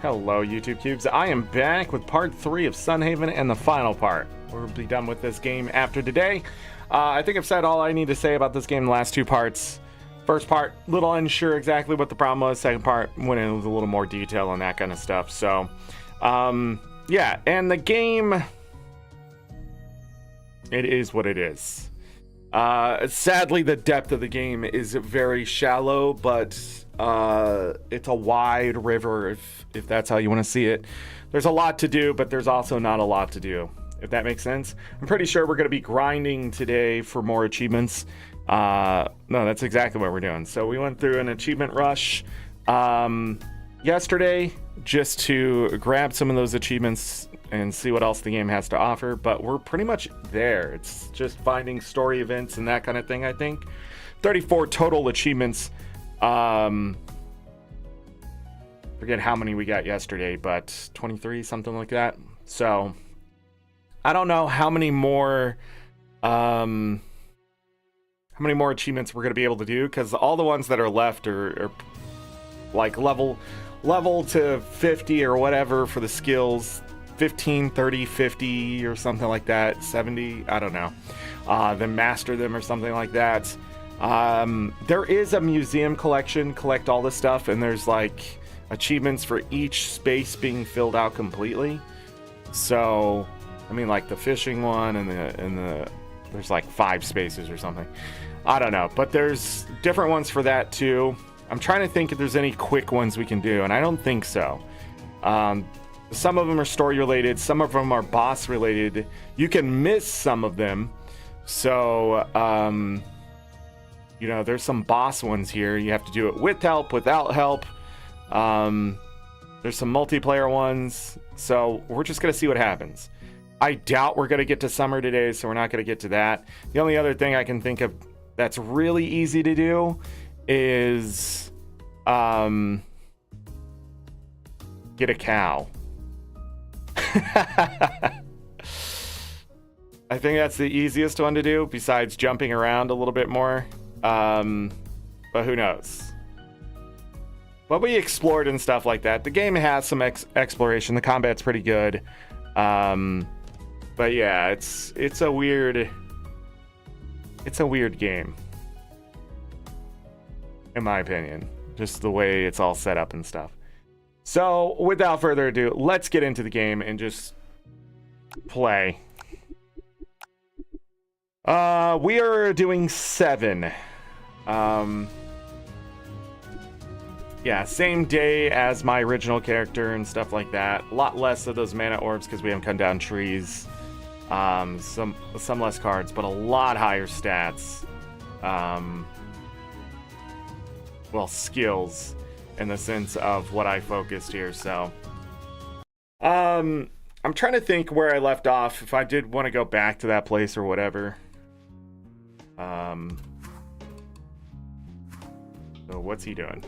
Hello, YouTube Cubes. I am back with part 3 of Sunhaven and the final part. We'll be done with this game after today. I think I've said all I need to say about this game in the last 2 parts. First part, little unsure exactly what the problem was. Second part, went in with a little more detail on that kind of stuff. So, yeah, and the game, it is what it is. Sadly, the depth of the game is very shallow, but it's a wide river, if that's how you want to see it. There's a lot to do, but there's also not a lot to do, if that makes sense. I'm pretty sure we're going to be grinding today for more achievements. No, that's exactly what we're doing. So we went through an achievement rush yesterday just to grab some of those achievements and see what else the game has to offer, but we're pretty much there. It's just finding story events and that kind of thing, I think. 34 total achievements. Forget how many we got yesterday, but 23, something like that. So I don't know how many more achievements we're going to be able to do, because all the ones that are left are like level to 50 or whatever for the skills. 15, 30, 50 or something like that, 70, I don't know. Then master them or something like that. There is a museum collection, collect all this stuff, and there's like achievements for each space being filled out completely. So, I mean, like the fishing one and the there's like 5 spaces or something. I don't know, but there's different ones for that too. I'm trying to think if there's any quick ones we can do, and I don't think so. Some of them are story related, some of them are boss related. You can miss some of them. So, you know, there's some boss ones here. You have to do it with help, without help. There's some multiplayer ones. So we're just going to see what happens. I doubt we're going to get to summer today, so we're not going to get to that. The only other thing I can think of that's really easy to do is get a cow. I think that's the easiest one to do, besides jumping around a little bit more. But who knows? But we explored and stuff like that. The game has some exploration. The combat's pretty good. But yeah, it's a weird game, in my opinion. Just the way it's all set up and stuff. So, without further ado, let's get into the game and just play. We are doing 7. Yeah, same day as my original character and stuff like that. A lot less of those mana orbs because we haven't cut down trees. Some less cards, but a lot higher stats. Well, skills, in the sense of what I focused here. So I'm trying to think where I left off, if I did want to go back to that place or whatever. So what's he doing?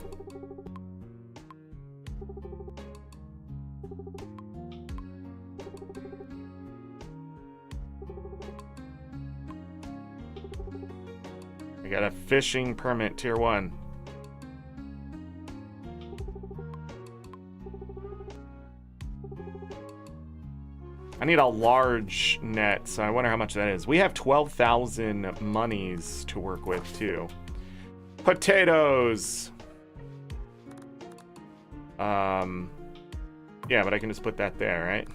I got a fishing permit, tier 1. I need a large net, so I wonder how much that is. We have 12,000 monies to work with, too. Potatoes! Yeah, but I can just put that there, right?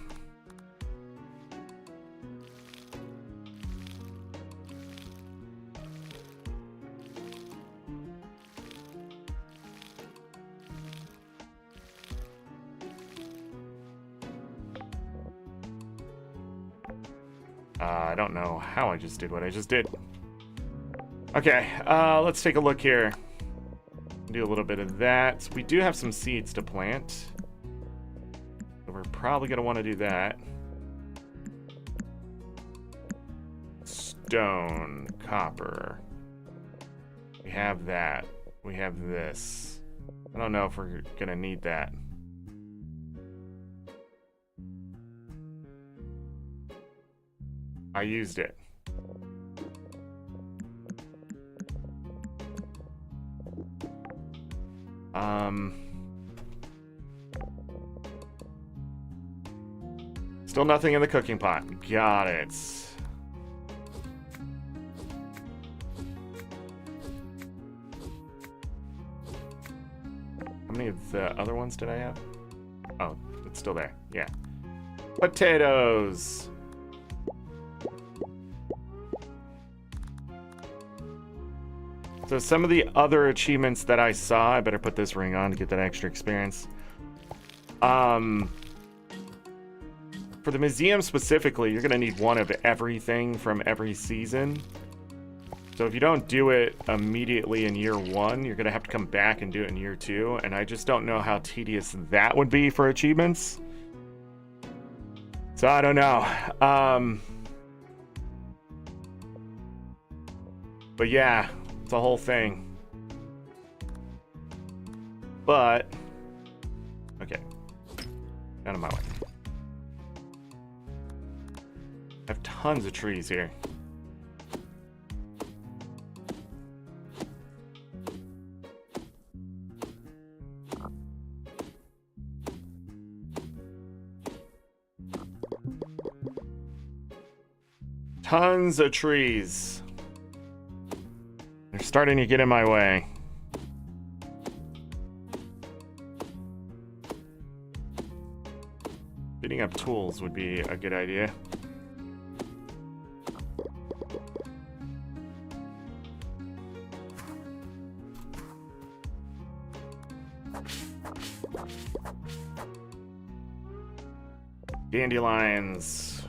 I don't know how I just did what I just did. Okay, let's take a look here. Do a little bit of that. We do have some seeds to plant. So we're probably going to want to do that. Stone, copper. We have that. We have this. I don't know if we're going to need that. I used it. Still nothing in the cooking pot. Got it. How many of the other ones did I have? Oh, it's still there. Yeah. Potatoes. So some of the other achievements that I saw, I better put this ring on to get that extra experience. For the museum specifically, you're gonna need one of everything from every season. So if you don't do it immediately in year 1, you're gonna have to come back and do it in year 2, and I just don't know how tedious that would be for achievements. So I don't know. But yeah, it's a whole thing. But okay, out of my way. I have tons of trees here. Tons of trees. They're starting to get in my way. Beating up tools would be a good idea. Dandelions.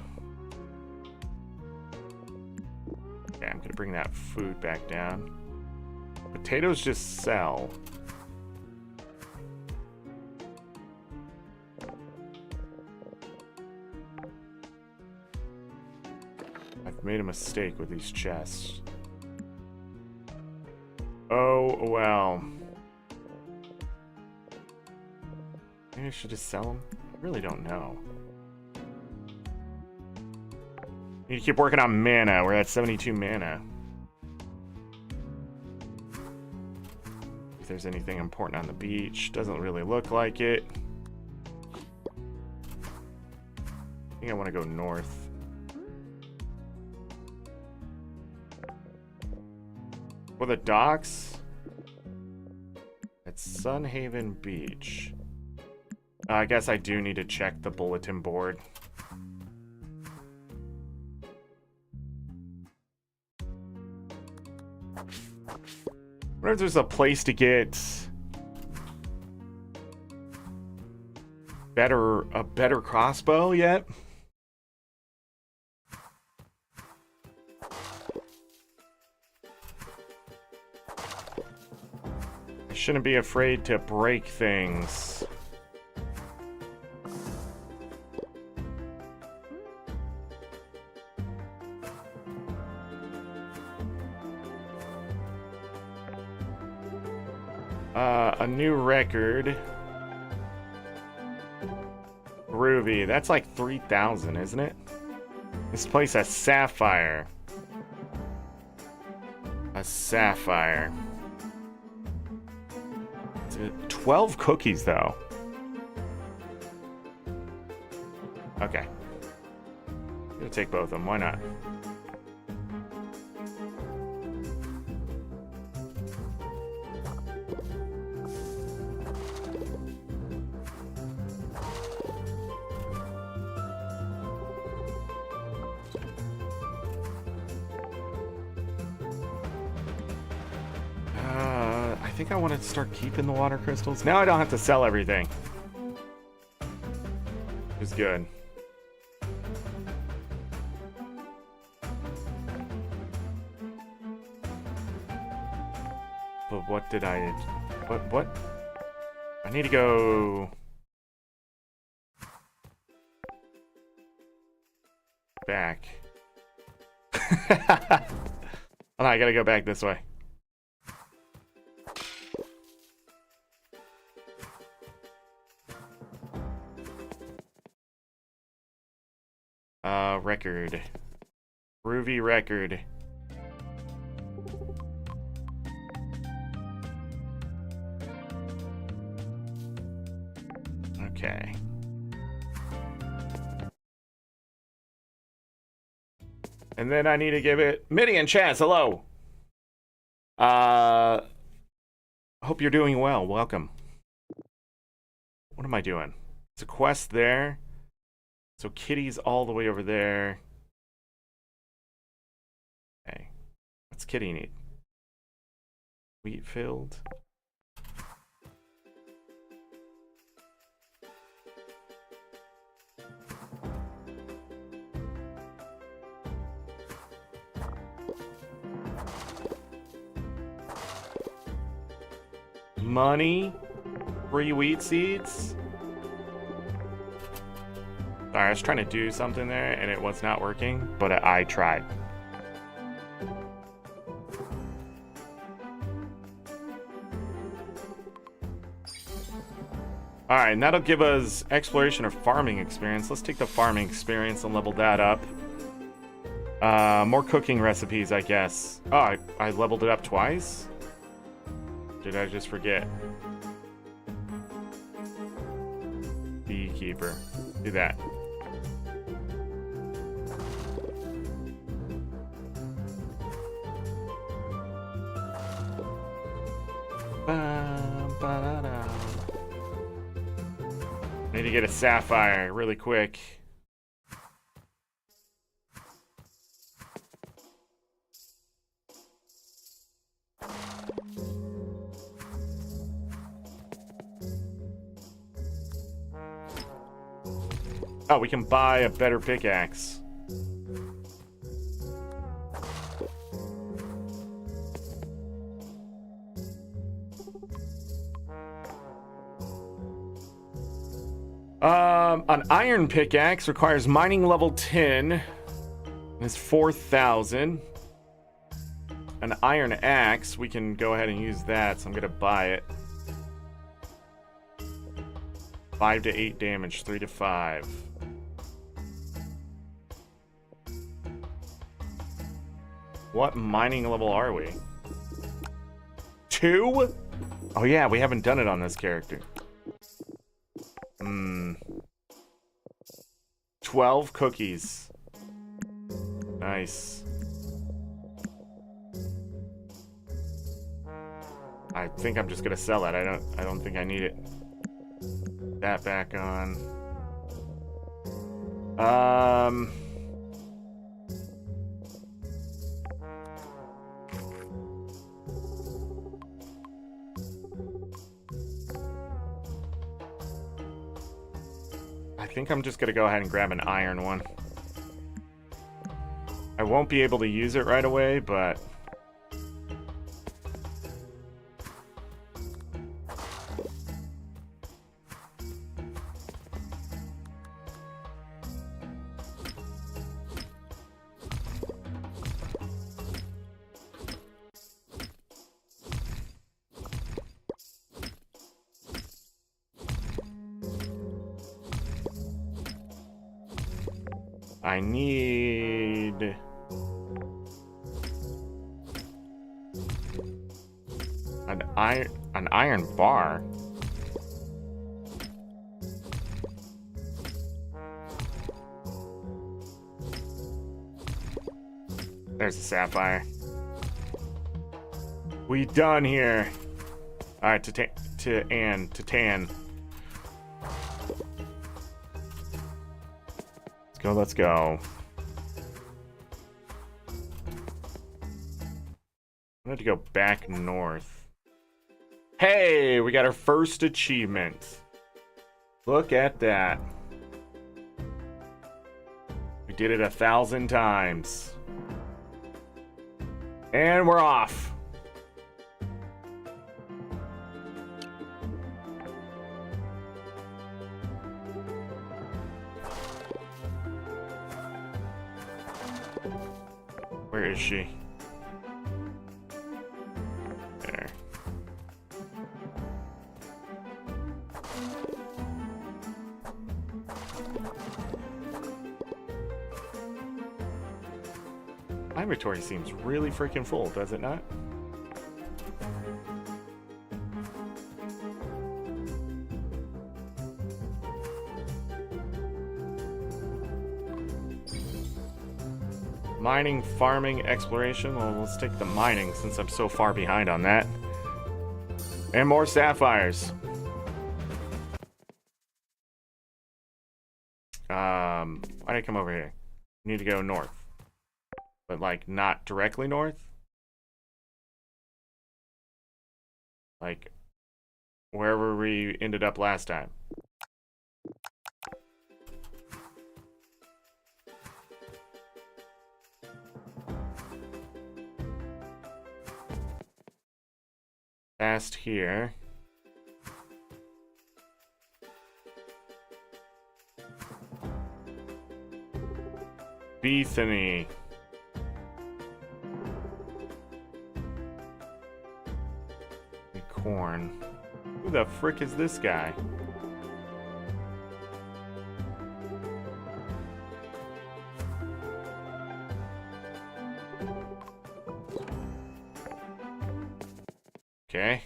Okay, I'm gonna bring that food back down. Potatoes just sell. I've made a mistake with these chests. Oh, well. Maybe I should just sell them? I really don't know. Need to keep working on mana. We're at 72 mana. If there's anything important on the beach. Doesn't really look like it. I think I want to go north. For the docks? At Sunhaven Beach. I guess I do need to check the bulletin board. I wonder if there's a place to get a better crossbow yet. I shouldn't be afraid to break things. A new record. Groovy. That's like 3,000, isn't it? This place has sapphire. A sapphire. 12 cookies, though. Okay. I'm gonna take both of them. Why not? I think I want to start keeping the water crystals. Now I don't have to sell everything. It's good. But what did I... What? I need to go... back. Hold on, I gotta go back this way. Record. Groovy record. Okay. And then I need to give it Mitty and Chaz, hello. Hope you're doing well. Welcome. What am I doing? It's a quest there. So Kitty's all the way over there. Okay. What's Kitty need? Wheat field. Money. Free wheat seeds. Sorry, I was trying to do something there and it was not working, but I tried. Alright, and that'll give us exploration or farming experience. Let's take the farming experience and level that up. More cooking recipes, I guess. Oh, I leveled it up twice? Did I just forget? Beekeeper. Do that. Need to get a sapphire really quick. Oh, we can buy a better pickaxe. An iron pickaxe requires mining level 10. And it's 4,000. An iron axe, we can go ahead and use that, so I'm gonna buy it. 5 to 8 damage, 3 to 5. What mining level are we? 2? Oh yeah, we haven't done it on this character. 12 cookies. Nice. I think I'm just gonna sell it. I don't think I need it. That back on. I think I'm just gonna go ahead and grab an iron one. I won't be able to use it right away, but I need an iron bar. There's the sapphire. We done here. All right, to tan. Let's go. I have to go back north. Hey, we got our first achievement. Look at that. We did it 1,000 times. And we're off. Where is she? There. My inventory seems really freaking full, does it not? Mining, farming, exploration. Well, let's take the mining since I'm so far behind on that. And more sapphires. Why did I come over here? Need to go north. But like not directly north? Like wherever we ended up last time. Past here. Bethany. Corn. Who the frick is this guy? Okay.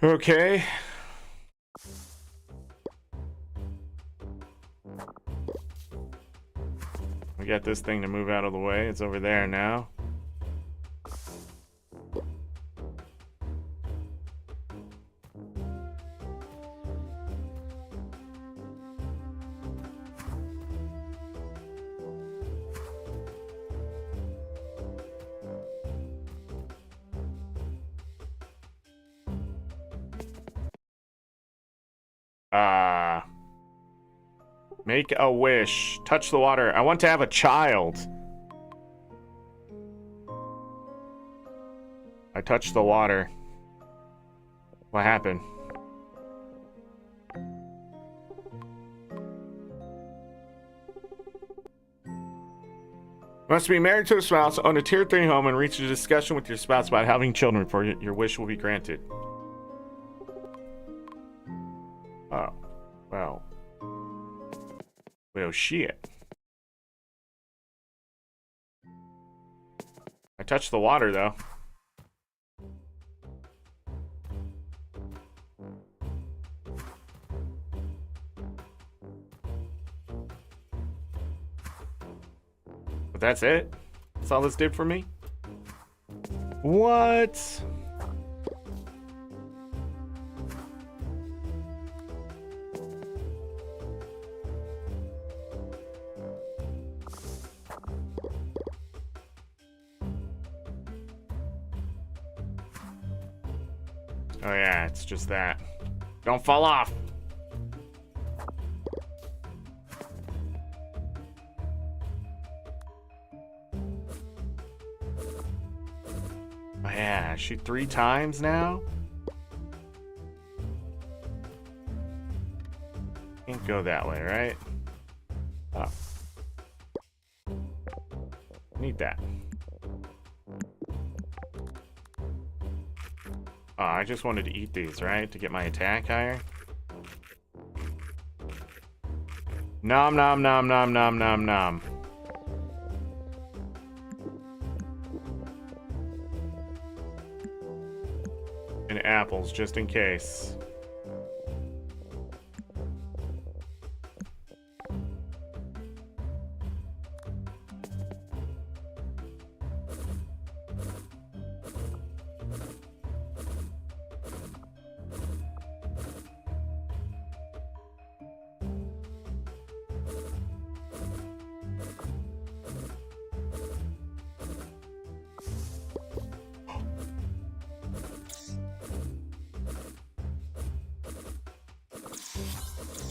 Okay. We got this thing to move out of the way. It's over there now. Make a wish. Touch the water. I want to have a child. I touched the water. What happened? Must be married to a spouse, own a tier 3 home, and reach a discussion with your spouse about having children before your wish will be granted. Oh. Well. Well, shit. I touched the water, though. But that's it? That's all this did for me? What? Oh yeah, it's just that. Don't fall off! Oh yeah, shoot 3 times now? Can't go that way, right? Oh. Need that. Oh, I just wanted to eat these, right? To get my attack higher. Nom nom nom nom nom nom nom. And apples, just in case.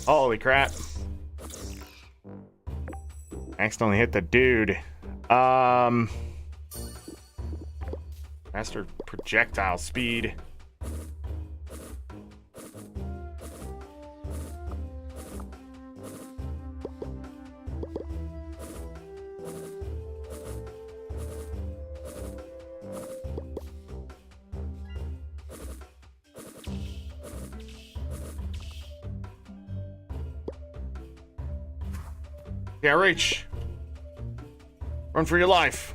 Holy crap. Accidentally hit the dude. Master projectile speed. Can't reach. Run for your life.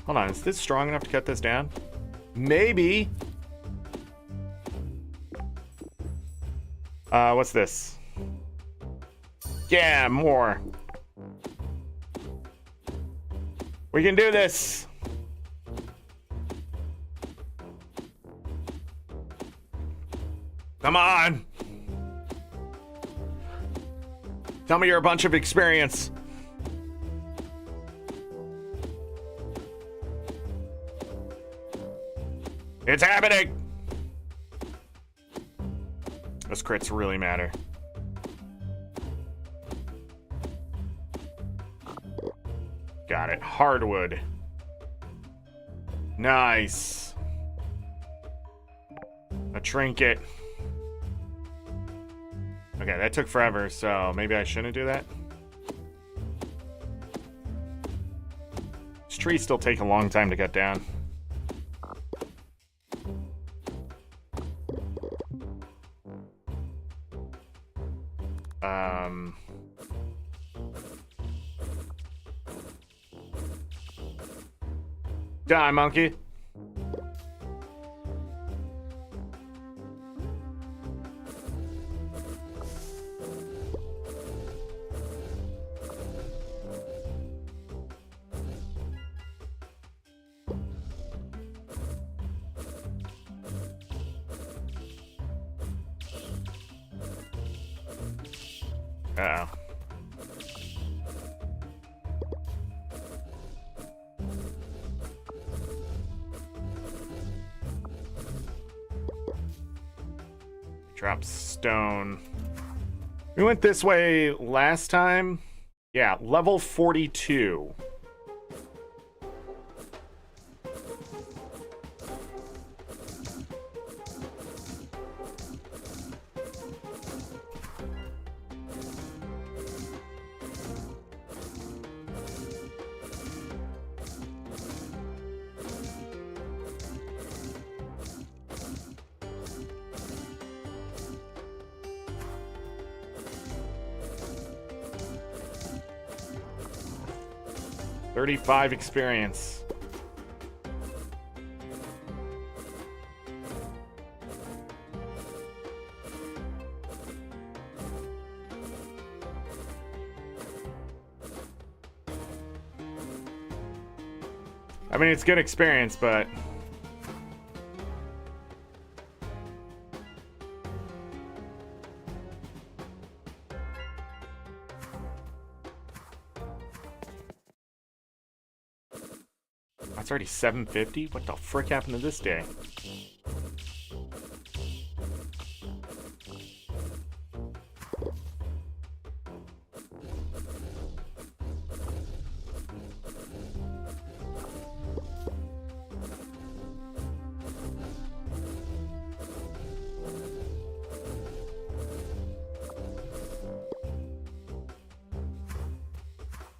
Hold on, is this strong enough to cut this down? Maybe. What's this? Yeah, more. We can do this. Come on. Tell me you're a bunch of experience. It's happening. Those crits really matter. Got it. Hardwood. Nice. A trinket. Okay, that took forever, so maybe I shouldn't do that. This trees still take a long time to cut down. Die, monkey. Uh-oh. Drop stone. We went this way last time. Yeah, level 42. $35 experience. I mean, it's good experience, but that's already 750. What the frick happened to this day?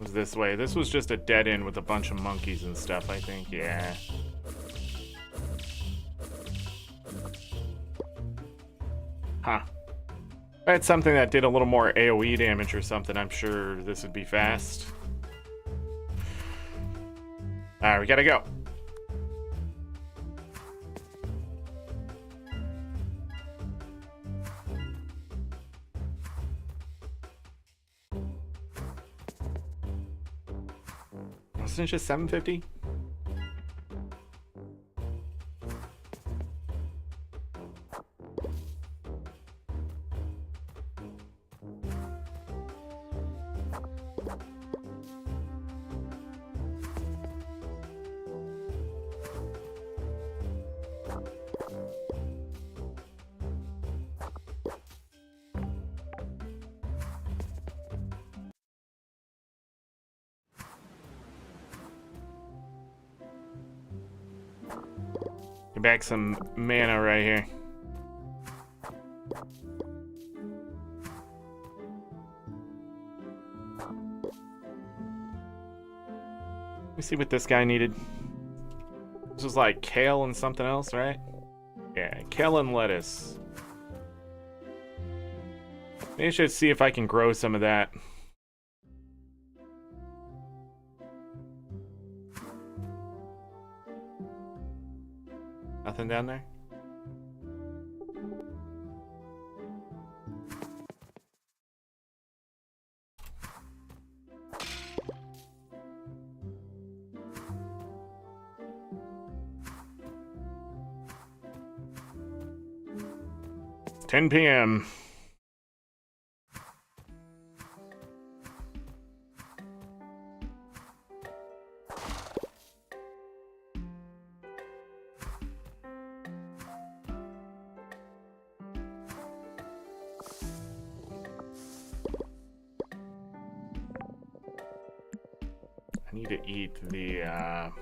Was this way? This was just a dead end with a bunch of monkeys and stuff, I think. Yeah. Huh. If I had something that did a little more AoE damage or something, I'm sure this would be fast. Alright, we gotta go. Wasn't it just 750? Get back some mana right here. Let me see what this guy needed. This was like kale and something else, right? Yeah, kale and lettuce. Maybe I should see if I can grow some of that. Nothing down there? It's 10 p.m. I need to eat the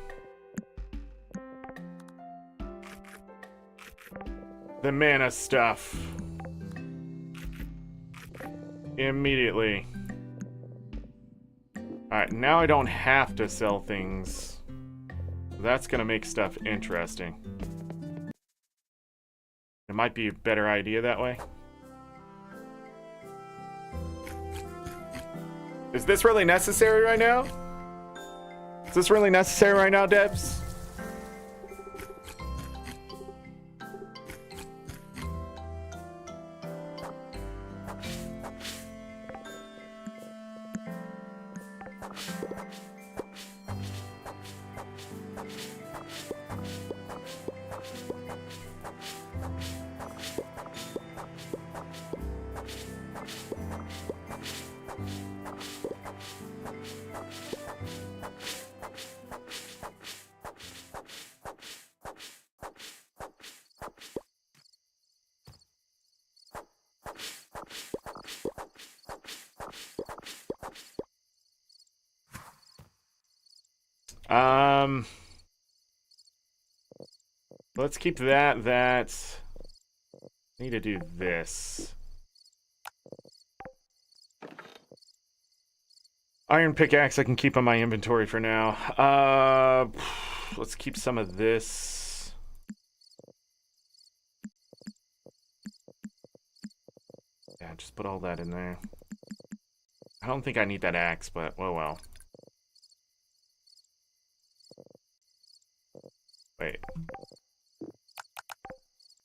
mana stuff immediately. Alright, now I don't have to sell things. That's gonna make stuff interesting. It might be a better idea that way. Is this really necessary right now? Is this really necessary right now, Debs? Let's keep that. I need to do this. Iron pickaxe I can keep on my inventory for now. Let's keep some of this. Yeah, just put all that in there. I don't think I need that axe, but well. Wait.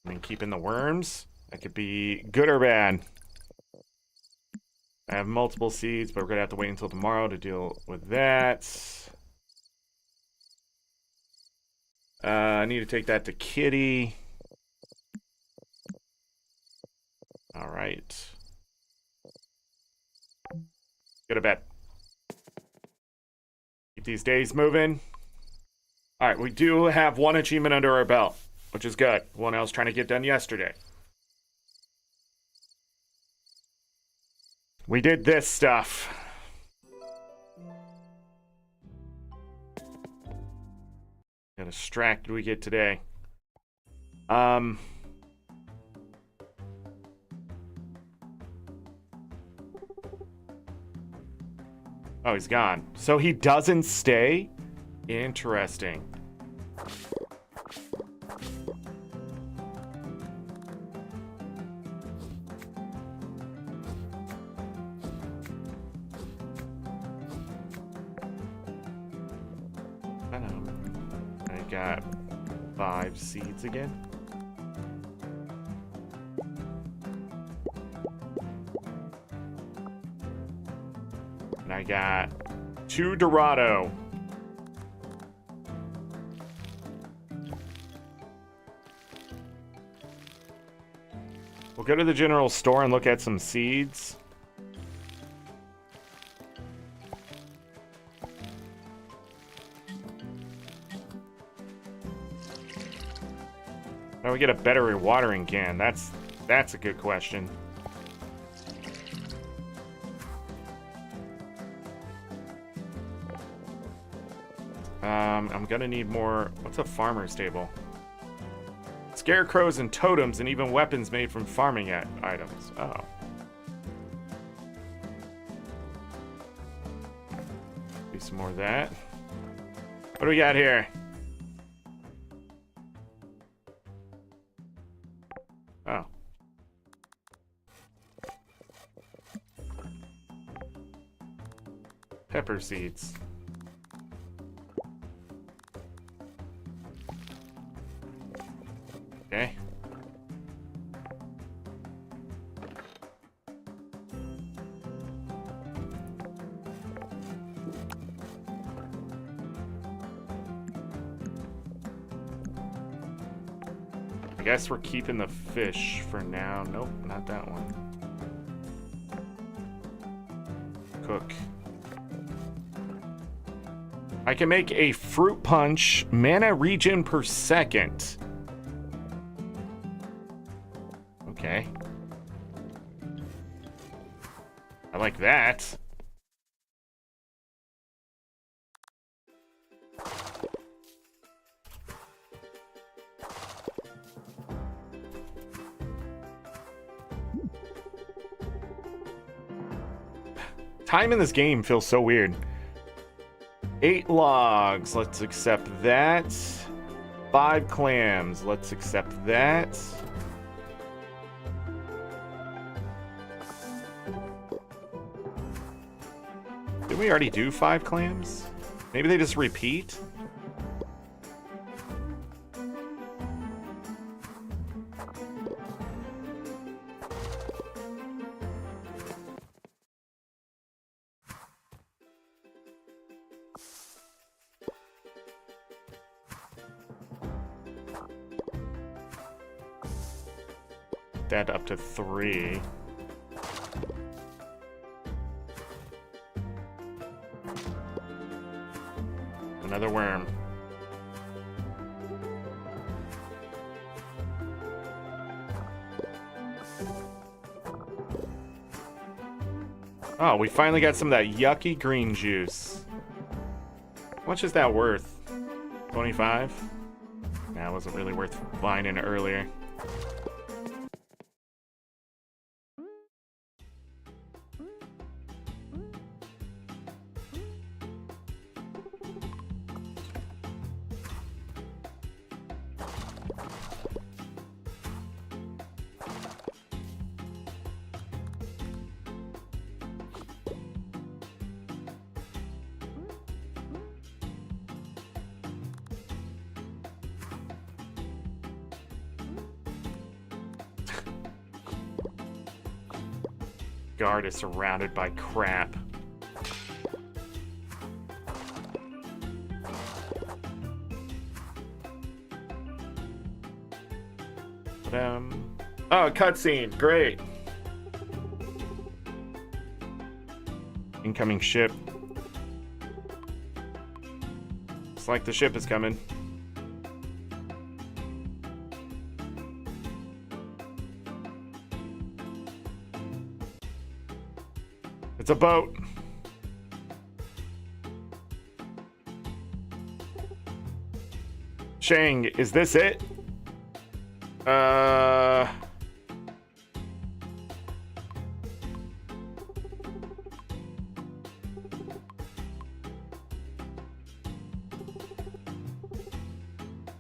I mean, keeping the worms? That could be good or bad. I have multiple seeds, but we're gonna have to wait until tomorrow to deal with that. I need to take that to Kitty. All right. Go to bed. Keep these days moving. All right, we do have one achievement under our belt, which is good. One I was trying to get done yesterday. We did this stuff. How distracted we get today. Oh, he's gone. So he doesn't stay? Interesting. I got 5 seeds again. And I got 2 Dorado. We'll go to the general store and look at some seeds. How do we get a better rewatering can? That's a good question. I'm gonna need more. What's a farmer's table? Scarecrows and totems and even weapons made from farming items. Oh. Do some more of that. What do we got here? Oh. Pepper seeds. Okay. I guess we're keeping the fish for now. Nope, not that one. Cook. I can make a fruit punch, mana regen per second. Okay. I like that. Time in this game feels so weird. 8 logs, let's accept that. 5 clams, let's accept that. Did we already do 5 clams? Maybe they just repeat? That up to 3. Another worm. Oh, we finally got some of that yucky green juice. How much is that worth? 25? That wasn't really worth finding earlier. Guard is surrounded by crap. Oh, cutscene. Great. Incoming ship. It's like the ship is coming. It's a boat. Shang, is this it?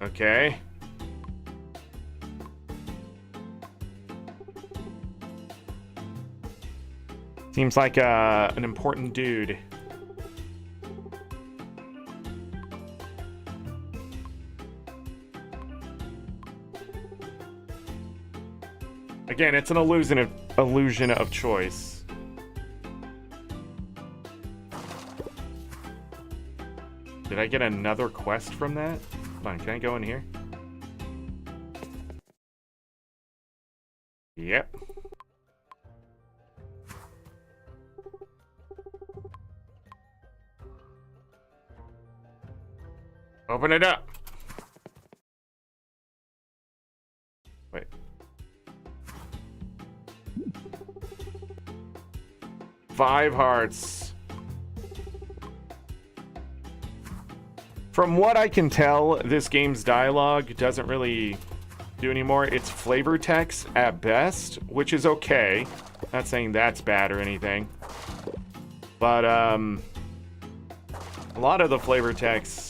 Okay. Seems like an important dude. Again, it's an illusion of choice. Did I get another quest from that? Hold on, can I go in here? Yep. Open it up. Wait. Five hearts. From what I can tell, this game's dialogue doesn't really do anymore. It's flavor text at best, which is okay. Not saying that's bad or anything. But, a lot of the flavor text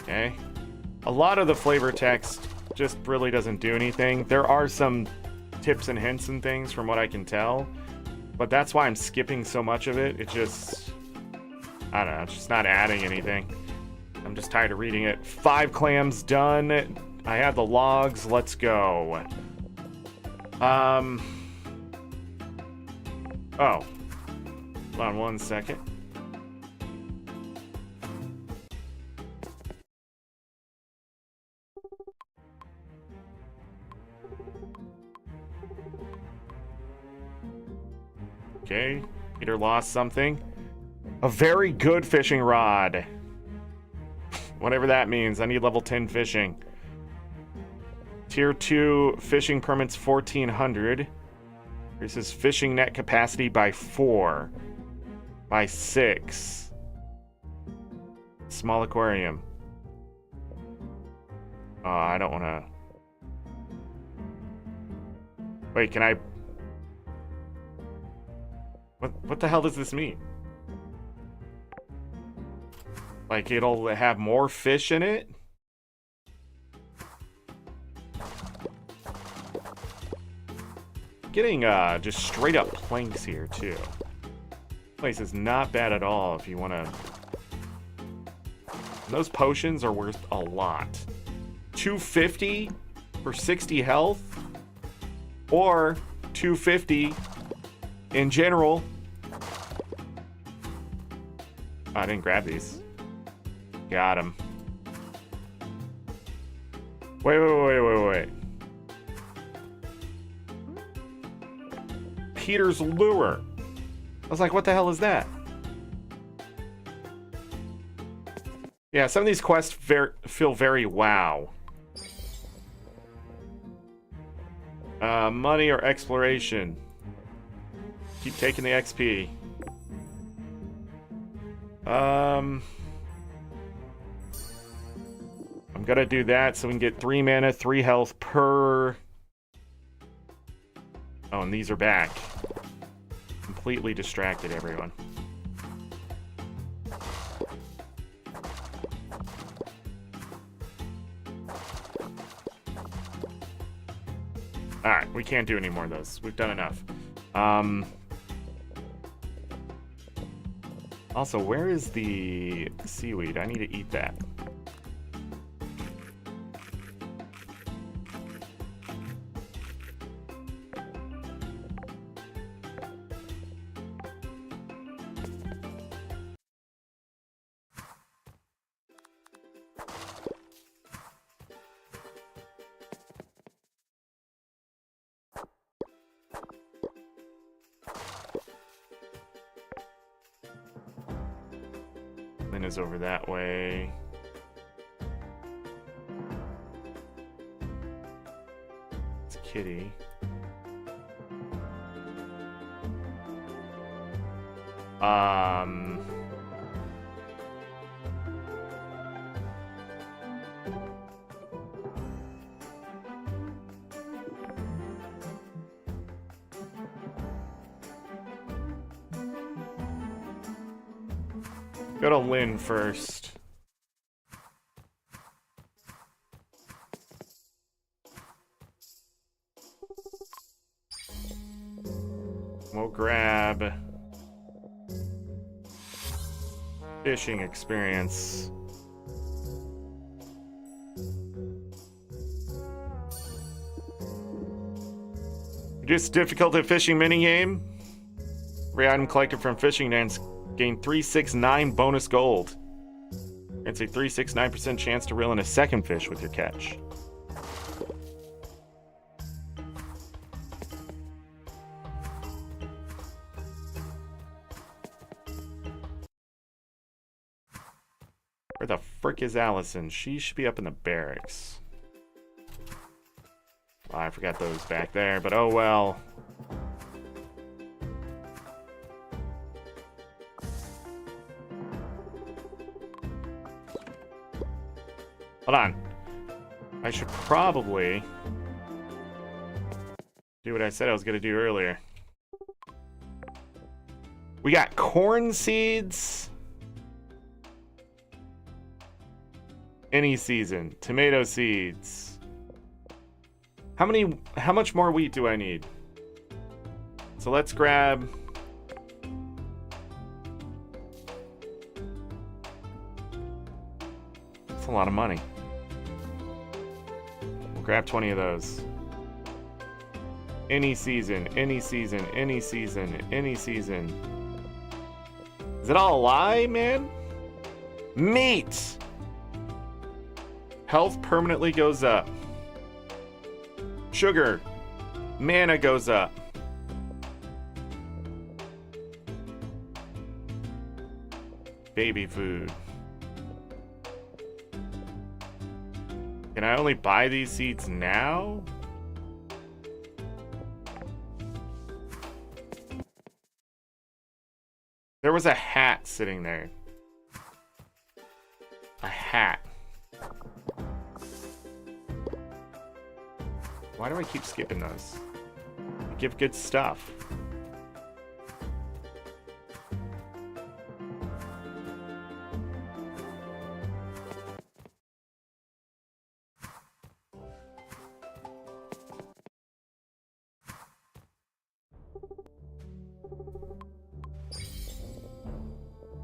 Okay. A lot of the flavor text just really doesn't do anything. There are some tips and hints and things from what I can tell, but that's why I'm skipping so much of it. It just, I don't know, it's just not adding anything. I'm just tired of reading it. 5 clams done. I have the logs. Let's go. Oh. Hold on 1 second. Okay, Peter lost something. A very good fishing rod. Whatever that means. I need level 10 fishing. Tier 2 fishing permits 1400. This is fishing net capacity by 4. By 6. Small aquarium. Oh, I don't want to... Wait, can I... What the hell does this mean? Like, it'll have more fish in it? Getting just straight up planks here too. Place is not bad at all if you want to. Those potions are worth a lot. 250 for 60 health, or 250 in general. I didn't grab these. Got him. Wait. Peter's lure. I was like, what the hell is that? Yeah, some of these quests feel very wow. Money or exploration. Keep taking the XP. I'm gonna do that so we can get 3 mana, 3 health per... Oh, and these are back. Completely distracted everyone. Alright, we can't do any more of those. We've done enough. Also, where is the seaweed? I need to eat that. Is over that way. It's Kitty. Go to Lynn first. We'll grab fishing experience. Reduce difficulty fishing minigame. Every item collected from fishing nets gain 369 bonus gold. It's a 369% chance to reel in a second fish with your catch. Where the frick is Allison? She should be up in the barracks. Oh, I forgot those back there, but oh well. Hold on. I should probably do what I said I was going to do earlier. We got corn seeds. Any season. Tomato seeds. How much more wheat do I need? So let's grab... That's a lot of money. We'll grab 20 of those. Any season, any season, any season, any season. Is it all a lie, man? Meat! Health permanently goes up. Sugar. Mana goes up. Baby food. Can I only buy these seeds now? There was a hat sitting there. A hat. Why do I keep skipping those? They give good stuff.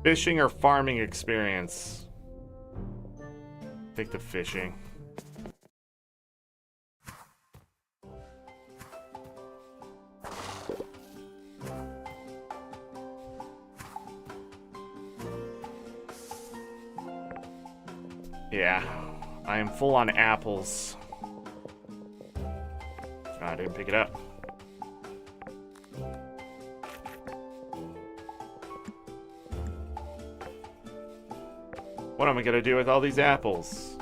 Fishing or farming experience? Take the fishing. Yeah, I am full on apples. Oh, I didn't pick it up. What am I gonna do with all these apples?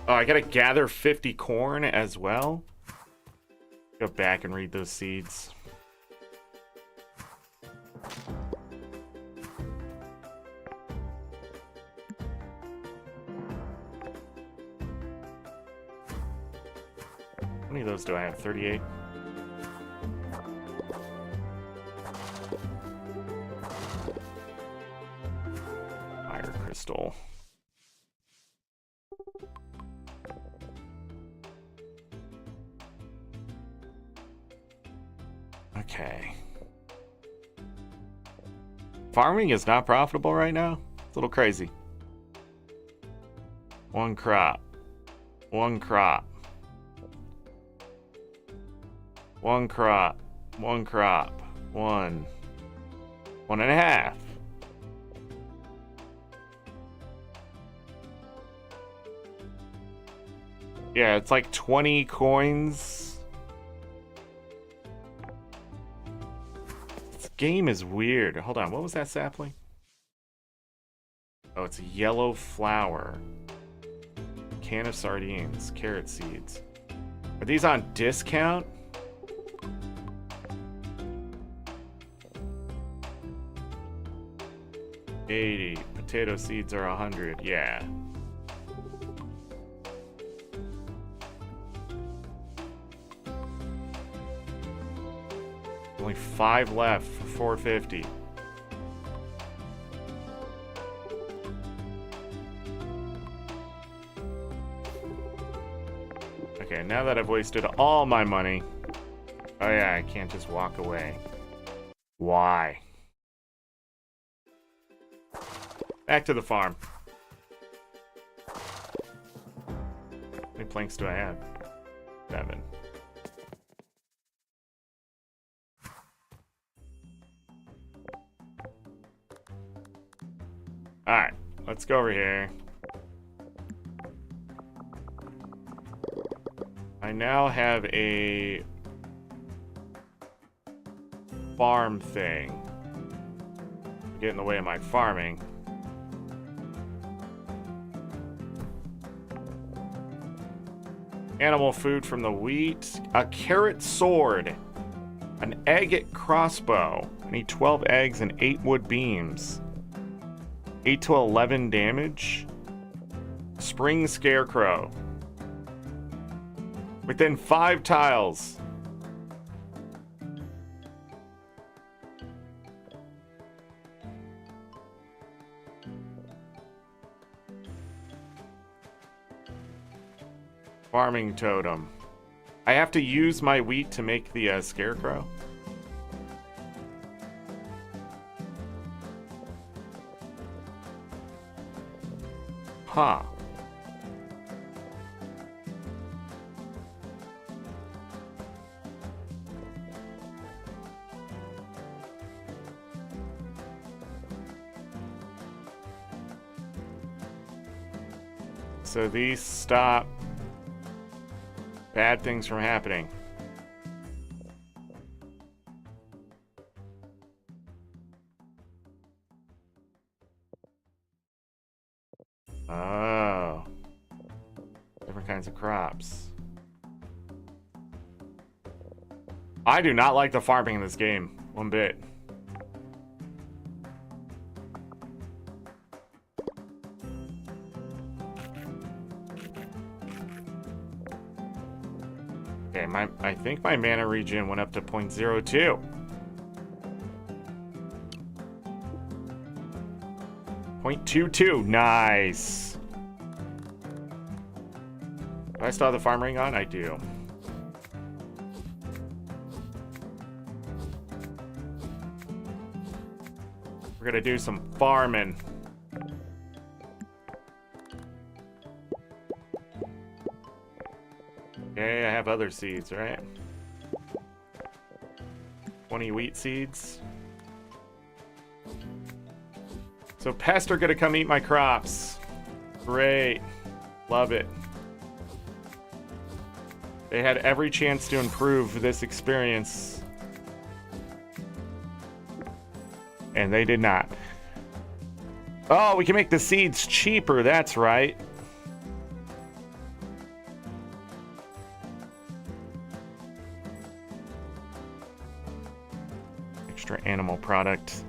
Oh, I gotta gather 50 corn as well? Go back and read those seeds. How many of those do I have? 38? Fire crystal. Okay. Farming is not profitable right now. It's a little crazy. One crop. One crop. One crop. One crop. One. 1.5. Yeah, it's like 20 coins. This game is weird. Hold on, what was that sapling? Oh, it's a yellow flower. Can of sardines. Carrot seeds. Are these on discount? $80. Potato seeds are 100. Yeah. Only 5 left for $4.50. Okay, now that I've wasted all my money. Oh yeah, I can't just walk away. Why? Back to the farm. How many planks do I have? 7. Alright, let's go over here. I now have a farm thing. Get in the way of my farming. Animal food from the wheat. A carrot sword. An agate crossbow. I need 12 eggs and 8 wood beams. 8 to 11 damage. Spring scarecrow. Within 5 tiles. Farming totem. I have to use my wheat to make the scarecrow. Huh. So these stop bad things from happening. Oh. Different kinds of crops. I do not like the farming in this game, one bit. Okay, I think my mana regen went up to 0.02. 0.22, nice. Do I still have the farm ring on? I do. We're gonna do some farming. Okay, I have other seeds, right? 20 wheat seeds. So pests are gonna come eat my crops. Great. Love it. They had every chance to improve this experience. And they did not. Oh, we can make the seeds cheaper, that's right. Extra animal product.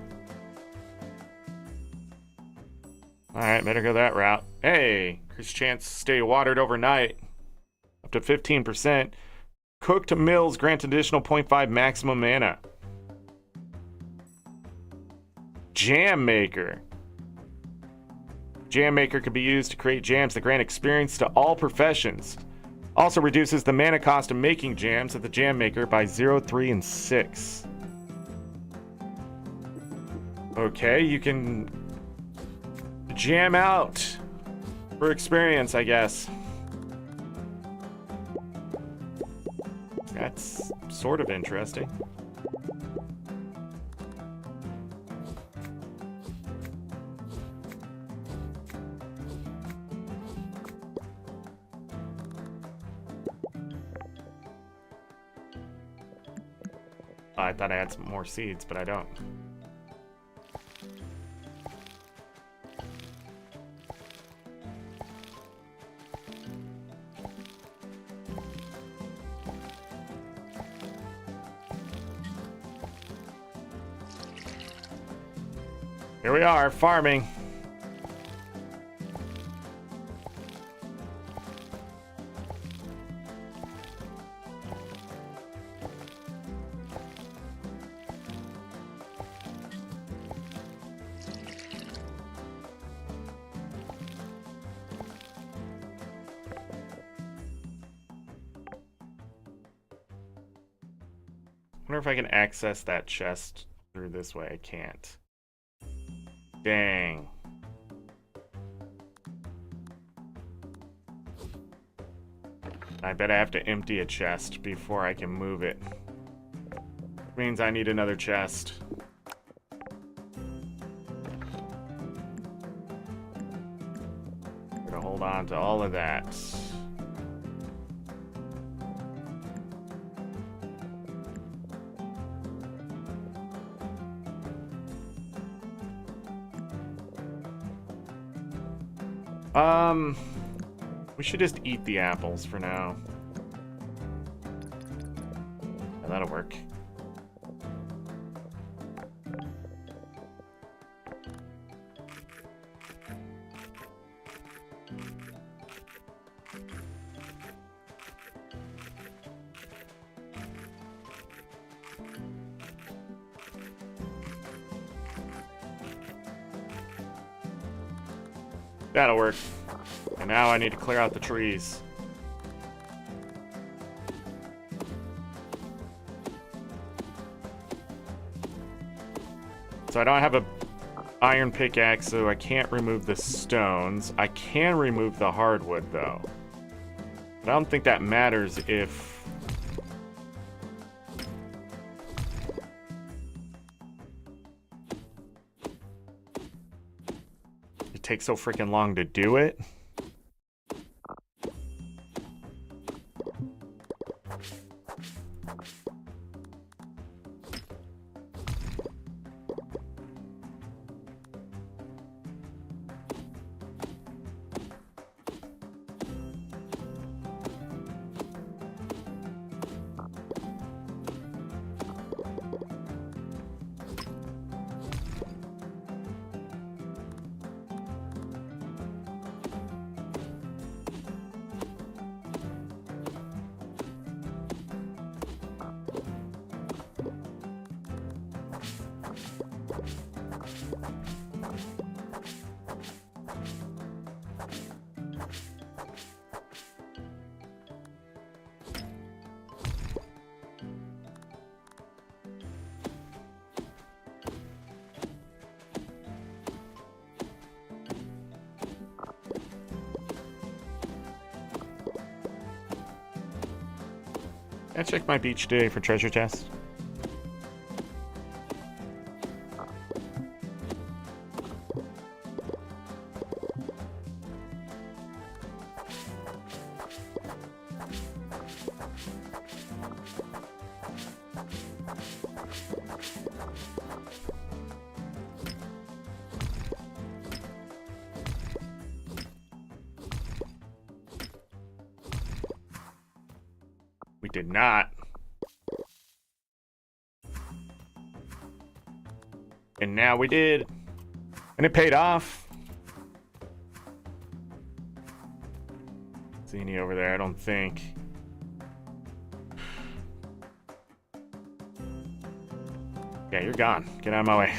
Alright, better go that route. Hey, increased chance to stay watered overnight. Up to 15%. Cooked meals grant additional 0.5 maximum mana. Jam maker. Jam maker could be used to create jams that grant experience to all professions. Also reduces the mana cost of making jams at the jam maker by 0, 3, and 6. Okay, you can jam out for experience, I guess. That's sort of interesting. I thought I had some more seeds, but I don't. Here we are, farming. I wonder if I can access that chest through this way. I can't. Dang. I bet I have to empty a chest before I can move it. Which means I need another chest. Gonna hold on to all of that. We should just eat the apples for now. Yeah, that'll work. That'll work. And now I need to clear out the trees. So I don't have a iron pickaxe, so I can't remove the stones. I can remove the hardwood, though. But I don't think that matters if... it takes so freaking long to do it. I checked my beach today for treasure chest. We did not. And now we did. And it paid off. See any over there? I don't think. Yeah, you're gone. Get out of my way.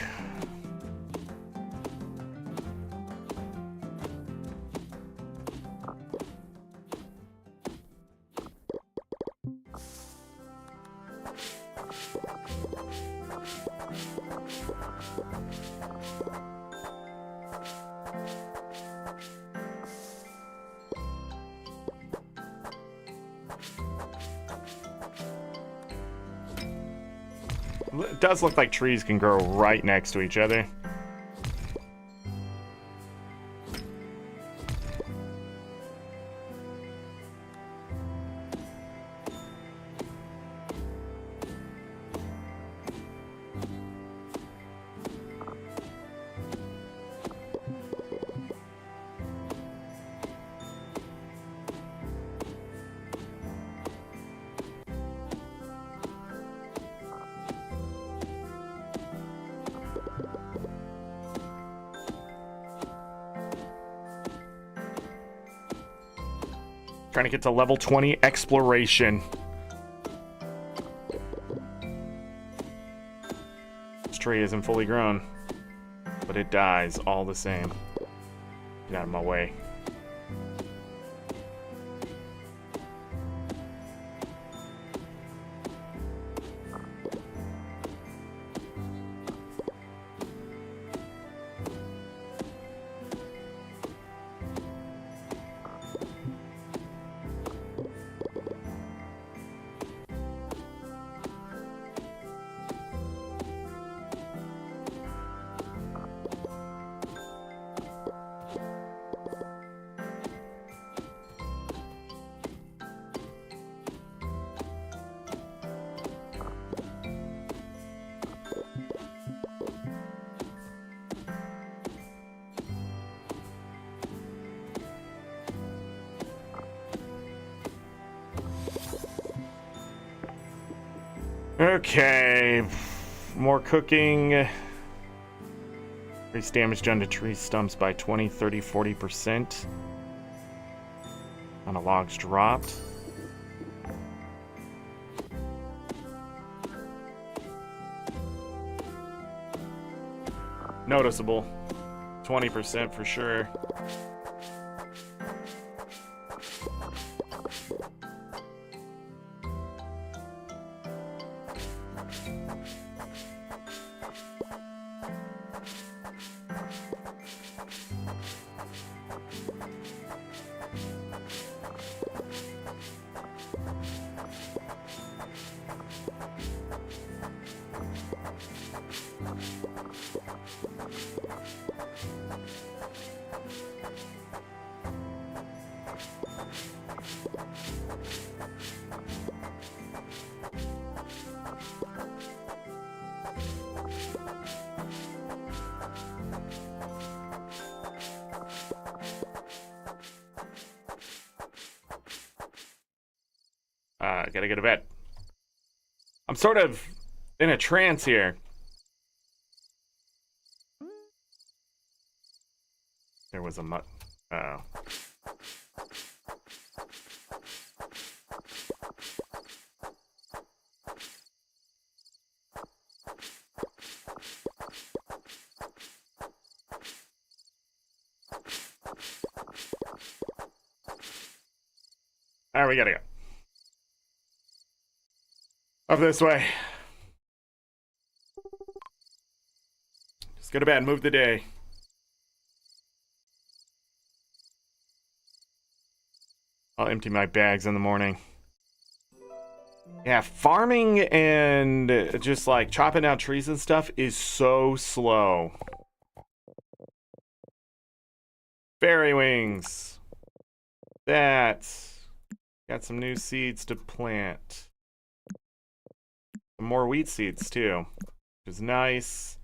It does look like trees can grow right next to each other. Trying to get to level 20 exploration. This tree isn't fully grown, but it dies all the same. Get out of my way. Okay, more cooking. Increase damage done to tree stumps by 20, 30, 40%. On a logs dropped. Noticeable. 20% for sure. Gotta go to bed. I'm sort of in a trance here. There was a oh. Alright, we gotta go. Up this way. Just go to bed, move the day. I'll empty my bags in the morning. Yeah, farming and just like chopping down trees and stuff is so slow. Fairy wings. That. Got some new seeds to plant. Some more wheat seeds too, which is nice.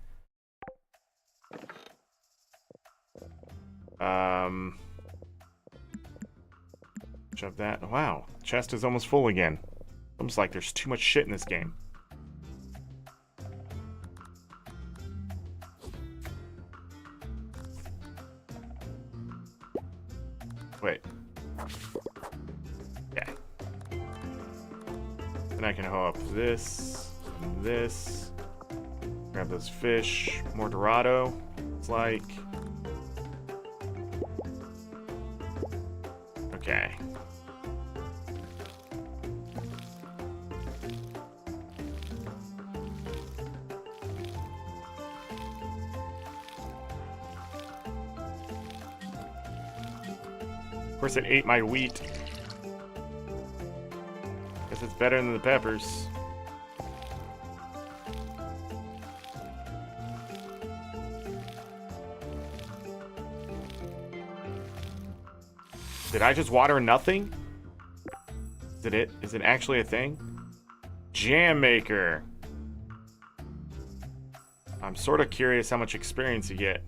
Shove that. Wow, chest is almost full again. Almost like there's too much shit in this game. Wait. Yeah. Then I can hoe up this and this. Grab those fish. More Dorado. It's like. Okay. Of course, it ate my wheat. Guess it's better than the peppers. Did I just water nothing? Is it actually a thing? Jam maker. I'm sort of curious how much experience you get.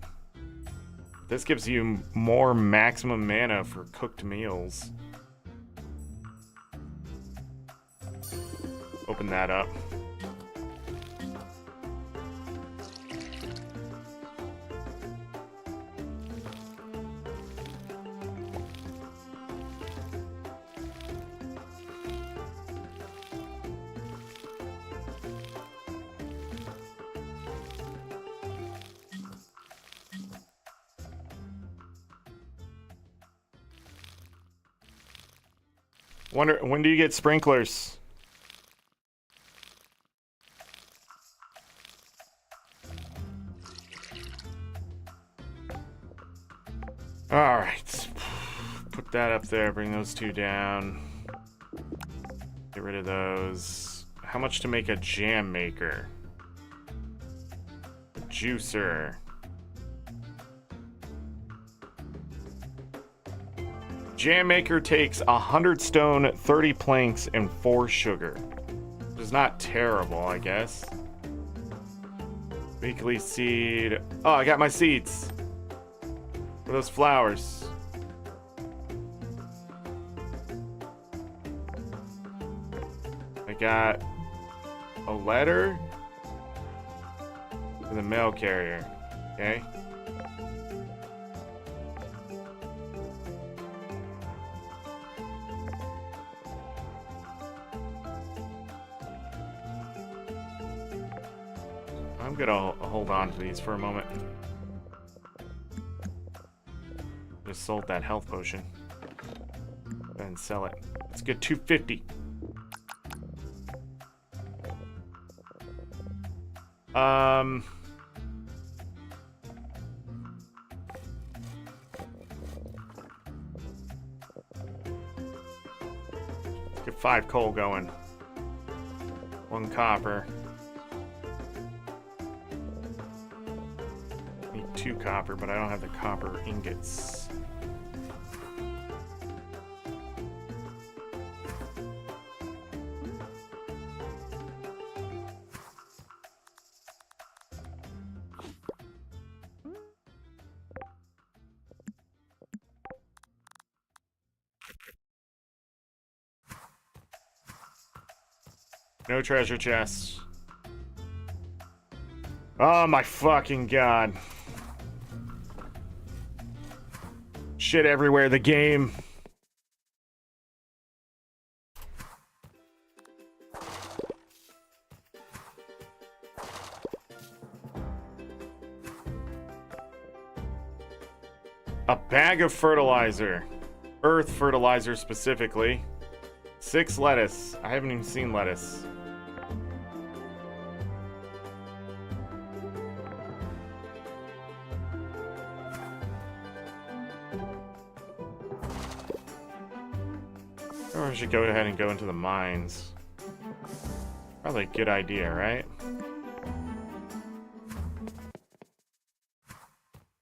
This gives you more maximum mana for cooked meals. Open that up. Wonder, when do you get sprinklers? Alright. Put that up there, bring those two down. Get rid of those. How much to make a jam maker? A juicer. Jam maker takes 100 stone, 30 planks, and 4 sugar. Which is not terrible, I guess. Weekly seed. Oh, I got my seeds. For those flowers. I got a letter for the mail carrier. Okay. I'm gonna hold on to these for a moment. Just sold that health potion. And sell it. Let's get 250. Get 5 coal going. 1 copper. 2 copper, but I don't have the copper ingots. No treasure chests. Oh my fucking god. Shit everywhere, the game. A bag of fertilizer. Earth fertilizer specifically. 6 lettuce. I haven't even seen lettuce. Or we should go ahead and go into the mines. Probably a good idea, right?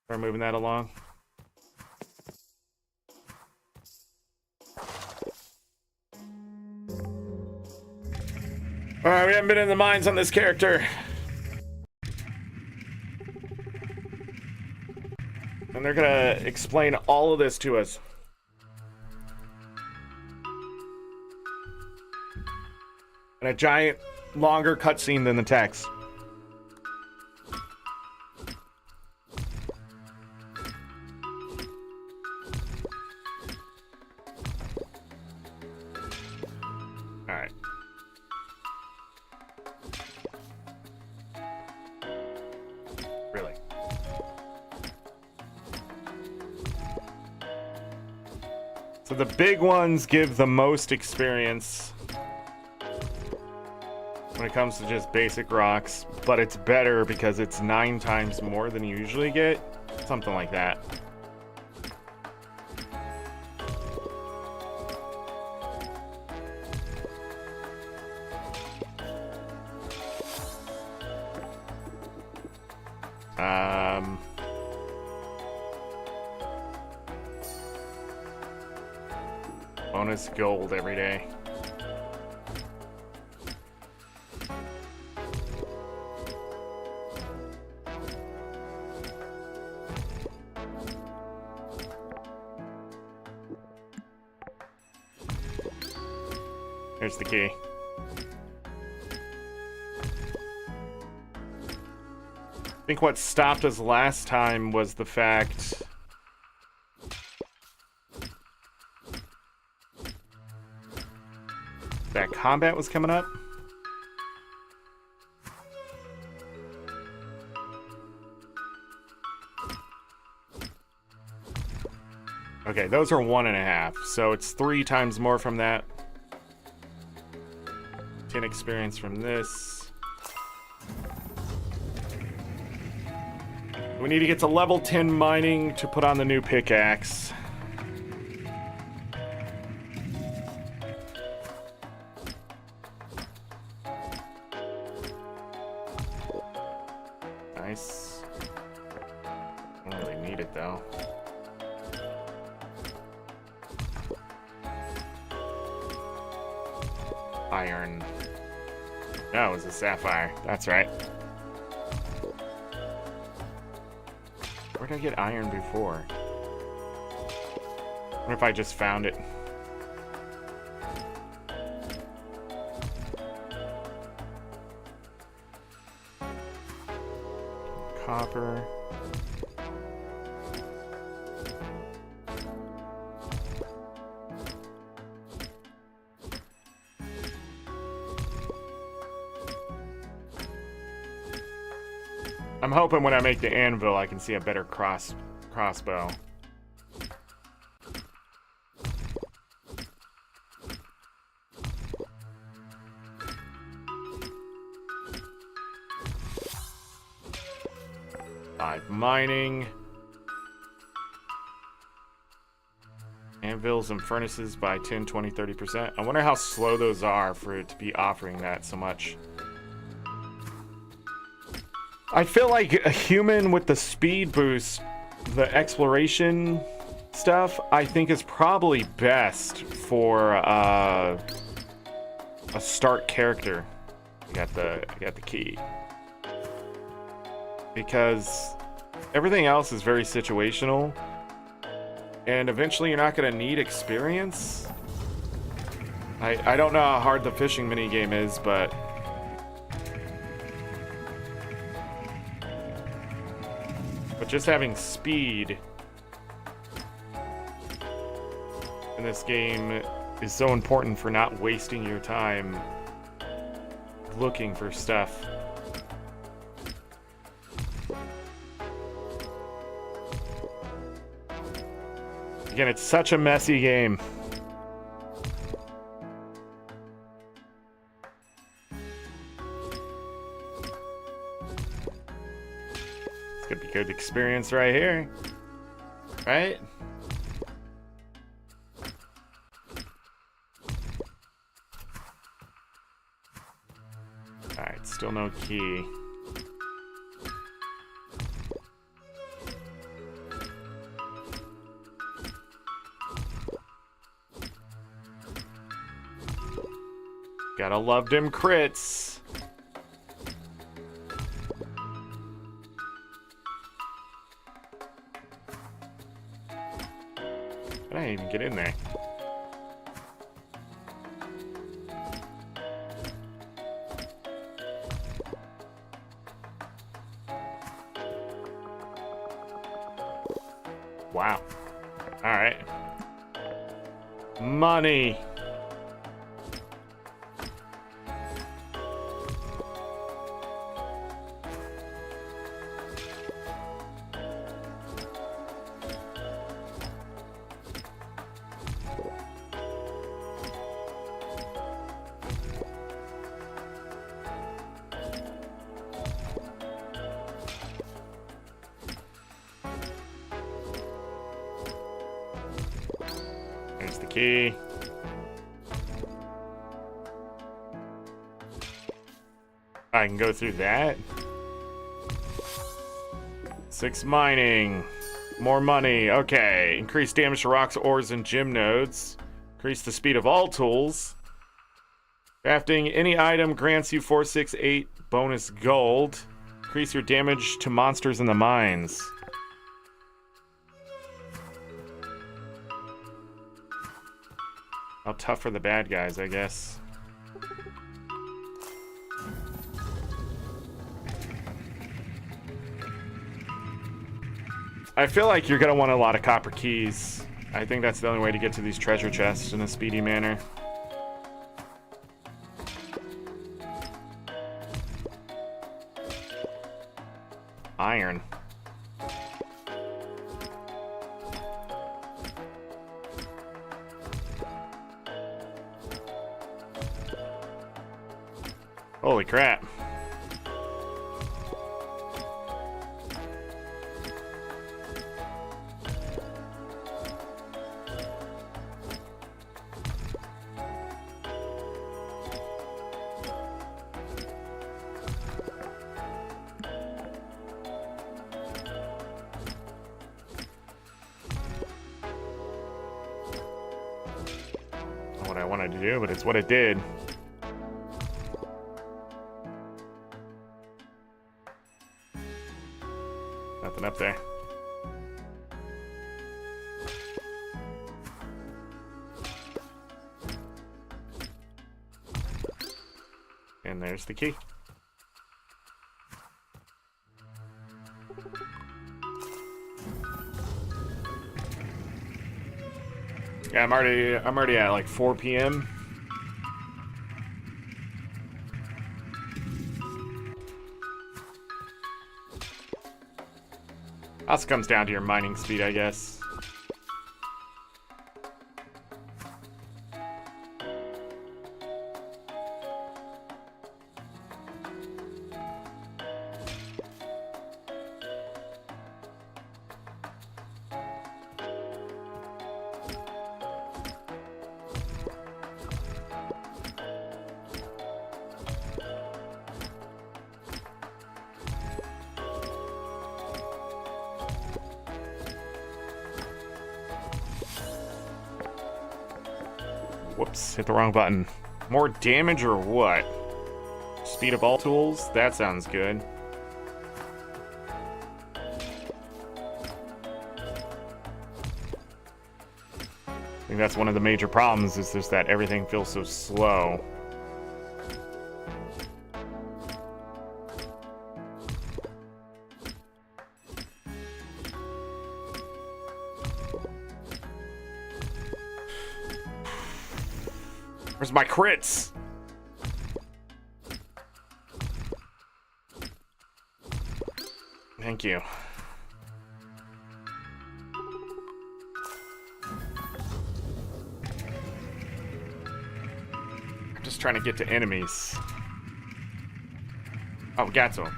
Start moving that along. Alright, we haven't been in the mines on this character. And they're gonna explain all of this to us. And a giant, longer cutscene than the text. Alright. Really? So the big ones give the most experience when it comes to just basic rocks, but it's better because it's 9 times more than you usually get. Something like that. Bonus gold every day. Here's the key. I think what stopped us last time was the fact that combat was coming up. Okay, those are 1.5, so it's 3 times more from that. 10 experience from this. We need to get to level 10 mining to put on the new pickaxe. Nice. Don't really need it though. Iron. No, it was a sapphire. That's right. Where did I get iron before? What if I just found it? Copper. I'm hoping when I make the anvil, I can see a better crossbow. Mining. Anvils and furnaces by 10, 20, 30%. I wonder how slow those are for it to be offering that so much. I feel like a human with the speed boost, the exploration stuff, I think is probably best for a start character. I got the key. Because everything else is very situational, and eventually you're not going to need experience. I don't know how hard the fishing minigame is, but... just having speed in this game is so important for not wasting your time looking for stuff. Again, it's such a messy game. It's gonna be a good experience right here. Right? Alright, still no key. Gotta love them crits. I didn't even get in there. Wow. All right. Money. There's the key. I can go through that. 6 mining. More money. Okay. Increase damage to rocks, ores, and gem nodes. Increase the speed of all tools. Crafting any item grants you 468 bonus gold. Increase your damage to monsters in the mines. How tough are the bad guys, I guess. I feel like you're gonna want a lot of copper keys. I think that's the only way to get to these treasure chests in a speedy manner. Iron. Holy crap. Not what I wanted to do, but it's what it did. Nothing up there. And there's the key. Yeah, I'm already at like 4 p.m. Also comes down to your mining speed, I guess. Whoops, hit the wrong button. More damage or what? Speed of all tools? That sounds good. think that's one of the major problems, is just that everything feels so slow. Where's my crits? Thank you. I'm just trying to get to enemies. Oh, got to him.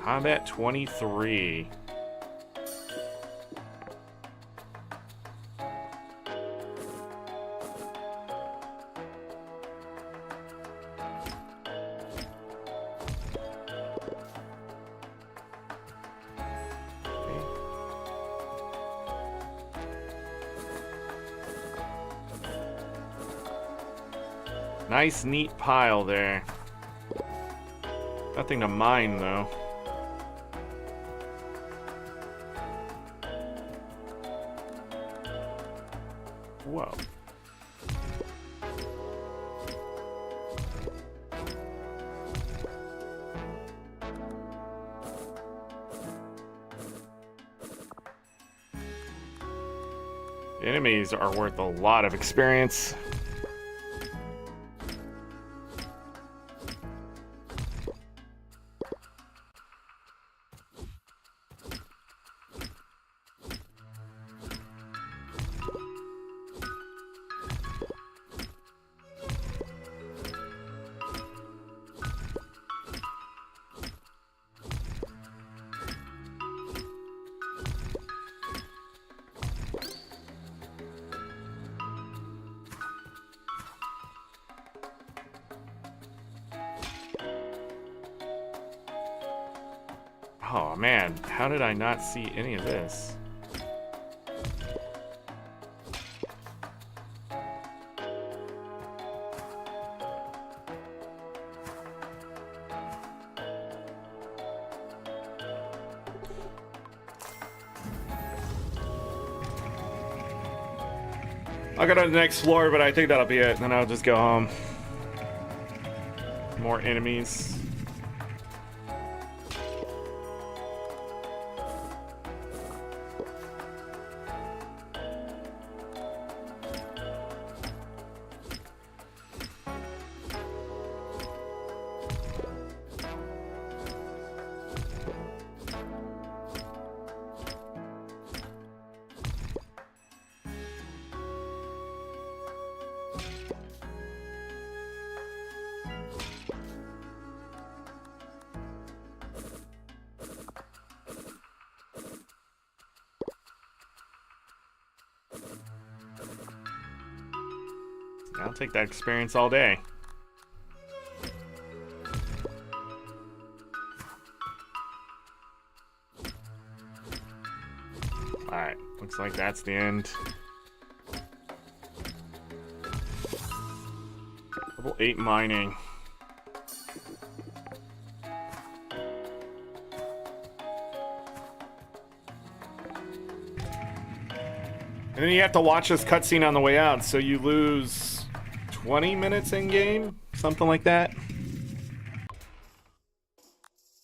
Combat 23. Nice, neat pile there. Nothing to mine, though. Whoa. Enemies are worth a lot of experience. Oh man, how did I not see any of this? I'll go to the next floor, but I think that'll be it, and then I'll just go home. More enemies. I'll take that experience all day. Alright, looks like that's the end. Level 8 mining. And then you have to watch this cutscene on the way out, so you lose 20 minutes in game, something like that.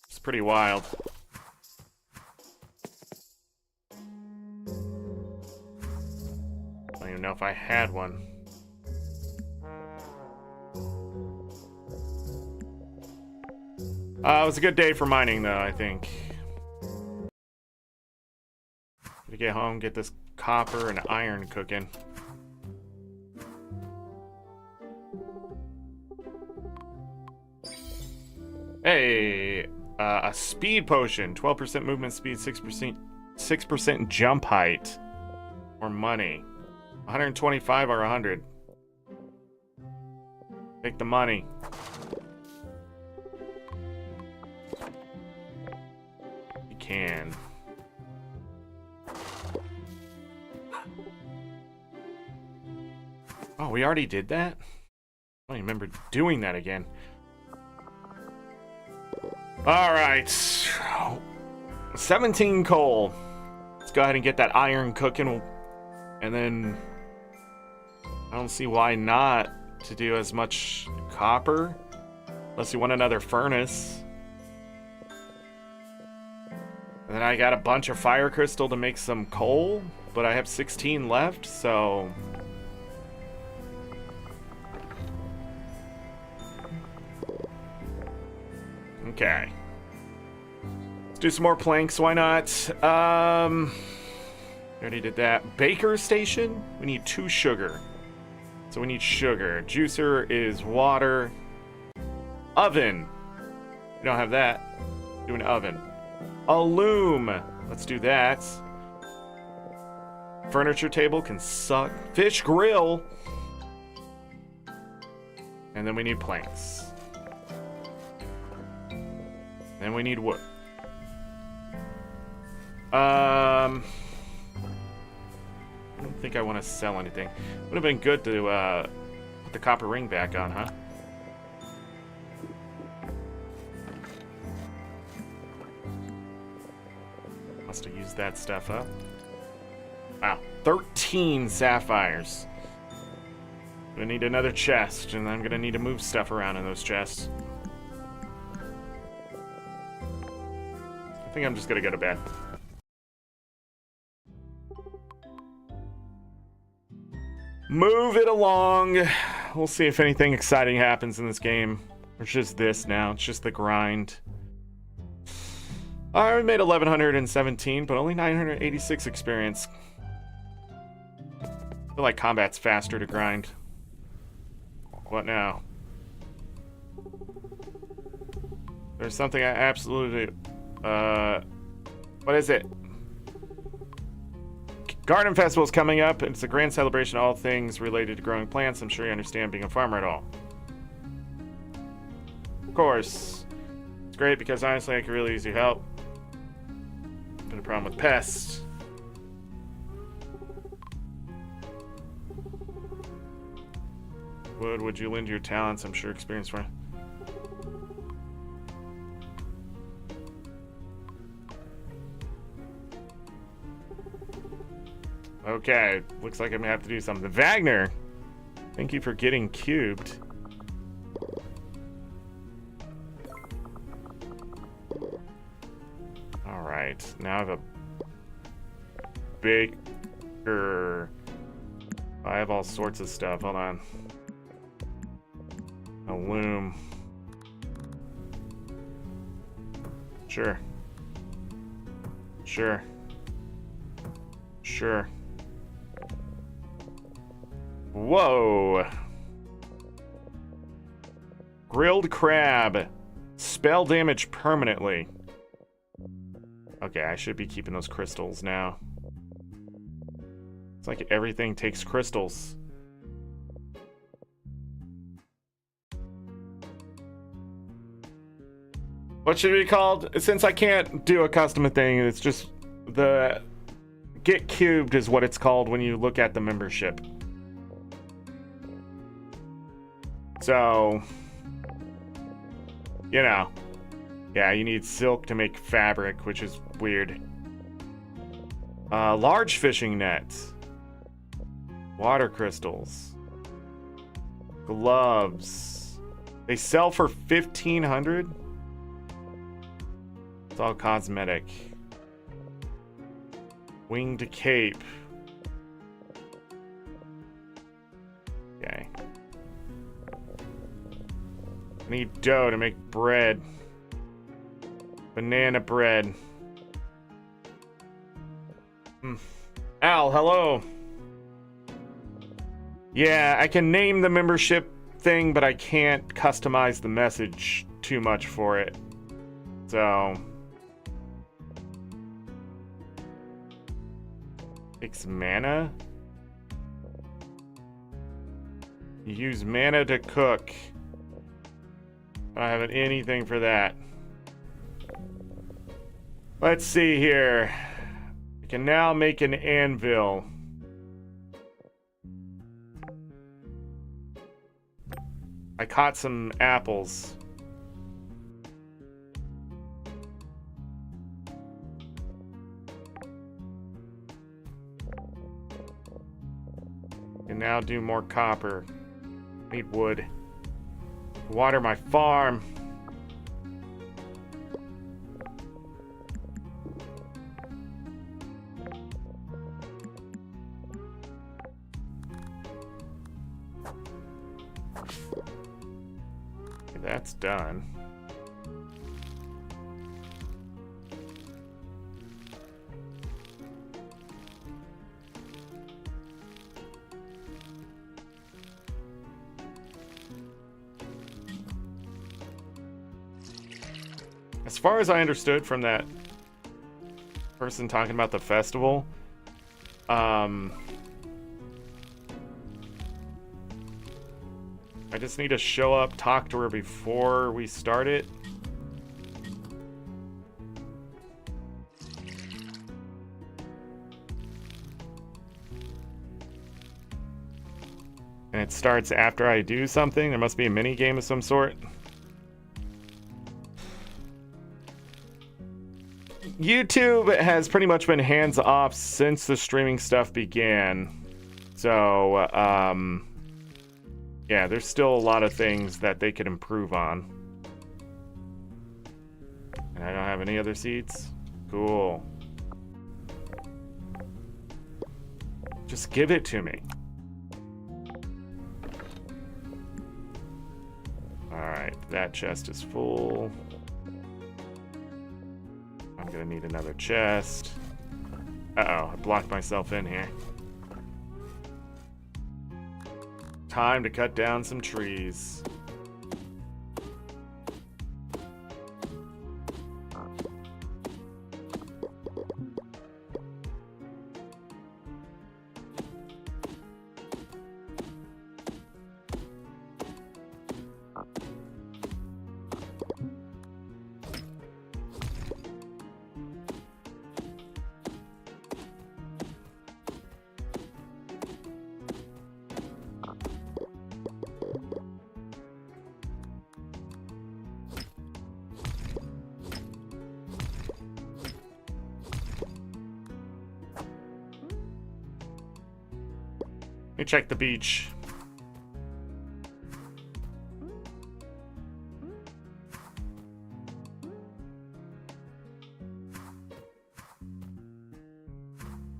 It's pretty wild. I don't even know if I had one. It was a good day for mining, though, I think. To get home, get this copper and iron cooking. Hey, a speed potion, 12% movement speed, 6% jump height, or money. 125 or 100. Take the money. You can. Oh, we already did that? I don't remember doing that again. Alright. 17 coal. Let's go ahead and get that iron cooking. And then I don't see why not to do as much copper. Unless you want another furnace. And then I got a bunch of fire crystal to make some coal. But I have 16 left, so... Okay. Let's do some more planks, why not? Already did that. Baker station? We need 2 sugar. So we need sugar. Juicer is water. Oven. We don't have that. Do an oven. A loom. Let's do that. Furniture table can suck. Fish grill. And then we need planks. And we need wood. I don't think I want to sell anything. Would have been good to put the copper ring back on, huh? Must have used that stuff up. Wow, 13 sapphires. Gonna need another chest, and I'm gonna need to move stuff around in those chests. I think I'm just gonna go to bed. Move it along. We'll see if anything exciting happens in this game. It's just this now. It's just the grind. I made 1117, but only 986 experience. I feel like combat's faster to grind. What now? There's something I absolutely... what is it? Garden Festival's coming up. It's a grand celebration of all things related to growing plants. I'm sure you understand being a farmer at all. Of course. It's great because honestly I could really use your help. Been a problem with pests. Would you lend your talents? I'm sure experience for... Okay, looks like I'm gonna have to do something. Wagner, thank you for getting cubed. All right, now I have a baker. I have all sorts of stuff. Hold on. A loom. Sure. Sure. Sure. Whoa. Grilled crab. Spell damage permanently. Okay, I should be keeping those crystals now. It's like everything takes crystals. What should it be called? Since I can't do a custom thing, it's just the get cubed is what it's called when you look at the membership. So, you know, yeah, you need silk to make fabric, which is weird. Large fishing nets, water crystals, gloves. They sell for 1,500. It's all cosmetic. Winged cape. Okay. I need dough to make bread. Banana bread. Al, hello. Yeah, I can name the membership thing, but I can't customize the message too much for it. So... takes mana? You use mana to cook. I don't have anything for that. Let's see here. I can now make an anvil. I caught some apples. And now do more copper. Need wood. Water my farm. Okay, that's done. As far as I understood from that person talking about the festival, I just need to show up, talk to her before we start it. And it starts after I do something. There must be a mini game of some sort. YouTube has pretty much been hands off since the streaming stuff began. So, yeah, there's still a lot of things that they could improve on. And I don't have any other seeds? Cool. Just give it to me. Alright, that chest is full. I'm gonna need another chest. Uh-oh, I blocked myself in here. Time to cut down some trees. Let me check the beach.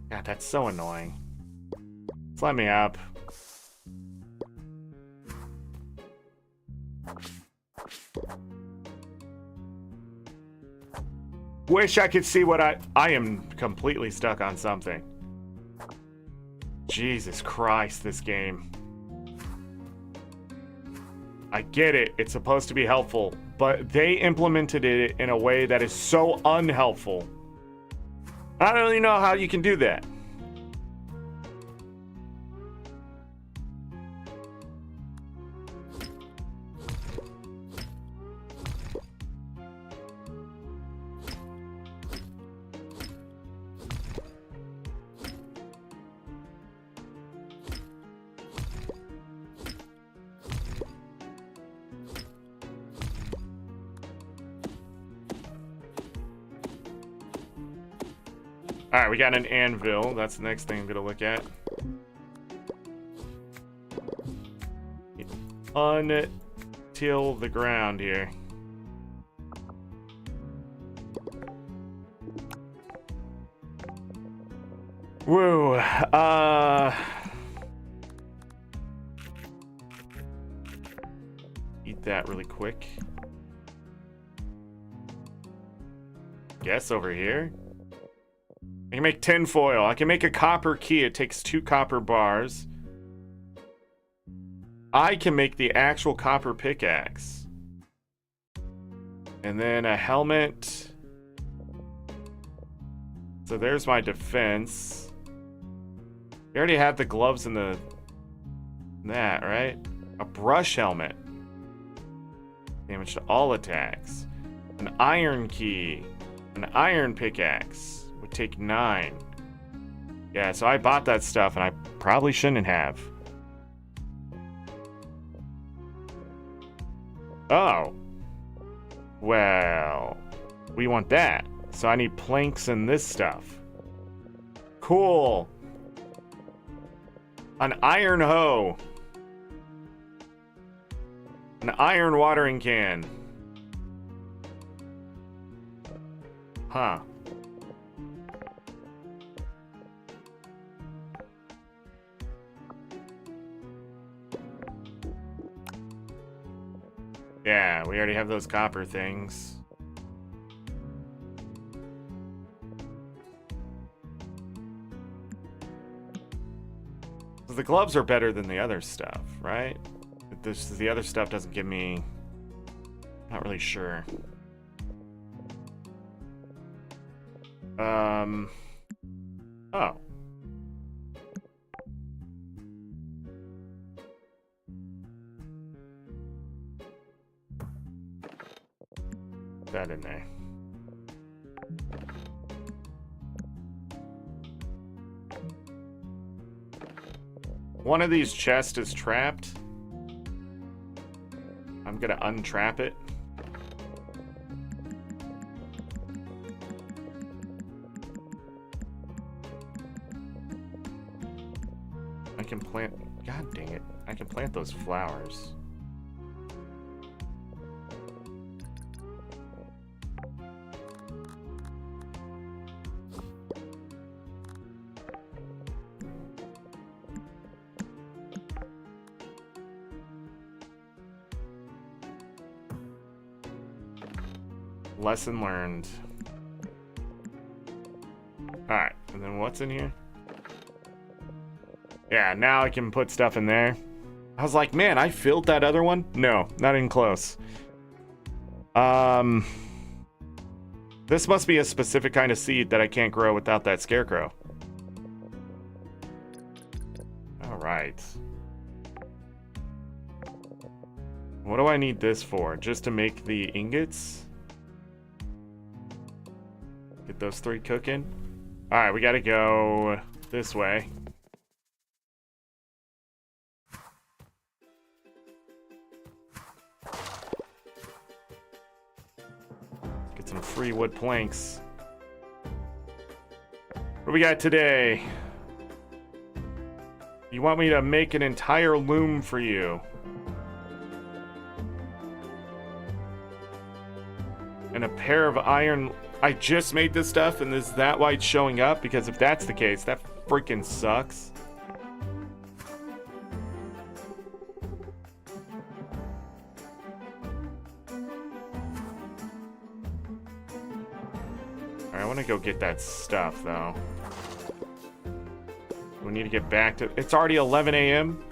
God, that's so annoying. Just let me up. Wish I could see what I am completely stuck on something. Jesus Christ, this game. I get it, it's supposed to be helpful, but they implemented it in a way that is so unhelpful. I don't really know how you can do that. Alright, we got an anvil. That's the next thing I'm going to look at. Untill the ground here. Woo. Eat that really quick. Guess over here. I can make tinfoil. I can make a copper key. It takes 2 copper bars. I can make the actual copper pickaxe. And then a helmet. So there's my defense. You already have the gloves and that, right? A brush helmet. Damage to all attacks. An iron key. An iron pickaxe. Would take 9. Yeah, so I bought that stuff and I probably shouldn't have. Oh. Well, we want that. So I need planks and this stuff. Cool. An iron hoe. An iron watering can. Huh. Yeah, we already have those copper things. The gloves are better than the other stuff, right? The other stuff doesn't give me... Not really sure. Oh. Put that in there. One of these chests is trapped. I'm gonna untrap it. I can plant... God dang it. I can plant those flowers. Lesson learned. Alright, and then what's in here? Yeah, now I can put stuff in there. I was like, man, I filled that other one? No, not even close. This must be a specific kind of seed that I can't grow without that scarecrow. Alright. What do I need this for? Just to make the ingots? Get those 3 cooking. Alright, we gotta go this way. Get some free wood planks. What do we got today? You want me to make an entire loom for you. And a pair of iron... I just made this stuff, and is that why it's showing up? Because if that's the case, that freaking sucks. Alright, I want to go get that stuff, though. We need to get back to... It's already 11 a.m.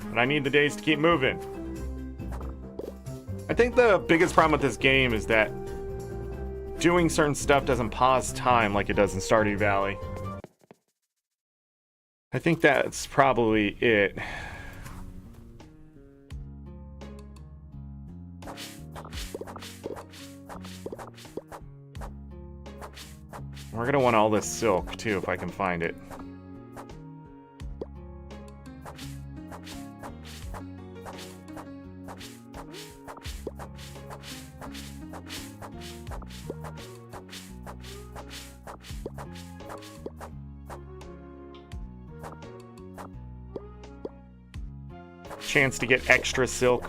And I need the days to keep moving. I think the biggest problem with this game is that doing certain stuff doesn't pause time like it does in Stardew Valley. I think that's probably it. We're gonna want all this silk too if I can find it. Chance to get extra silk.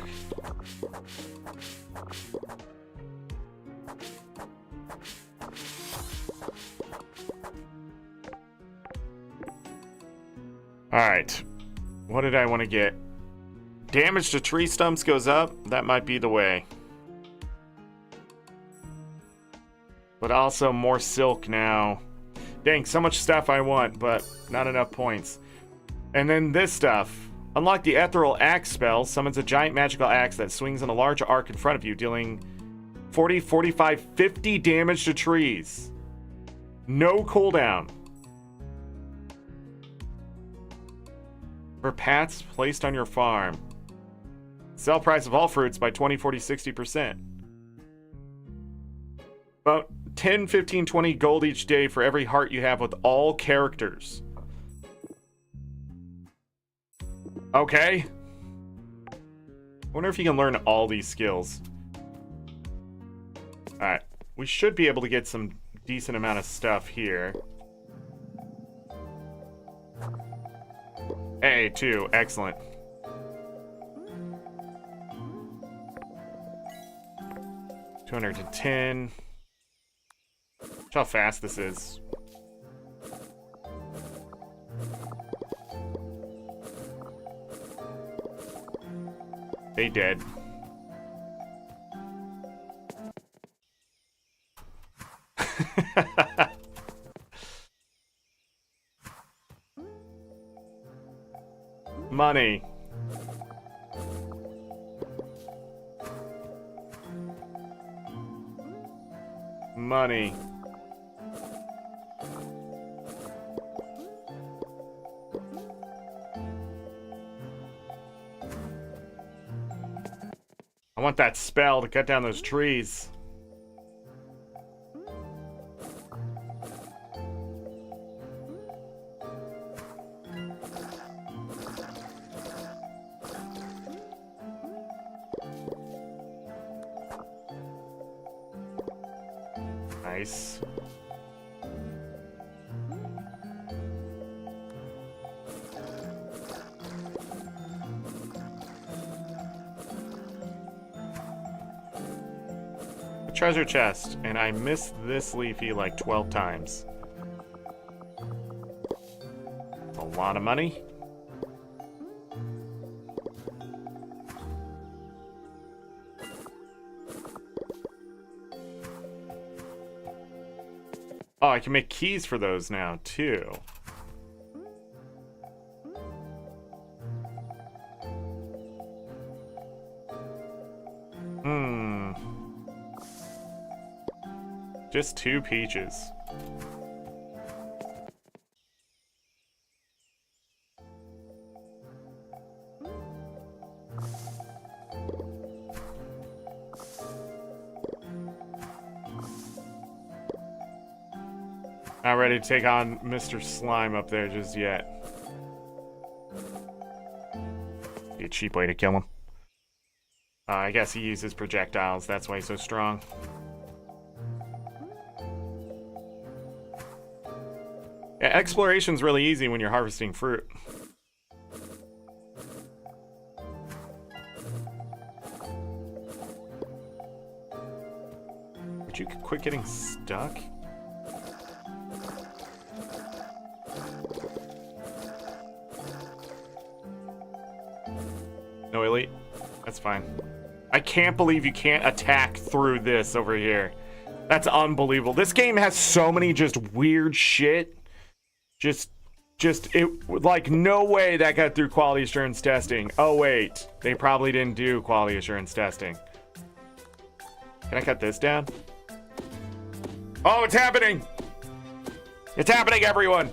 Alright. What did I want to get? Damage to tree stumps goes up. That might be the way. But also more silk now. Dang, so much stuff I want, but not enough points. And then this stuff. Unlock the Ethereal Axe spell. Summons a giant magical axe that swings in a large arc in front of you, dealing 40, 45, 50 damage to trees. No cooldown. For paths placed on your farm. Sell price of all fruits by 20, 40, 60%. About 10, 15, 20 gold each day for every heart you have with all characters. Okay. wonder if you can learn all these skills. Alright. We should be able to get some decent amount of stuff here. Hey, 2. Excellent. $210. Watch how fast this is. They dead. Money. Money. I want that spell to cut down those trees. Nice. A treasure chest, and I missed this leafy like 12 times. That's a lot of money. Oh, I can make keys for those now, too. Just 2 peaches. Not ready to take on Mr. Slime up there just yet. Be a cheap way to kill him. I guess he uses projectiles, that's why he's so strong. Yeah, exploration's really easy when you're harvesting fruit. Would you quit getting stuck? No elite? That's fine. I can't believe you can't attack through this over here. That's unbelievable. This game has so many just weird shit. Like, no way that got through quality assurance testing. Oh, wait. They probably didn't do quality assurance testing. Can I cut this down? Oh, it's happening! It's happening, everyone!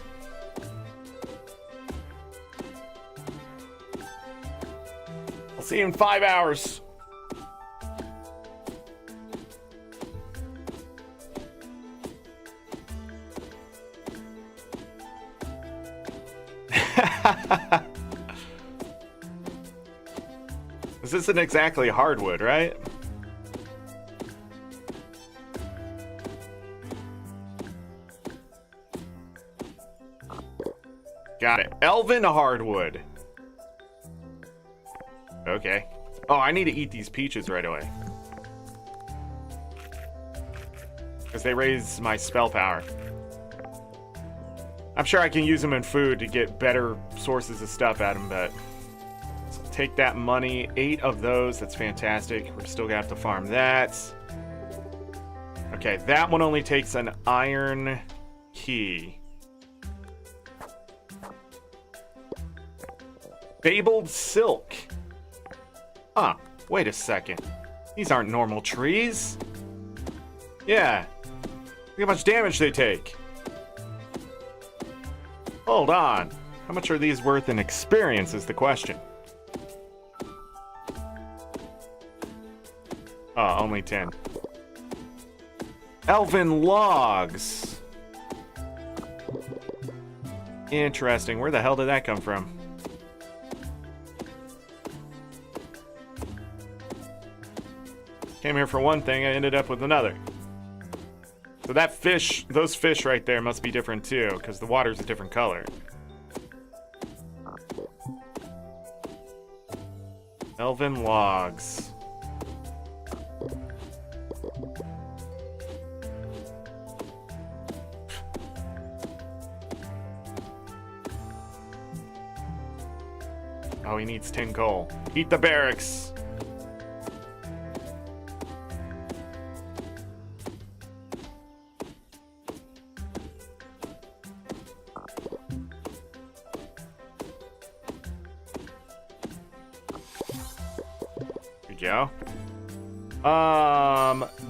I'll see you in 5 hours. This isn't exactly hardwood, right? Got it. Elven hardwood. Okay. Oh, I need to eat these peaches right away. Because they raise my spell power. I'm sure I can use them in food to get better sources of stuff at them, but... Take that money. 8 of those. That's fantastic. We're still gonna have to farm that. Okay, that one only takes an iron key. Fabled silk. Huh. Wait a second. These aren't normal trees. Yeah. Look how much damage they take. Hold on. How much are these worth in experience is the question. Oh, only 10. Elven logs. Interesting. Where the hell did that come from? Came here for one thing, I ended up with another. So that fish, those fish right there must be different too, because the water's a different color. Elven logs. Oh, he needs 10 coal. Eat the barracks. There we go.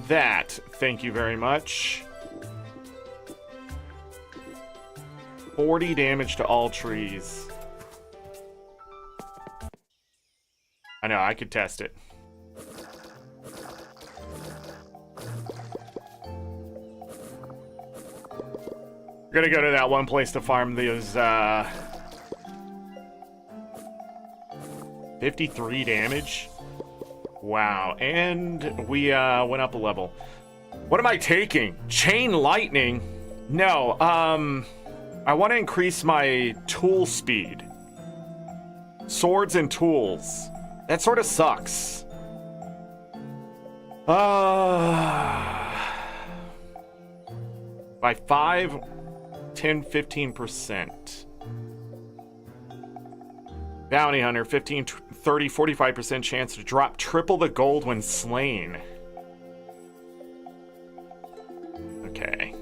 That. Thank you very much. 40 damage to all trees. I know, I could test it. We're gonna go to that one place to farm those, 53 damage. Wow, and we, went up a level. What am I taking? Chain lightning? No, I want to increase my tool speed. Swords and tools. That sort of sucks. By 5, 10, 15%. Bounty Hunter, 15, 30, 45% chance to drop triple the gold when slain. Okay.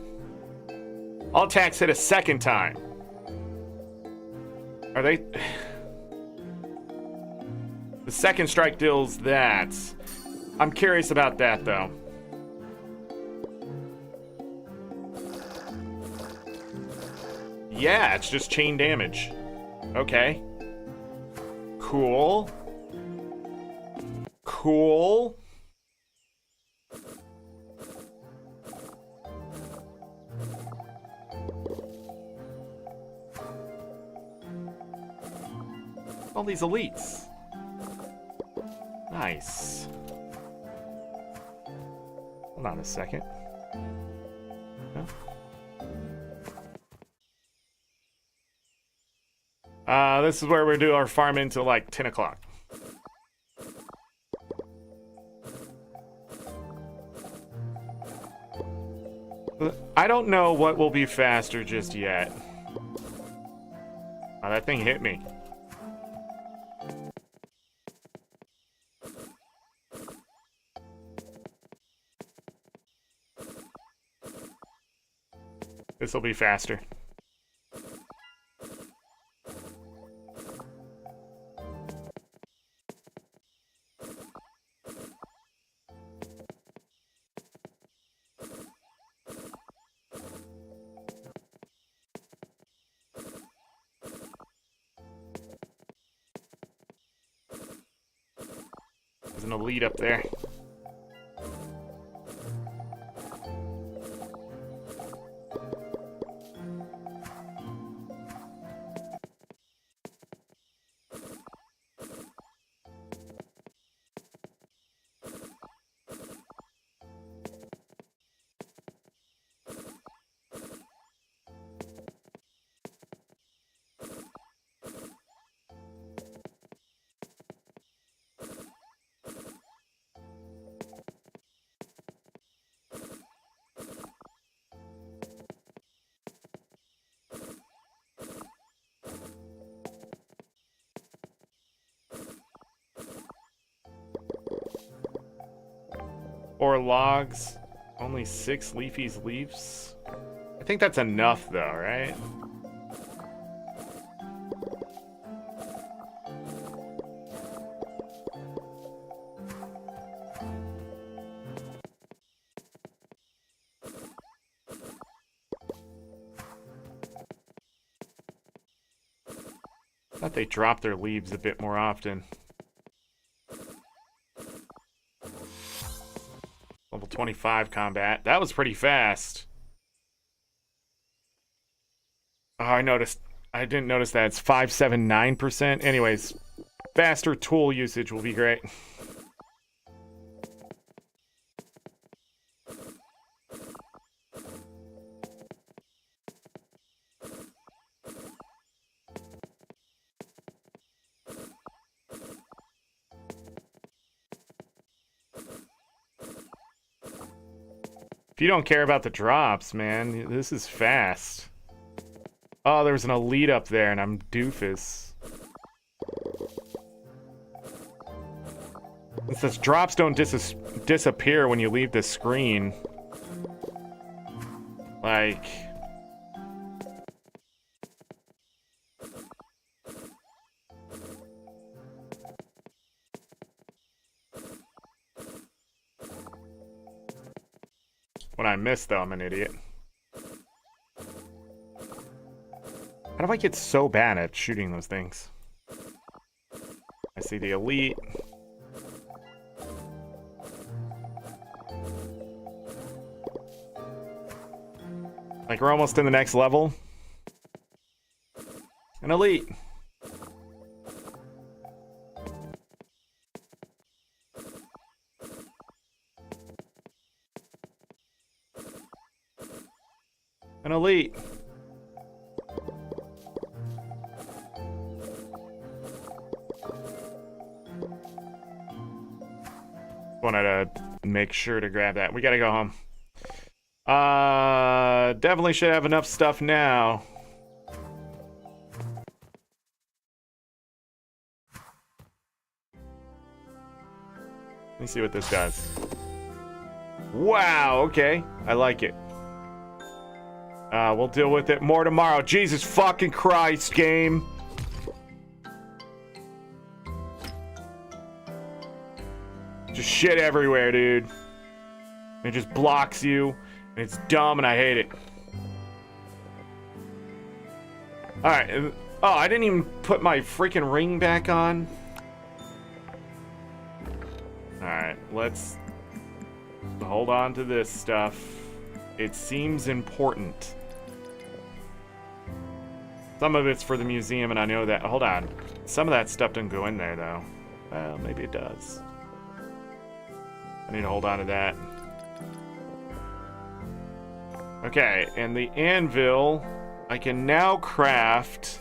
All attacks hit a second time. Are they... The second strike deals that. I'm curious about that, though. Yeah, it's just chain damage. Okay. Cool. Cool. All these elites. Nice. Hold on a second. This is where we do our farm until like 10 o'clock. I don't know what will be faster just yet. Oh, that thing hit me. This will be faster. There's an elite up there. Or logs. Only 6 leafies leaves. I think that's enough though, right? I thought they drop their leaves a bit more often. Level 25 combat. That was pretty fast. Oh, I noticed. I didn't notice that. It's 579%. Anyways, faster tool usage will be great. If you don't care about the drops, man, this is fast. Oh, there's an elite up there, and I'm doofus. It says drops don't disappear when you leave the screen. Like... When I miss, though, I'm an idiot. How do I get so bad at shooting those things? I see the elite. Like, we're almost in the next level. An elite. An elite. Wanted to make sure to grab that. We gotta go home. Definitely should have enough stuff now. Let me see what this does. Wow, okay. I like it. We'll deal with it more tomorrow. Jesus fucking Christ, game. Just shit everywhere, dude. It just blocks you. And it's dumb and I hate it. Alright. Oh, I didn't even put my freaking ring back on. Alright, let's hold on to this stuff. It seems important. Some of it's for the museum, and I know that. Hold on. Some of that stuff doesn't go in there, though. Well, maybe it does. I need to hold on to that. Okay, and the anvil, I can now craft...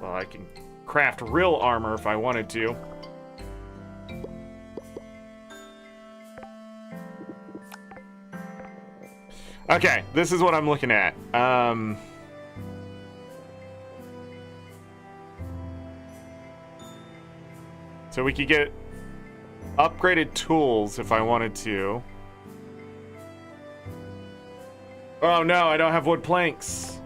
Well, I can craft real armor if I wanted to. Okay, this is what I'm looking at. So we could get upgraded tools if I wanted to. Oh no, I don't have wood planks.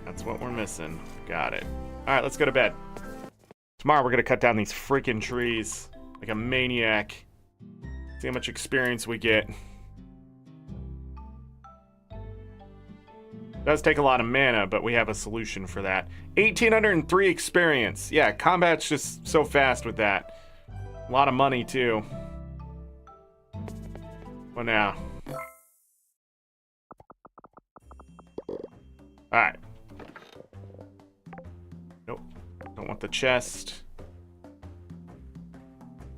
That's what we're missing. Got it. Alright, let's go to bed. Tomorrow we're gonna cut down these freaking trees like a maniac. See how much experience we get. Does take a lot of mana, but we have a solution for that. 1,803 experience. Yeah, combat's just so fast with that. A lot of money, too. Well, now. Alright. Nope. Don't want the chest.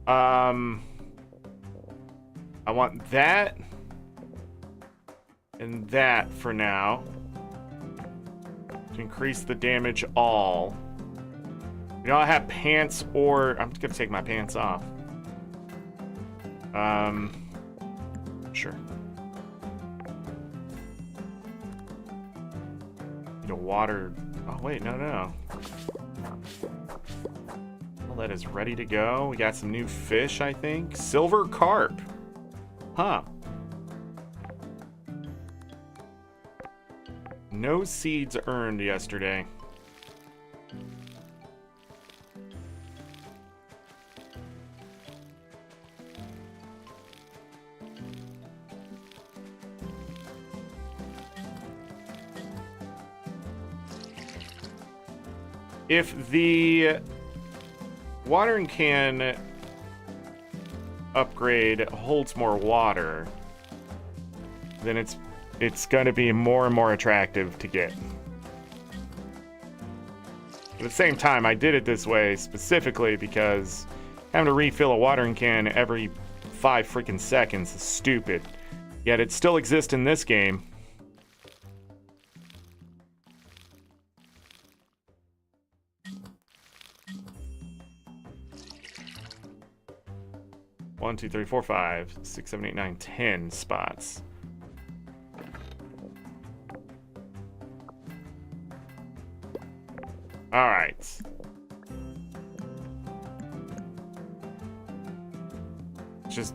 I want that. And that for now. To increase the damage all. You know, I have pants or... I'm just gonna take my pants off. Sure. Need a water... Oh, wait, no. Well, that is ready to go. We got some new fish, I think. Silver carp. Huh. No seeds earned yesterday. If the watering can upgrade holds more water, then it's going to be more and more attractive to get. At the same time, I did it this way specifically because having to refill a watering can every 5 freaking seconds is stupid. Yet it still exists in this game. 1, 2, 3, 4, 5, 6, 7, 8, 9, 10 spots. All right. Just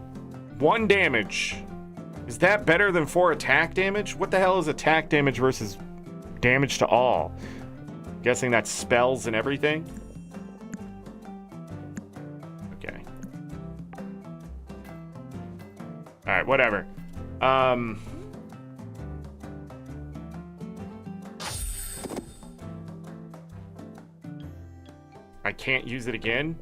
1 damage. Is that better than 4 attack damage? What the hell is attack damage versus damage to all? Guessing that's spells and everything? Okay. Alright, whatever. I can't use it again?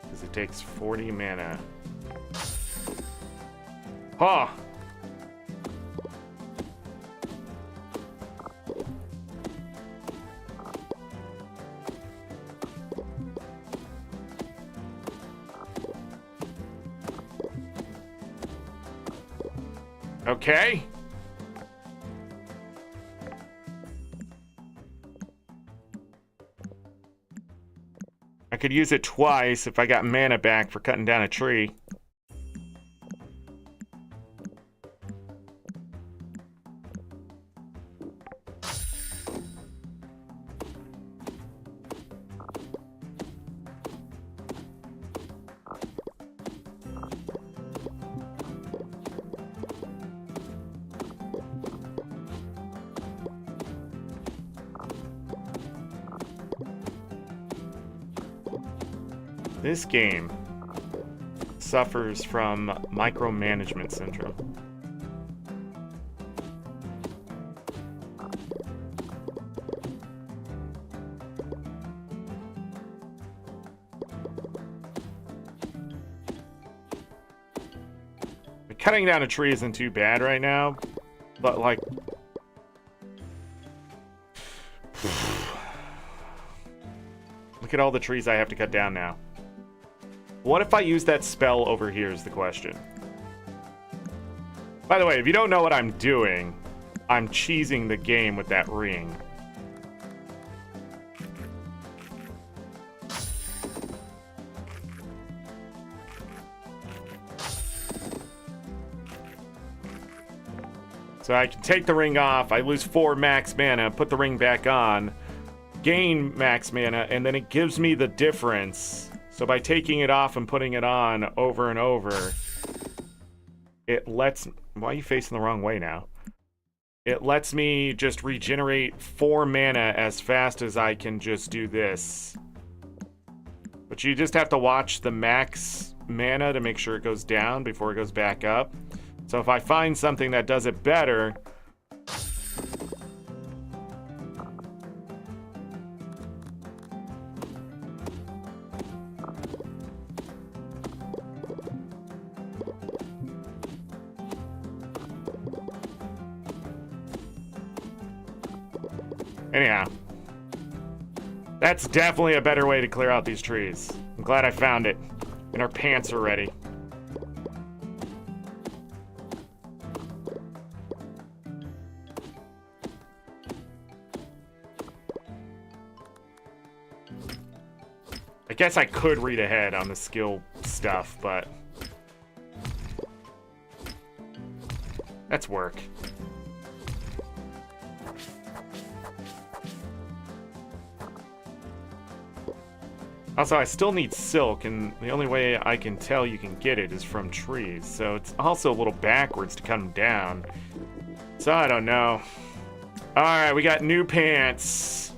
Because it takes 40 mana. Huh! Okay. I could use it twice if I got mana back for cutting down a tree. This game suffers from micromanagement syndrome. Cutting down a tree isn't too bad right now, but like... Look at all the trees I have to cut down now. What if I use that spell over here is the question. By the way, if you don't know what I'm doing, I'm cheesing the game with that ring. So I can take the ring off, I lose 4 max mana, put the ring back on, gain max mana, and then it gives me the difference. So by taking it off and putting it on over and over, it lets... Why are you facing the wrong way now? It lets me just regenerate 4 mana as fast as I can just do this. But you just have to watch the max mana to make sure it goes down before it goes back up. So if I find something that does it better... Anyhow, that's definitely a better way to clear out these trees. I'm glad I found it. And our pants are ready. I guess I could read ahead on the skill stuff, but... That's work. Also, I still need silk, and the only way I can tell you can get it is from trees, so it's also a little backwards to cut them down. So I don't know. Alright, we got new pants.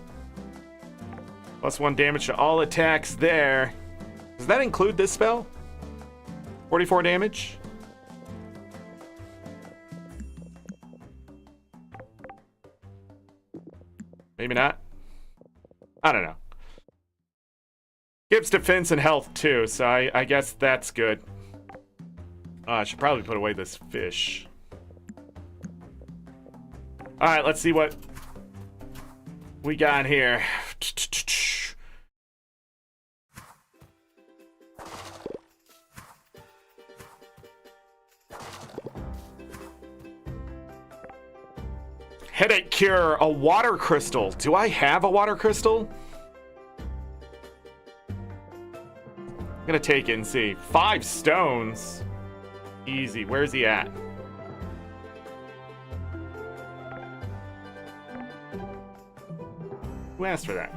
+1 damage to all attacks there. Does that include this spell? 44 damage? Maybe not. I don't know. Gives defense and health too, so I guess that's good. I should probably put away this fish. Alright, let's see what we got here. Headache cure, a water crystal. Do I have a water crystal? I'm gonna take it and see. 5 stones. Easy. Where's he at? Who asked for that?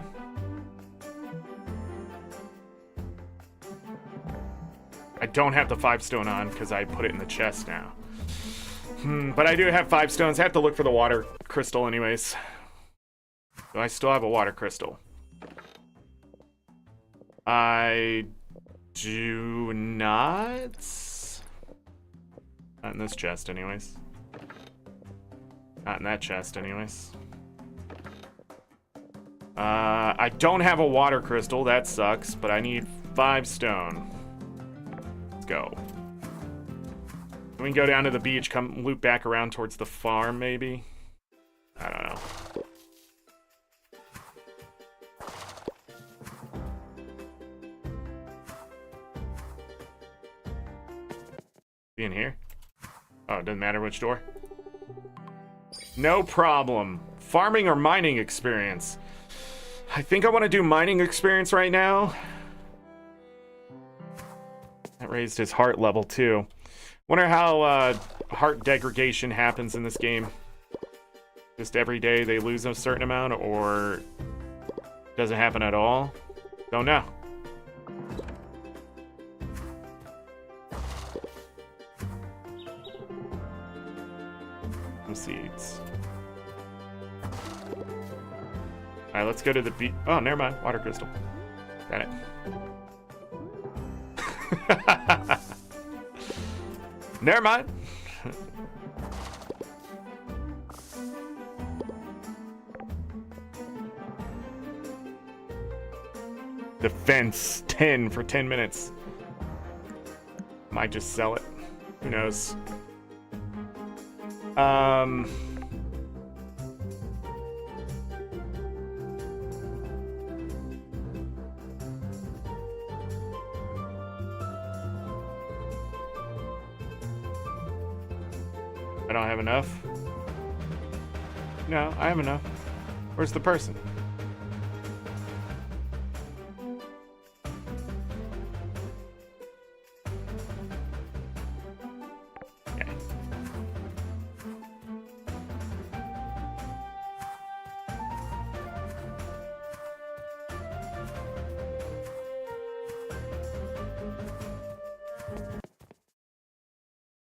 I don't have the 5 stone on because I put it in the chest now. But I do have 5 stones. I have to look for the water crystal anyways. Do I still have a water crystal? I do not. Not in this chest anyways. Not in that chest anyways. I don't have a water crystal. That sucks, but I need 5 stone. Let's go. We can go down to the beach, come loop back around towards the farm, maybe? I don't know. Be in here? Oh, it doesn't matter which door? No problem. Farming or mining experience? I think I want to do mining experience right now. That raised his heart level, too. Wonder how heart degradation happens in this game. Just every day they lose a certain amount, or doesn't happen at all? Don't know. Some seeds. Alright, let's go to the beach. Oh, never mind. Water crystal. Got it. Never mind. Defense 10 for 10 minutes. Might just sell it. Who knows? I don't have enough. No, I have enough. Where's the person? Okay.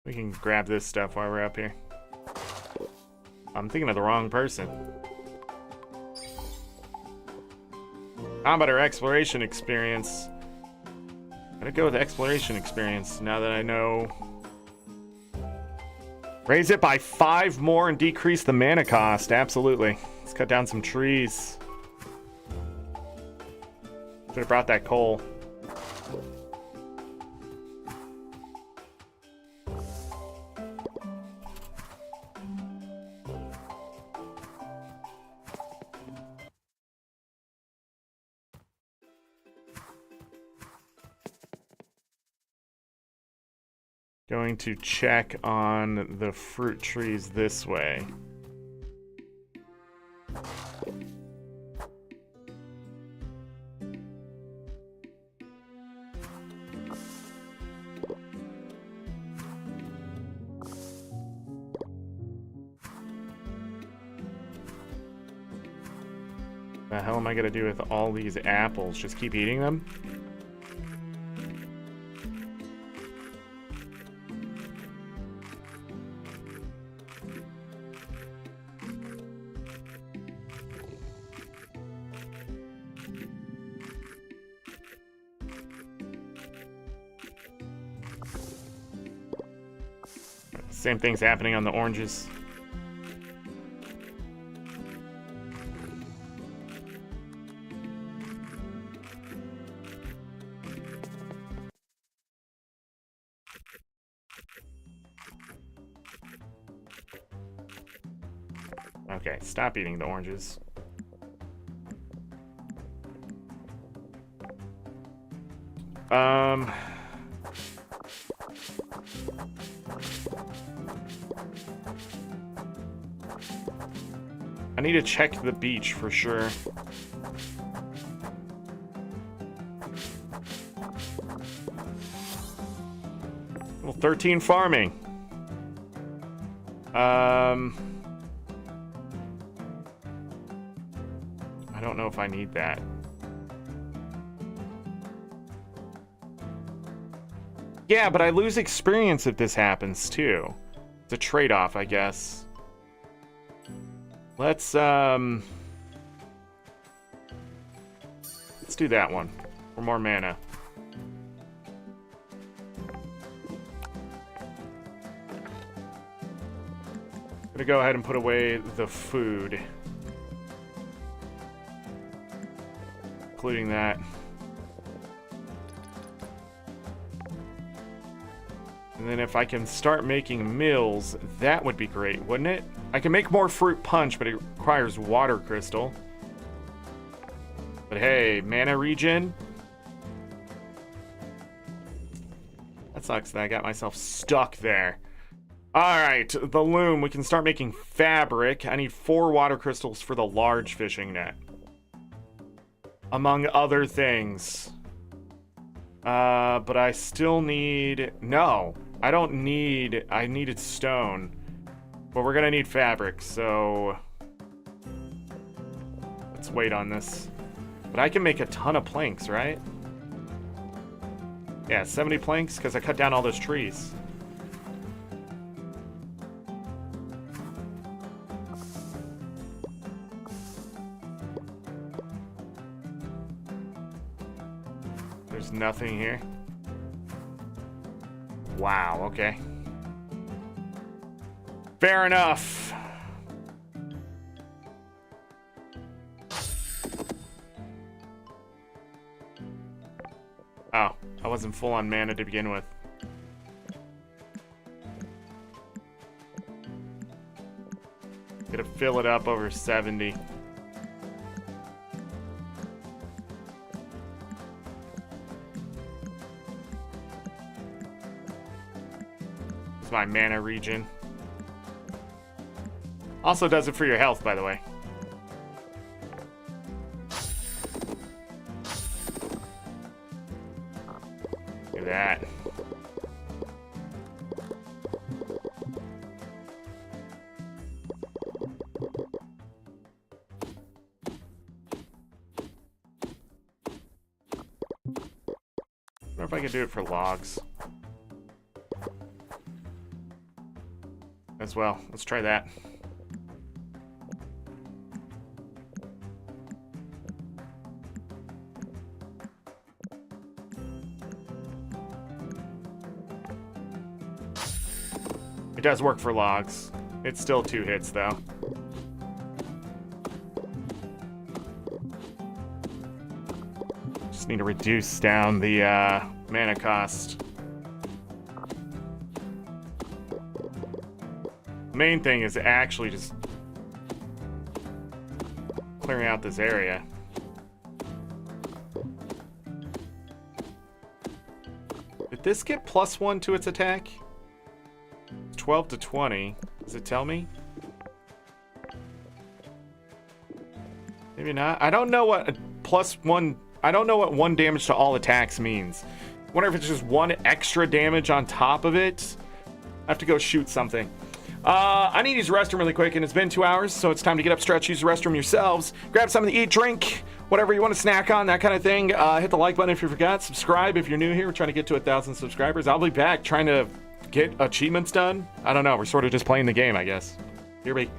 We can grab this stuff while we're up here. I'm thinking of the wrong person. How about our exploration experience? Gotta go with exploration experience now that I know. Raise it by 5 more and decrease the mana cost. Absolutely. Let's cut down some trees. Should have brought that coal. Going to check on the fruit trees this way. The hell am I gonna do with all these apples? Just keep eating them? Same thing's happening on the oranges. Okay, stop eating the oranges. need to check the beach for sure. Well, 13 farming. I don't know if I need that. Yeah, but I lose experience if this happens too. It's a trade-off, I guess. Let's do that one for more mana. Gonna go ahead and put away the food, including that. And then if I can start making meals, that would be great, wouldn't it? I can make more fruit punch, but it requires water crystal. But hey, mana regen. That sucks that I got myself stuck there. Alright, the loom. We can start making fabric. I need 4 water crystals for the large fishing net, among other things. But I still need... No, I don't need... I needed stone. But we're gonna need fabric, so... let's wait on this. But I can make a ton of planks, right? Yeah, 70 planks, because I cut down all those trees. There's nothing here. Wow, okay. Fair enough. Oh, I wasn't full on mana to begin with. Gotta fill it up over 70. It's my mana regen. Also does it for your health, by the way. Look at that. I wonder if I can do it for logs as well. Let's try that. It does work for logs. It's still 2 hits, though. Just need to reduce down the mana cost. Main thing is actually just clearing out this area. Did this get +1 to its attack? 12 to 20. Does it tell me? Maybe not. I don't know what +1... I don't know what 1 damage to all attacks means. I wonder if it's just 1 extra damage on top of it. I have to go shoot something. I need to use the restroom really quick, and it's been 2 hours, so it's time to get up, stretch, use the restroom yourselves. Grab something to eat, drink, whatever you want to snack on, that kind of thing. Hit the like button if you forgot. Subscribe if you're new here. We're trying to get to 1,000 subscribers. I'll be back trying to get achievements done. I don't know. We're sort of just playing the game, I guess. Here we go.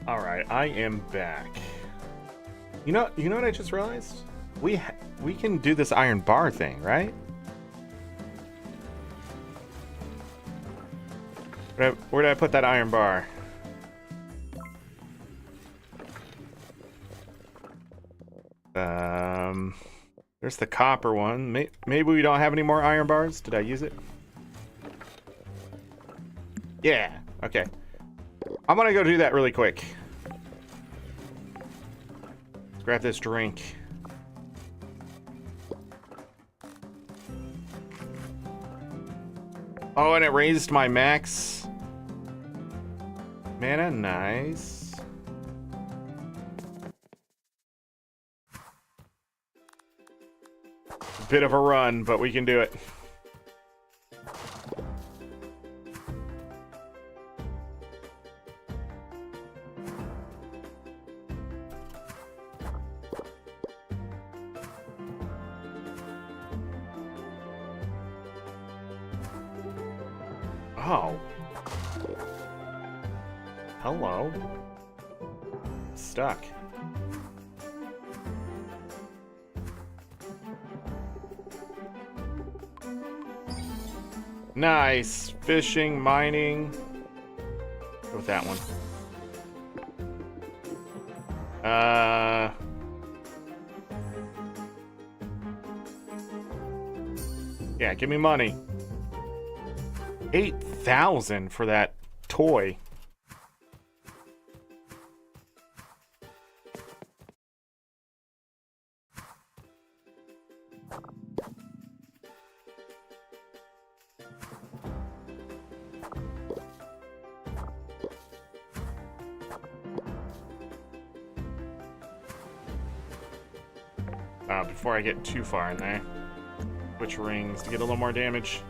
All right, I am back. You know what I just realized? We can do this iron bar thing, right? Where did I put that iron bar? There's the copper one. Maybe we don't have any more iron bars. Did I use it? Yeah. Okay. I'm gonna go do that really quick. Let's grab this drink. Oh, and it raised my max mana. Nice. Bit of a run, but we can do it. Oh. Hello. Stuck. Nice. Fishing, mining. Go with that one. Yeah, give me money. 8,000 for that toy. Before I get too far in there. Switch rings to get a little more damage.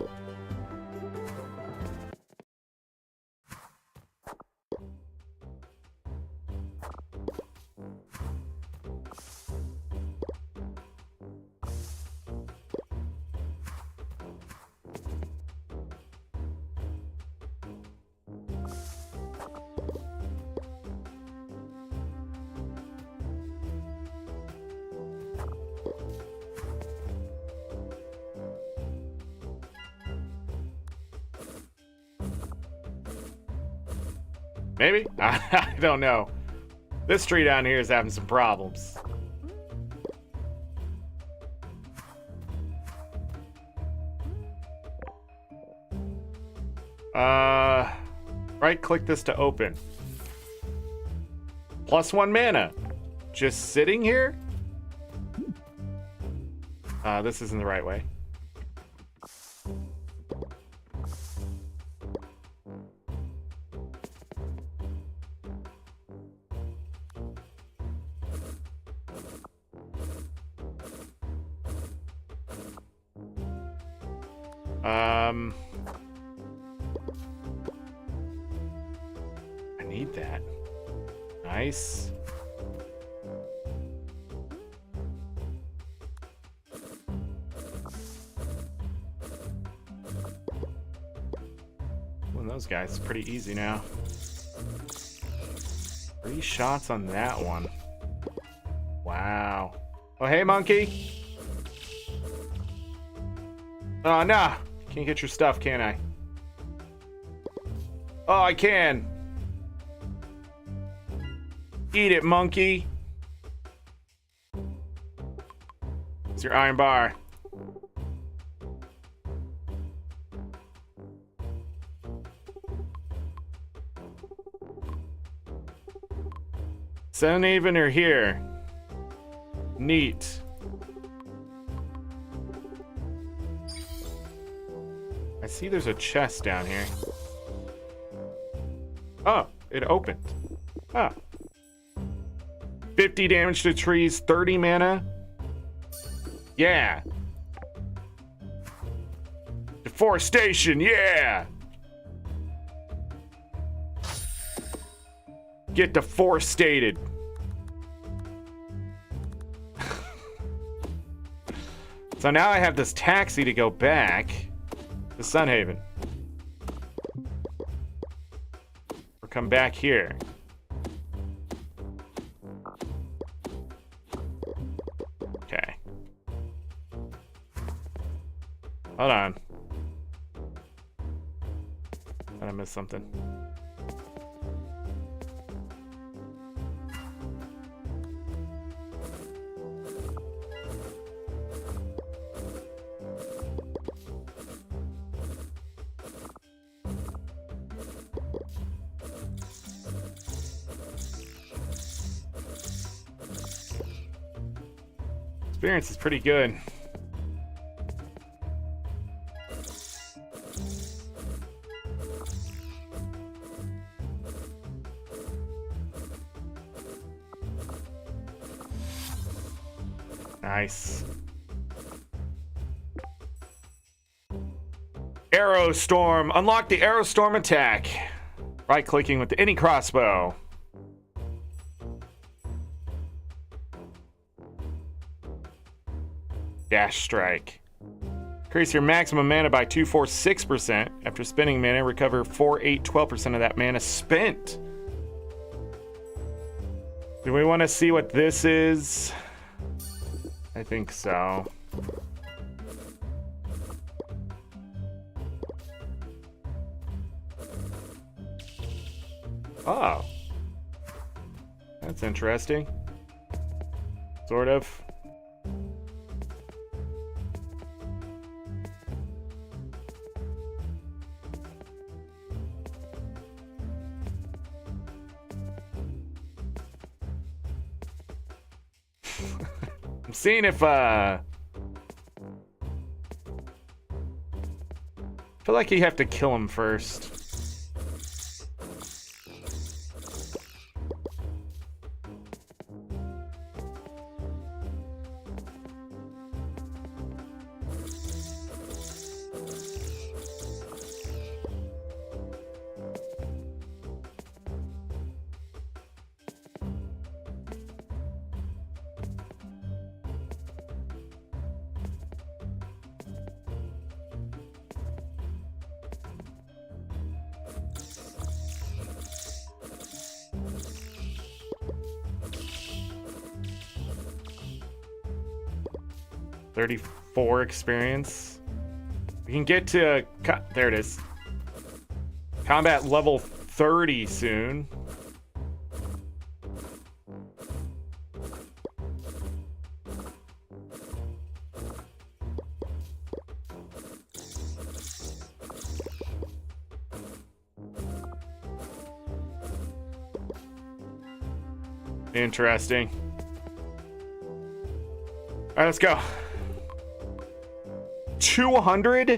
Maybe? I don't know. This tree down here is having some problems. Right click this to open. +1 mana. Just sitting here? This isn't the right way. I need that. Nice. One of those guys is pretty easy now. 3 shots on that one. Wow. Oh, hey, monkey. Oh, nah. Can't get your stuff, can I? Oh, I can. Eat it, monkey. It's your iron bar. Sunaven are here. Neat. I see there's a chest down here. Oh, it opened. Oh. 50 damage to trees, 30 mana. Yeah. Deforestation, yeah. Get deforested. So now I have this taxi to go back to Sunhaven. Or come back here. Hold on. I missed something. Experience is pretty good. Nice. Arrow Storm. Unlock the Arrow Storm attack. Right-clicking with any crossbow. Dash Strike. Increase your maximum mana by 246%. After spending mana, recover 12% of that mana spent. Do we want to see what this is? I think so. Oh. That's interesting. Sort of. I'm seeing if I feel like you have to kill him first. .34 experience. We can get to there it is. Combat level 30 soon. Interesting. All right, let's go. 200?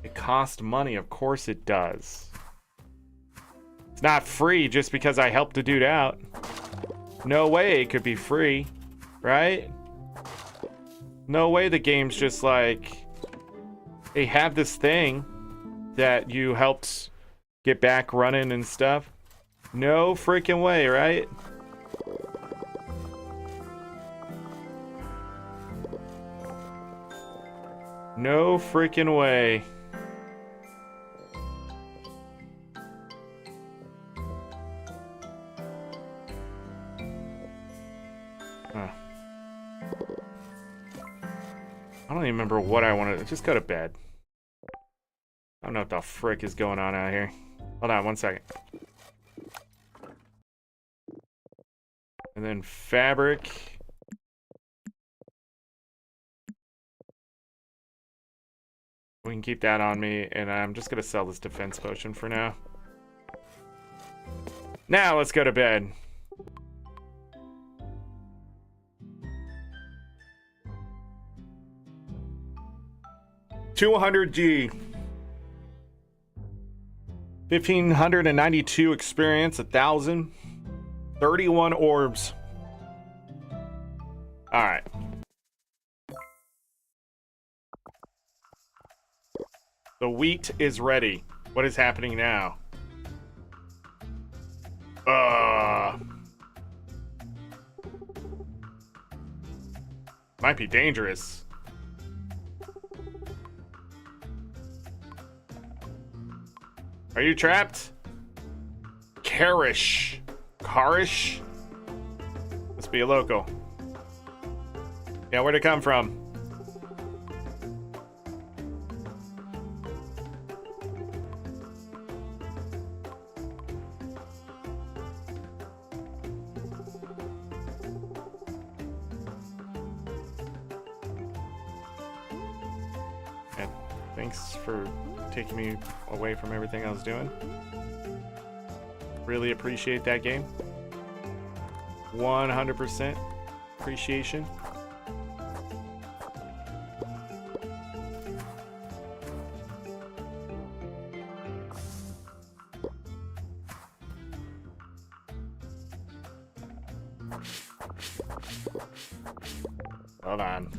It costs money, of course it does. It's not free just because I helped a dude out. No way it could be free, right? No way the game's just like, hey, have this thing that you helped get back running and stuff. No freaking way, right? No freaking way. Huh. I don't even remember what I wanted. Just go to bed. I don't know what the frick is going on out here. Hold on 1 second. And then fabric. We can keep that on me, and I'm just gonna sell this defense potion for now. Now let's go to bed. $200G. 1,592 experience, 1,000. 31 orbs. All right. The wheat is ready. What is happening now? Might be dangerous. Are you trapped? Karish. Karish? Must be a local. Yeah, where'd it come from? Thanks for taking me away from everything I was doing. Really appreciate that game. 100% appreciation. Hold on.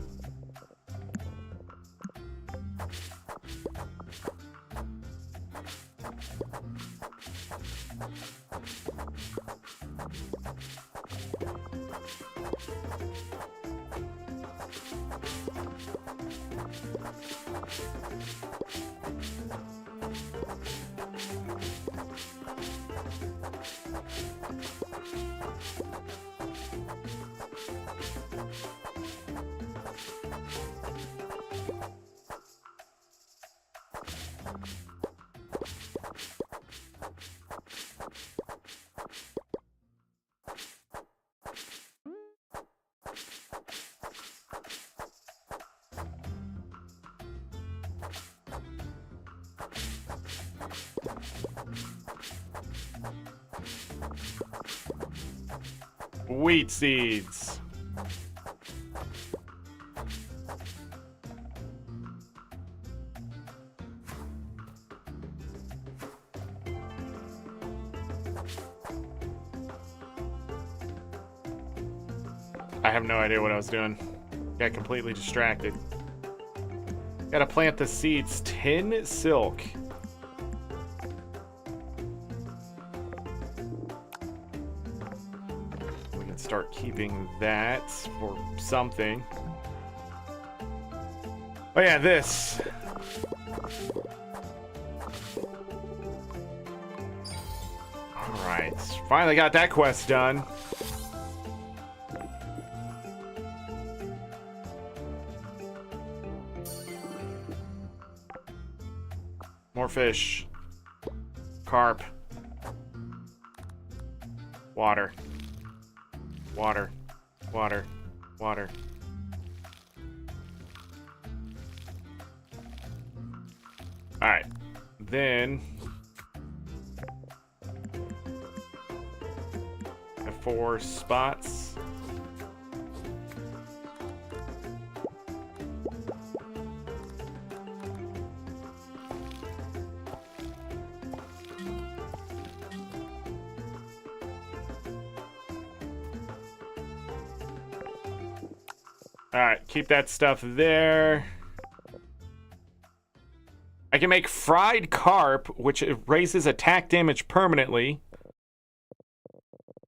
Wheat seeds. I have no idea what I was doing. Got completely distracted. Gotta plant the seeds. Tin silk. We can start keeping that for something. Oh yeah, this. Alright, finally got that quest done. More fish. Carp. Water. Water. Water. Water. Alright. Then... 4 spots. Alright, keep that stuff there. I can make fried carp, which raises attack damage permanently.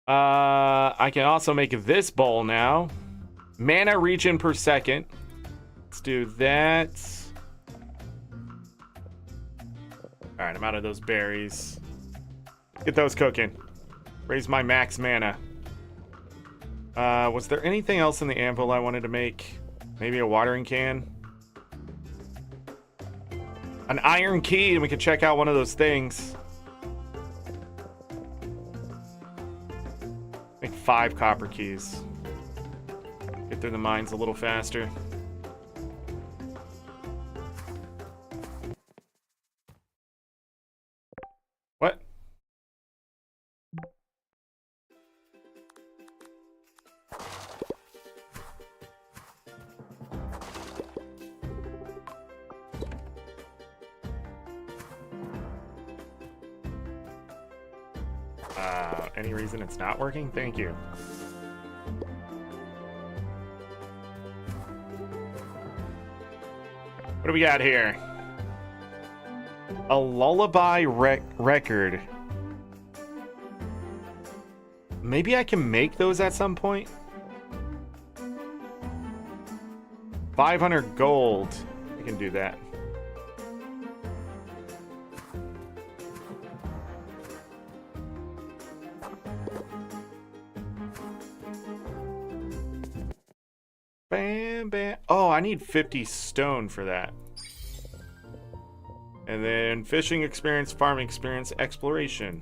I can also make this bowl now. Mana regen per second. Let's do that. Alright, I'm out of those berries. Get those cooking. Raise my max mana. Was there anything else in the anvil I wanted to make? Maybe a watering can? An iron key, and we can check out one of those things. Make 5 copper keys. Get through the mines a little faster. What? Any reason it's not working? Thank you. What do we got here? A lullaby record. Maybe I can make those at some point? 500 gold. I can do that. Bam, bam. Oh, I need 50 stone for that. And then fishing experience, farming experience, exploration.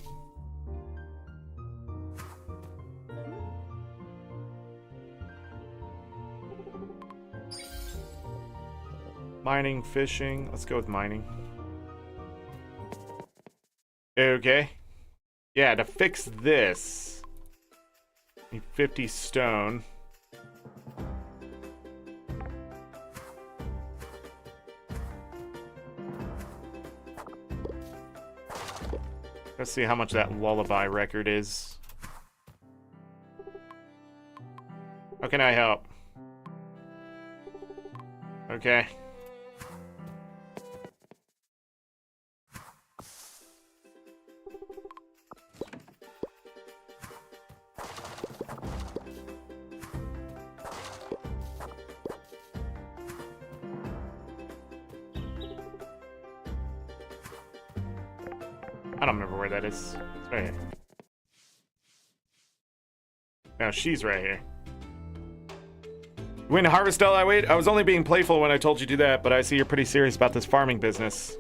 Mining, fishing. Let's go with mining. Okay. Yeah, to fix this, need 50 stone. Let's see how much that lullaby record is. How can I help? Okay. I don't remember where that is. It's right here. No, she's right here. When harvest all I wait, I was only being playful when I told you to do that, but I see you're pretty serious about this farming business.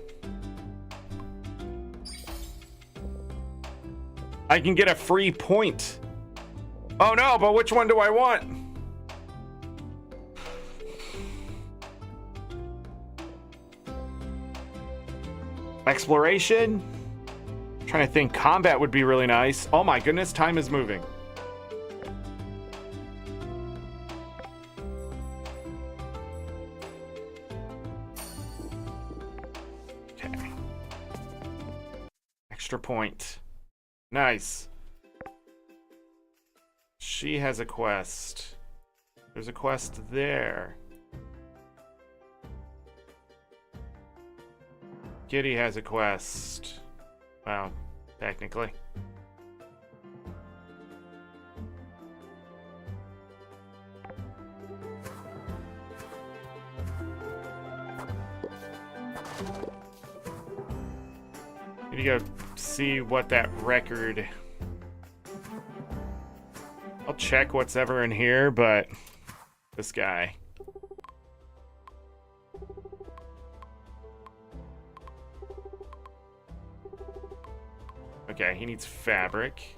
I can get a free point. Oh no, but which one do I want? Exploration? I'm trying to think. Combat would be really nice. Oh my goodness, time is moving. Okay. Extra point. Nice. She has a quest. There's a quest there. Kitty has a quest. Well, technically. Need to go see what that record... I'll check what's ever in here, but this guy. Okay, he needs fabric.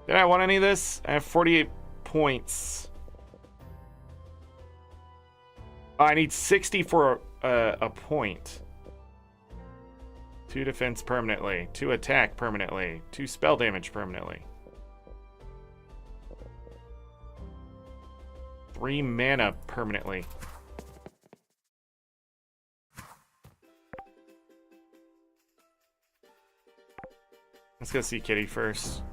Did I want any of this? I have 48 points. Oh, I need 60 for a point. 2 defense permanently, 2 attack permanently, 2 spell damage permanently. 3 mana permanently. Let's go see Kitty first.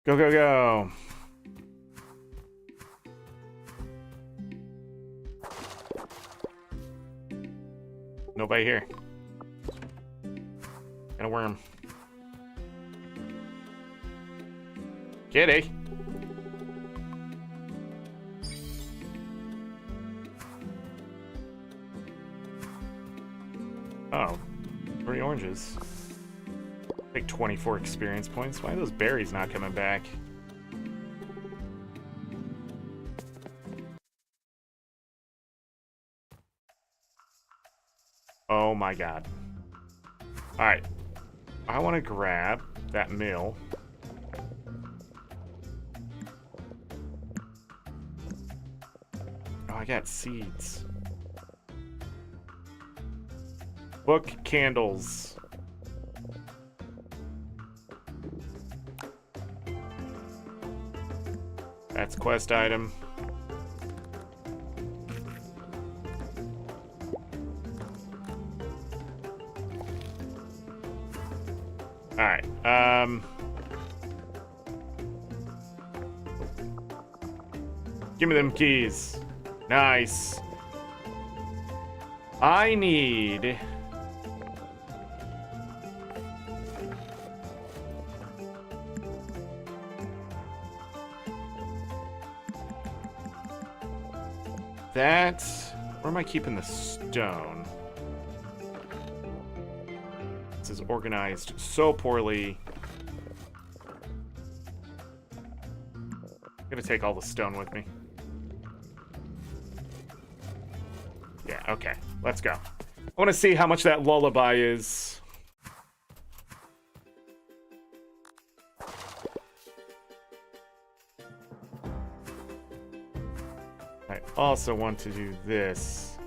Go, go, go. Nobody here. Got a worm. Kitty. Oh, 3 oranges. Take 24 experience points. Why are those berries not coming back? Oh my god. Alright. I want to grab that mill. Oh, I got seeds. Book candles. That's quest item. Alright, give me them keys. Nice. I need... that... Where am I keeping the stone? This is organized so poorly. I'm gonna take all the stone with me. Yeah, okay. Let's go. I want to see how much that lullaby is. I also want to do this.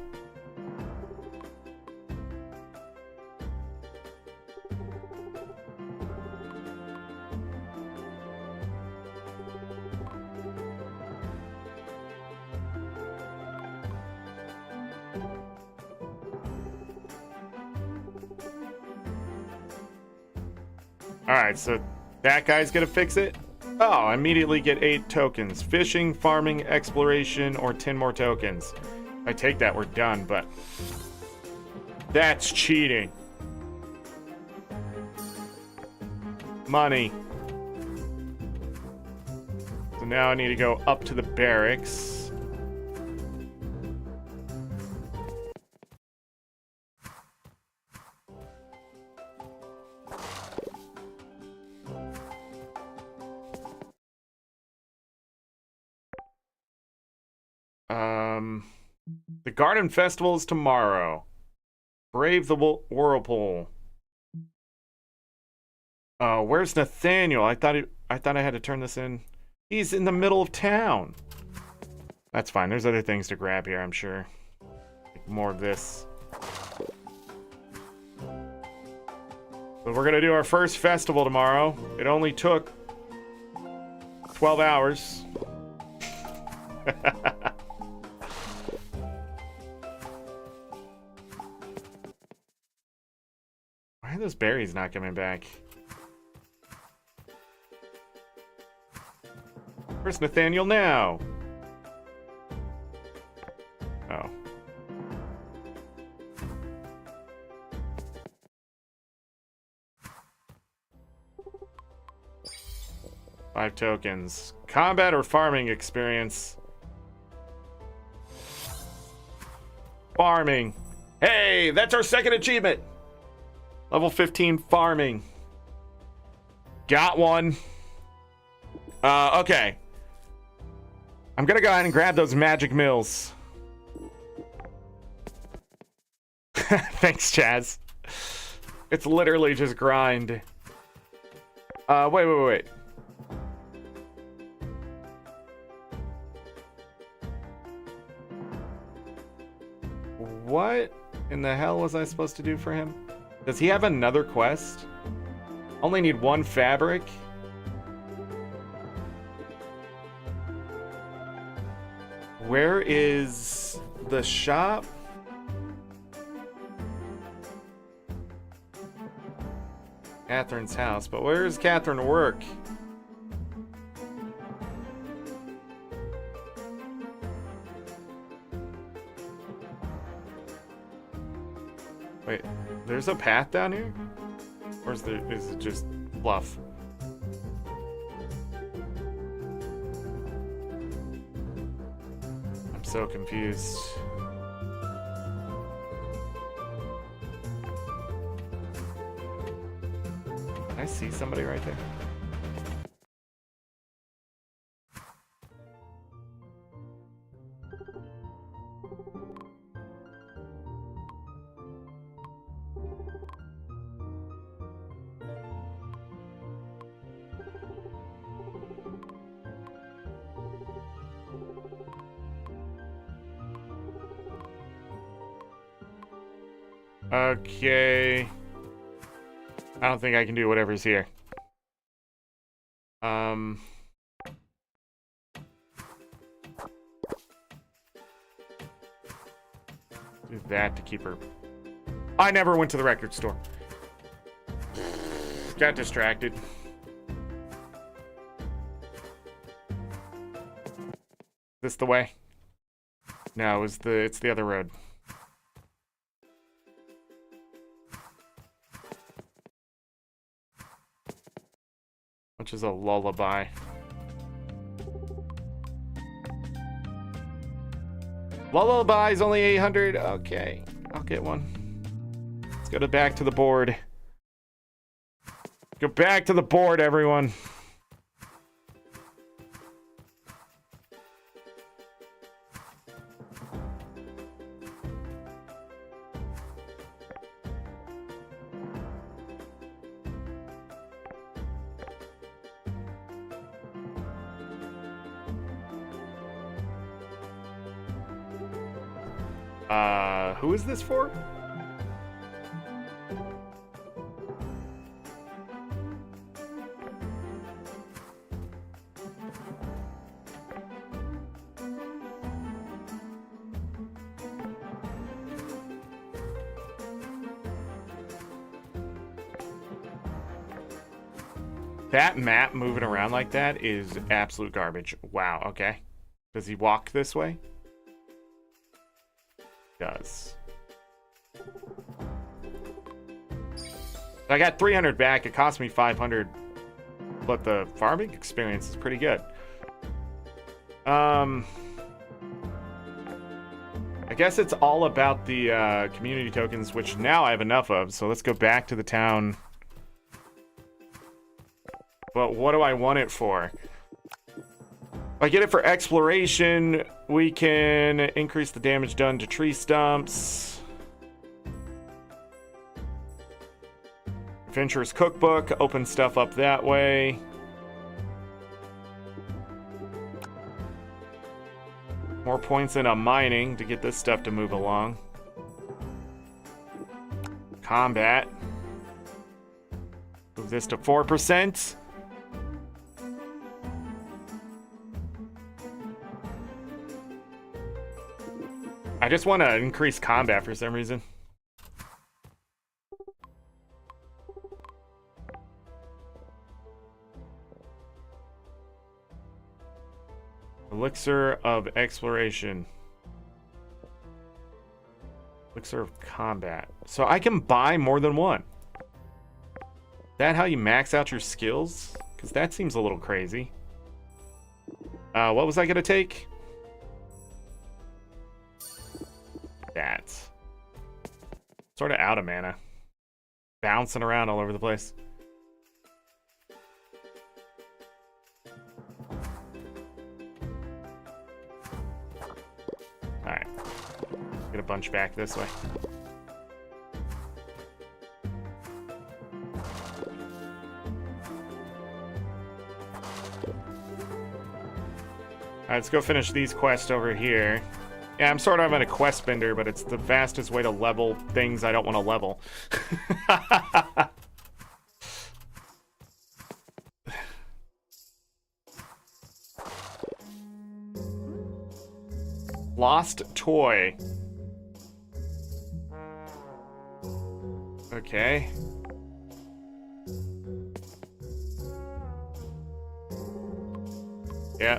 Alright, so that guy's gonna fix it. Oh, I immediately get 8 tokens. Fishing, farming, exploration, or 10 more tokens. If I take that, we're done, but that's cheating. Money. So now I need to go up to the barracks. The Garden Festival is tomorrow. Brave the Whirlpool. Where's Nathaniel? I thought I had to turn this in. He's in the middle of town. That's fine. There's other things to grab here, I'm sure. Like more of this. So we're gonna do our first festival tomorrow. It only took 12 hours. Why are those berries not coming back? Where's Nathaniel now? Oh. Five tokens. Combat or farming experience? Farming. Hey, that's our second achievement. Level 15 farming. Got one. Okay. I'm gonna go ahead and grab those magic mills. Thanks, Chaz. It's literally just grind. Wait. What in the hell was I supposed to do for him? Does he have another quest? Only need one fabric? Where is the shop? Catherine's house, but where does Catherine work? Wait, there's a path down here? Or is it just fluff? I'm so confused. Can I see somebody right there? Okay. I don't think I can do whatever's here. Do that to keep her. I never went to the record store. Got distracted. This the way? No, it's the other road. Which is a lullaby. Lullaby is only 800. Okay, I'll get one. Let's go back to the board. Go back to the board, everyone. Who is this for? That map moving around like that is absolute garbage. Wow, okay. Does he walk this way? Does. I got 300 back. It cost me 500, but the farming experience is pretty good. I guess it's all about the community tokens, which now I have enough of. So let's go back to the town. But what do I want it for? If I get it for exploration, we can increase the damage done to tree stumps. Adventurer's Cookbook, open stuff up that way. More points in a mining to get this stuff to move along. Combat. Move this to 4%. I just want to increase combat for some reason. Elixir of exploration. Elixir of combat. So I can buy more than one. That how you max out your skills? Because that seems a little crazy. What was I going to take? That. Sort of out of mana. Bouncing around all over the place. Alright. Get a bunch back this way. Alright, let's go finish these quests over here. Yeah, I'm sort of a quest bender, but it's the fastest way to level things I don't want to level. Lost toy. Okay. Yeah.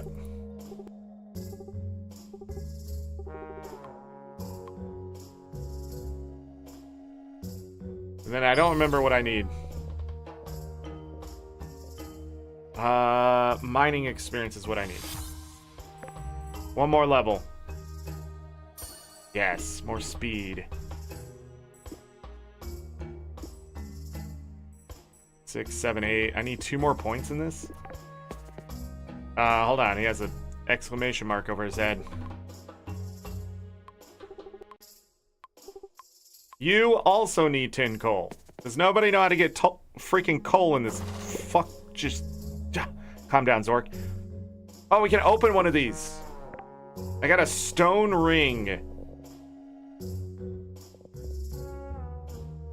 And then I don't remember what I need. Mining experience is what I need. One more level. Yes, more speed. 6, 7, 8. I need 2 more points in this. Hold on. He has an exclamation mark over his head. You also need tin coal. Does nobody know how to get freaking coal in this? Fuck, just calm down, Zork. Oh, we can open one of these. I got a stone ring.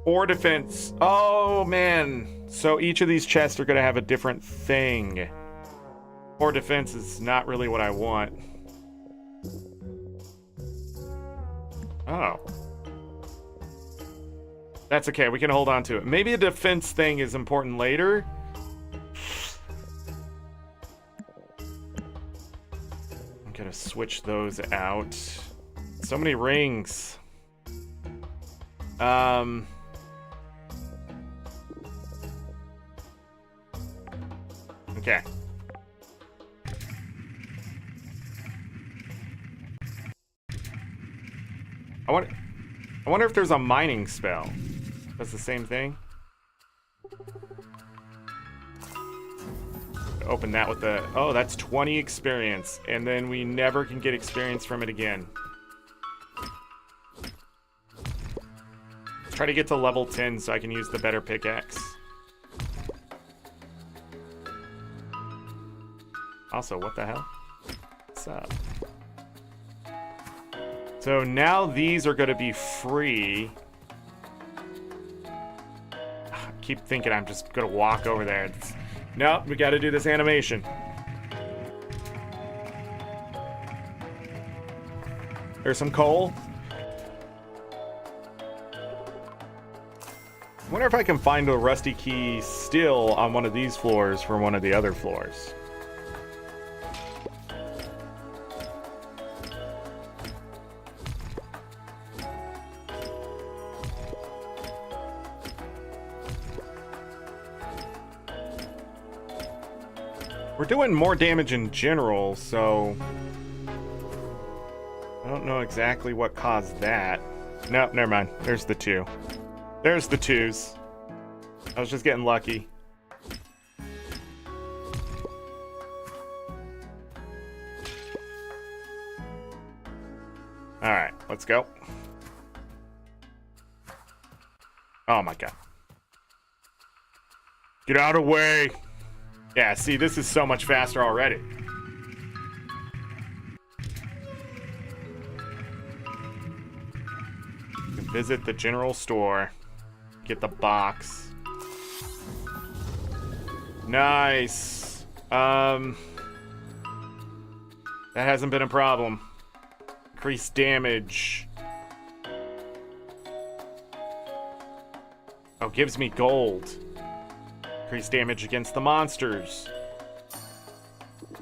Or defense. Oh, man. So each of these chests are going to have a different thing. Or defense is not really what I want. Oh. That's okay, we can hold on to it. Maybe a defense thing is important later. I'm gonna switch those out. So many rings. Okay. I wonder if there's a mining spell. That's the same thing. Open that with the... Oh, that's 20 experience. And then we never can get experience from it again. Let's try to get to level 10 so I can use the better pickaxe. Also, what the hell? What's up? So now these are going to be free. I keep thinking I'm just going to walk over there. Nope, we got to do this animation. There's some coal. I wonder if I can find a rusty key still on one of these floors from one of the other floors. We're doing more damage in general, so I don't know exactly what caused that. Nope, never mind. There's the 2. There's the 2s. I was just getting lucky. Alright, let's go. Oh my god. Get out of the way! Yeah, see, this is so much faster already. You can visit the general store. Get the box. Nice. That hasn't been a problem. Increased damage. Oh, gives me gold. Increase damage against the monsters.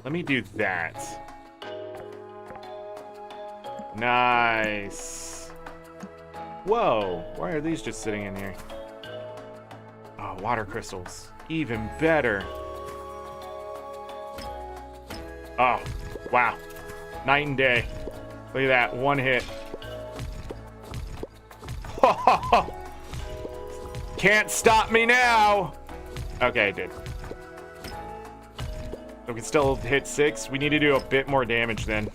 Let me do that. Nice. Whoa, why are these just sitting in here? Oh, water crystals. Even better. Oh, wow. Night and day. Look at that, one hit. Can't stop me now. Okay, I did. We can still hit 6. We need to do a bit more damage then.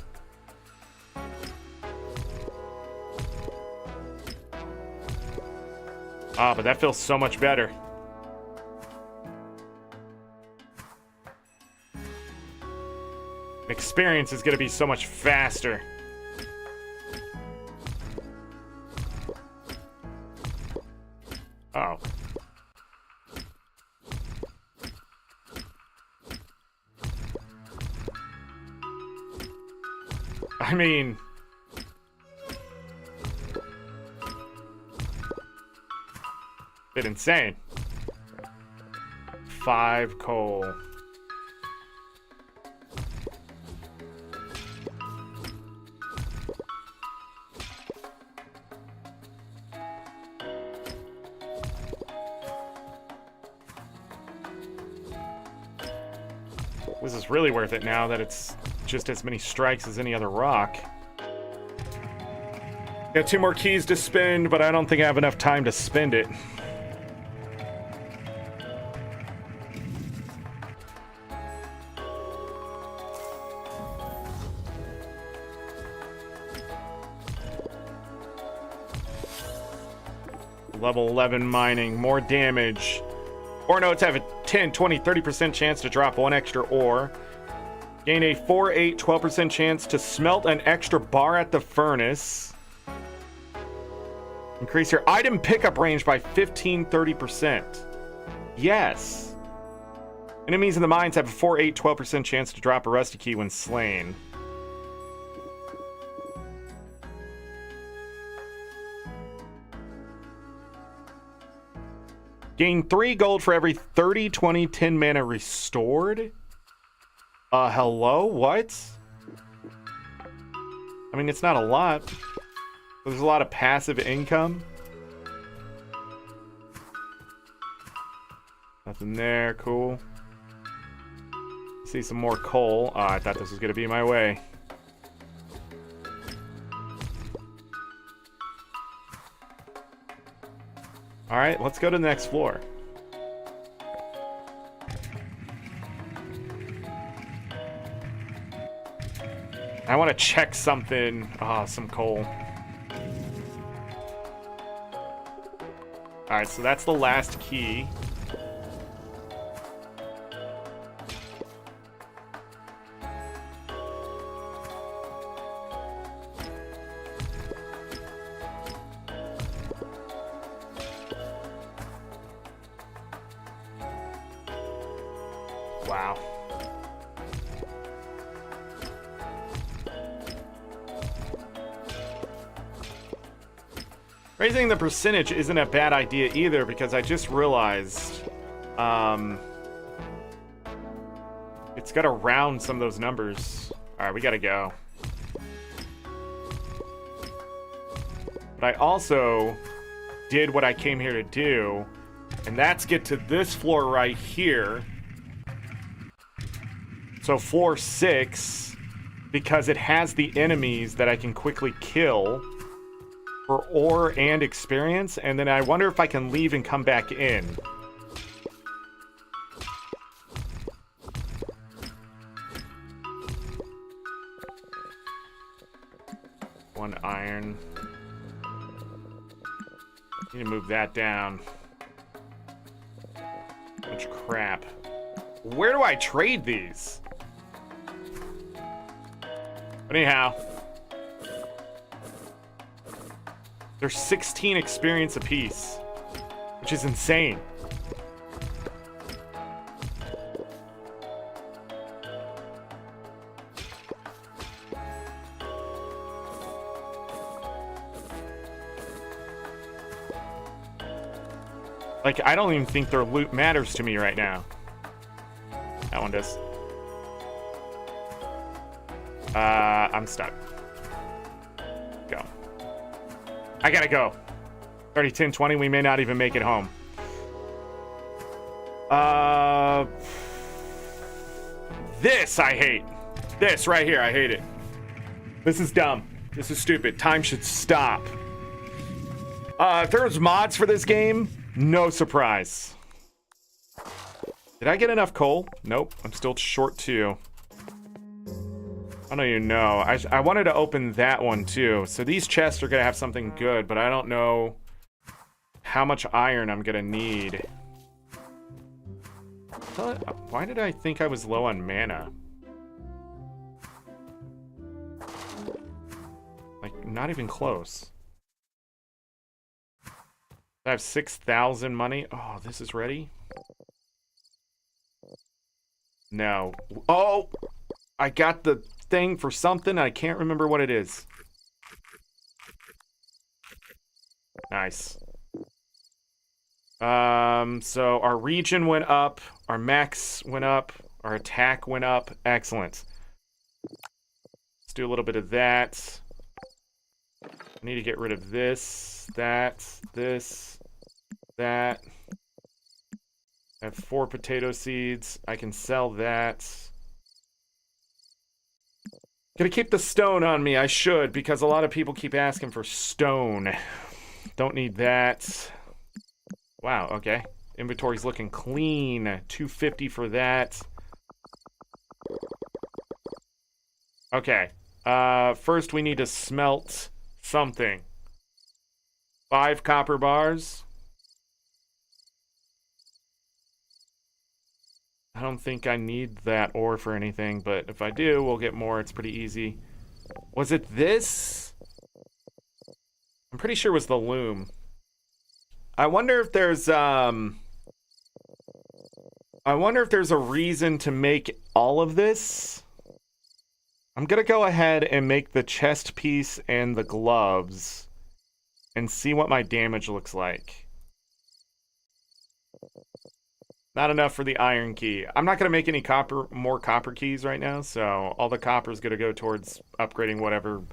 Ah, but that feels so much better. Experience is going to be so much faster. Oh. I mean... bit insane. 5 coal. This is really worth it now that it's just as many strikes as any other rock. Got 2 more keys to spend, but I don't think I have enough time to spend it. Level 11 mining, more damage. Ore nodes have a 10, 20, 30% chance to drop 1 extra ore. Gain a 4, 8, 12% chance to smelt an extra bar at the furnace. Increase your item pickup range by 15, 30%. Yes. Enemies in the mines have a 4, 8, 12% chance to drop a rusty key when slain. Gain 3 gold for every 30, 20, 10 mana restored? Hello? What? I mean, it's not a lot. There's a lot of passive income. Nothing there, cool. See some more coal. Oh, I thought this was gonna be my way. All right, let's go to the next floor. I want to check something. Ah, some coal. All right, so that's the last key. Wow. Raising the percentage isn't a bad idea either, because I just realized it's got to round some of those numbers. All right, we got to go. But I also did what I came here to do, and that's get to this floor right here. So floor 6, because it has the enemies that I can quickly kill for ore and experience, and then I wonder if I can leave and come back in. One iron. Need to move that down. Much crap. Where do I trade these? Anyhow. There's 16 experience apiece, which is insane. Like, I don't even think their loot matters to me right now. That one does. I'm stuck. Go. I gotta go. 30, 10, 20. We may not even make it home. This I hate. This right here, I hate it. This is dumb. This is stupid. Time should stop. If there's mods for this game, no surprise. Did I get enough coal? Nope. I'm still short 2. I don't even know. I wanted to open that one too. So these chests are going to have something good, but I don't know how much iron I'm going to need. Why did I think I was low on mana? Like, not even close. I have 6,000 money. Oh, this is ready? No. Oh! I got the thing for something. I can't remember what it is. Nice. So our region went up. Our max went up. Our attack went up. Excellent. Let's do a little bit of that. I need to get rid of this, that, this, that. I have 4 potato seeds. I can sell that. Gonna keep the stone on me. I should, because a lot of people keep asking for stone. Don't need that. Wow, okay. Inventory's looking clean. 250 for that. Okay. First we need to smelt something. 5 copper bars. I don't think I need that ore for anything, but if I do, we'll get more. It's pretty easy. Was it this? I'm pretty sure it was the loom. I wonder if there's a reason to make all of this. I'm gonna go ahead and make the chest piece and the gloves and see what my damage looks like. Not enough for the iron key. I'm not gonna make any more copper keys right now, so all the copper is gonna go towards upgrading whatever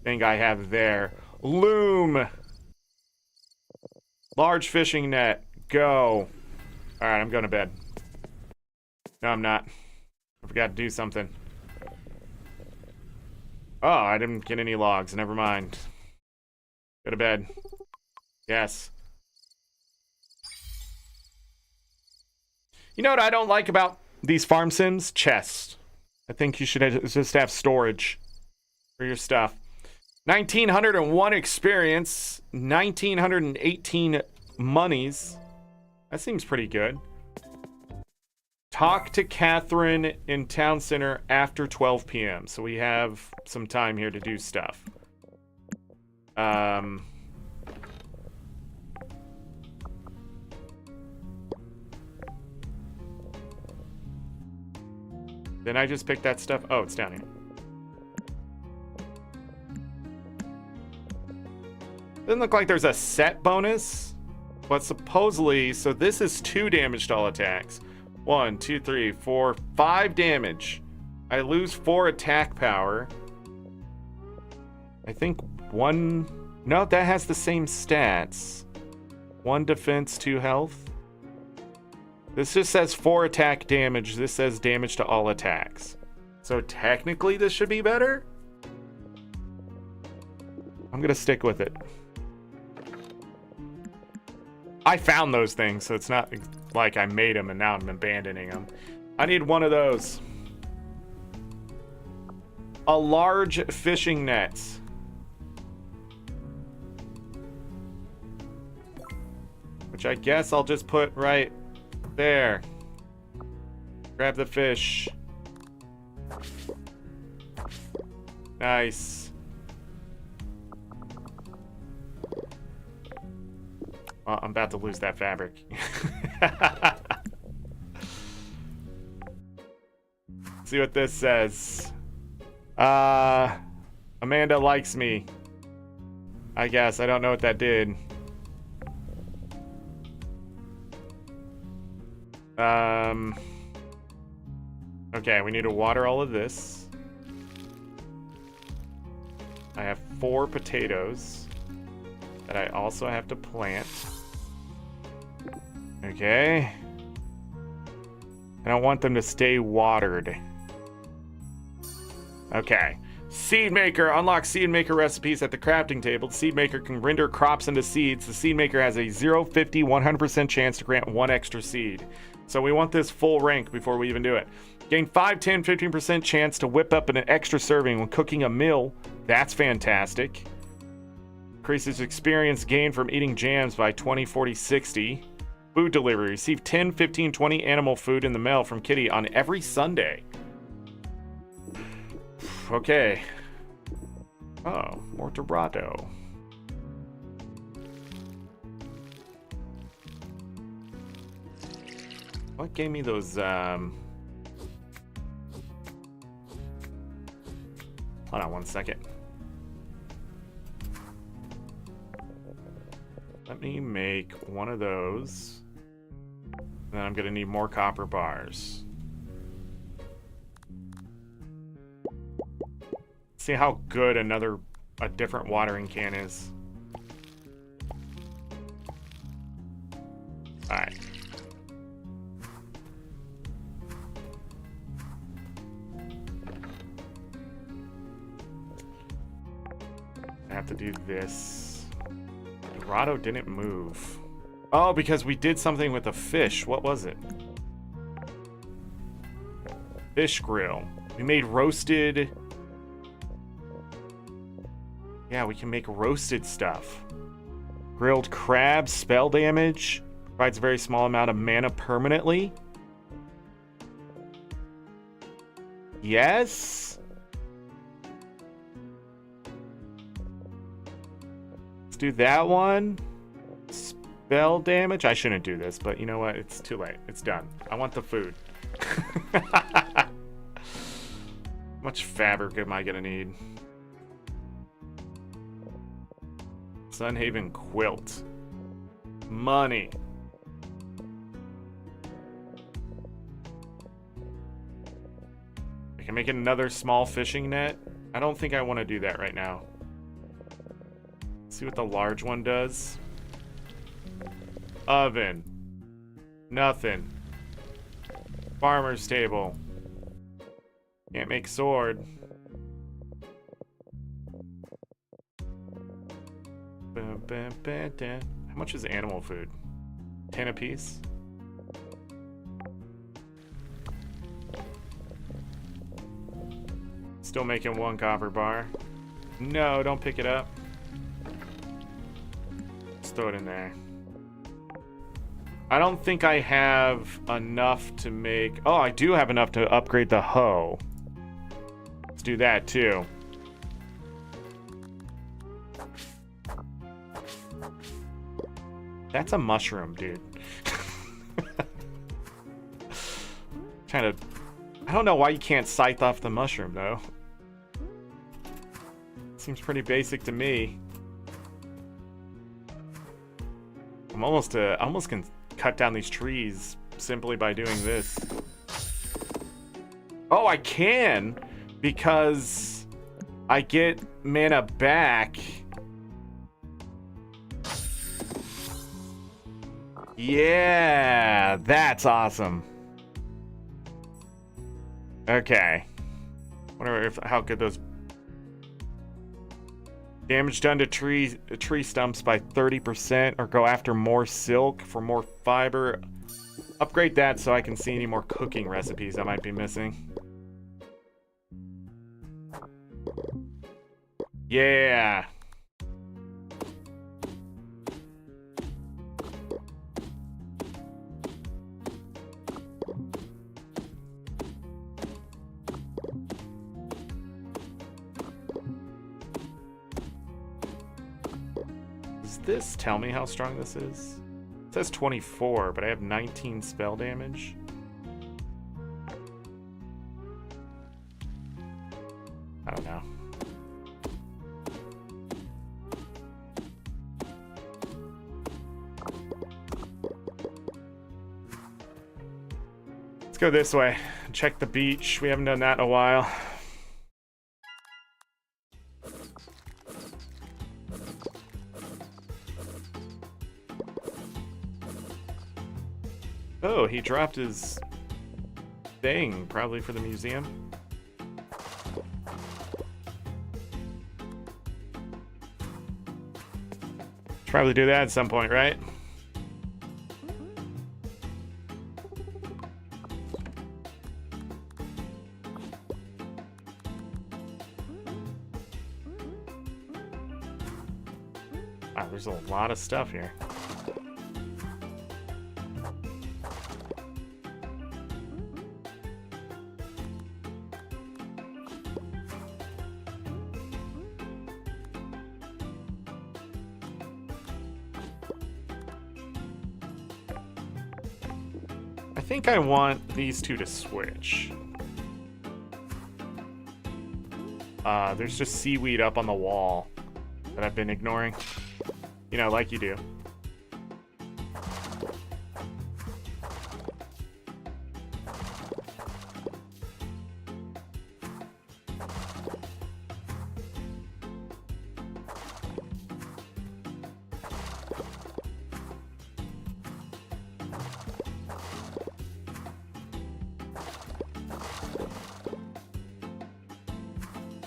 thing I have there. Loom! Large fishing net. Go. Alright, I'm going to bed. No, I'm not. I forgot to do something. Oh, I didn't get any logs. Never mind. Go to bed. Yes. You know what I don't like about these farm sims? Chests. I think you should just have storage for your stuff. 1,901 experience. 1,918 monies. That seems pretty good. Talk to Catherine in town center after 12 p.m. So we have some time here to do stuff. Didn't I just pick that stuff? Oh, it's down here. Doesn't look like there's a set bonus, but supposedly, so this is 2 damage to all attacks. 1, 2, 3, 4, 5 damage. I lose 4 attack power. I think 1... No, that has the same stats. 1 defense, 2 health. This just says 4 attack damage. This says damage to all attacks. So technically this should be better? I'm gonna stick with it. I found those things, so it's not like I made them and now I'm abandoning them. I need one of those. A large fishing net. Which I guess I'll just put right there. Grab the fish. Nice. Well, I'm about to lose that fabric. See what this says. Amanda likes me. I guess. I don't know what that did. Okay, we need to water all of this. I have 4 potatoes that I also have to plant. Okay. I don't want them to stay watered. Okay. Seed Maker. Unlock Seed Maker recipes at the crafting table. The Seed Maker can render crops into seeds. The Seed Maker has a 0, 50, 100% chance to grant 1 extra seed. So we want this full rank before we even do it. Gain 5, 10, 15% chance to whip up an extra serving when cooking a meal. That's fantastic. Increases experience gained from eating jams by 20, 40, 60. Food delivery. Receive 10, 15, 20 animal food in the mail from Kitty on every Sunday. Okay. Oh, more Dorado. What gave me those, Hold on 1 second. Let me make one of those. Then I'm gonna need more copper bars. See how good a different watering can is. Alright. I have to do this. Dorado didn't move. Oh, because we did something with the fish. What was it? Fish grill. We made roasted... Yeah, we can make roasted stuff. Grilled crab, spell damage. Provides a very small amount of mana permanently. Yes? Let's do that one. Spell damage. I shouldn't do this, but you know what? It's too late. It's done. I want the food. How much fabric am I gonna need? Sunhaven quilt. Money. I can make another small fishing net. I don't think I want to do that right now. Let's see what the large one does. Oven. Nothing. Farmer's table. Can't make sword. How much is animal food? 10 apiece? Still making 1 copper bar. No, don't pick it up. Just throw it in there. I don't think I have enough to make... Oh, I do have enough to upgrade the hoe. Let's do that too. That's a mushroom, dude. Trying to I don't know why you can't scythe off the mushroom, though. Seems pretty basic to me. I almost can cut down these trees simply by doing this. Oh, I can, because I get mana back. Yeah, that's awesome. Okay. Wonder how good those damage done to tree stumps by 30%, or go after more silk for more fiber. Upgrade that so I can see any more cooking recipes I might be missing. Yeah. Does this tell me how strong this is? It says 24, but I have 19 spell damage. I don't know. Let's go this way. Check the beach. We haven't done that in a while. Oh, he dropped his thing, probably for the museum. Should probably do that at some point, right? Wow, there's a lot of stuff here. I think I want these two to switch. There's just seaweed up on the wall that I've been ignoring. You know, like you do.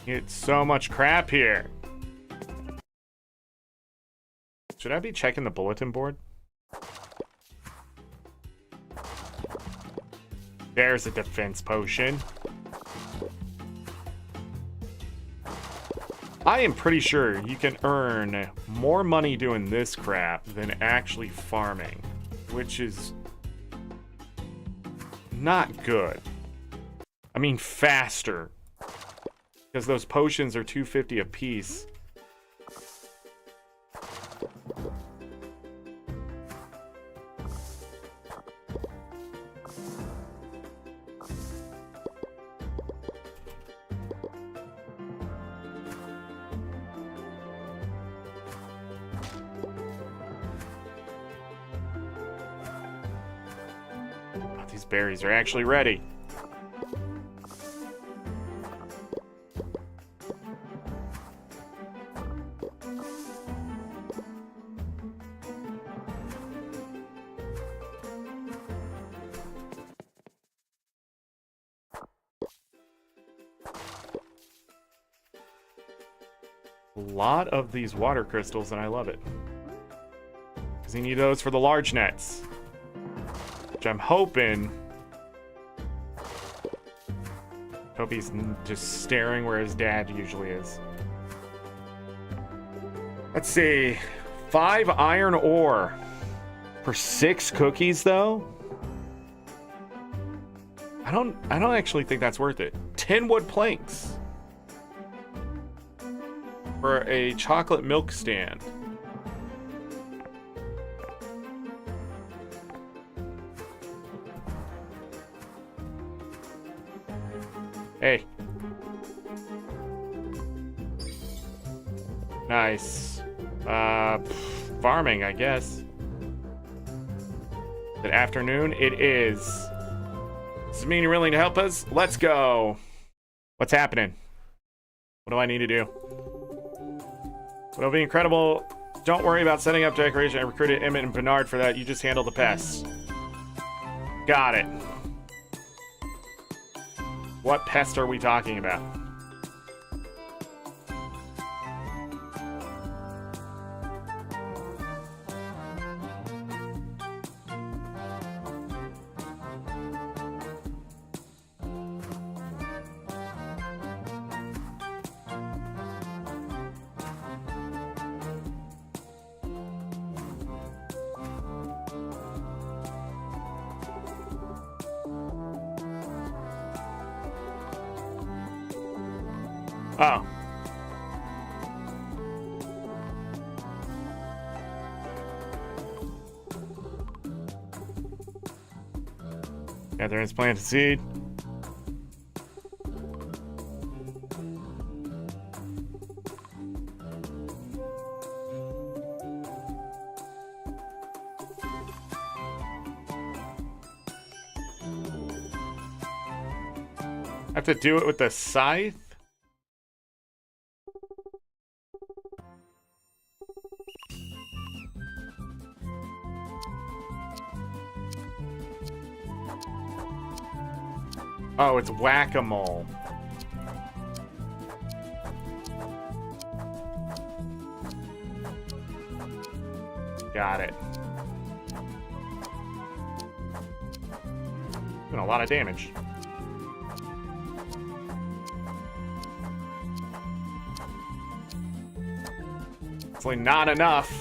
It's so much crap here. Should I be checking the bulletin board? There's a defense potion. I am pretty sure you can earn more money doing this crap than actually farming, which is not good. I mean, faster. Because those potions are $2.50 a piece. Oh, these berries are actually ready. Lot of these water crystals, and I love it. Because you need those for the large nets. Which I'm hoping... Hope he's just staring where his dad usually is. Let's see. 5 iron ore. For 6 cookies, though? I don't actually think that's worth it. 10 wood planks. For a chocolate milk stand. Hey. Nice. Farming, I guess. Good afternoon. It is. Does it mean you're willing to help us? Let's go. What's happening? What do I need to do? It'll be incredible. Don't worry about setting up decoration. I recruited Emmett and Bernard for that. You just handle the pests. Got it. What pest are we talking about? Oh. Catherine's planted seed. I have to do it with the scythe? Oh, it's whack-a-mole. Got it. Doing a lot of damage. It's like not enough.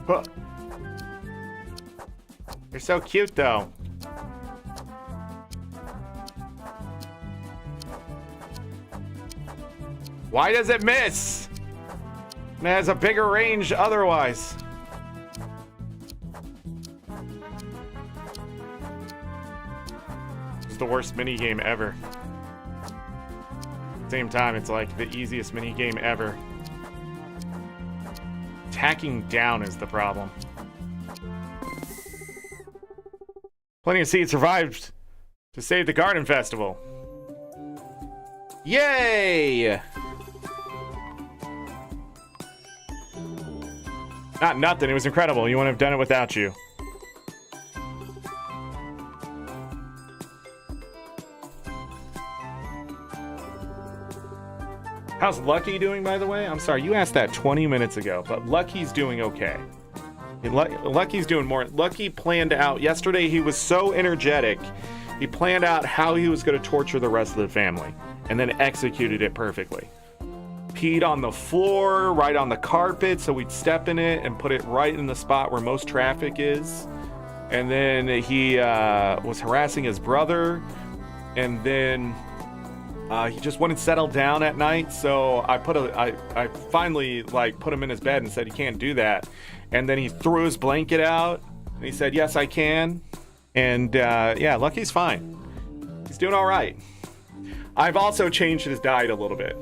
Huh. You're so cute, though. Why does it miss? It has a bigger range otherwise. It's the worst minigame ever. At the same time, it's like the easiest minigame ever. Attacking down is the problem. Plenty of seeds survived to save the garden festival. Yay! Not nothing. It was incredible. You wouldn't have done it without you. How's Lucky doing, by the way? I'm sorry, you asked that 20 minutes ago, but Lucky's doing okay. Lucky's doing more. Lucky planned out. Yesterday, he was so energetic. He planned out how he was going to torture the rest of the family, and then executed it perfectly. Peed on the floor, right on the carpet, so we'd step in it and put it right in the spot where most traffic is. And then he was harassing his brother, and then he just wouldn't settle down at night. So I finally like put him in his bed and said, "You can't do that." And then he threw his blanket out, and he said, "Yes, I can." And yeah, Lucky's fine. He's doing all right. I've also changed his diet a little bit.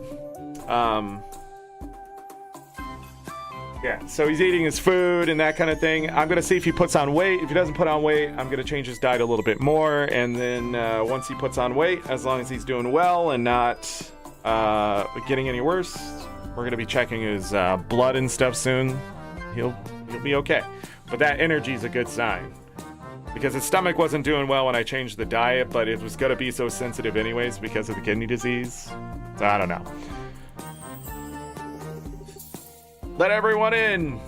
Yeah, so he's eating his food and that kind of thing. I'm gonna see if he puts on weight. If he doesn't put on weight, I'm gonna change his diet a little bit more. And then once he puts on weight, as long as he's doing well and not getting any worse, we're gonna be checking his blood and stuff soon. He'll be okay. But that energy is a good sign, because his stomach wasn't doing well when I changed the diet, but it was gonna be so sensitive anyways because of the kidney disease. So I don't know. Let everyone in.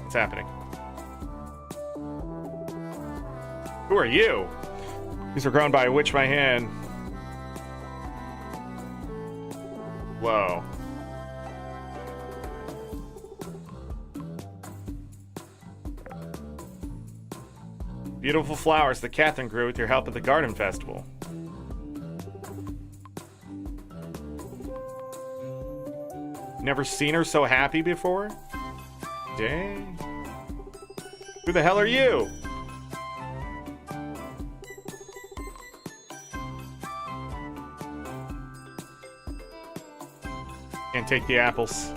What's happening? Who are you? These were grown by a witch by hand. Whoa. Beautiful flowers that Catherine grew with your help at the garden festival. Never seen her so happy before? Dang. Who the hell are you? Can't take the apples.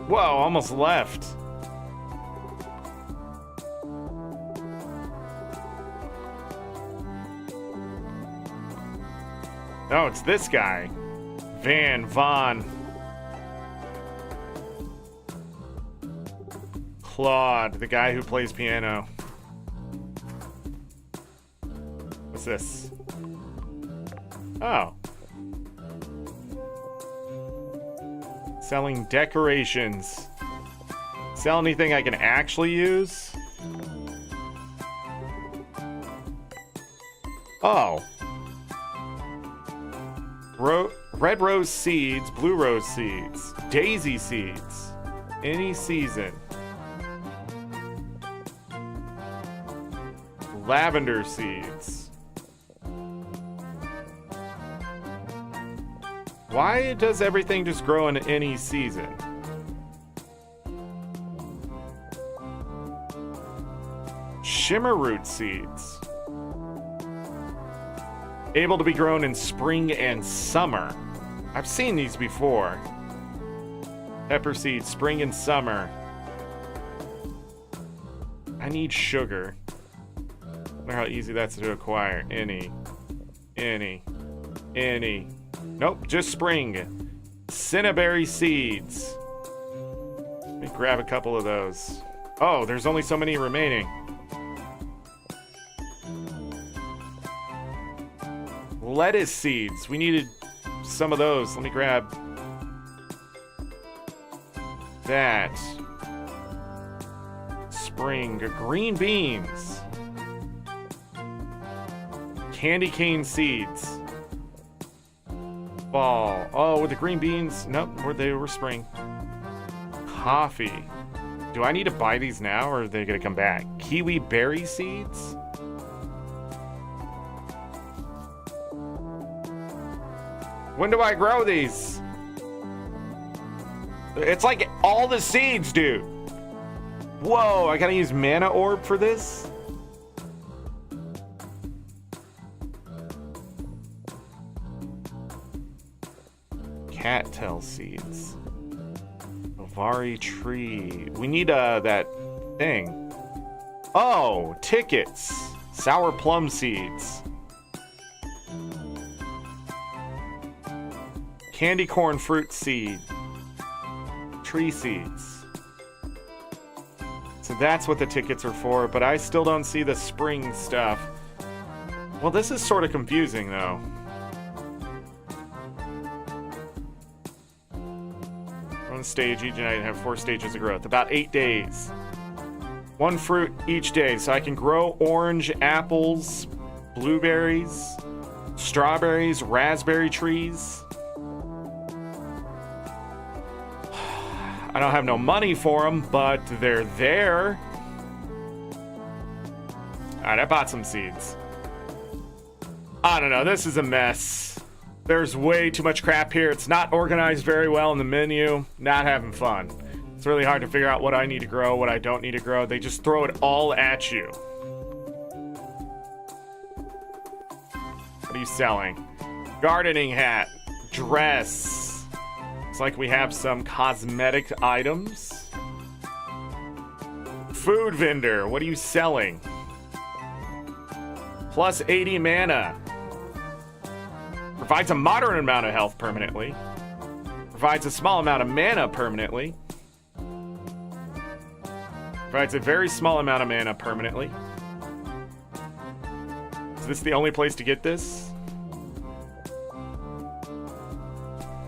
Whoa, almost left. Oh, it's this guy. Von. Claude, the guy who plays piano. What's this? Oh. Selling decorations. Sell anything I can actually use? Oh. Red rose seeds, blue rose seeds, daisy seeds. Any season. Lavender seeds. Why does everything just grow in any season? Shimmerroot seeds. Able to be grown in spring and summer. I've seen these before. Pepper seeds, spring and summer. I need sugar. I wonder how easy that's to acquire. Any. Nope, just spring. Cinnaberry seeds. Let me grab a couple of those. Oh, there's only so many remaining. Lettuce seeds. We needed some of those. Let me grab that. Spring. Green beans. Candy cane seeds. Fall. Oh, with the green beans. Nope, they were spring. Coffee. Do I need to buy these now or are they going to come back? Kiwi berry seeds? When do I grow these? It's like all the seeds, dude. Whoa, I gotta use mana orb for this? Cattail seeds. Ovari tree. We need that thing. Oh, tickets. Sour plum seeds. Candy corn fruit seed. Tree seeds. So that's what the tickets are for, but I still don't see the spring stuff. Well, this is sort of confusing, though. One stage each night and have 4 stages of growth. About 8 days. 1 fruit each day. So I can grow orange, apples, blueberries, strawberries, raspberry trees. I don't have no money for them, but they're there. Alright, I bought some seeds. I don't know, this is a mess. There's way too much crap here. It's not organized very well in the menu. Not having fun. It's really hard to figure out what I need to grow, what I don't need to grow. They just throw it all at you. What are you selling? Gardening hat. Dress. Looks like we have some cosmetic items. Food vendor. What are you selling? Plus 80 mana. Provides a moderate amount of health permanently. Provides a small amount of mana permanently. Provides a very small amount of mana permanently. Is this the only place to get this?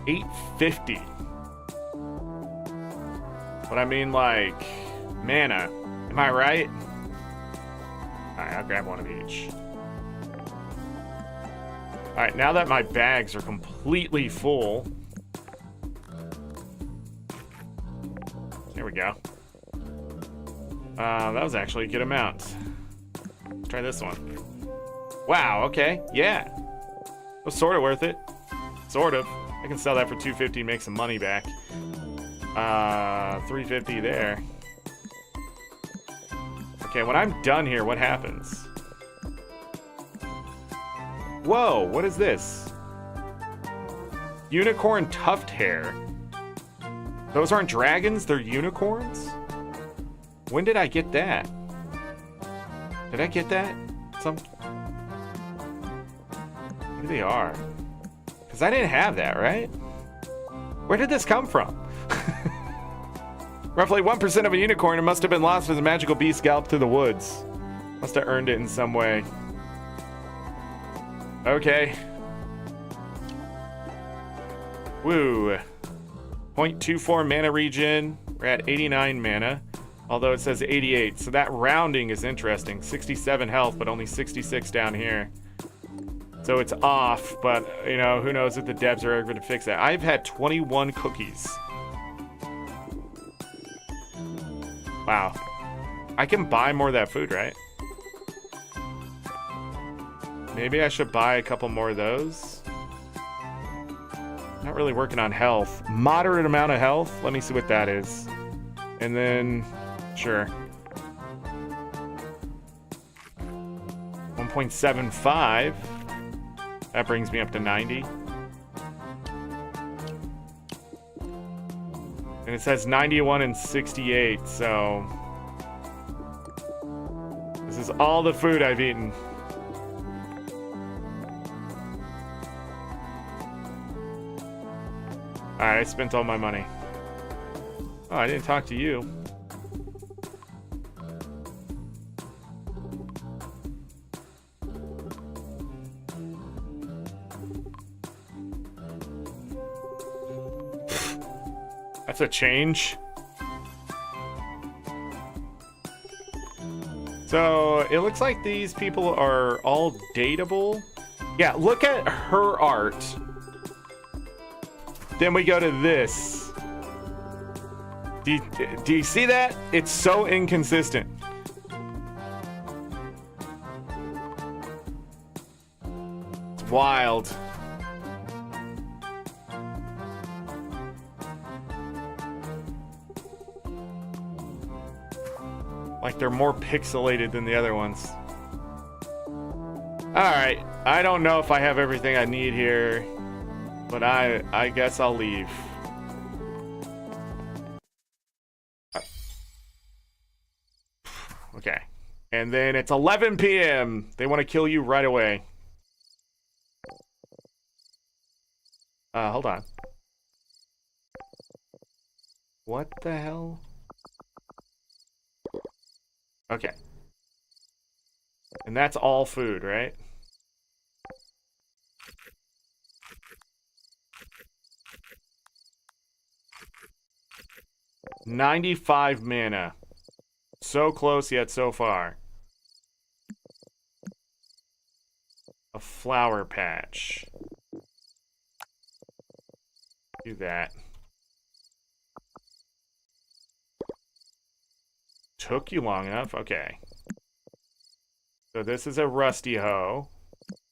850. But I mean, like, mana. Am I right? Alright, I'll grab one of each. Alright, now that my bags are completely full. There we go. That was actually a good amount. Let's try this one. Wow, okay, yeah. It was sort of worth it. Sort of. I can sell that for 250 and make some money back. 350 there. Okay, when I'm done here, what happens? Whoa, what is this? Unicorn tuft hair. Those aren't dragons, they're unicorns? When did I get that? Did I get that? Maybe they are. Because I didn't have that, right? Where did this come from? Roughly 1% of a unicorn, it must have been lost as a magical beast galloped through the woods. Must have earned it in some way. Okay. Woo. 0.24 mana regen. We're at 89 mana. Although it says 88. So that rounding is interesting. 67 health, but only 66 down here. So it's off, but, you know, who knows if the devs are ever going to fix that. I've had 21 cookies. Wow. I can buy more of that food, right? Maybe I should buy a couple more of those. Not really working on health. Moderate amount of health. Let me see what that is. And then, sure. 1.75. That brings me up to 90. And it says 91 and 68, so... This is all the food I've eaten. Alright, I spent all my money. Oh, I didn't talk to you. That's a change. So it looks like these people are all dateable. Yeah, look at her art. Then we go to this. Do you see that? It's so inconsistent. It's wild. Like they're more pixelated than the other ones. Alright, I don't know if I have everything I need here, but I guess I'll leave. Okay. And then it's 11 p.m. They want to kill you right away. Hold on. What the hell? Okay. And that's all food, right? $95 mana. So close yet so far. A flower patch. Do that. Took you long enough? Okay. So this is a rusty hoe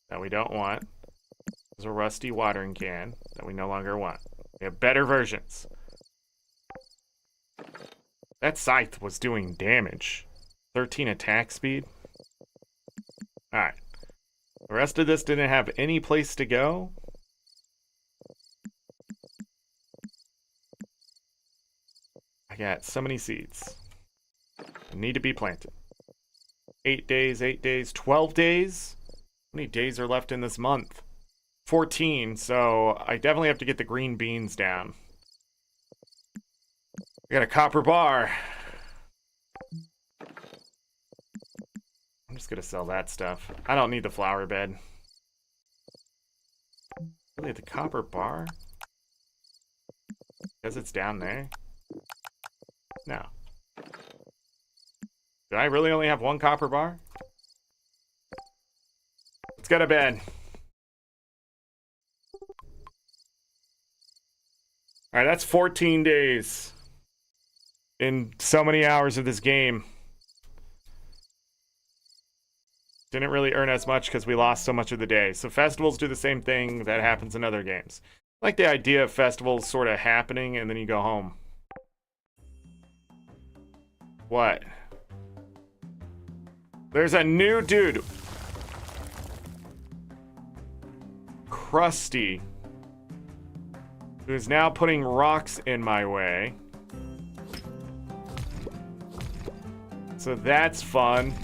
that we don't want. There's a rusty watering can that we no longer want. We have better versions. That scythe was doing damage. 13 attack speed. Alright. The rest of this didn't have any place to go. I got so many seeds. Need to be planted. 8 days, 12 days? How many days are left in this month? 14, so I definitely have to get the green beans down. I got a copper bar. I'm just gonna sell that stuff. I don't need the flower bed. Really, the copper bar? Because it's down there? No. Do I really only have one copper bar? Let's go to bed. Alright, that's 14 days. In so many hours of this game. Didn't really earn as much because we lost so much of the day. So festivals do the same thing that happens in other games. I like the idea of festivals sort of happening and then you go home. What? There's a new dude. Krusty. Who is now putting rocks in my way. So that's fun.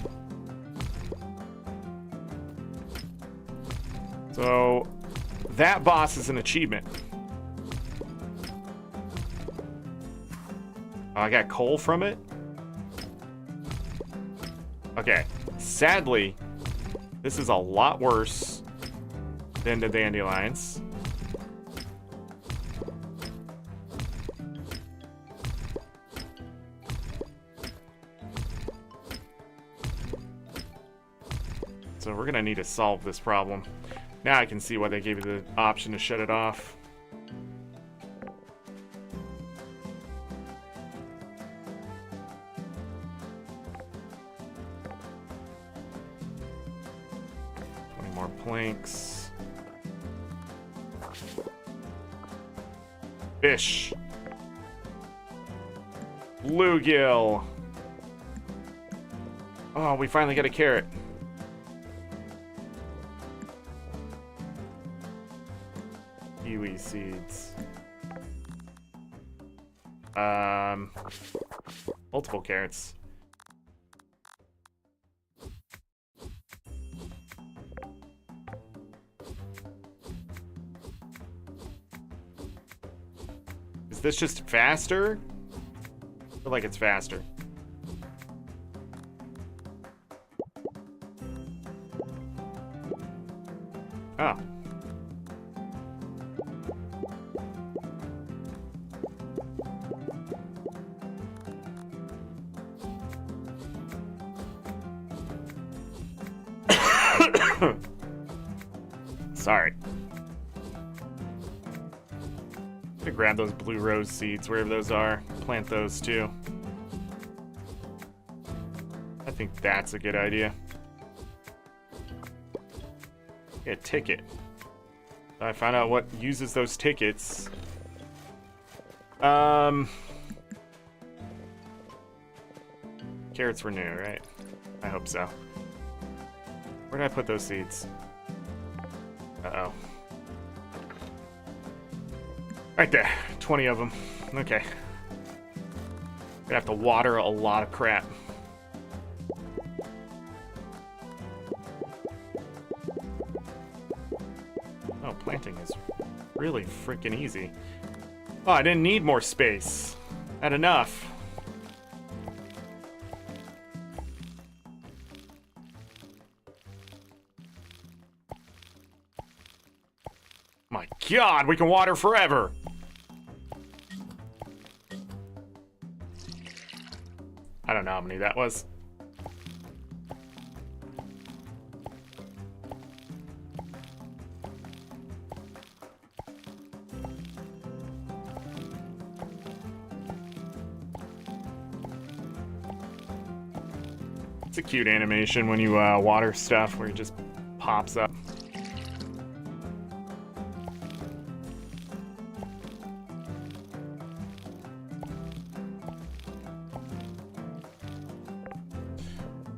So that boss is an achievement. Oh, I got coal from it? Okay. Sadly, this is a lot worse than the dandelions. So we're gonna need to solve this problem. Now I can see why they gave you the option to shut it off. More planks. Fish. Bluegill. Oh, we finally got a carrot. Kiwi seeds. Multiple carrots. Is this just faster? I feel like it's faster. Oh. Sorry. I'm gonna grab those blue rose seeds, wherever those are. Plant those too. I think that's a good idea. Get a ticket. I found out what uses those tickets. Carrots were new, right? I hope so. Where did I put those seeds? Uh-oh. Right there. 20 of them. Okay. Gonna have to water a lot of crap. Oh, planting is really freaking easy. Oh, I didn't need more space. I had enough. My God, we can water forever. I don't know how many that was. It's a cute animation when you water stuff where it just pops up.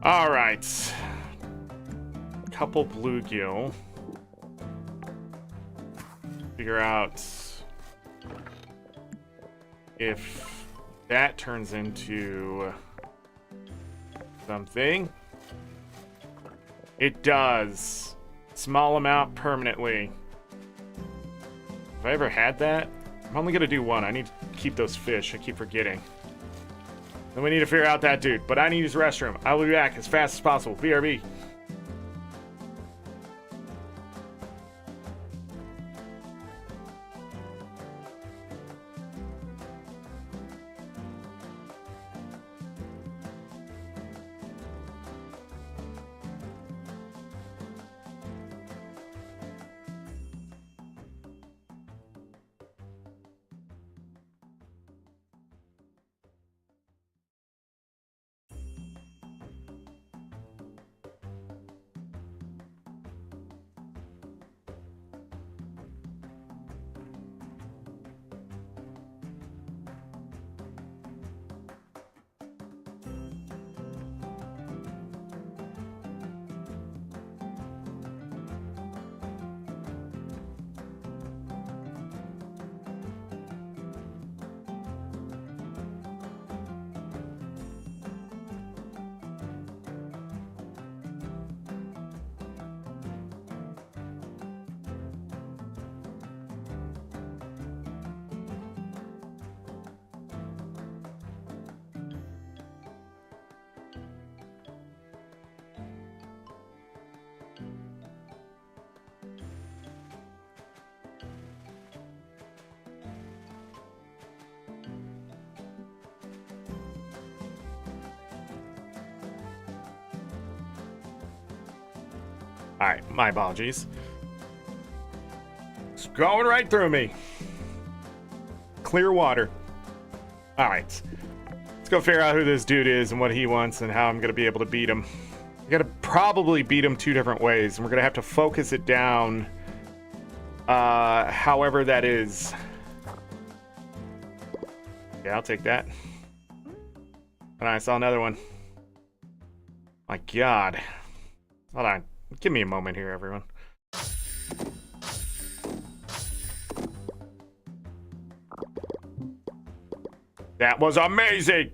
All right, couple bluegill. Figure out if that turns into something. It does. Small amount permanently. Have I ever had that? I'm only gonna do one. I need to keep those fish. I keep forgetting. Then we need to figure out that dude. But I need his restroom. I will be back as fast as possible. BRB. Alright, my apologies. It's going right through me. Clear water. Alright. Let's go figure out who this dude is and what he wants and how I'm going to be able to beat him. I got to probably beat him 2 different ways, and we're going to have to focus it down however that is. Yeah, I'll take that. And I saw another one. My God. Hold on. Give me a moment here, everyone. That was amazing!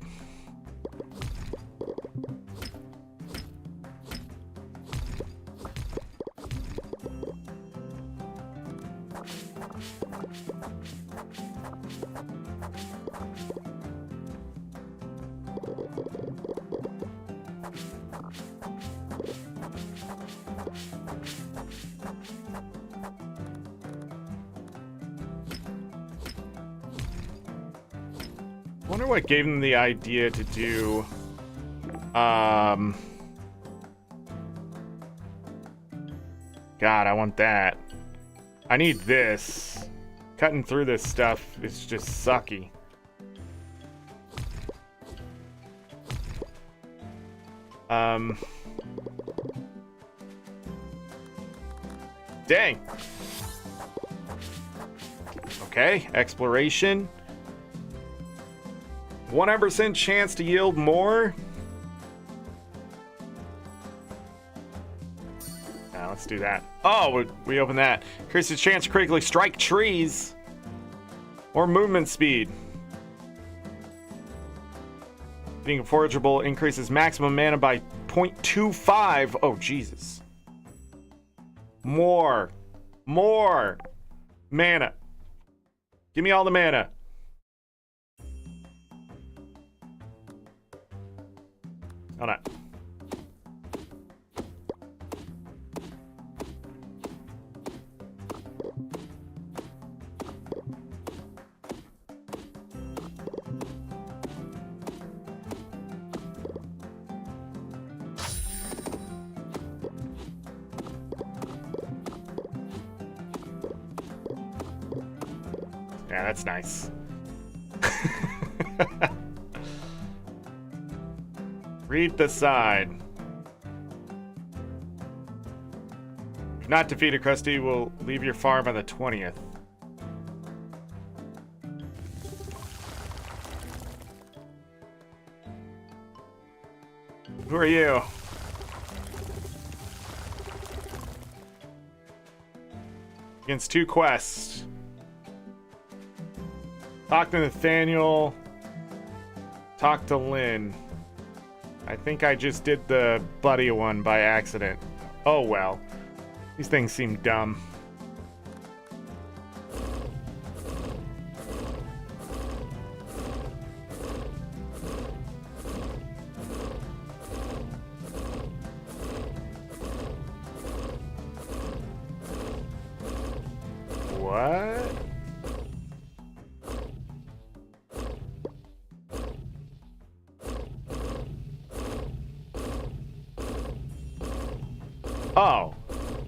I wonder what gave them the idea to do, God, I want that. I need this. Cutting through this stuff is just sucky. Dang. Okay, exploration. 100% chance to yield more. Now let's do that. Oh, we open that. Increases chance to critically strike trees. Or movement speed. Being forageable increases maximum mana by 0.25. Oh, Jesus. More mana. Give me all the mana. Hold on. Yeah, that's nice. Read the sign. If not defeated, Krusty will leave your farm on the 20th. Who are you? Against 2 quests. Talk to Nathaniel. Talk to Lynn. I think I just did the buddy one by accident. Oh well. These things seem dumb. What? Oh,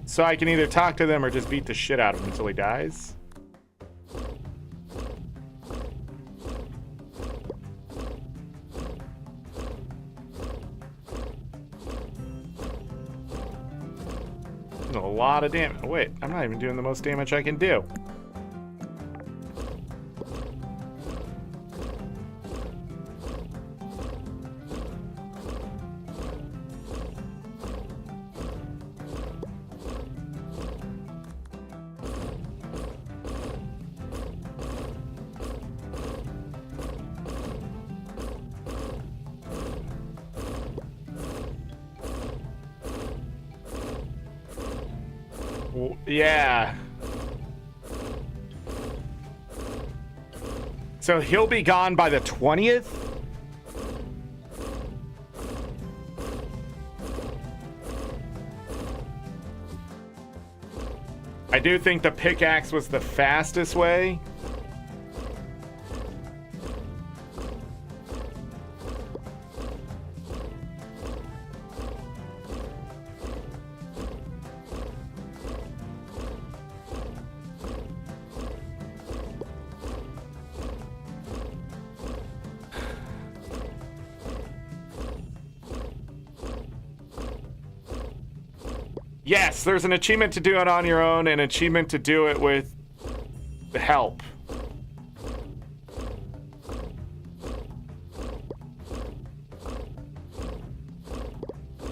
so I can either talk to them or just beat the shit out of him until he dies? A lot of damage. Wait, I'm not even doing the most damage I can do. Yeah. So he'll be gone by the 20th? I do think the pickaxe was the fastest way. Yes, there's an achievement to do it on your own and an achievement to do it with help.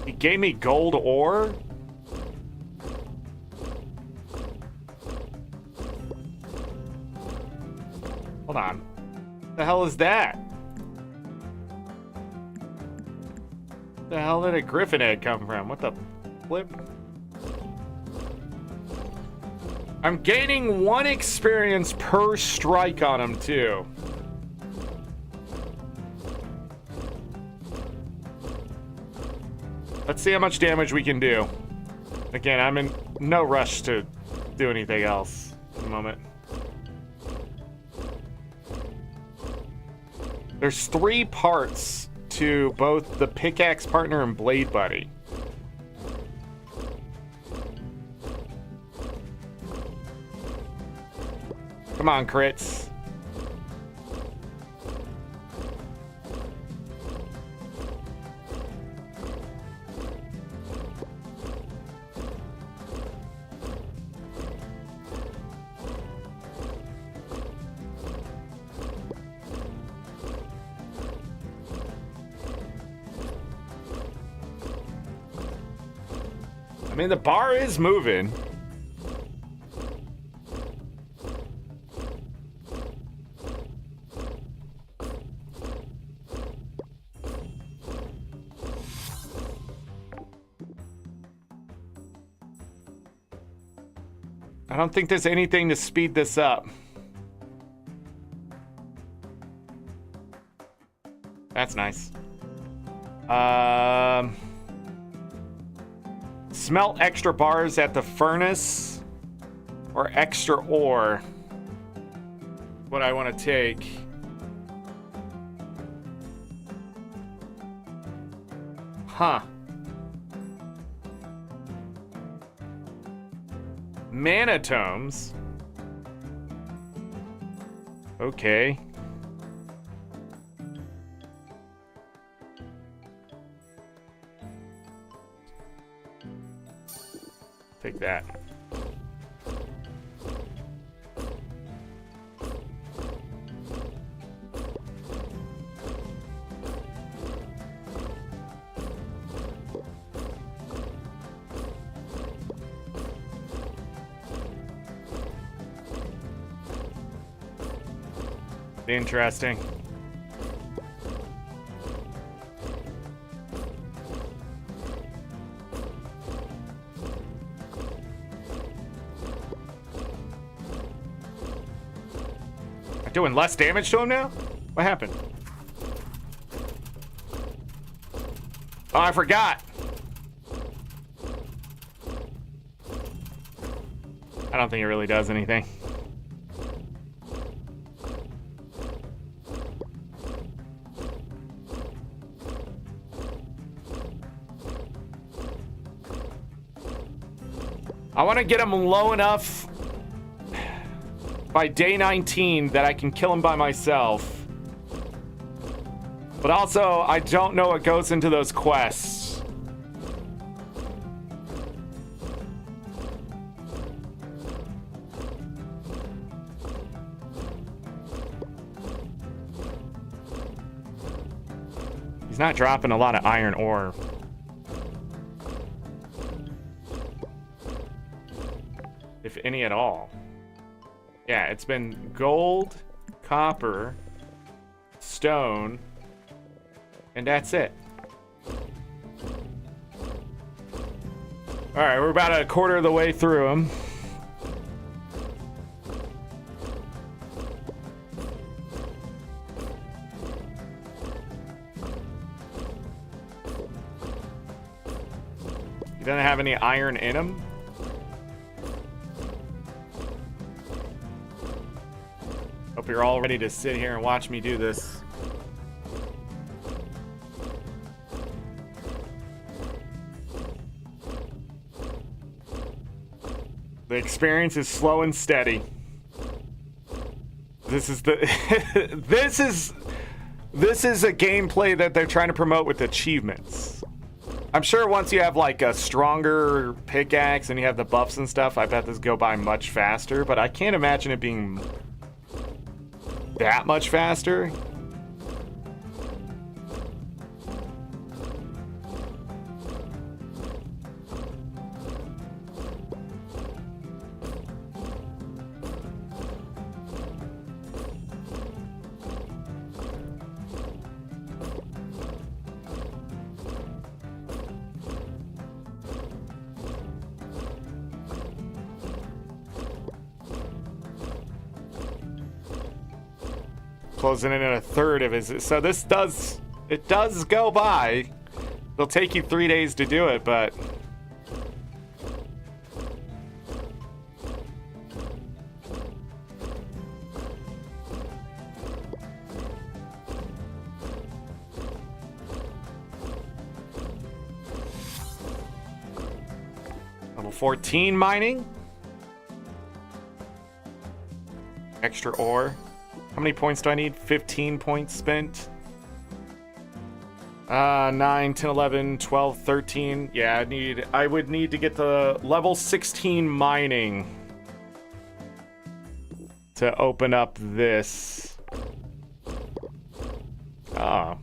He gave me gold ore? Hold on. What the hell is that? The hell did a griffin egg come from? What the flip? I'm gaining 1 experience per strike on him, too. Let's see how much damage we can do. Again, I'm in no rush to do anything else at the moment. There's 3 parts to both the pickaxe partner and blade buddy. Come on, crits. I mean, the bar is moving. I don't think there's anything to speed this up. That's nice. Smelt extra bars at the furnace or extra ore. What I want to take. Huh. Manatomes. Okay. Take that. Interesting. I'm doing less damage to him now? What happened? Oh, I forgot. I don't think it really does anything. I want to get him low enough by day 19 that I can kill him by myself. But also, I don't know what goes into those quests. He's not dropping a lot of iron ore. If any at all. Yeah, it's been gold, copper, stone, and that's it. Alright, we're about a quarter of the way through them. He doesn't have any iron in him. Hope you're all ready to sit here and watch me do this. The experience is slow and steady. This is the this is a gameplay that they're trying to promote with achievements. I'm sure once you have like a stronger pickaxe and you have the buffs and stuff, I bet this go by much faster, but I can't imagine it being that much faster. Closing in at a third of his. So this does go by. It'll take you 3 days to do it, but level 14 mining. Extra ore. How many points do I need? 15 points spent. 9, 10, 11, 12, 13. Yeah, I would need to get the level 16 mining to open up this. Oh.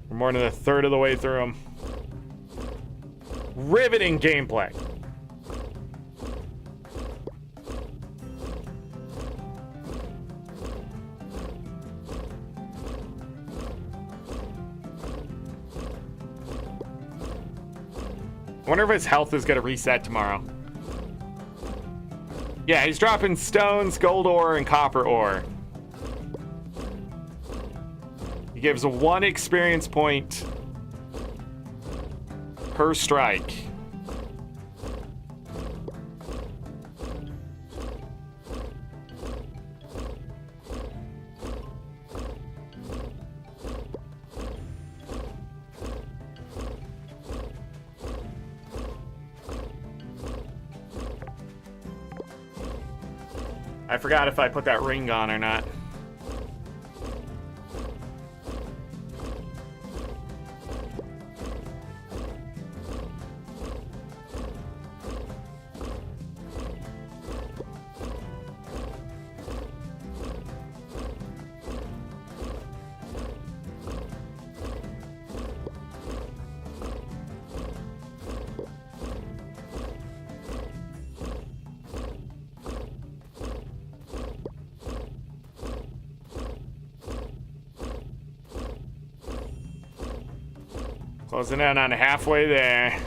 We're more than a third of the way through them. Riveting gameplay. I wonder if his health is going to reset tomorrow. Yeah, he's dropping stones, gold ore, and copper ore. He gives 1 experience point per strike. I forgot if I put that ring on or not. Closing in on halfway there.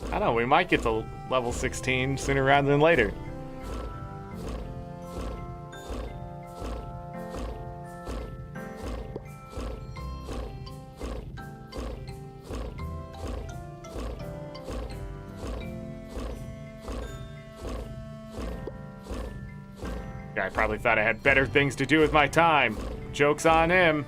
I don't know, we might get to level 16 sooner rather than later. I probably thought I had better things to do with my time. Joke's on him.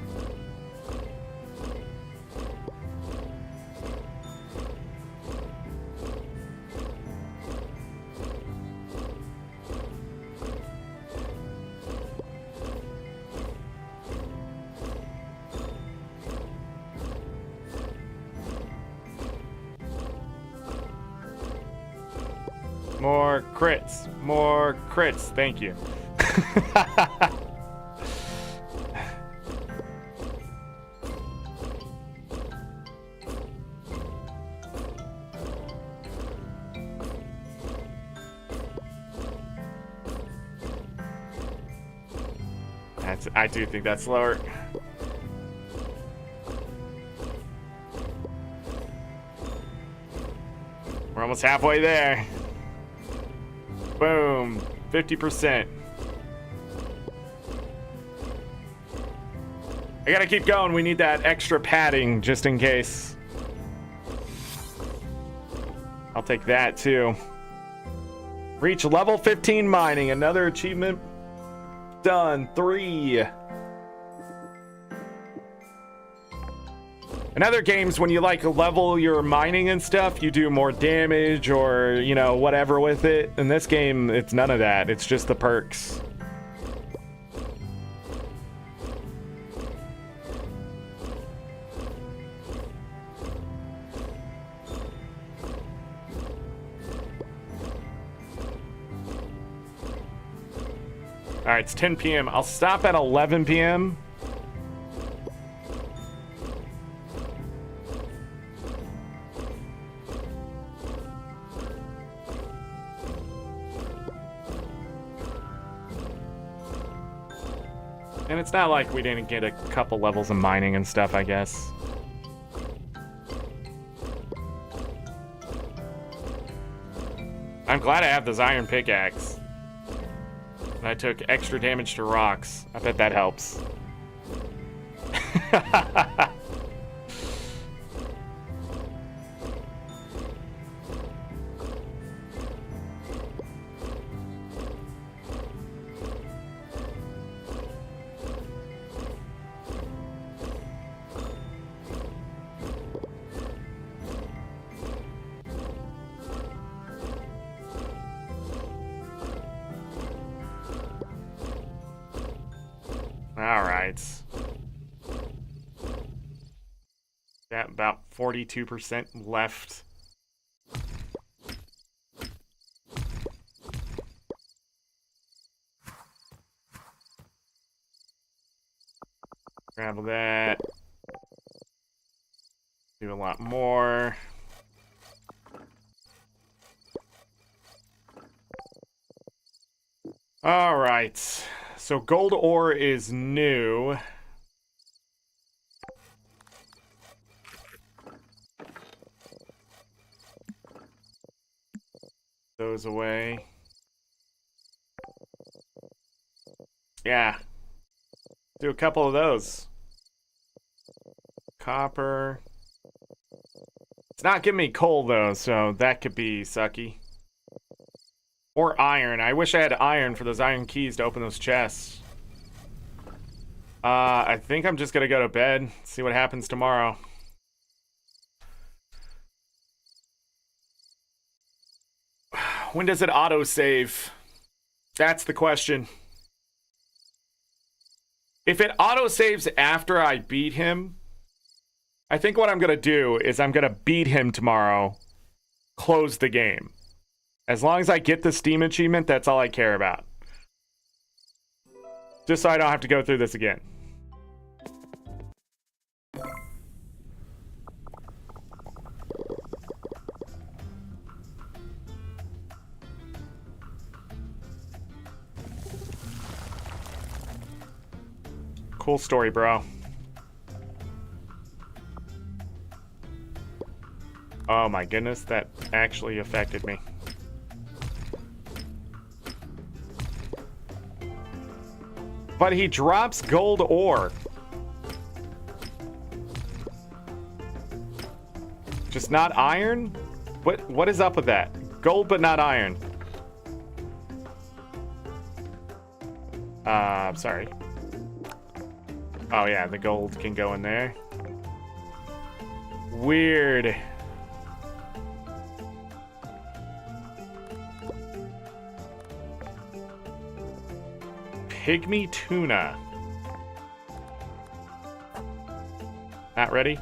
More crits. More crits. Thank you. I do think that's slower. We're almost halfway there. Boom. 50%. I gotta keep going. We need that extra padding just in case. I'll take that too. Reach level 15 mining. Another achievement done. 3. In other games, when you like level your mining and stuff, you do more damage or, you know, whatever with it. In this game, it's none of that. It's just the perks. All right, it's 10 p.m. I'll stop at 11 p.m. And it's not like we didn't get a couple levels of mining and stuff, I guess. I'm glad I have this iron pickaxe. I took extra damage to rocks. I bet that helps. All right. Got about 42% left. Grab that. Do a lot more. All right. So gold ore is new. Those away. Yeah. Do a couple of those. Copper. It's not giving me coal though, so that could be sucky. Or iron. I wish I had iron for those iron keys to open those chests. I think I'm just gonna go to bed, see what happens tomorrow. When does it auto-save? That's the question. If it auto-saves after I beat him, I think what I'm gonna do is I'm gonna beat him tomorrow, close the game. As long as I get the Steam achievement, that's all I care about. Just so I don't have to go through this again. Cool story, bro. Oh my goodness, that actually affected me. But he drops gold ore. Just not iron? What is up with that? Gold but not iron. Sorry. Oh yeah, the gold can go in there. Weird. Pygmy tuna. Not ready?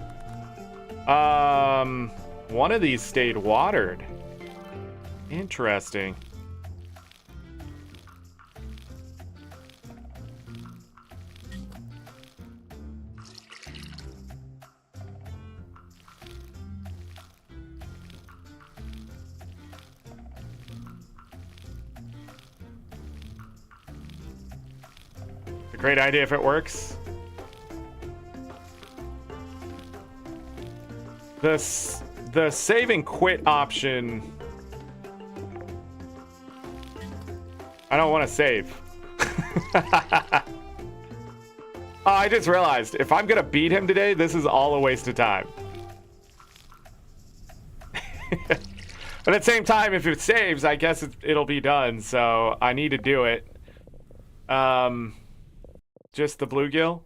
One of these stayed watered. Interesting. Great idea if it works. The save and quit option. I don't want to save. Oh, I just realized if I'm gonna beat him today, this is all a waste of time. But at the same time, if it saves, I guess it'll be done. So I need to do it. Just the bluegill?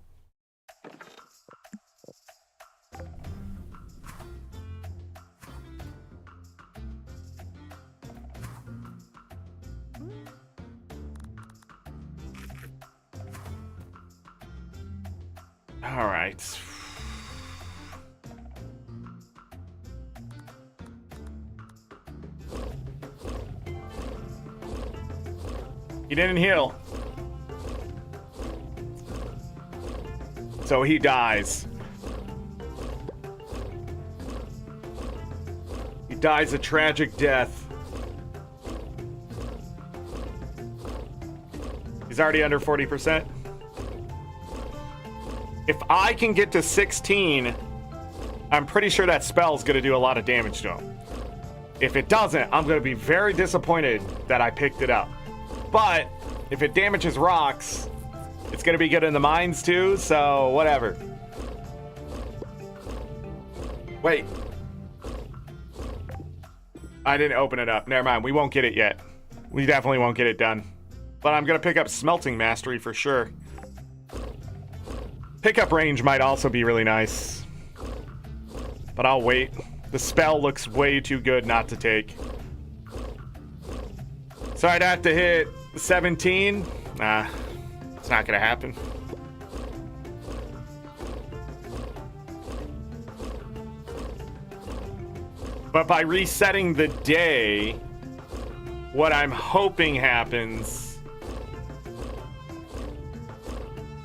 All right. He didn't heal. So he dies. He dies a tragic death. He's already under 40%. If I can get to 16, I'm pretty sure that spell's going to do a lot of damage to him. If it doesn't, I'm going to be very disappointed that I picked it up. But if it damages rocks, it's going to be good in the mines too, so whatever. Wait. I didn't open it up. Never mind. We won't get it yet. We definitely won't get it done. But I'm going to pick up Smelting Mastery for sure. Pickup range might also be really nice. But I'll wait. The spell looks way too good not to take. So I'd have to hit 17. Nah, it's not going to happen. But by resetting the day, what I'm hoping happens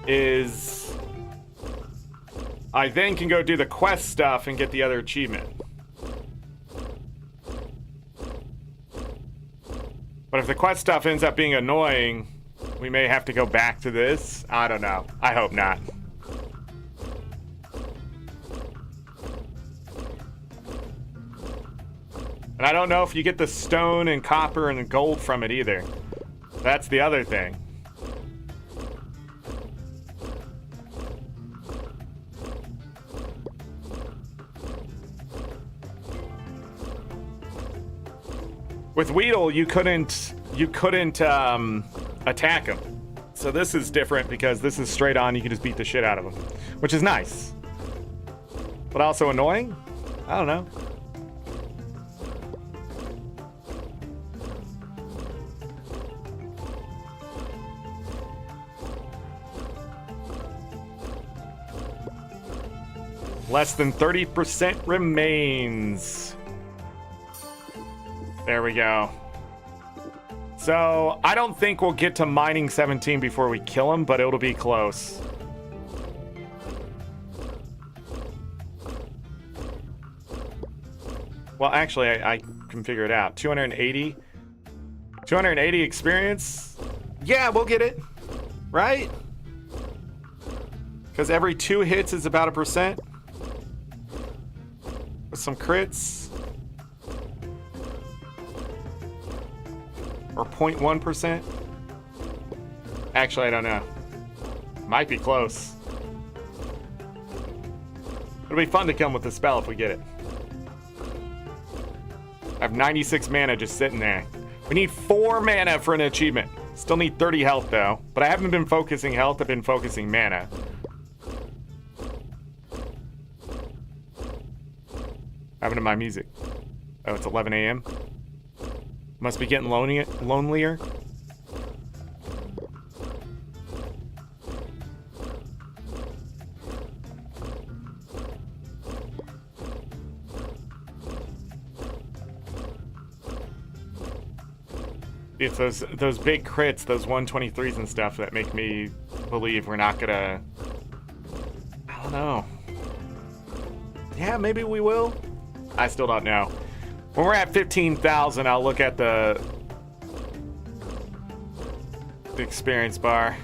is I then can go do the quest stuff and get the other achievement. But if the quest stuff ends up being annoying, we may have to go back to this. I don't know. I hope not. And I don't know if you get the stone and copper and gold from it either. That's the other thing. With Weedle, you couldn't attack him. So this is different because this is straight on. You can just beat the shit out of him, which is nice, but also annoying. I don't know. Less than 30% remains. There we go. So, I don't think we'll get to mining 17 before we kill him, but it'll be close. Well, actually, I can figure it out. 280? 280 experience? Yeah, we'll get it. Right? Because every 2 hits is about 1%. With some crits. Or 0.1%. Actually, I don't know. Might be close. It'll be fun to kill him with the spell if we get it. I have 96 mana just sitting there. We need 4 mana for an achievement. Still need 30 health though. But I haven't been focusing health, I've been focusing mana. What happened to my music? Oh, it's 11 a.m. Must be getting lonelier. It's those big crits, those 123s and stuff that make me believe we're not gonna... I don't know. Yeah, maybe we will. I still don't know. When we're at 15,000, I'll look at the experience bar.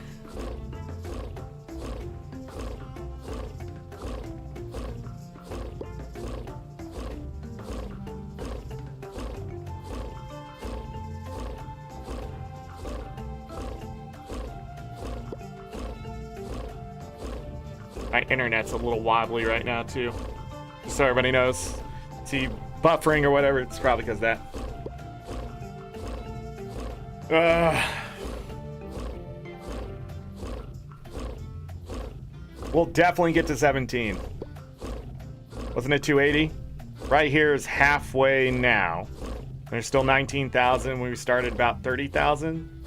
My internet's a little wobbly right now, too. Just so everybody knows. See, buffering or whatever, it's probably because of that. We'll definitely get to 17. Wasn't it 280? Right here is halfway now. There's still 19,000 when we started about 30,000.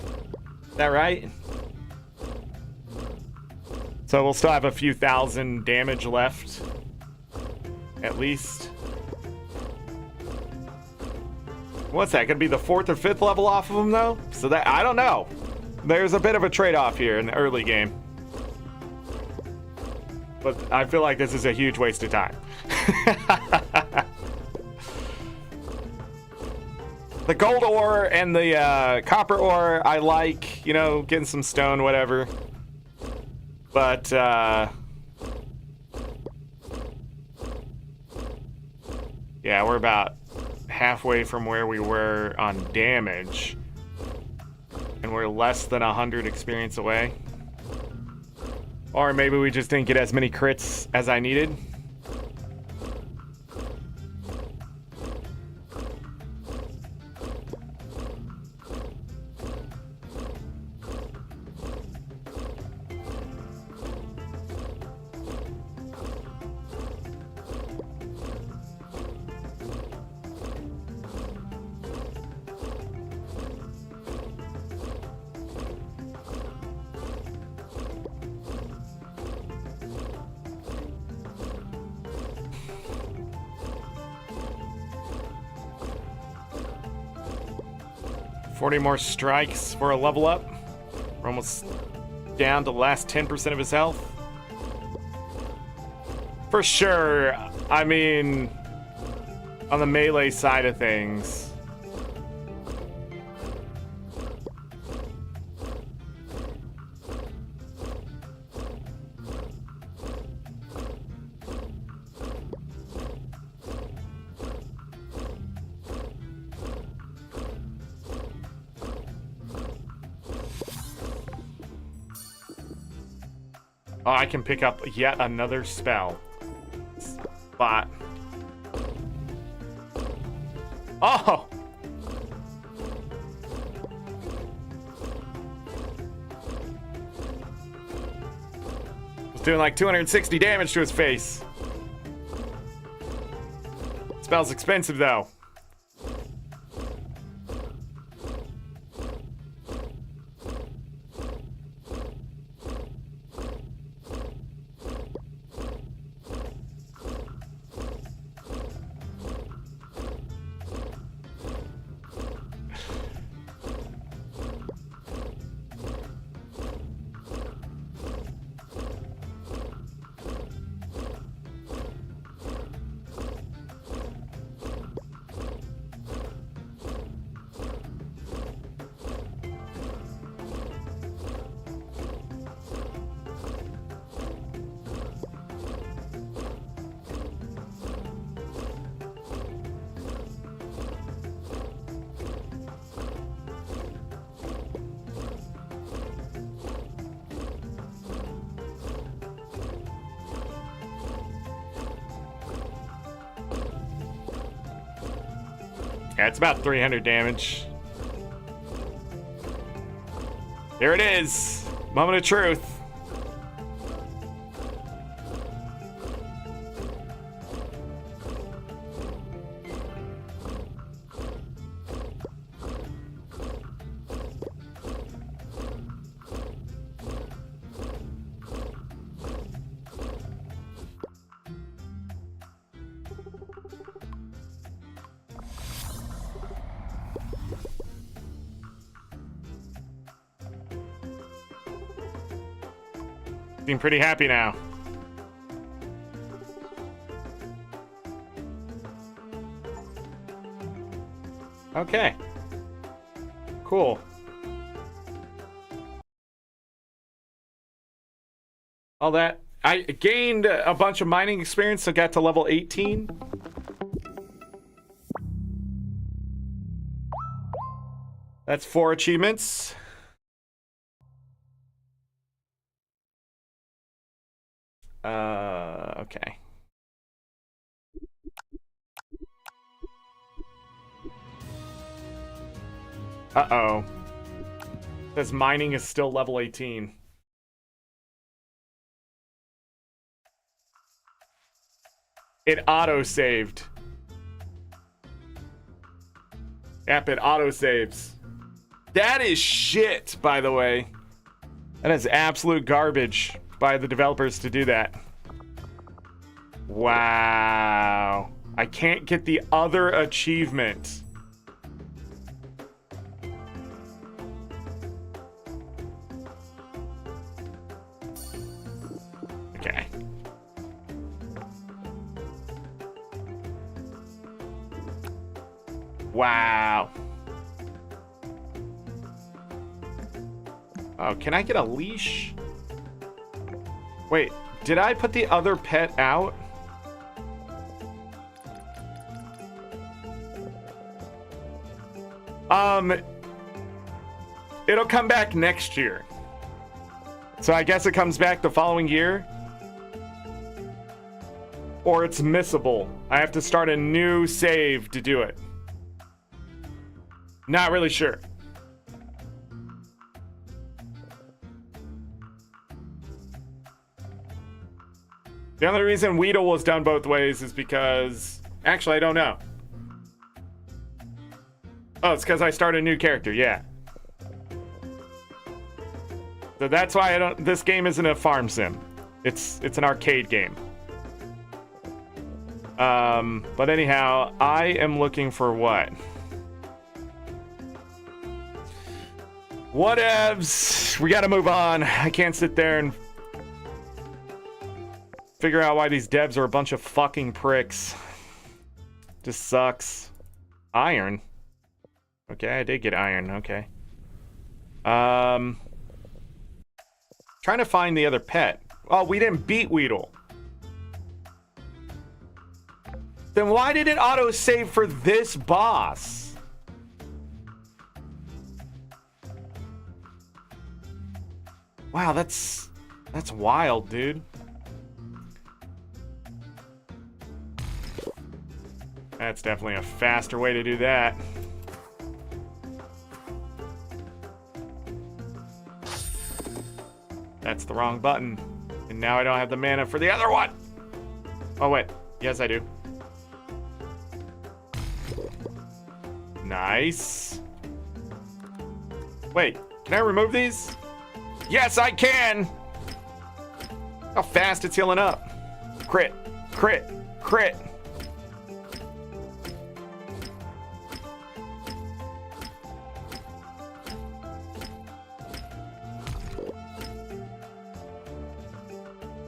Is that right? So we'll still have a few thousand damage left, at least. What's that, gonna be the 4th or 5th level off of him though? So that, I don't know. There's a bit of a trade-off here in the early game. But I feel like this is a huge waste of time. The gold ore and the copper ore, I like, you know, getting some stone, whatever. But, yeah, we're about halfway from where we were on damage. And we're less than 100 experience away. Or maybe we just didn't get as many crits as I needed. $40 more strikes for a level up. We're almost down to the last 10% of his health. For sure, I mean, on the melee side of things, oh, I can pick up yet another spell. Spot. Oh! It's doing like 260 damage to his face. Spell's expensive though. Yeah, it's about 300 damage. Here it is. Moment of truth. Seem pretty happy now. Okay. Cool. All that. I gained a bunch of mining experience, so got to level 18. That's 4 achievements. Okay. Uh-oh. Says mining is still level 18. It auto-saved. Yep, it auto-saves. That is shit, by the way. That is absolute garbage. by the developers to do that. Wow. I can't get the other achievement. Okay. Wow. Oh, can I get a leash? Wait, did I put the other pet out? It'll come back next year. So I guess it comes back the following year. Or it's missable. I have to start a new save to do it. Not really sure. The only reason Weedle was done both ways is because... Actually, I don't know. Oh, it's because I started a new character, yeah. So that's why I don't... This game isn't a farm sim. It's an arcade game. But anyhow, I am looking for what? Whatevs. We gotta move on. I can't sit there and figure out why these devs are a bunch of fucking pricks. Just sucks. Iron. Okay, I did get iron. Okay. Trying to find the other pet. Oh, we didn't beat Weedle. Then why did it auto-save for this boss? Wow, that's wild, dude. That's definitely a faster way to do that. That's the wrong button. And now I don't have the mana for the other one. Oh, wait. Yes, I do. Nice. Wait, can I remove these? Yes, I can! How fast it's healing up. Crit, crit, crit.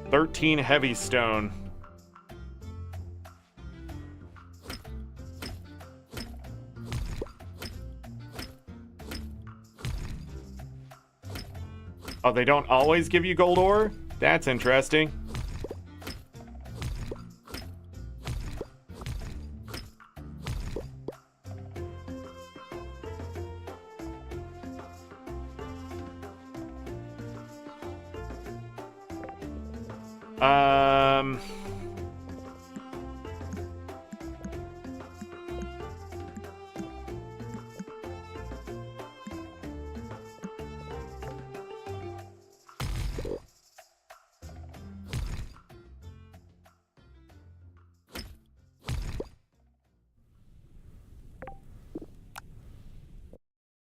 $13 heavy stone. Oh, they don't always give you gold ore? That's interesting.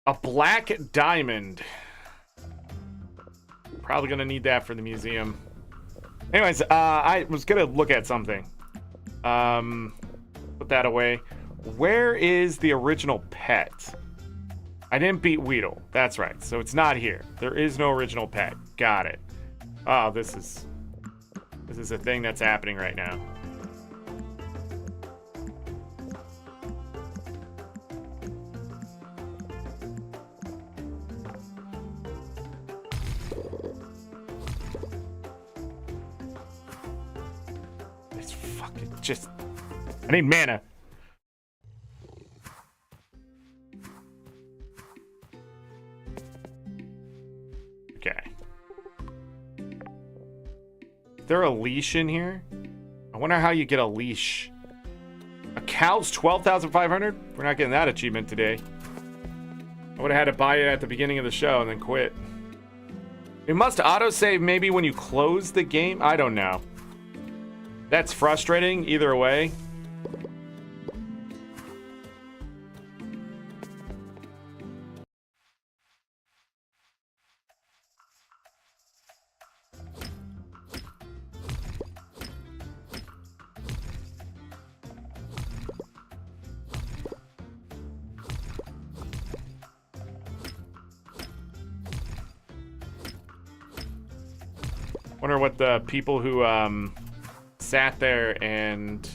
A black diamond. Probably gonna need that for the museum. Anyways, I was gonna look at something. Put that away. Where is the original pet? I didn't beat Weedle. That's right. So it's not here. There is no original pet. Got it. Oh, this is a thing that's happening right now. Just, I need mana. Okay. Is there a leash in here? I wonder how you get a leash. A cow's 12,500? We're not getting that achievement today. I would have had to buy it at the beginning of the show and then quit. It must autosave maybe when you close the game? I don't know. That's frustrating either way. Wonder what the people who sat there and,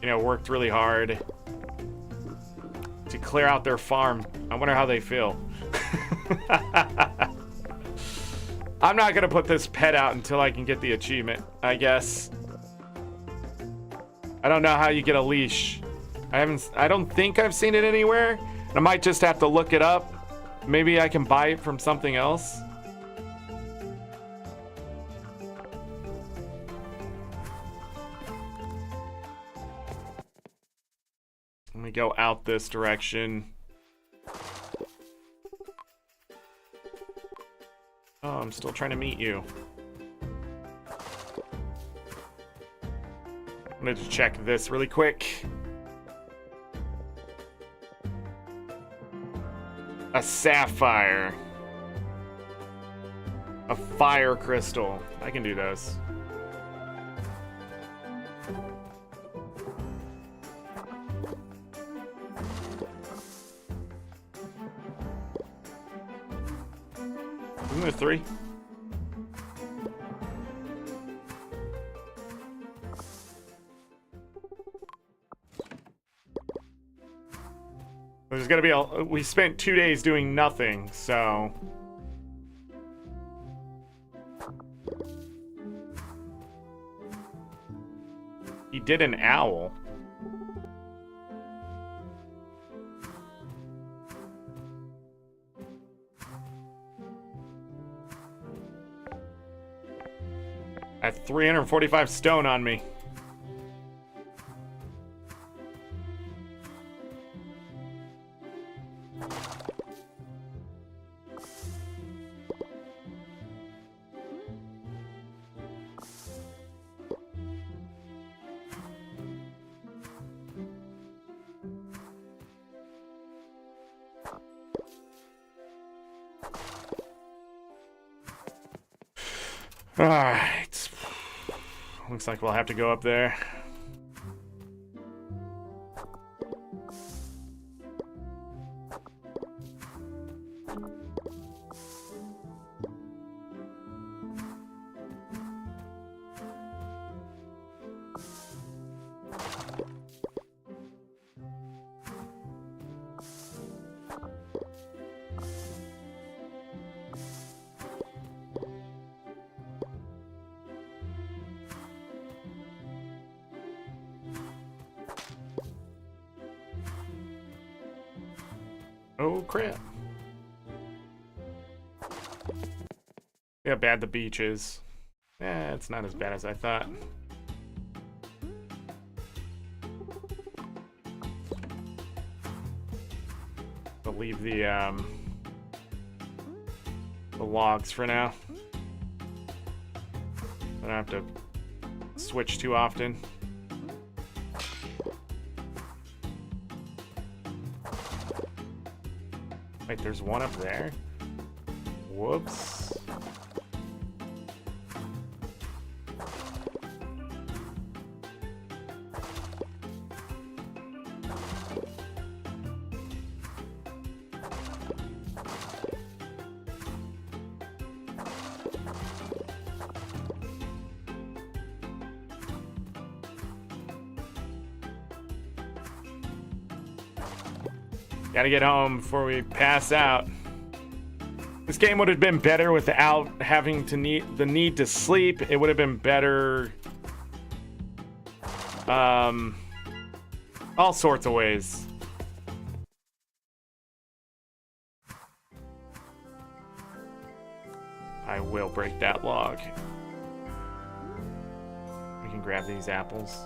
you know, worked really hard to clear out their farm. I wonder how they feel. I'm not gonna put this pet out until I can get the achievement, I guess. I don't know how you get a leash. I don't think I've seen it anywhere. I might just have to look it up. Maybe I can buy it from something else. Let me go out this direction. Oh, I'm still trying to meet you. I wanted to check this really quick. A sapphire. A fire crystal. I can do those. Isn't there 3? There's gonna be we spent 2 days doing nothing, so. He did an owl. I have 345 stone on me. Alright. Looks like we'll have to go up there. Oh, crap. Yeah, bad the beach is. Eh, it's not as bad as I thought. I'll leave the logs for now. I don't have to switch too often. Wait, there's one up there? Whoops. Gotta get home before we pass out. This game would have been better without having to the need to sleep. It would have been better, all sorts of ways. I will break that log. We can grab these apples.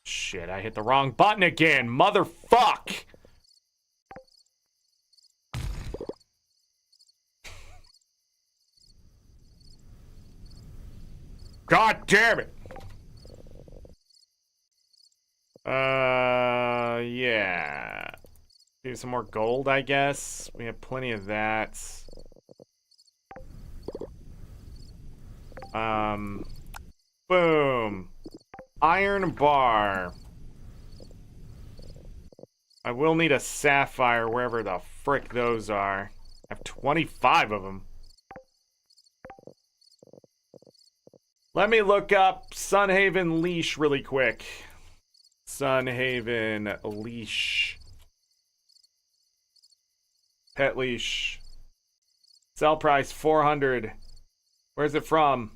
Shit, I hit the wrong button again, motherfuck! God damn it! Yeah. Do some more gold, I guess. We have plenty of that. Boom. Iron bar. I will need a sapphire wherever the frick those are. I have 25 of them. Let me look up Sunhaven leash really quick. Sunhaven leash. Pet leash. Sell price 400. Where's it from?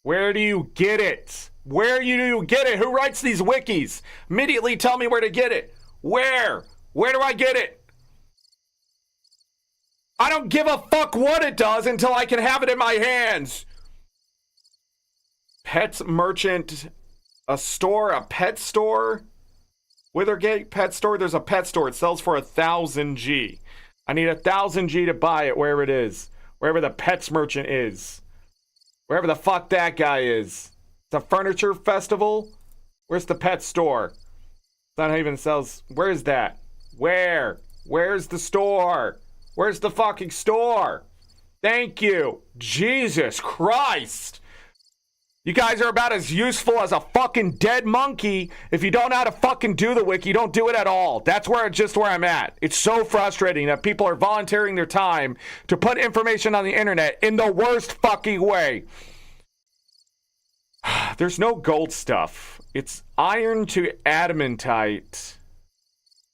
Where do you get it? Where do you get it? Who writes these wikis? Immediately tell me where to get it. Where? Where do I get it? I don't give a fuck what it does until I can have it in my hands. Pets merchant, a store, a pet store. Withergate pet store. There's a pet store. It sells for 1,000 G. I need 1,000 G to buy it wherever it is. Wherever the pets merchant is. Wherever the fuck that guy is. It's a furniture festival. Where's the pet store? Sunhaven sells. Where is that? Where? Where's the store? Where's the fucking store? Thank you. Jesus Christ. You guys are about as useful as a fucking dead monkey. If you don't know how to fucking do the wiki, don't do it at all. That's where I'm at. It's so frustrating that people are volunteering their time to put information on the internet in the worst fucking way. There's no gold stuff. It's iron to adamantite.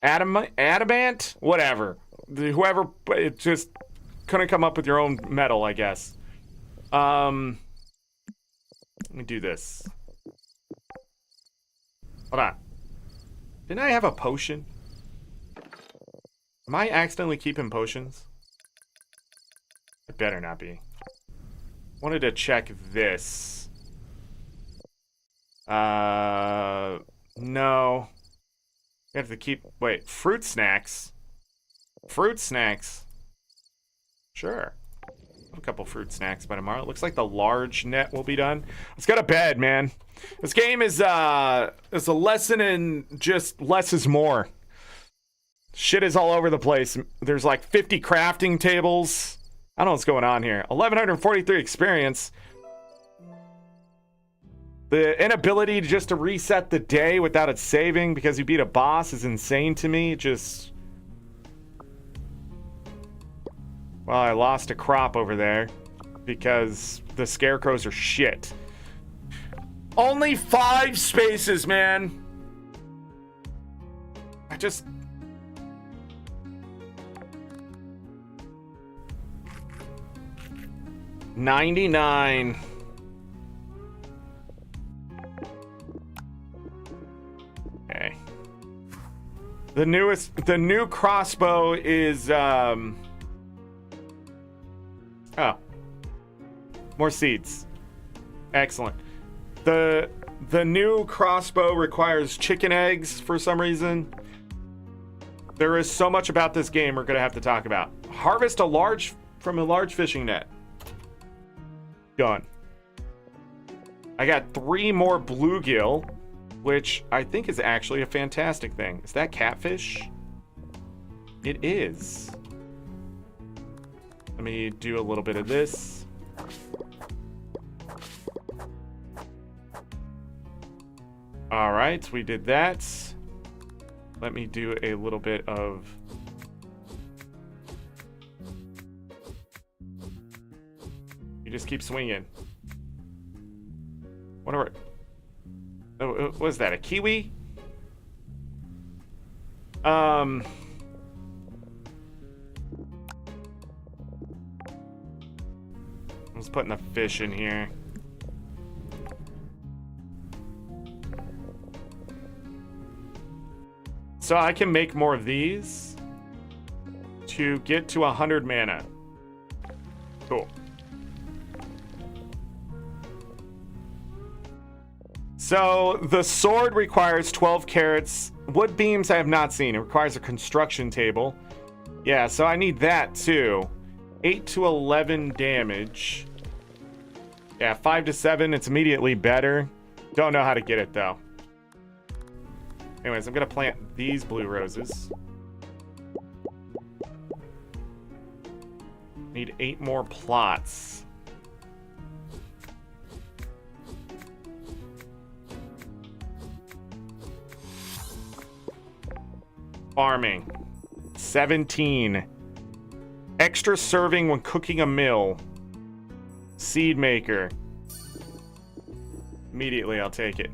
Adamant? Whatever. Whoever, it just couldn't come up with your own metal, I guess. Let me do this. Hold on. Didn't I have a potion? Am I accidentally keeping potions? It better not be. Wanted to check this. No. You have to keep... Wait, fruit snacks? Fruit snacks. Sure. A couple fruit snacks by tomorrow. It looks like the large net will be done. Let's go to bed, man. This game is a lesson in just less is more. Shit is all over the place. There's like 50 crafting tables. I don't know what's going on here. 1,143 experience. The inability to just to reset the day without it saving because you beat a boss is insane to me. Just... Well, I lost a crop over there because the scarecrows are shit. Only 5 spaces, man. I just... $99. Okay. The new crossbow is, Oh. More seeds. Excellent. The new crossbow requires chicken eggs for some reason. There is so much about this game we're going to have to talk about. Harvest from a large fishing net. Done. I got 3 more bluegill, which I think is actually a fantastic thing. Is that catfish? It is. Let me do a little bit of this. All right, we did that. Let me do a little bit of... You just keep swinging. Whatever. Oh, was that a kiwi? I was putting the fish in here. So I can make more of these to get to 100 mana. Cool. So the sword requires 12 carrots. Wood beams I have not seen. It requires a construction table. Yeah, so I need that too. 8 to 11 damage. Yeah, 5 to 7. It's immediately better. Don't know how to get it though. Anyways, I'm gonna plant these blue roses. Need 8 more plots. Farming. 17. Extra serving when cooking a meal. Seed maker. Immediately, I'll take it.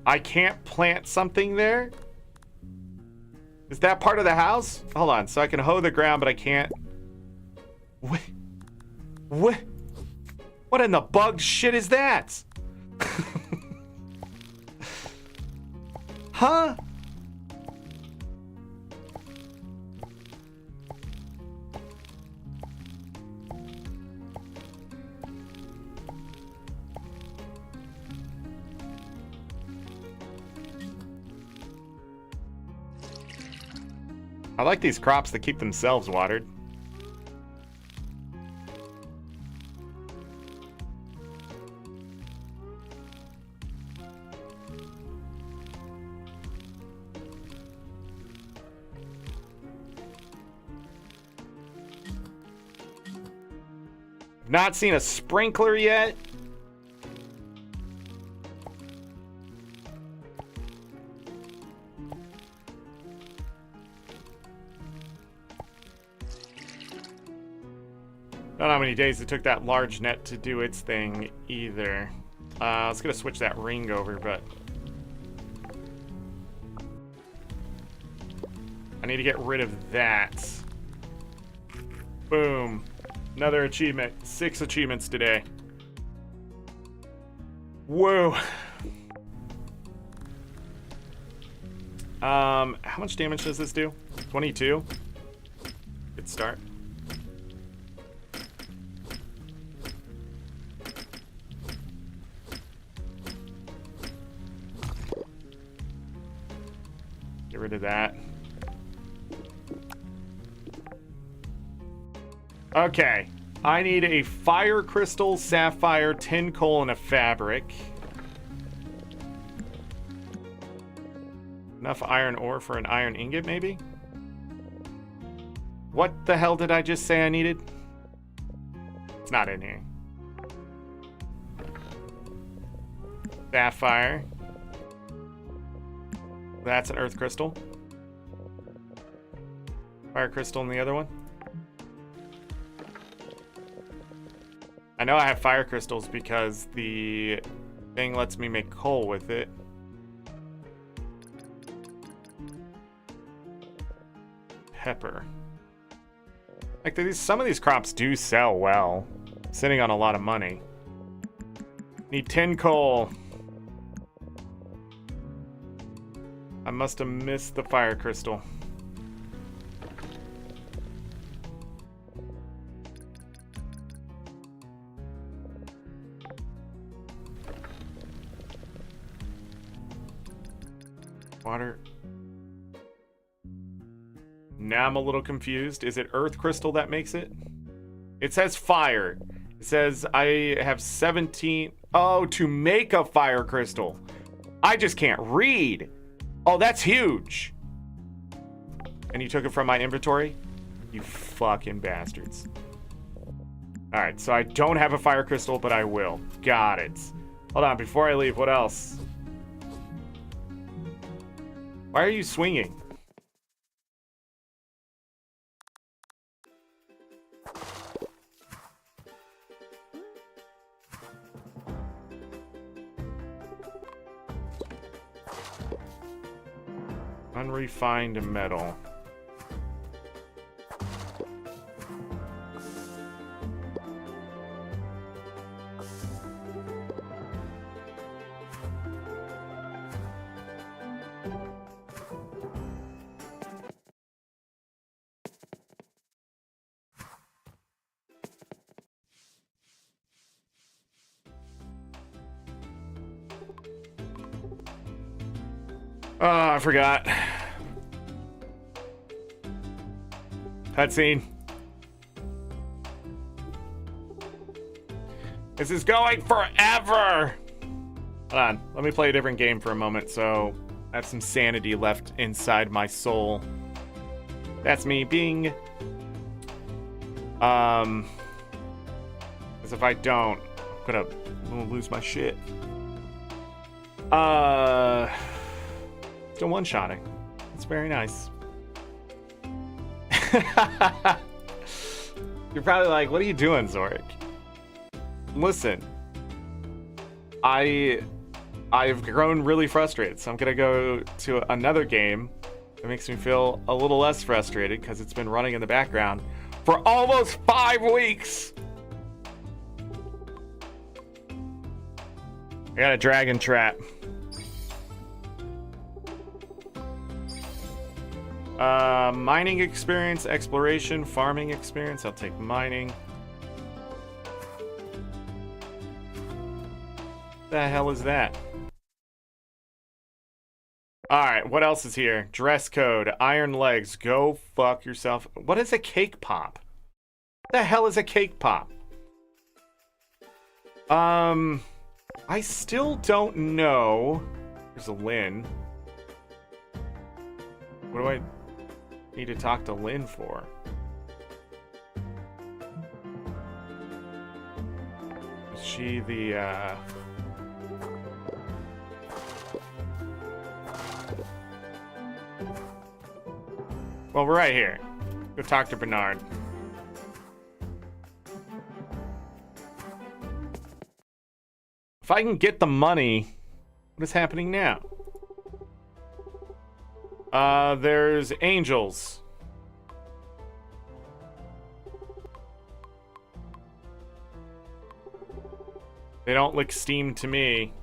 I can't plant something there? Is that part of the house? Hold on, so I can hoe the ground, but I can't. What? What in the bug shit is that? Huh? I like these crops that keep themselves watered. Not seen a sprinkler yet. Don't know how many days it took that large net to do its thing either. I was gonna switch that ring over, but I need to get rid of that. Boom. Another achievement. 6 achievements today. Whoa. How much damage does this do? 22. Good start. Get rid of that. Okay. I need a fire crystal, sapphire, tin coal, and a fabric. Enough iron ore for an iron ingot, maybe? What the hell did I just say I needed? It's not in here. Sapphire. That's an earth crystal. Fire crystal in the other one. I know I have fire crystals because the thing lets me make coal with it. Pepper. Like some of these crops do sell well. Sitting on a lot of money. Need 10 coal. I must have missed the fire crystal. Water. Now I'm a little confused. Is it earth crystal that makes it? It says fire. It says I have 17. Oh, to make a fire crystal. I just can't read. Oh, that's huge. And you took it from my inventory? You fucking bastards. Alright, so I don't have a fire crystal, but I will. Got it. Hold on, before I leave, what else? Why are you swinging? Unrefined metal. Oh, I forgot. Cutscene. This is going forever! Hold on, let me play a different game for a moment so I have some sanity left inside my soul. That's me being... As if I don't, I'm gonna lose my shit. Still one-shotting. It's very nice. You're probably like, what are you doing, Zorric? Listen, I've grown really frustrated, so I'm gonna go to another game that makes me feel a little less frustrated because it's been running in the background for almost 5 weeks. I got a dragon trap. Mining experience, exploration, farming experience. I'll take mining. The hell is that? Alright, what else is here? Dress code, iron legs, go fuck yourself. What is a cake pop? What the hell is a cake pop? I still don't know. There's a Lynn. What do I need to talk to Lynn for? Is she the, Well, we're right here. Go talk to Bernard. If I can get the money, what is happening now? There's angels. They don't look steam to me.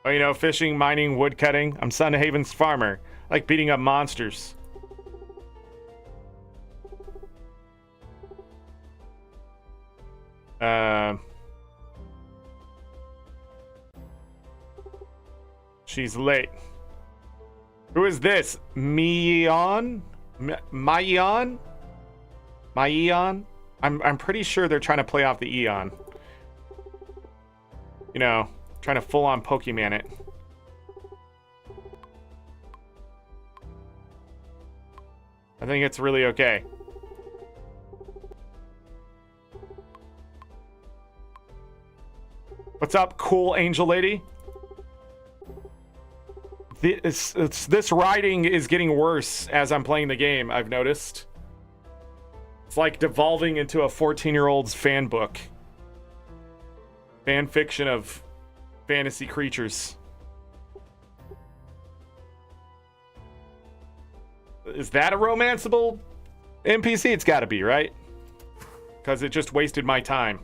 Oh, you know, fishing, mining, woodcutting. I'm Sun Haven's farmer. I like beating up monsters. She's late. Who is this? Myeon? Myeon? Myeon? I'm pretty sure they're trying to play off the Eon. You know, trying to full-on Pokemon it. I think it's really okay. What's up, cool angel lady? This writing is getting worse as I'm playing the game, I've noticed. It's like devolving into a 14-year-old's fan book. Fan fiction of fantasy creatures. Is that a romanceable NPC? It's gotta be, right? Because it just wasted my time.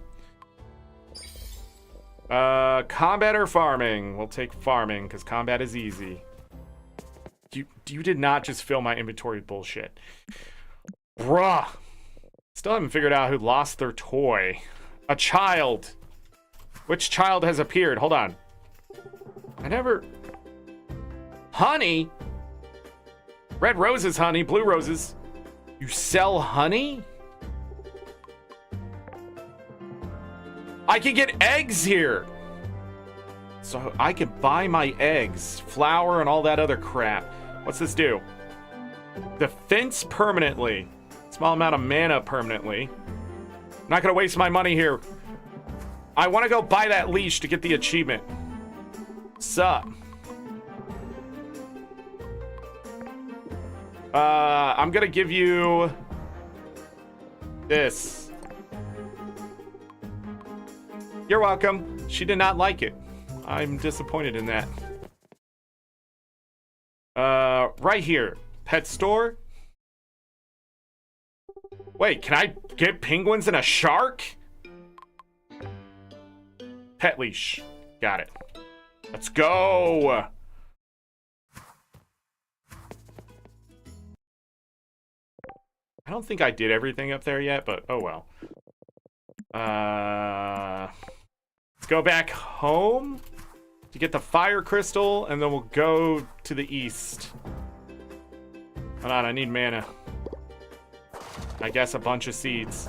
Combat or farming? We'll take farming, because combat is easy. You did not just fill my inventory with bullshit. Bruh. Still haven't figured out who lost their toy. A child. Which child has appeared? Hold on. I never... Honey? Red roses, honey. Blue roses. You sell honey? I can get eggs here. So I can buy my eggs, flour, and all that other crap. What's this do? Defense permanently. Small amount of mana permanently. I'm not gonna waste my money here. I want to go buy that leash to get the achievement. Sup? I'm gonna give you this. You're welcome. She did not like it. I'm disappointed in that. Right here. Pet store. Wait, can I get penguins and a shark? Pet leash. Got it. Let's go. I don't think I did everything up there yet, but oh well. Let's go back home to get the fire crystal, and then we'll go to the east. Hold on, I need mana. I guess a bunch of seeds.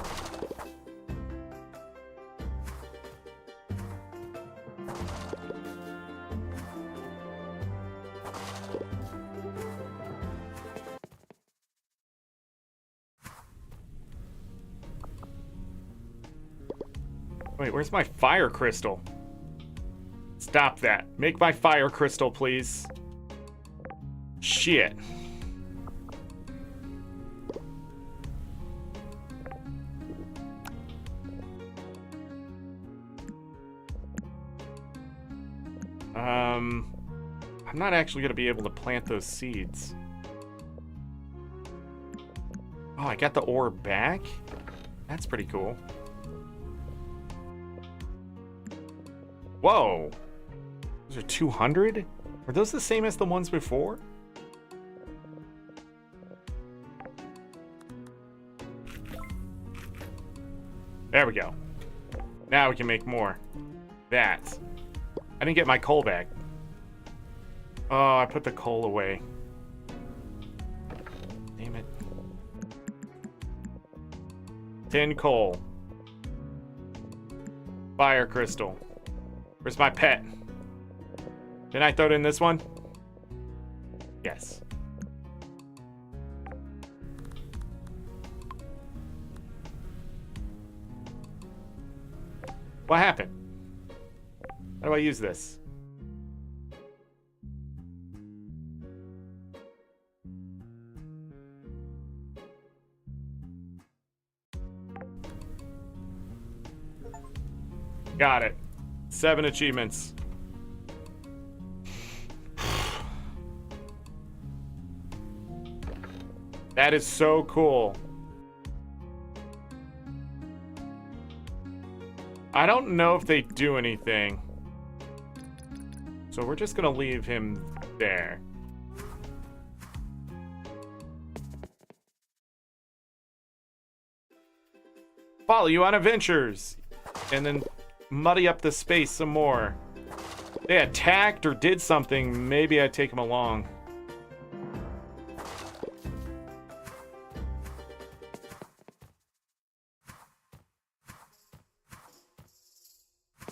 Wait, where's my fire crystal? Stop that. Make my fire crystal, please. Shit. I'm not actually going to be able to plant those seeds. Oh, I got the ore back? That's pretty cool. Whoa. Those are 200? Are those the same as the ones before? There we go. Now we can make more. That. I didn't get my coal back. Oh, I put the coal away. Damn it. 10 coal. Fire crystal. Where's my pet? Didn't I throw it in this one? Yes. What happened? How do I use this? Got it. 7 achievements. That is so cool. I don't know if they do anything. So we're just gonna leave him there. Follow you on adventures. And then muddy up the space some more. They attacked or did something. Maybe I'd take them along.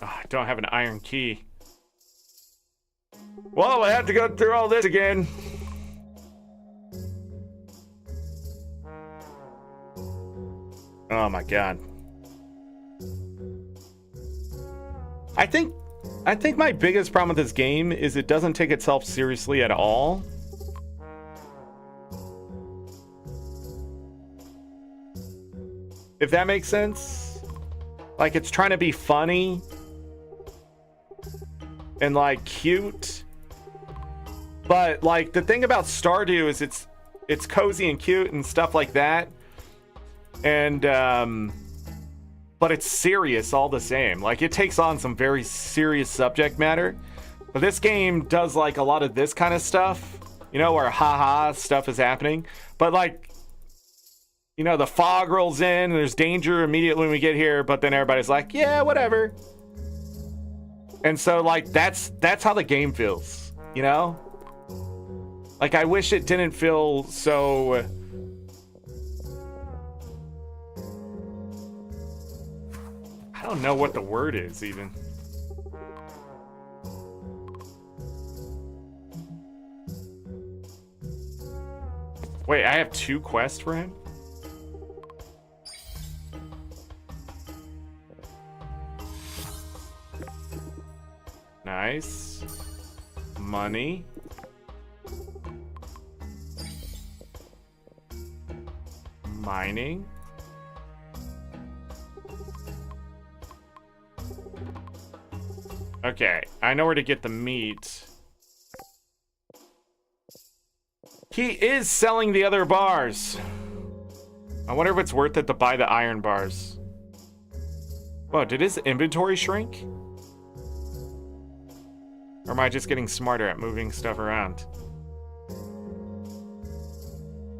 Oh, I don't have an iron key. Well, I have to go through all this again. Oh my god. I think my biggest problem with this game is it doesn't take itself seriously at all. If that makes sense. Like, it's trying to be funny and like cute. But like the thing about Stardew is it's cozy and cute and stuff like that. And but it's serious all the same. Like, it takes on some very serious subject matter. But this game does like a lot of this kind of stuff, you know, where haha stuff is happening. But like, you know, the fog rolls in and there's danger immediately when we get here, but then everybody's like, yeah, whatever. And so like that's how the game feels, you know? Like, I wish it didn't feel so I don't know what the word is, even. Wait, I have 2 quests for him? Nice. Money. Mining. Okay, I know where to get the meat. He is selling the other bars. I wonder if it's worth it to buy the iron bars. Whoa, did his inventory shrink? Or am I just getting smarter at moving stuff around?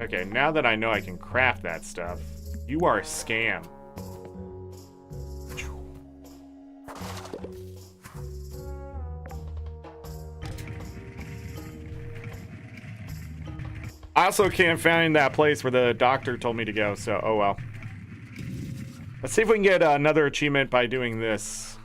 Okay, now that I know I can craft that stuff, you are a scam. I also can't find that place where the doctor told me to go, so oh well. Let's see if we can get another achievement by doing this.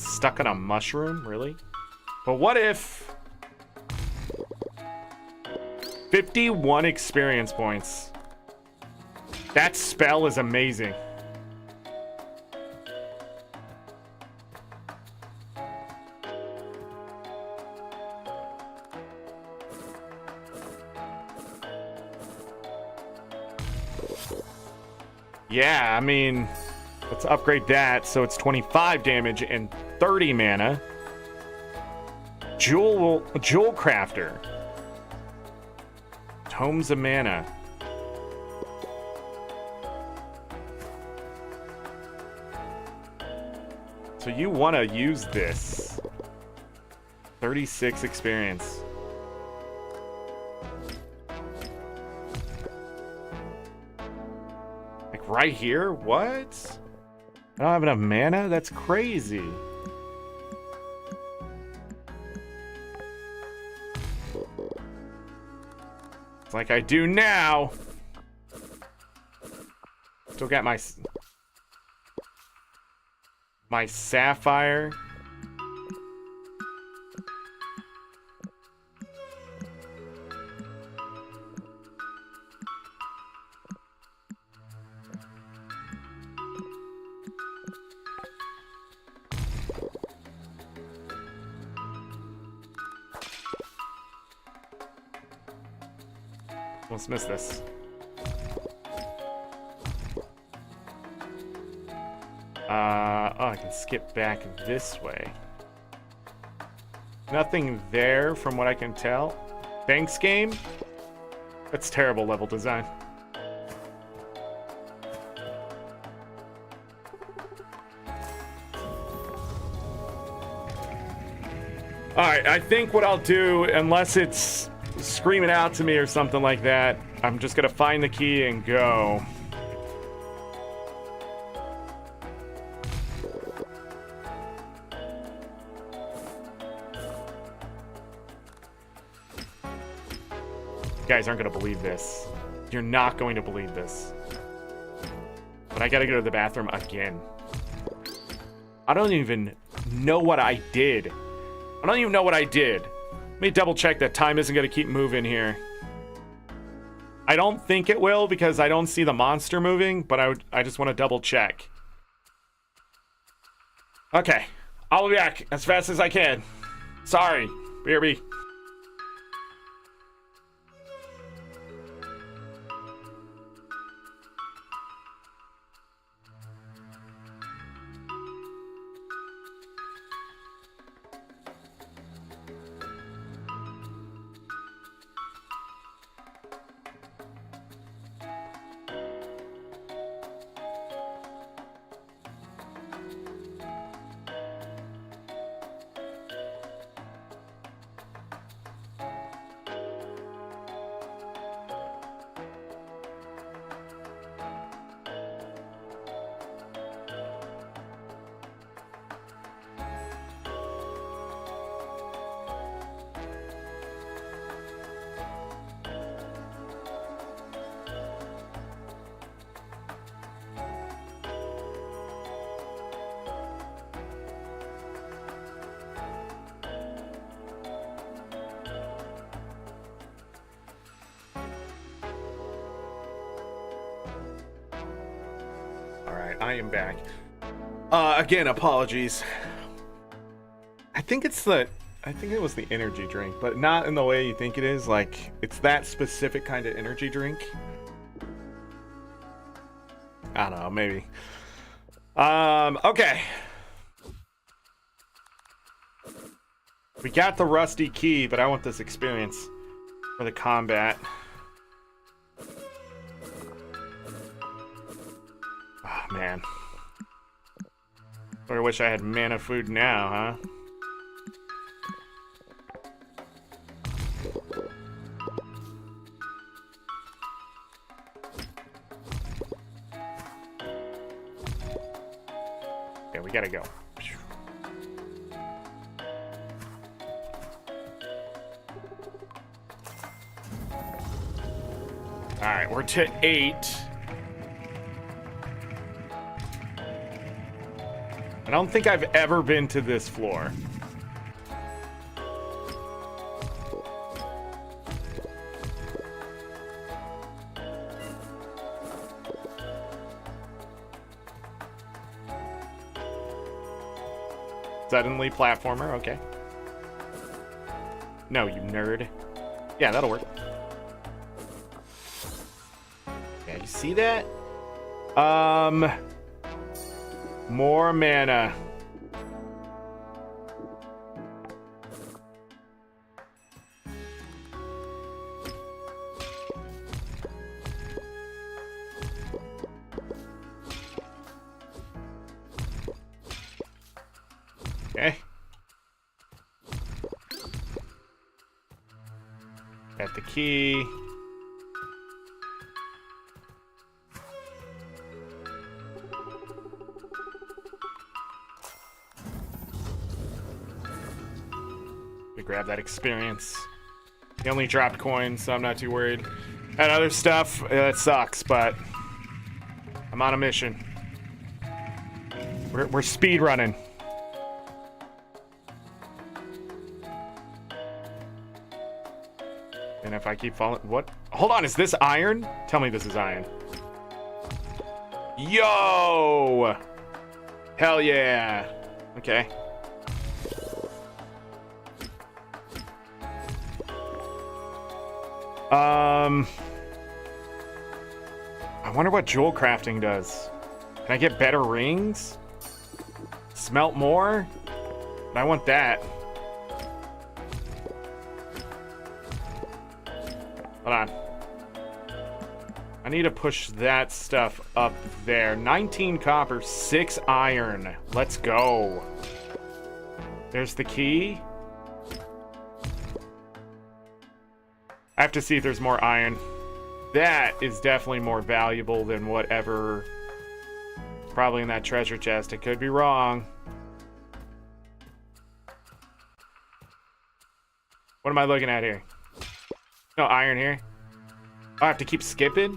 stuck on a mushroom? Really? But what if... 51 experience points. That spell is amazing. Yeah, I mean, let's upgrade that so it's 25 damage and 30 mana. Jewel Crafter. Tomes of Mana. So you want to use this. 36 experience. Like right here? What? I don't have enough mana? That's crazy. It's like I do now. Still got my sapphire. Let's miss this. Oh, I can skip back this way. Nothing there from what I can tell. Thanks, game? That's terrible level design. Alright, I think what I'll do, unless it's screaming out to me or something like that, I'm just gonna find the key and go. You guys aren't gonna believe this. You're not going to believe this. But I gotta go to the bathroom again. I don't even know what I did. I don't even know what I did. Let me double check that time isn't gonna keep moving here. I don't think it will because I don't see the monster moving, but I just want to double check. Okay, I'll be back as fast as I can. Sorry, BRB. I am back. Again, apologies. I think it was the energy drink, but not in the way you think it is. Like, it's that specific kind of energy drink. I don't know, maybe. Okay. We got the rusty key, but I want this experience for the combat. Man. I wish I had mana food now, huh? Yeah, we gotta go. Alright, we're to 8. I don't think I've ever been to this floor. Suddenly platformer, okay. No, you nerd. Yeah, that'll work. Yeah, you see that? More mana. Okay. Got the key. We grab that experience. He only dropped coins, so I'm not too worried. And other stuff, it sucks, but I'm on a mission. We're speed running. And if I keep falling, what? Hold on, is this iron? Tell me this is iron. Yo! Hell yeah. Okay. I wonder what jewel crafting does. Can I get better rings? Smelt more? I want that. Hold on. I need to push that stuff up there. 19 copper, 6 iron. Let's go. There's the key. I have to see if there's more iron. That is definitely more valuable than whatever is probably in that treasure chest. I could be wrong. What am I looking at here? No iron here. Oh, I have to keep skipping?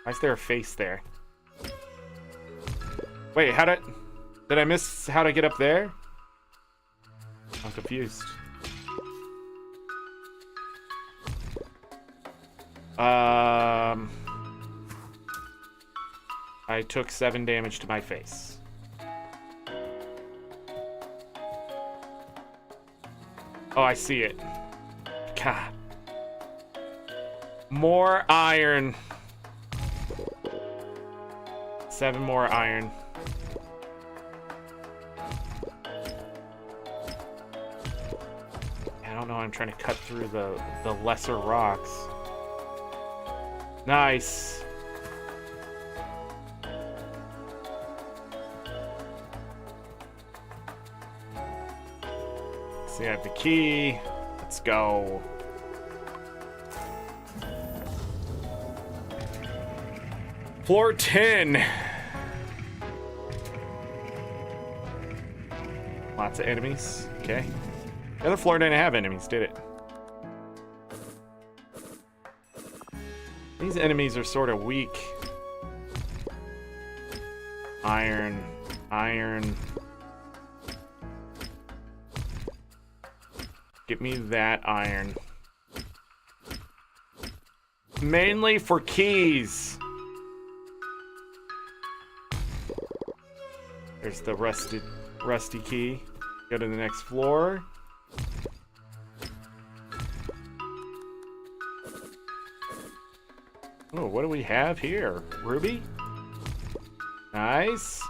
Why is there a face there? Wait, did I miss how to get up there? I'm confused. I took 7 damage to my face. Oh, I see it. God. More iron. 7 more iron. I don't know. I'm trying to cut through the lesser rocks. Nice. See, I have the key. Let's go. Floor 10. Lots of enemies. Okay. The other floor didn't have enemies, did it? These enemies are sort of weak. Iron. Iron. Give me that iron. Mainly for keys. There's the rusty key. Go to the next floor. Oh, what do we have here? Ruby? Nice.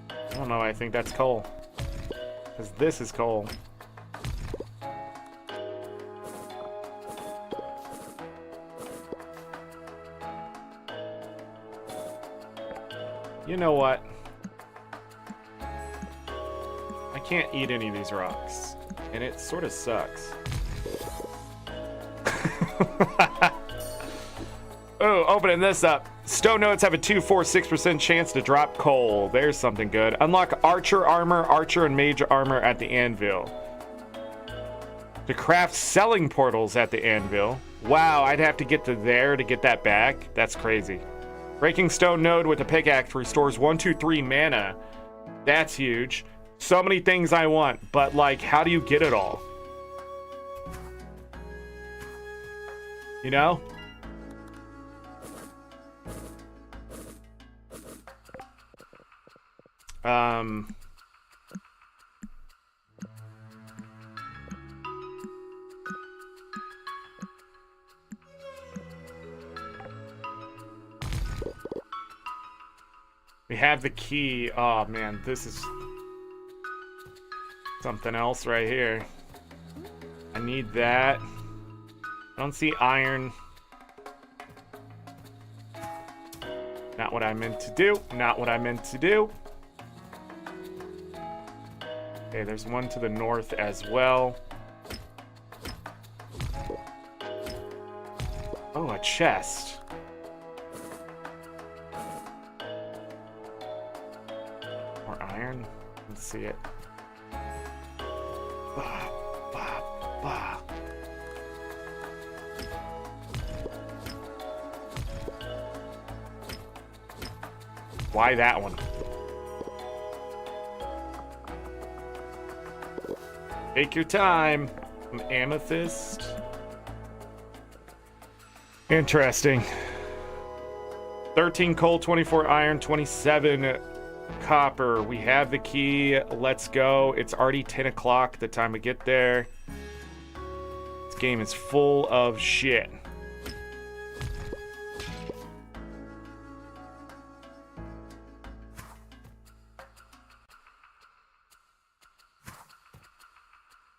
I don't know, I think that's coal. Because this is coal. You know what? I can't eat any of these rocks. And it sort of sucks. Oh, opening this up. Stone notes have a 246% chance to drop coal. There's something good. Unlock archer armor, archer and mage armor at the anvil. To craft selling portals at the anvil. Wow, I'd have to get to there to get that back. That's crazy. Breaking stone node with a pickaxe restores 1, 2, 3 mana. That's huge. So many things I want, but like, how do you get it all? You know? We have the key. Oh man, this is something else right here. I need that. I don't see iron. Not what I meant to do. Not what I meant to do. Okay, there's one to the north as well. Oh, a chest. More iron. Let's see it. Bah, bah, bah. Why that one? Take your time. An amethyst. Interesting. 13 coal, 24 iron, 27 copper. We have the key. Let's go. It's already 10 o'clock. The time to get there. This game is full of shit.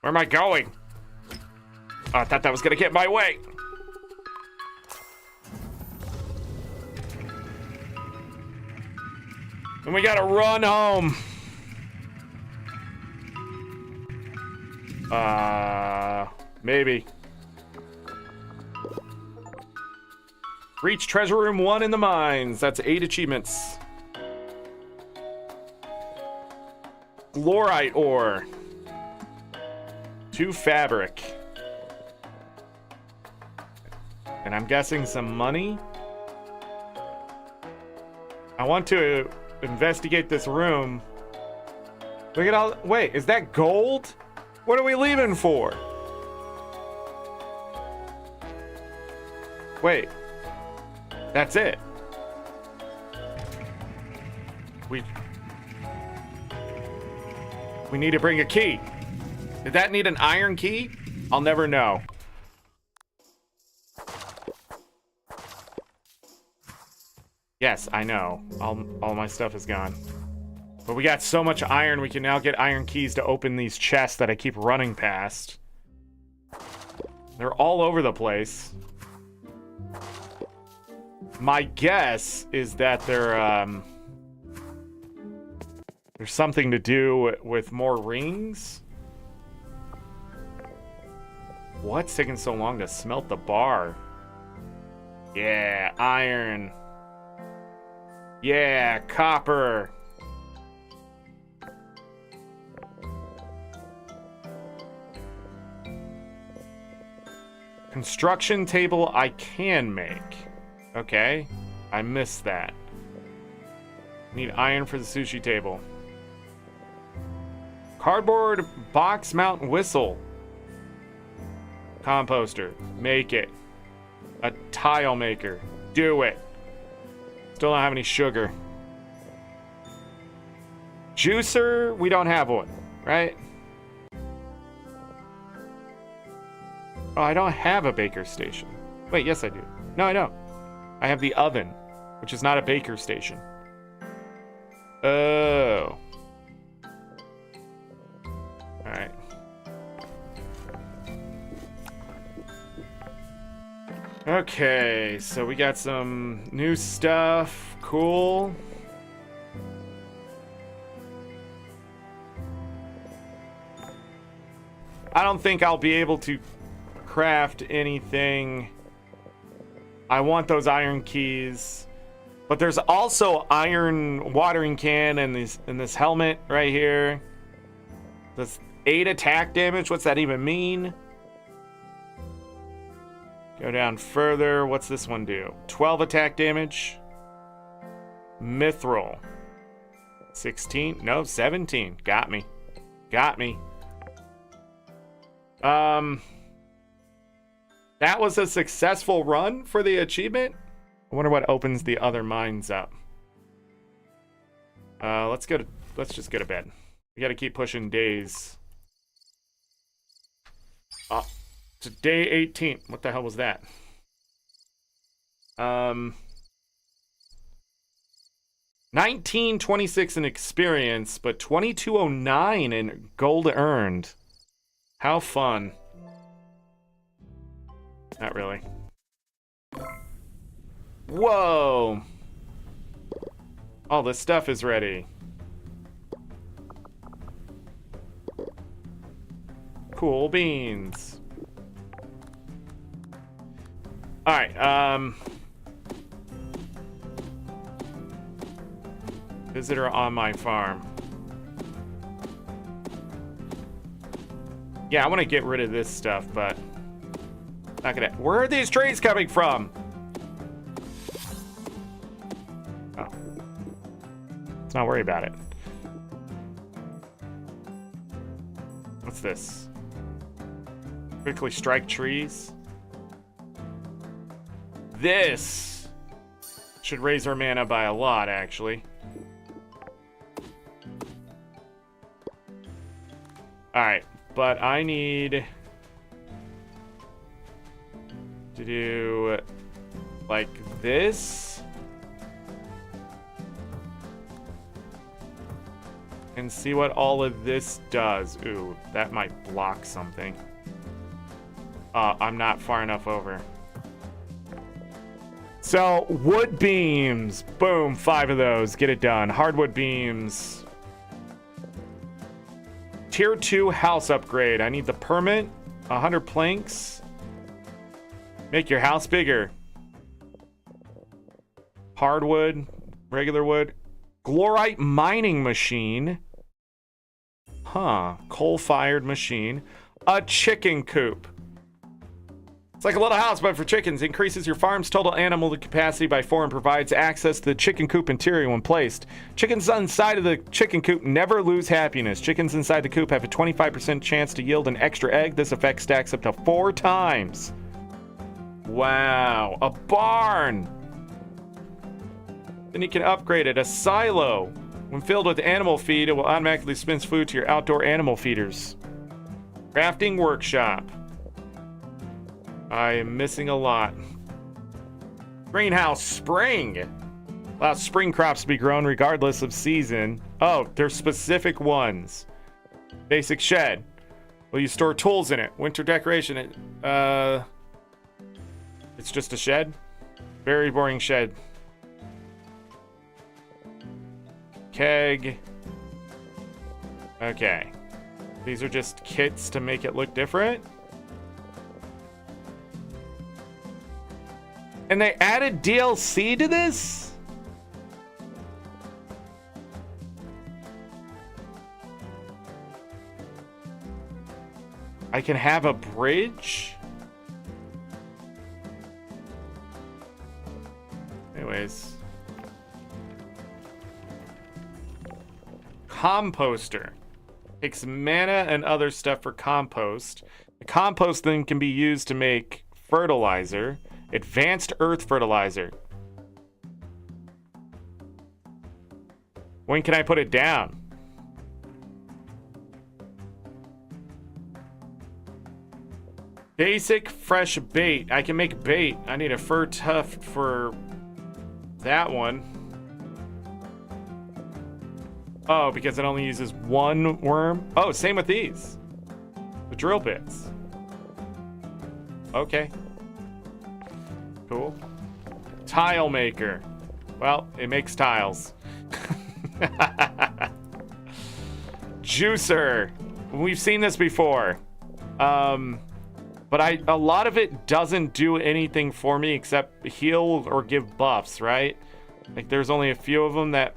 Where am I going? Oh, I thought that was gonna get my way. And we gotta run home. Maybe. Reach treasure room 1 in the mines. That's 8 achievements. Glorite ore. 2 fabric. And I'm guessing some money. I want to investigate this room. Look at all. Wait, is that gold? What are we leaving for? Wait. That's it. We need to bring a key. Did that need an iron key? I'll never know. Yes, I know. All my stuff is gone. But we got so much iron, we can now get iron keys to open these chests that I keep running past. They're all over the place. My guess is that there's something to do with more rings. What's taking so long to smelt the bar? Yeah, iron. Yeah, copper. Construction table I can make. Okay, I missed that. Need iron for the sushi table. Cardboard box mount whistle. Composter. Make it. A tile maker. Do it. Still don't have any sugar. Juicer. We don't have one, right? Oh, I don't have a baker station. Wait, yes I do. No, I don't. I have the oven, which is not a baker station. Oh. Alright. Okay, so we got some new stuff. Cool. I don't think I'll be able to craft anything. I want those iron keys. But there's also iron watering can in this helmet right here. This 8 attack damage. What's that even mean? Go down further. What's this one do? 12 attack damage. Mithril. 16. No, 17. Got me. Got me. That was a successful run for the achievement. I wonder what opens the other mines up. Let's just go to bed. We gotta keep pushing days. To day 18. What the hell was that? 1926 in experience, but 2209 in gold earned. How fun. Not really. Whoa! All this stuff is ready. Cool beans. Alright, visitor on my farm. Yeah, I want to get rid of this stuff, but not gonna. Where are these trees coming from? Oh. Let's not worry about it. What's this? Quickly strike trees. This should raise our mana by a lot, actually. Alright, but I need to do like this and see what all of this does. Ooh, that might block something. I'm not far enough over. So, wood beams. Boom, 5 of those. Get it done. Hardwood beams. Tier 2 house upgrade. I need the permit. 100 planks. Make your house bigger. Hardwood. Regular wood. Glorite mining machine. Huh. Coal-fired machine. A chicken coop. It's like a little house, but for chickens. Increases your farm's total animal capacity by 4 and provides access to the chicken coop interior when placed. Chickens inside of the chicken coop never lose happiness. Chickens inside the coop have a 25% chance to yield an extra egg. This effect stacks up to 4 times. Wow. A barn. Then you can upgrade it. A silo. When filled with animal feed, it will automatically dispense food to your outdoor animal feeders. Crafting workshop. I am missing a lot. Greenhouse spring. Allows spring crops to be grown regardless of season. Oh, there's specific ones. Basic shed. Will you store tools in it? Winter decoration. It's just a shed. Very boring shed. Keg. Okay. These are just kits to make it look different. And they added DLC to this? I can have a bridge? Anyways. Composter. Takes mana and other stuff for compost. The compost then can be used to make fertilizer. Advanced earth fertilizer. When can I put it down? Basic fresh bait. I can make bait. I need a fur tuft for that one. Oh, because it only uses 1 worm? Oh, same with these. The drill bits. Okay. Cool. Tile maker. Well, it makes tiles. Juicer. We've seen this before. But a lot of it doesn't do anything for me except heal or give buffs, right? Like there's only a few of them that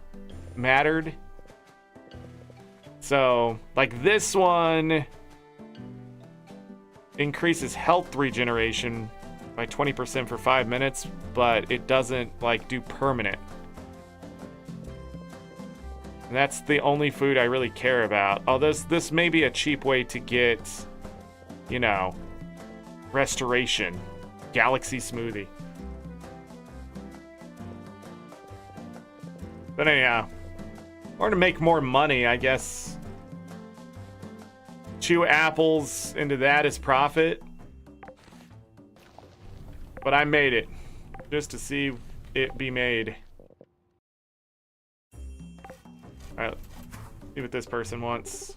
mattered. So, like this one increases health regeneration by 20% for 5 minutes, but it doesn't like do permanent. And that's the only food I really care about. Oh, this may be a cheap way to get, you know, restoration. Galaxy smoothie. But anyhow, or to make more money, I guess. Chew apples into that as profit. But I made it just to see it be made. All right, see what this person wants.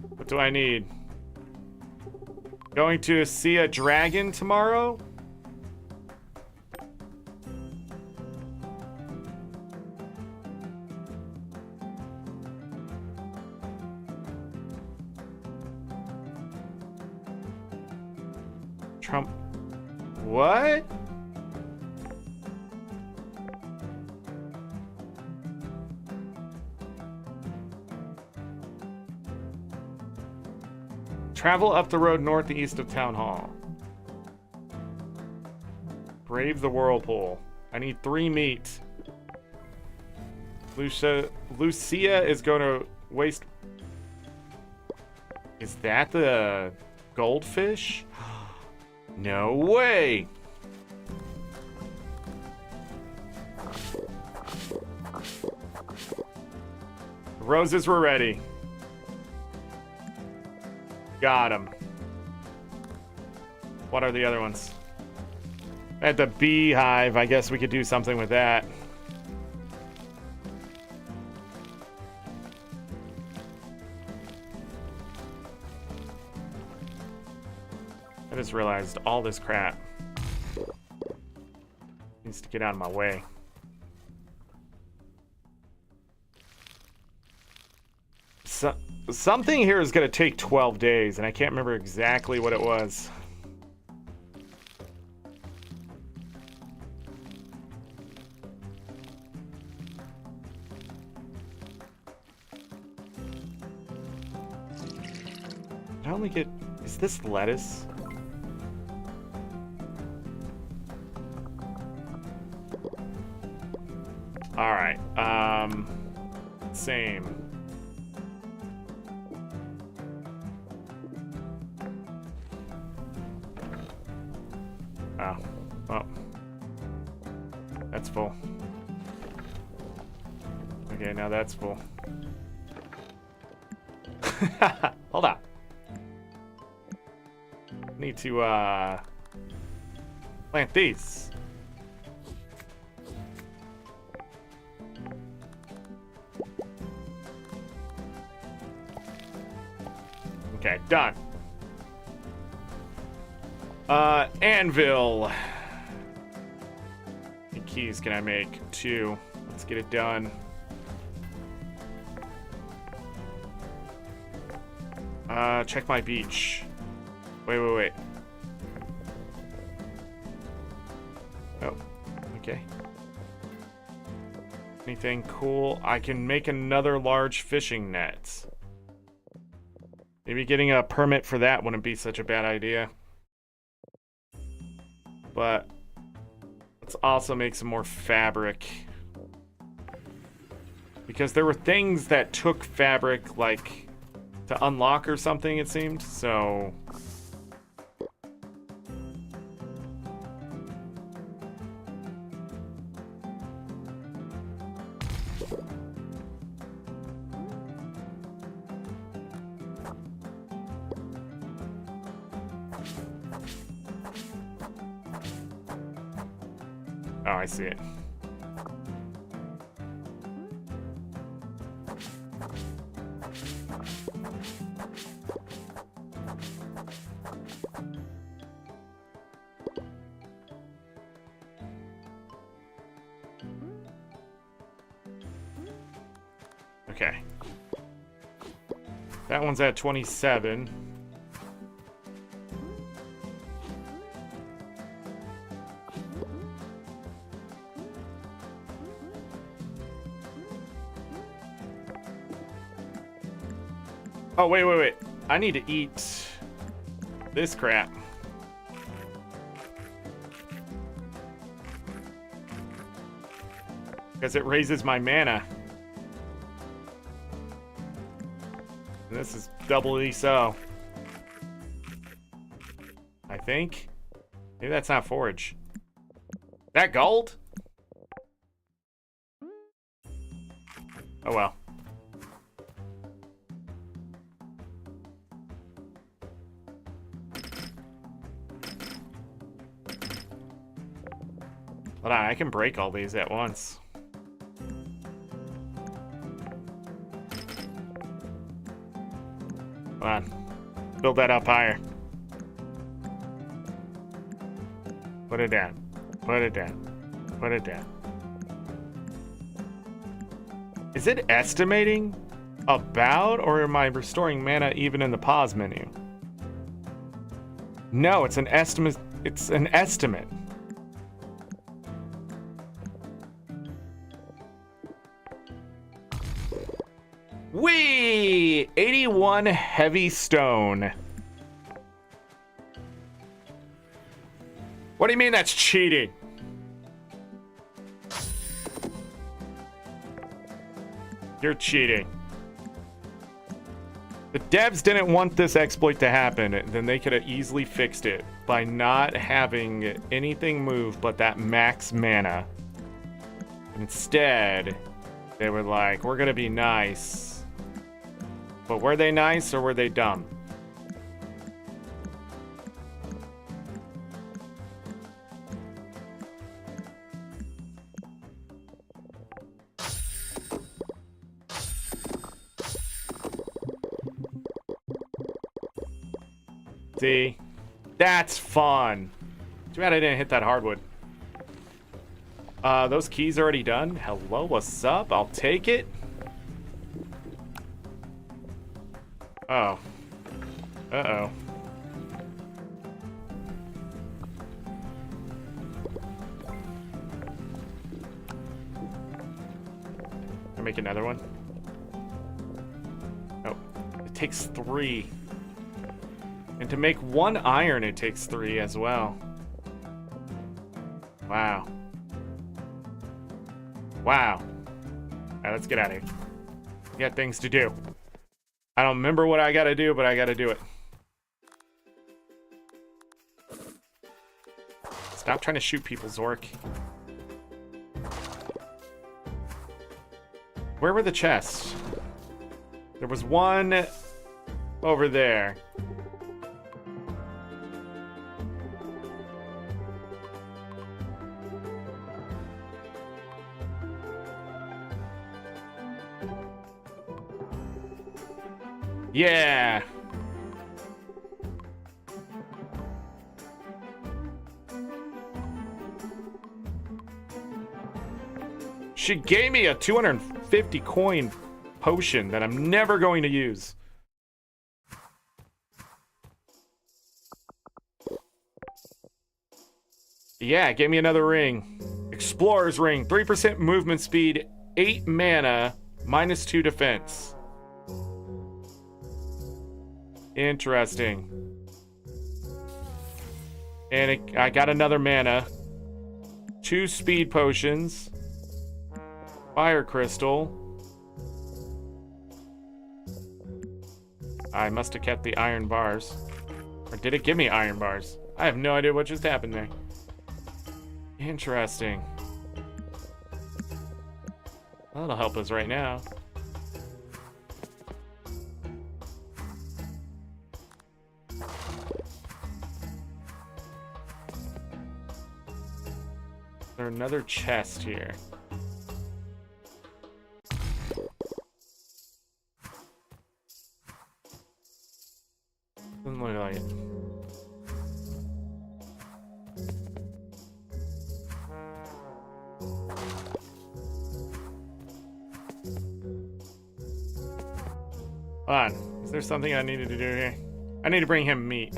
What do I need? Going to see a dragon tomorrow? Trump. What? Travel up the road northeast of Town Hall. Brave the whirlpool. I need 3 meat. Lucia is going to waste... Is that the goldfish? No way! The roses were ready. Got him. What are the other ones? At the beehive, I guess we could do something with that. I just realized all this crap needs to get out of my way. Something here is going to take 12 days, and I can't remember exactly what it was. I only get... Is this lettuce? Alright, same. Oh, well, that's full. Okay, now that's full. Hold on. Need to, plant these. Okay, done. Anvil. How many keys can I make? 2. Let's get it done. Check my beach. Wait. Oh, okay. Anything cool? I can make another large fishing net. Maybe getting a permit for that wouldn't be such a bad idea. But let's also make some more fabric. Because there were things that took fabric, like, to unlock or something, it seemed. So... Oh, I see it. Okay. That one's at 27. Oh, wait. I need to eat. this crap. Because it raises my mana. And this is doubly so. I think. Maybe that's not forage. That gold? Oh well. Hold on, I can break all these at once. Hold on. Build that up higher. Put it down. Put it down. Put it down. Is it estimating about, or am I restoring mana even in the pause menu? No, it's an estimate. It's an estimate. Whee! 81 heavy stone. What do you mean that's cheating? You're cheating. The devs didn't want this exploit to happen, then they could have easily fixed it by not having anything move but that max mana. Instead, they were like, we're gonna be nice. But were they nice or were they dumb? See? That's fun. Too bad I didn't hit that hardwood. Those keys already done. Hello, what's up? I'll take it. Oh. Uh-oh. Can I make another one? Oh. It takes 3. And to make 1 iron, it takes 3 as well. Wow. Wow. Alright, let's get out of here. We got things to do. I don't remember what I gotta do, but I gotta do it. Stop trying to shoot people, Zorric. Where were the chests? There was one over there. Yeah. She gave me a 250 coin potion that I'm never going to use. Yeah, it gave me another ring. Explorer's ring, 3% movement speed, 8 mana, -2 defense. Interesting. And I got another mana. 2 speed potions. Fire crystal. I must have kept the iron bars. Or did it give me iron bars? I have no idea what just happened there. Interesting. Well, that'll help us right now. There's another chest here. Doesn't look like it. Hold on. Is there something I needed to do here? I need to bring him meat.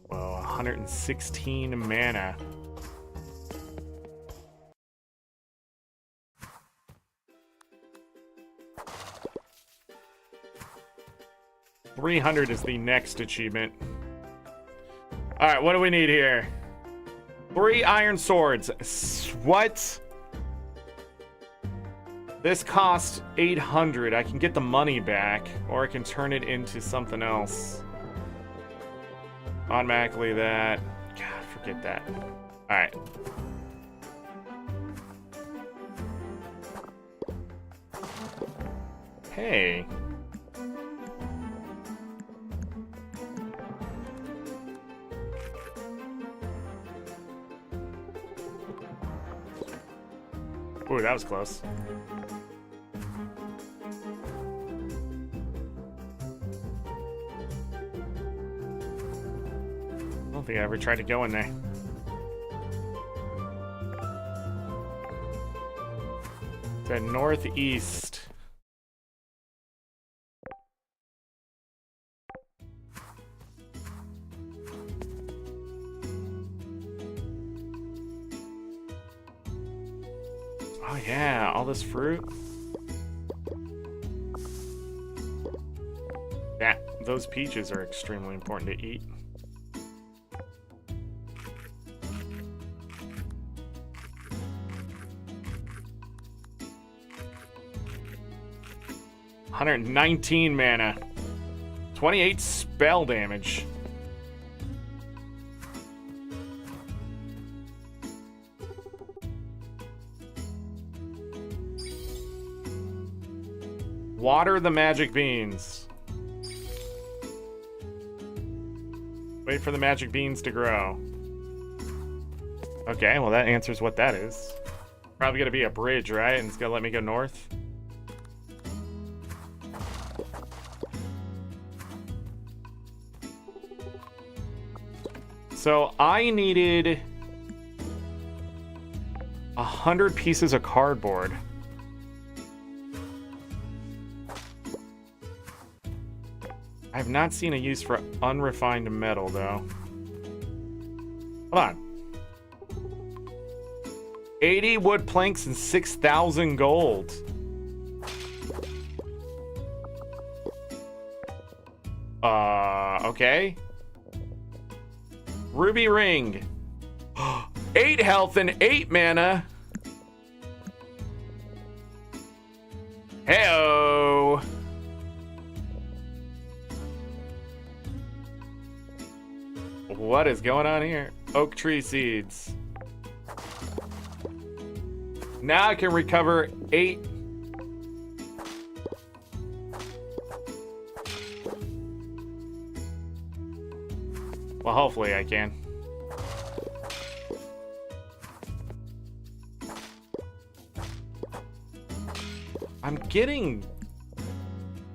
Whoa, 116 mana. $300 is the next achievement. Alright, what do we need here? 3 iron swords. What? This cost $800. I can get the money back, or I can turn it into something else. Automatically that. God, forget that. Alright. Hey. Ooh, that was close. I don't think I ever tried to go in there. To northeast. Oh yeah, all this fruit. Those peaches are extremely important to eat. $119 mana. 28 spell damage. Water the magic beans. Wait for the magic beans to grow. Okay, well that answers what that is. Probably gonna be a bridge, right? And it's gonna let me go north. So I needed 100 pieces of cardboard. I have not seen a use for unrefined metal, though. Hold on. 80 wood planks and 6,000 gold. Okay. Ruby ring. 8 health and 8 mana. Heyo. What is going on here? Oak tree seeds. Now I can recover 8. Well, hopefully I can. I'm getting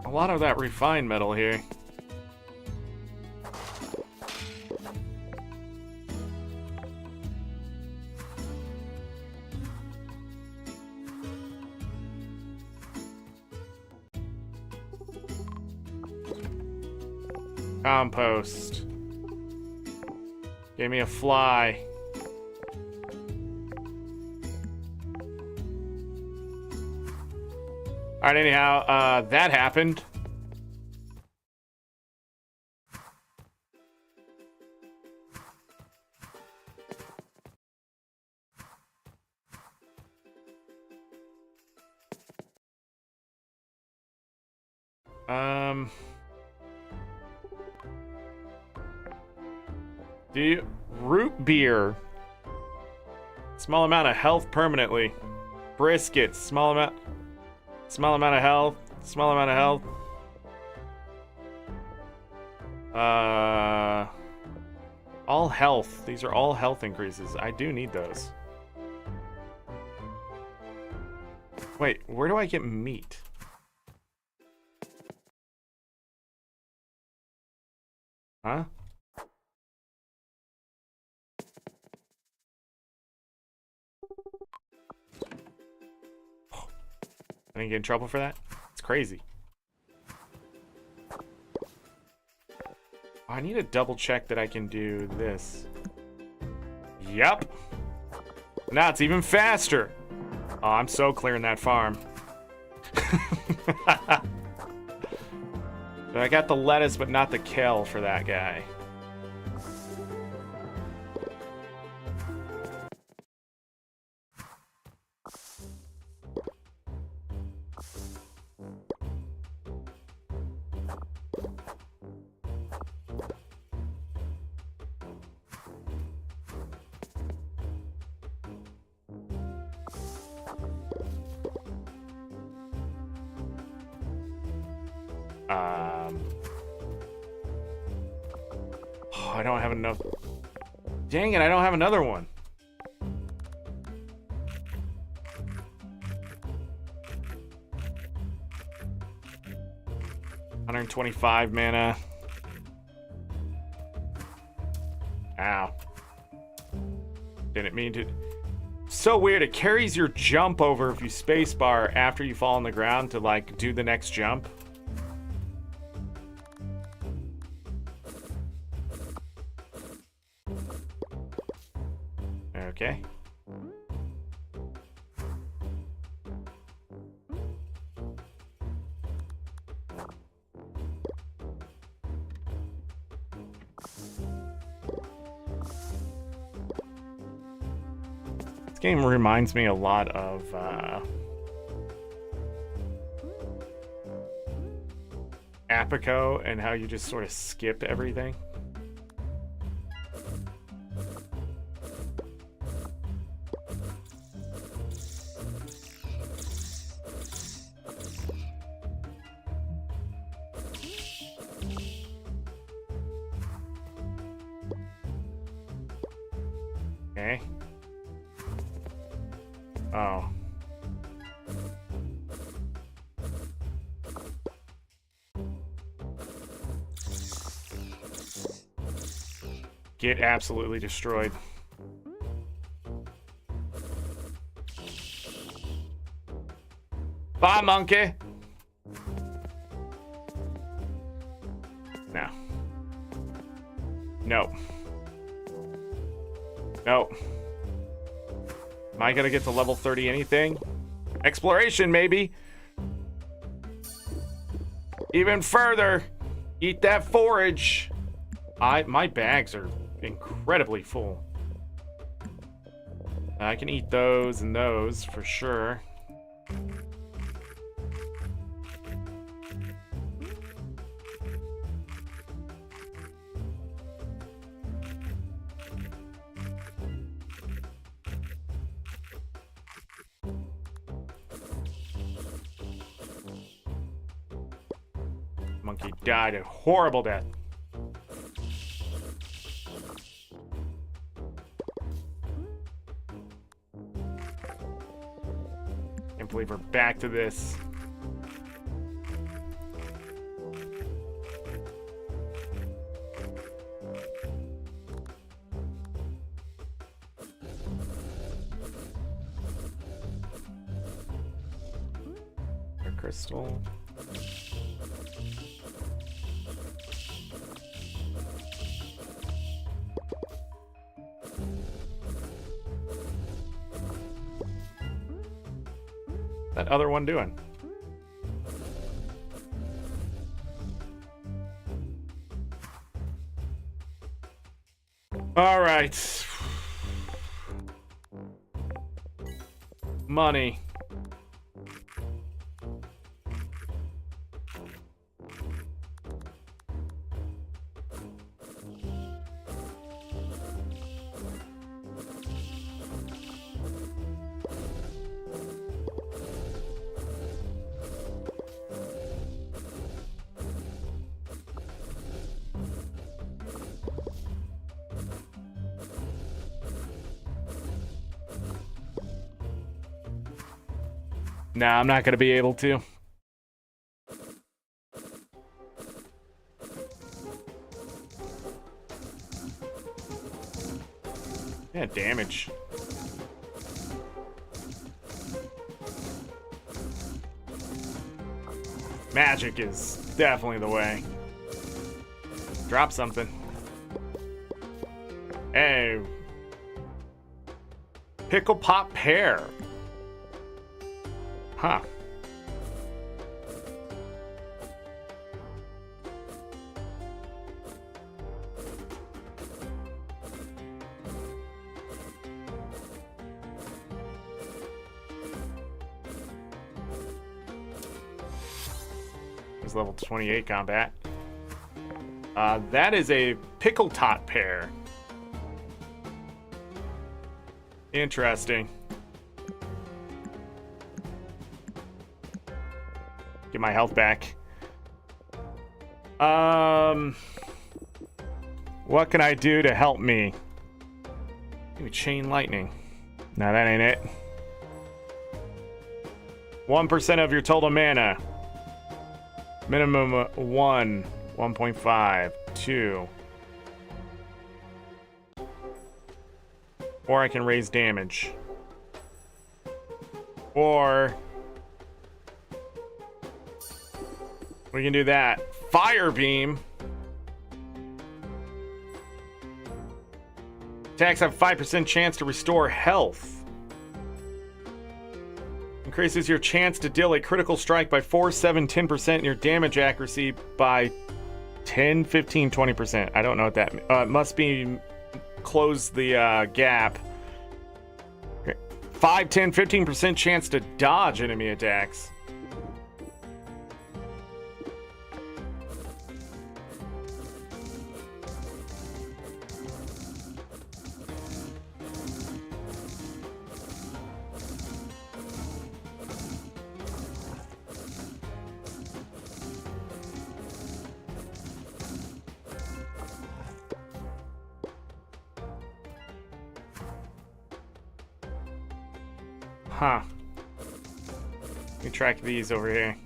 a lot of that refined metal here. Compost. Gave me a fly. Alright, anyhow, that happened. The root beer. Small amount of health permanently. Brisket, small amount of health. Small amount of health. All health. These are all health increases. I do need those. Wait, where do I get meat? Huh? I didn't get in trouble for that? It's crazy. I need to double check that I can do this. Yep. Now it's even faster. Oh, I'm so clearing that farm. So I got the lettuce, but not the kale for that guy. Oh, I don't have enough. Dang it, I don't have another one. $125 mana. Ow. Didn't mean to. So weird, it carries your jump over if you spacebar after you fall on the ground to like do the next jump. Okay. This game reminds me a lot of Apico and how you just sort of skip everything. Okay. Oh. Get absolutely destroyed. Bye, monkey. No. No. No. Am I gonna get to level 30 anything? Exploration, maybe. Even further. Eat that forage. My bags are incredibly full. I can eat those and those for sure. Monkey died a horrible death. Can't believe we're back to this. A crystal. That other one doing? All right. Money. Nah, I'm not gonna be able to. Yeah, damage. Magic is definitely the way. Drop something. Hey. Pickle pot pear. Huh. He's level 28 combat. That is a pickle tot pear. Interesting. Get my health back. What can I do to help me? Maybe chain lightning. No, that ain't it. 1% of your total mana. Minimum 1, 1.5, 2. Or I can raise damage. Or we can do that. Fire beam. Attacks have 5% chance to restore health. Increases your chance to deal a critical strike by 4, 7, 10%, and your damage accuracy by 10, 15, 20%. I don't know what that means. It must be close the gap. 5, 10, 15% chance to dodge enemy attacks. Huh. Let me track these over here.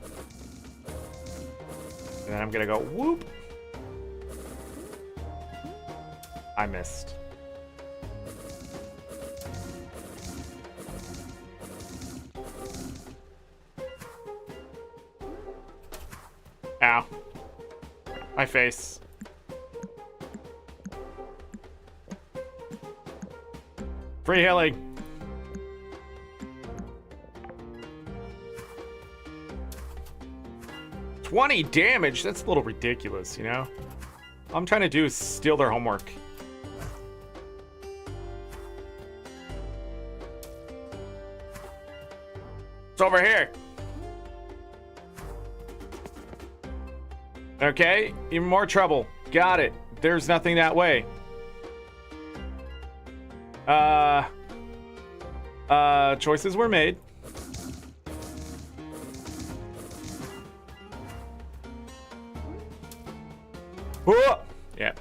And then I'm gonna go whoop. I missed. Ow. My face. Free healing. $20 damage? That's a little ridiculous, you know? All I'm trying to do is steal their homework. It's over here. Okay, even more trouble. Got it. There's nothing that way. Choices were made. Whoa! Yeah.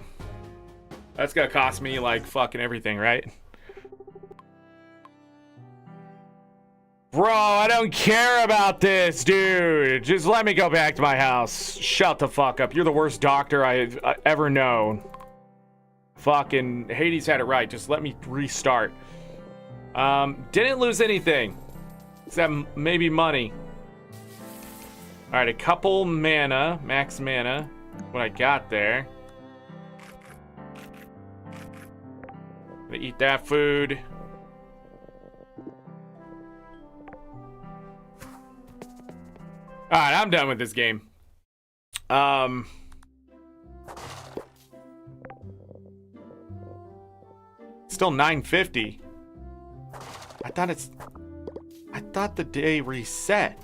That's gonna cost me like fucking everything, right? Bro, I don't care about this, dude. Just let me go back to my house. Shut the fuck up. You're the worst doctor I've ever known. Fucking Hades had it right. Just let me restart. Didn't lose anything. Except maybe money. Alright, a couple mana. Max mana. What I got there. Gonna eat that food. Alright, I'm done with this game. Still 950. I thought the day reset.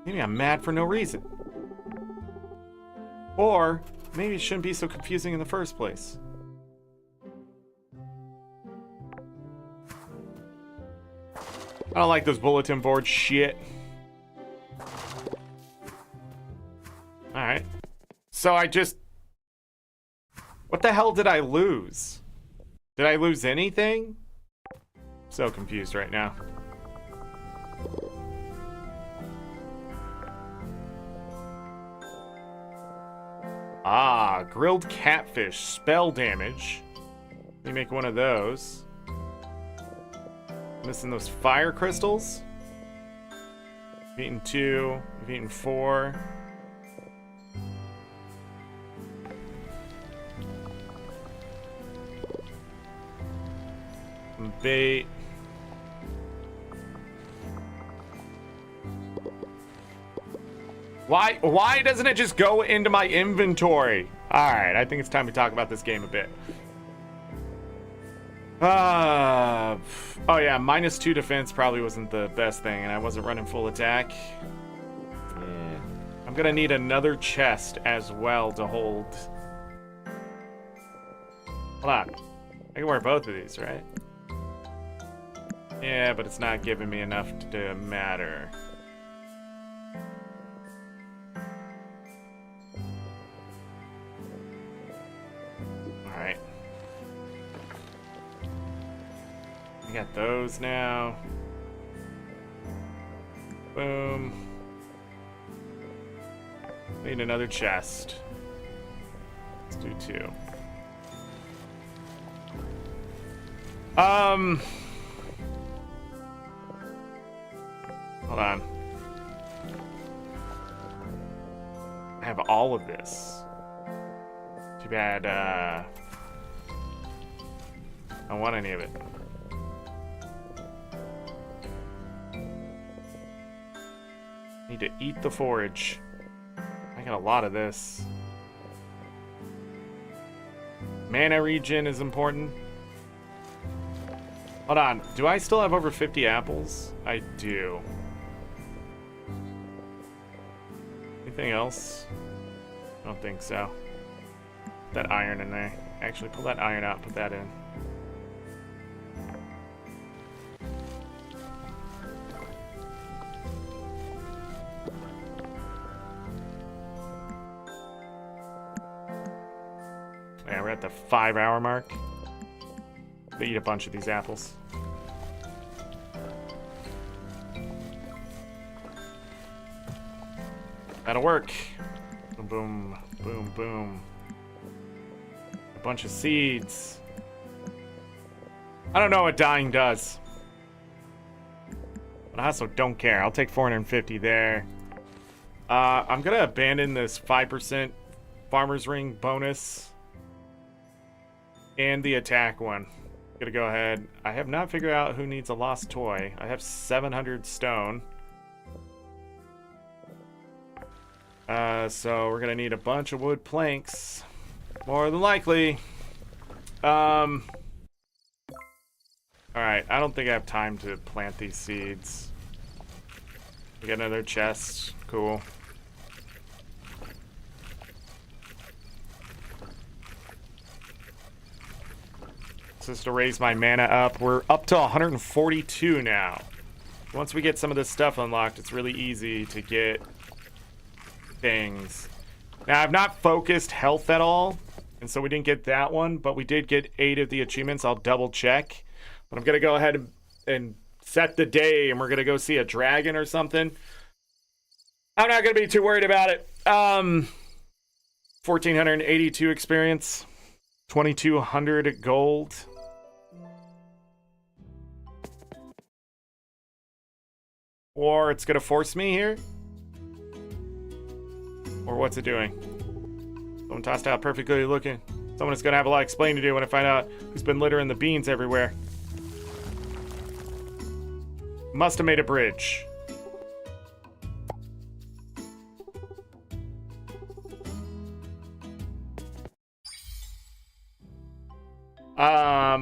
Maybe I'm mad for no reason. Or maybe it shouldn't be so confusing in the first place. I don't like those bulletin board shit. Alright. So I just... What the hell did I lose? Did I lose anything? So confused right now. Ah, grilled catfish, spell damage. Let me make one of those. Missing those fire crystals. You've eaten 2, you've eaten 4. Some bait. Why doesn't it just go into my inventory? Alright, I think it's time to talk about this game a bit. Oh yeah, -2 defense probably wasn't the best thing, and I wasn't running full attack. Yeah, I'm gonna need another chest as well to hold. Hold on. I can wear both of these, right? Yeah, but it's not giving me enough to matter. Alright. I got those now. Boom. Need another chest. Let's do 2. Hold on. I have all of this. Too bad, I don't want any of it. Need to eat the forage. I got a lot of this. Mana regen is important. Hold on. Do I still have over 50 apples? I do. Anything else? I don't think so. Put that iron in there. Actually, pull that iron out. Put that in. Yeah, we're at the 5-hour mark. They eat a bunch of these apples. That'll work. Boom, boom, boom, boom. A bunch of seeds. I don't know what dying does. But I also don't care. I'll take 450 there. I'm gonna abandon this 5% farmer's ring bonus. And the attack one. Gonna go ahead. I have not figured out who needs a lost toy. I have 700 stone. So we're gonna need a bunch of wood planks. More than likely. Alright, I don't think I have time to plant these seeds. We got another chest. Cool. Just to raise my mana up. We're up to 142 now. Once we get some of this stuff unlocked, it's really easy to get things. Now, I've not focused health at all, and so we didn't get that one, but we did get 8 of the achievements. I'll double check. But I'm going to go ahead and set the day, and we're going to go see a dragon or something. I'm not going to be too worried about it. 1,482 experience. 2,200 gold. Or it's going to force me here? Or what's it doing? Someone tossed out perfectly looking. Someone is going to have a lot explaining to do when I find out who's been littering the beans everywhere. Must have made a bridge.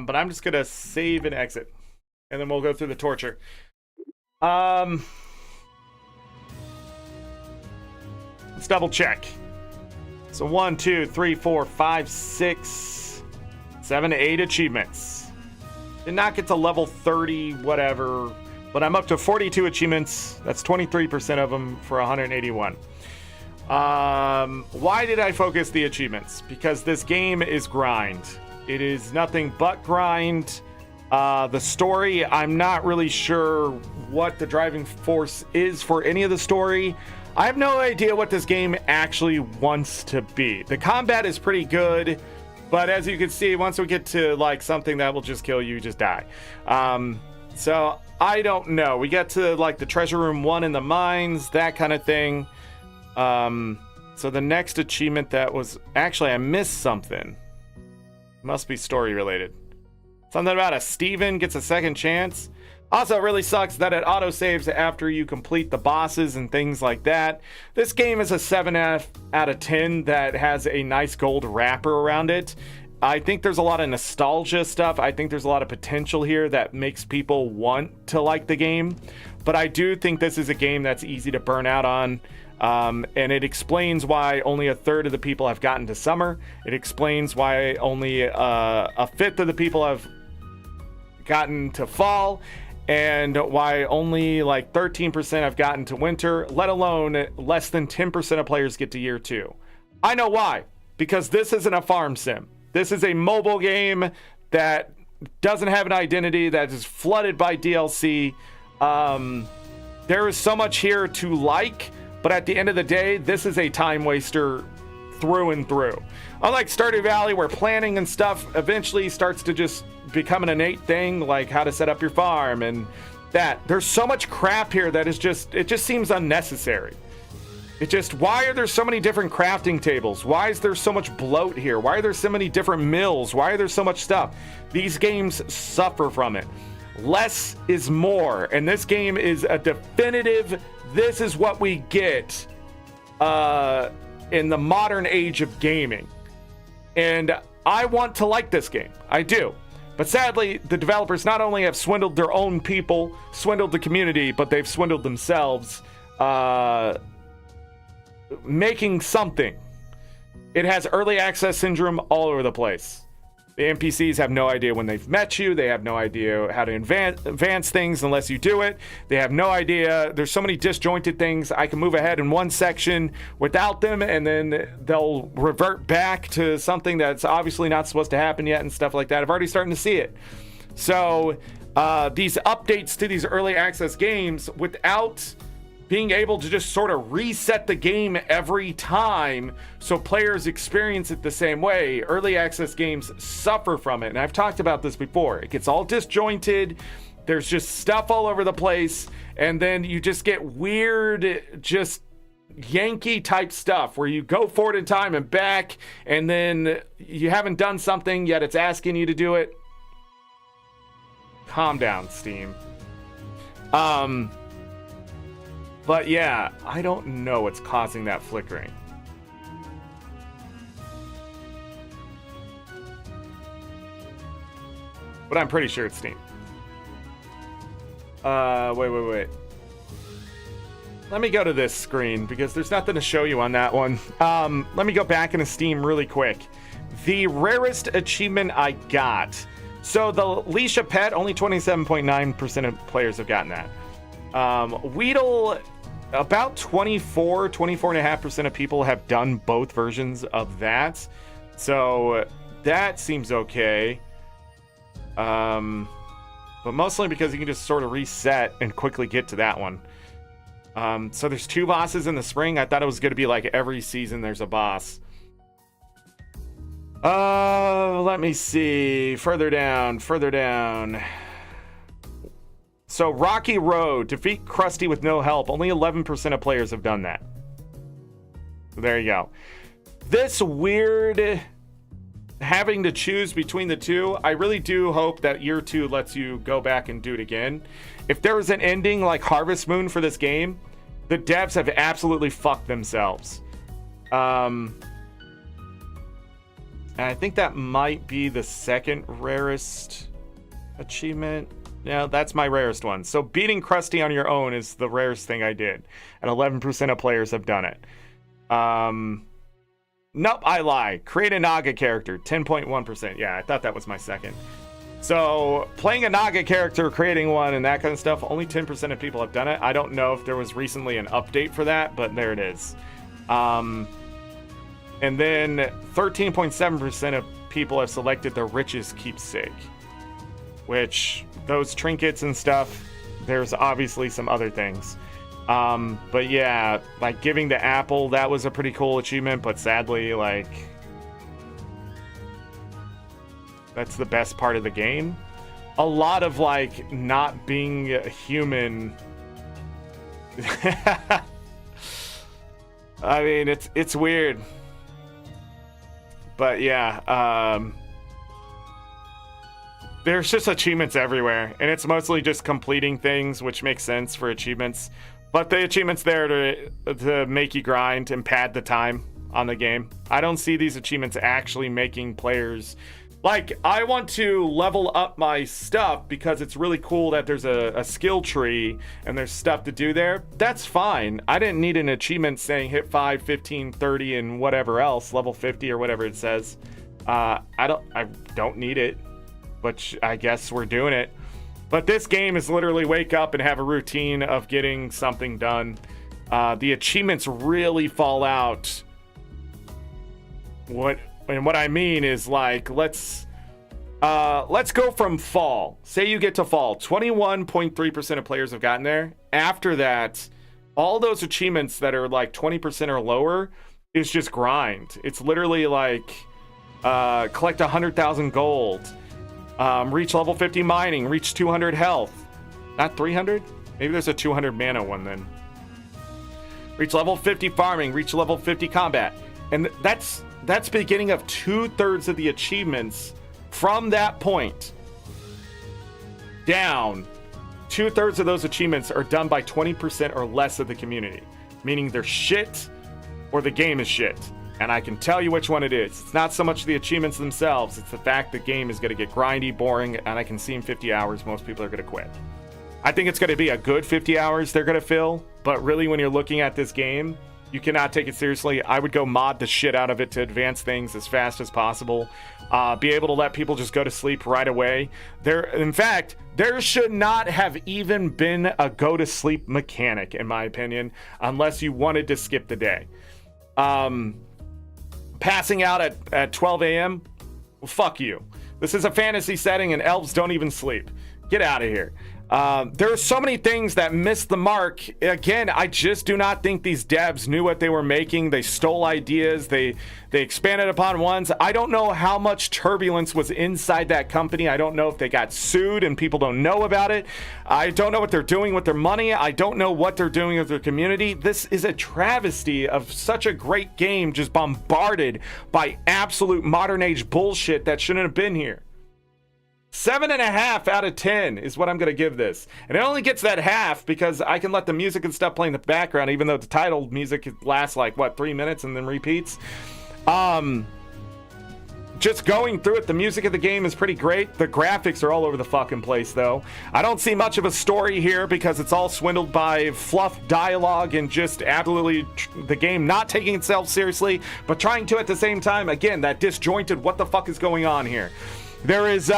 But I'm just going to save and exit. And then we'll go through the torture. Let's double check. So 1, 2, 3, 4, 5, 6, 7, 8 achievements. Did not get to level 30, whatever. But I'm up to 42 achievements. That's 23% of them for 181. Why did I focus the achievements? Because this game is grind. It is nothing but grind. The story, I'm not really sure what the driving force is for any of the story. I have no idea what this game actually wants to be. The combat is pretty good, but as you can see, once we get to like something that will just kill you, just die. So I don't know. We get to like the treasure room 1 in the mines, that kind of thing. So the next achievement that was actually, I missed something. Must be story related. Something about a Steven gets a second chance. Also, it really sucks that it autosaves after you complete the bosses and things like that. This game is a 7 out of 10 that has a nice gold wrapper around it. I think there's a lot of nostalgia stuff. I think there's a lot of potential here that makes people want to like the game. But I do think this is a game that's easy to burn out on. And it explains why only a third of the people have gotten to summer. It explains why only a fifth of the people have gotten to fall, and why only like 13% have gotten to winter, let alone less than 10% of players get to year 2. I know why. Because this isn't a farm sim. This is a mobile game that doesn't have an identity, that is flooded by DLC. There is so much here to like, but at the end of the day, this is a time waster through and through. Unlike Stardew Valley, where planning and stuff eventually starts to just become an innate thing, like how to set up your farm and that. There's so much crap here that is just, it just seems unnecessary. Why are there so many different crafting tables? Why is there so much bloat here? Why are there so many different mills? Why are there so much stuff? These games suffer from it. Less is more, and this game is a definitive, this is what we get in the modern age of gaming. And I want to like this game. I do. But sadly, the developers not only have swindled their own people, swindled the community, but they've swindled themselves, making something. It has early access syndrome all over the place. The NPCs have no idea when they've met you. They have no idea how to advance things unless you do it. They have no idea. There's so many disjointed things. I can move ahead in one section without them, and then they'll revert back to something that's obviously not supposed to happen yet and stuff like that. I've already starting to see it. So these updates to these early access games, without being able to just sort of reset the game every time so players experience it the same way, early access games suffer from it. And I've talked about this before. It gets all disjointed. There's just stuff all over the place. And then you just get weird, just Yankee type stuff where you go forward in time and back, and then you haven't done something yet it's asking you to do it. Calm down, Steam. But yeah, I don't know what's causing that flickering. But I'm pretty sure it's Steam. Wait. Let me go to this screen because there's nothing to show you on that one. Let me go back into Steam really quick. The rarest achievement I got. So the Leash a Pet, only 27.9% of players have gotten that. Weedle, about 24.5% of people have done both versions of that. So that seems okay. But mostly because you can just sort of reset and quickly get to that one. So there's 2 bosses in the spring. I thought it was going to be like every season there's a boss. Let me see. Further down. So Rocky Road, defeat Krusty with no help. Only 11% of players have done that. There you go. This weird having to choose between the two, I really do hope that year 2 lets you go back and do it again. If there was an ending like Harvest Moon for this game, the devs have absolutely fucked themselves. And I think that might be the second rarest achievement. Yeah, that's my rarest one. So beating Krusty on your own is the rarest thing I did. And 11% of players have done it. Nope, I lie. Create a Naga character, 10.1%. Yeah, I thought that was my second. So playing a Naga character, creating one, and that kind of stuff, only 10% of people have done it. I don't know if there was recently an update for that, but there it is. And then 13.7% of people have selected the richest keepsake, which those trinkets and stuff, there's obviously some other things. But yeah, like giving the apple, that was a pretty cool achievement, but sadly, like, that's the best part of the game. A lot of like not being human. I mean, it's weird. But yeah, there's just achievements everywhere, and it's mostly just completing things, which makes sense for achievements. But the achievements there to make you grind and pad the time on the game. I don't see these achievements actually making players Like, I want to level up my stuff because it's really cool that there's a skill tree and there's stuff to do there. That's fine. I didn't need an achievement saying hit 5, 15, 30, and whatever else, level 50 or whatever it says. I don't need it, but I guess we're doing it. But this game is literally wake up and have a routine of getting something done. The achievements really fall out. What I mean is, like, let's go from fall. Say you get to fall. 21.3% of players have gotten there. After that, all those achievements that are like 20% or lower is just grind. It's literally like collect 100,000 gold, reach level 50 mining, reach 200 health. Not 300? Maybe there's a 200 mana one then. Reach level 50 farming, reach level 50 combat. And that's beginning of 2/3 of the achievements. From that point down, 2/3 of those achievements are done by 20% or less of the community, meaning they're shit or the game is shit. And I can tell you which one it is. It's not so much the achievements themselves, it's the fact the game is going to get grindy, boring, and I can see in 50 hours most people are going to quit. I think it's going to be a good 50 hours they're going to fill, but really when you're looking at this game, you cannot take it seriously. I would go mod the shit out of it to advance things as fast as possible. Be able to let people just go to sleep right away. In fact, there should not have even been a go to sleep mechanic, in my opinion, unless you wanted to skip the day. Passing out at 12 a.m., well, fuck you. This is a fantasy setting and elves don't even sleep. Get out of here. There are so many things that missed the mark. Again, I just do not think these devs knew what they were making. They stole ideas. They expanded upon ones. I don't know how much turbulence was inside that company. I don't know if they got sued and people don't know about it. I don't know what they're doing with their money. I don't know what they're doing with their community. This is a travesty of such a great game just bombarded by absolute modern age bullshit that shouldn't have been here. 7.5 out of 10 is what I'm going to give this. And it only gets that half because I can let the music and stuff play in the background, even though the title music lasts like, 3 minutes and then repeats. Just going through it, the music of the game is pretty great. The graphics are all over the fucking place, though. I don't see much of a story here because it's all swindled by fluff dialogue and just absolutely the game not taking itself seriously, but trying to at the same time. Again, that disjointed, what the fuck is going on here? There is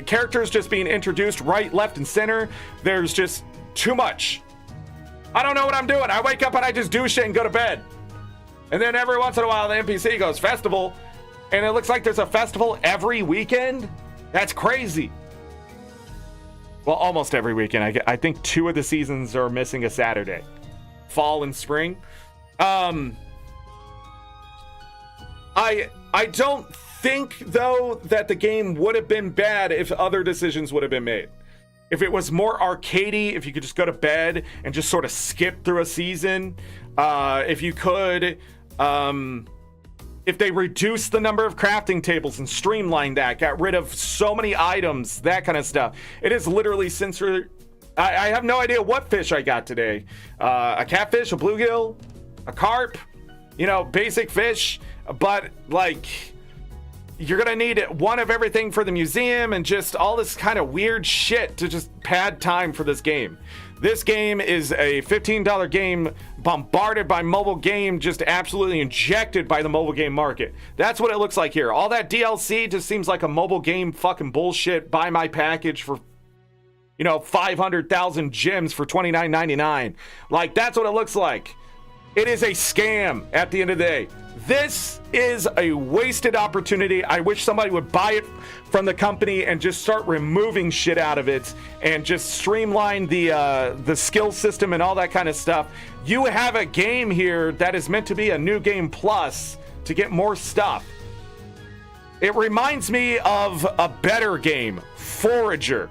characters just being introduced right, left, and center. There's just too much. I don't know what I'm doing. I wake up and I just do shit and go to bed. And then every once in a while the NPC goes, festival. And it looks like there's a festival every weekend? That's crazy. Well, almost every weekend. I think 2 of the seasons are missing a Saturday. Fall and spring. I don't think, though, that the game would have been bad if other decisions would have been made. If it was more arcadey, if you could just go to bed and just sort of skip through a season, if you could, if they reduced the number of crafting tables and streamlined that, got rid of so many items, that kind of stuff. It is literally I have no idea what fish I got today. A catfish, a bluegill, a carp, basic fish, but like, you're gonna need one of everything for the museum and just all this kind of weird shit to just pad time for this game. This game is a $15 game bombarded by mobile game, just absolutely injected by the mobile game market. That's what it looks like here. All that DLC just seems like a mobile game fucking bullshit. Buy my package for 500,000 gems for $29.99. Like, that's what it looks like. It is a scam at the end of the day. This is a wasted opportunity. I wish somebody would buy it from the company and just start removing shit out of it and just streamline the skill system and all that kind of stuff. You have a game here that is meant to be a new game plus to get more stuff. It reminds me of a better game, Forager,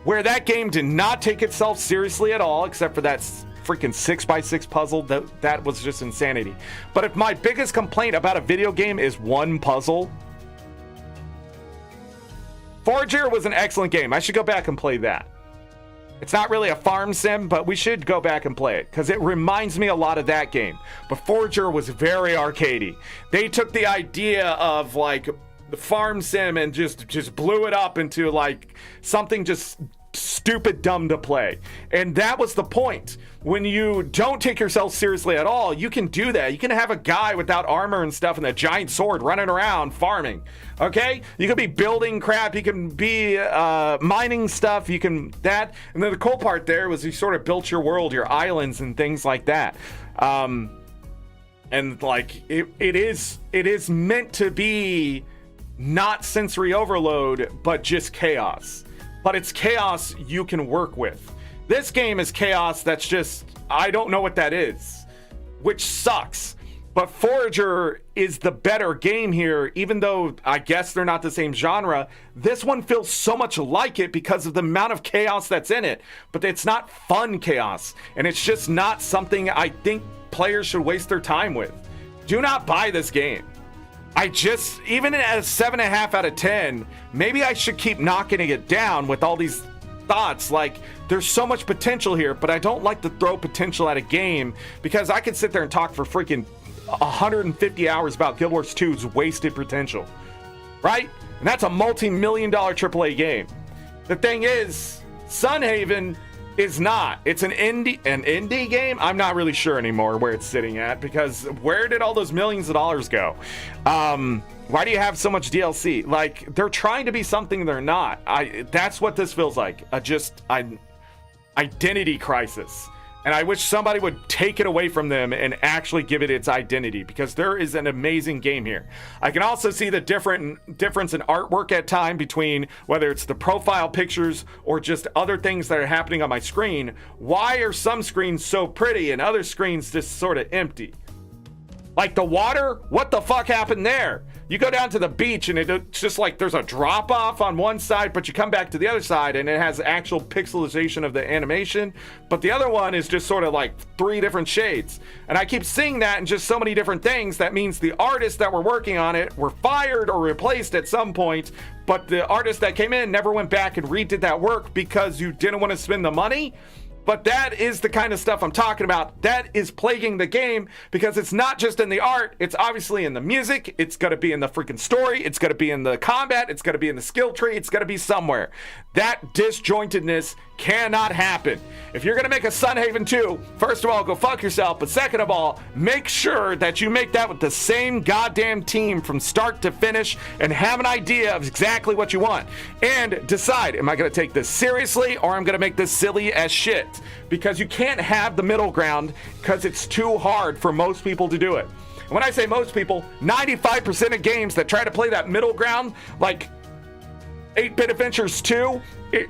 where that game did not take itself seriously at all, except for that freaking 6x6 puzzle. That was just insanity. But if my biggest complaint about a video game is one puzzle, Forager was an excellent game. I should go back and play that. It's not really a farm sim, but we should go back and play it because it reminds me a lot of that game. But Forager was very arcadey. They took the idea of like the farm sim and just blew it up into like something just stupid dumb to play. And that was the point. When you don't take yourself seriously at all, you can do that. You can have a guy without armor and stuff and a giant sword running around farming. Okay, you can be building crap, you can be mining stuff, you can that. And then the cool part there was you sort of built your world, your islands and things like that. And like it is meant to be not sensory overload, but just chaos. But it's chaos you can work with. This game is chaos that's just, I don't know what that is, which sucks. But Forager is the better game here, even though I guess they're not the same genre. This one feels so much like it because of the amount of chaos that's in it. But it's not fun chaos, and it's just not something I think players should waste their time with. Do not buy this game. Even at a 7.5 out of 10, maybe I should keep knocking it down with all these thoughts. Like, there's so much potential here, but I don't like to throw potential at a game because I could sit there and talk for freaking 150 hours about Guild Wars 2's wasted potential, right? And that's a multi-million-dollar AAA game. The thing is, Sunhaven is not. It's an indie game. I'm not really sure anymore where it's sitting at, because where did all those millions of dollars go? Why do you have so much DLC? Like, they're trying to be something they're not. That's what this feels like. Identity crisis. And I wish somebody would take it away from them and actually give it its identity, because there is an amazing game here. I can also see the difference in artwork at time between whether it's the profile pictures or just other things that are happening on my screen. Why are some screens so pretty and other screens just sort of empty? Like the water, what the fuck happened there? You go down to the beach and it's just like there's a drop off on one side, but you come back to the other side and it has actual pixelization of the animation. But the other one is just sort of like 3 different shades. And I keep seeing that in just so many different things. That means the artists that were working on it were fired or replaced at some point, but the artist that came in never went back and redid that work because you didn't want to spend the money. But that is the kind of stuff I'm talking about. That is plaguing the game, because it's not just in the art. It's obviously in the music. It's going to be in the freaking story. It's going to be in the combat. It's going to be in the skill tree. It's going to be somewhere. That disjointedness cannot happen. If you're going to make a Sunhaven 2, first of all, go fuck yourself. But second of all, make sure that you make that with the same goddamn team from start to finish and have an idea of exactly what you want. And decide, am I going to take this seriously or I'm going to make this silly as shit? Because you can't have the middle ground, because it's too hard for most people to do it. And when I say most people, 95% of games that try to play that middle ground, like 8-Bit Adventures 2,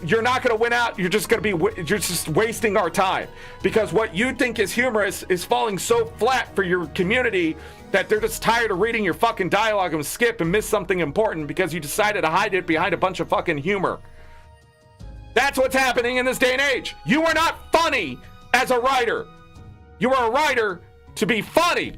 you're not going to win out. You're just wasting our time, because what you think is humorous is falling so flat for your community that they're just tired of reading your fucking dialogue and skip and miss something important because you decided to hide it behind a bunch of fucking humor. That's what's happening in this day and age. You are not funny as a writer. You are a writer to be funny.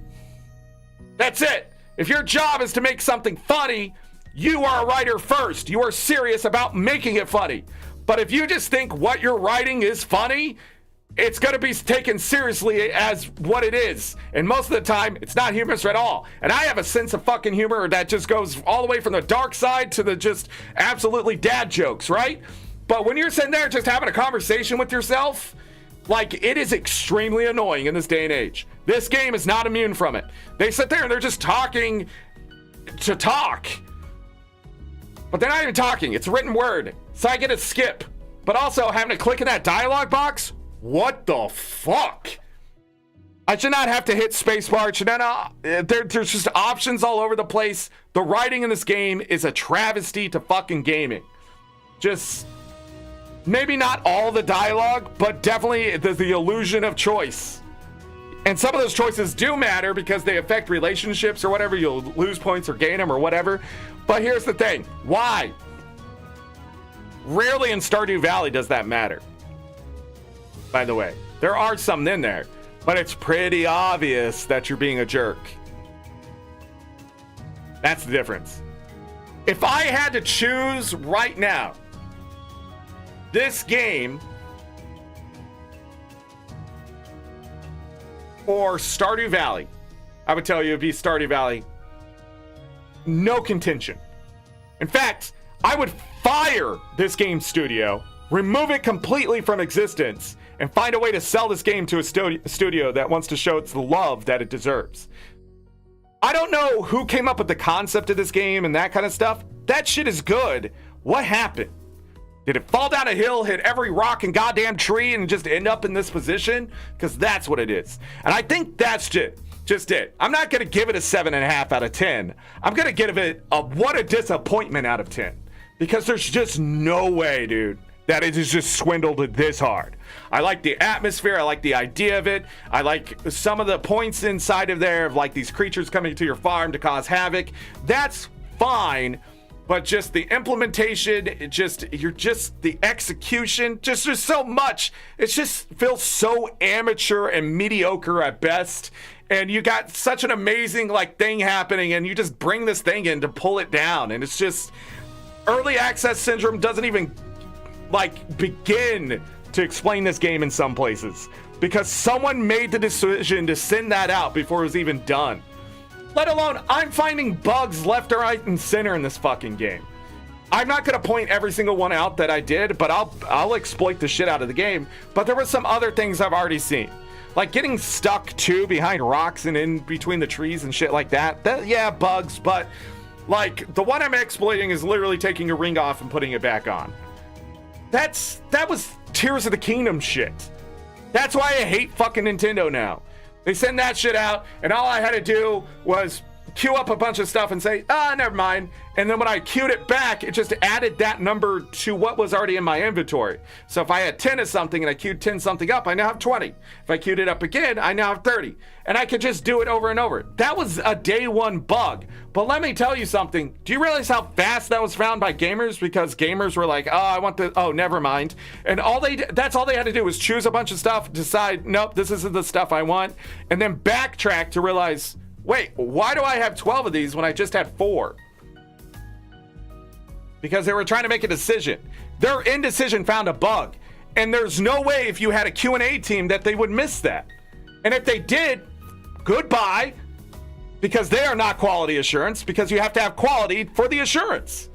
That's it. If your job is to make something funny, you are a writer first. You are serious about making it funny. But if you just think what you're writing is funny, it's going to be taken seriously as what it is. And most of the time, it's not humorous at all. And I have a sense of fucking humor that just goes all the way from the dark side to the just absolutely dad jokes, right? But when you're sitting there just having a conversation with yourself, like, it is extremely annoying in this day and age. This game is not immune from it. They sit there and they're just talking to talk. But they're not even talking. It's a written word. So I get to skip. But also having to click in that dialogue box? What the fuck? I should not have to hit spacebar. There's just options all over the place. The writing in this game is a travesty to fucking gaming. Just... maybe not all the dialogue, but definitely the illusion of choice. And some of those choices do matter because they affect relationships or whatever. You'll lose points or gain them or whatever. But here's the thing. Why? Rarely in Stardew Valley does that matter. By the way, there are some in there, but it's pretty obvious that you're being a jerk. That's the difference. If I had to choose right now, this game or Stardew Valley, I would tell you it'd be Stardew Valley. No contention. In fact, I would fire this game studio, remove it completely from existence, and find a way to sell this game to a studio that wants to show its the love that it deserves. I don't know who came up with the concept of this game and that kind of stuff. That shit is good. What happened? Did it fall down a hill, hit every rock and goddamn tree, and just end up in this position? Because that's what it is. And I think that's just it. I'm not going to give it a 7.5 out of 10. I'm going to give it a what a disappointment out of 10. Because there's just no way, dude, that it is just swindled this hard. I like the atmosphere. I like the idea of it. I like some of the points inside of there of like these creatures coming to your farm to cause havoc. That's fine. But just the implementation, the execution, just there's so much. It just feels so amateur and mediocre at best. And you got such an amazing like thing happening, and you just bring this thing in to pull it down. And it's just early access syndrome doesn't even like begin to explain this game in some places because someone made the decision to send that out before it was even done. Let alone, I'm finding bugs left, right, and center in this fucking game. I'm not going to point every single one out that I did, but I'll exploit the shit out of the game. But there were some other things I've already seen. Like getting stuck, too, behind rocks and in between the trees and shit like that. Yeah, bugs, but like the one I'm exploiting is literally taking a ring off and putting it back on. That was Tears of the Kingdom shit. That's why I hate fucking Nintendo now. They send that shit out, and all I had to do was queue up a bunch of stuff and say, never mind. And then when I queued it back, it just added that number to what was already in my inventory. So if I had 10 of something and I queued 10 something up, I now have 20. If I queued it up again, I now have 30. And I could just do it over and over. That was a day one bug. But let me tell you something. Do you realize how fast that was found by gamers? Because gamers were like, never mind. And that's all they had to do was choose a bunch of stuff, decide, nope, this isn't the stuff I want, and then backtrack to realize, wait, why do I have 12 of these when I just had 4? Because they were trying to make a decision. Their indecision found a bug. And there's no way if you had a Q&A team that they would miss that. And if they did, goodbye. Because they are not quality assurance. Because you have to have quality for the assurance.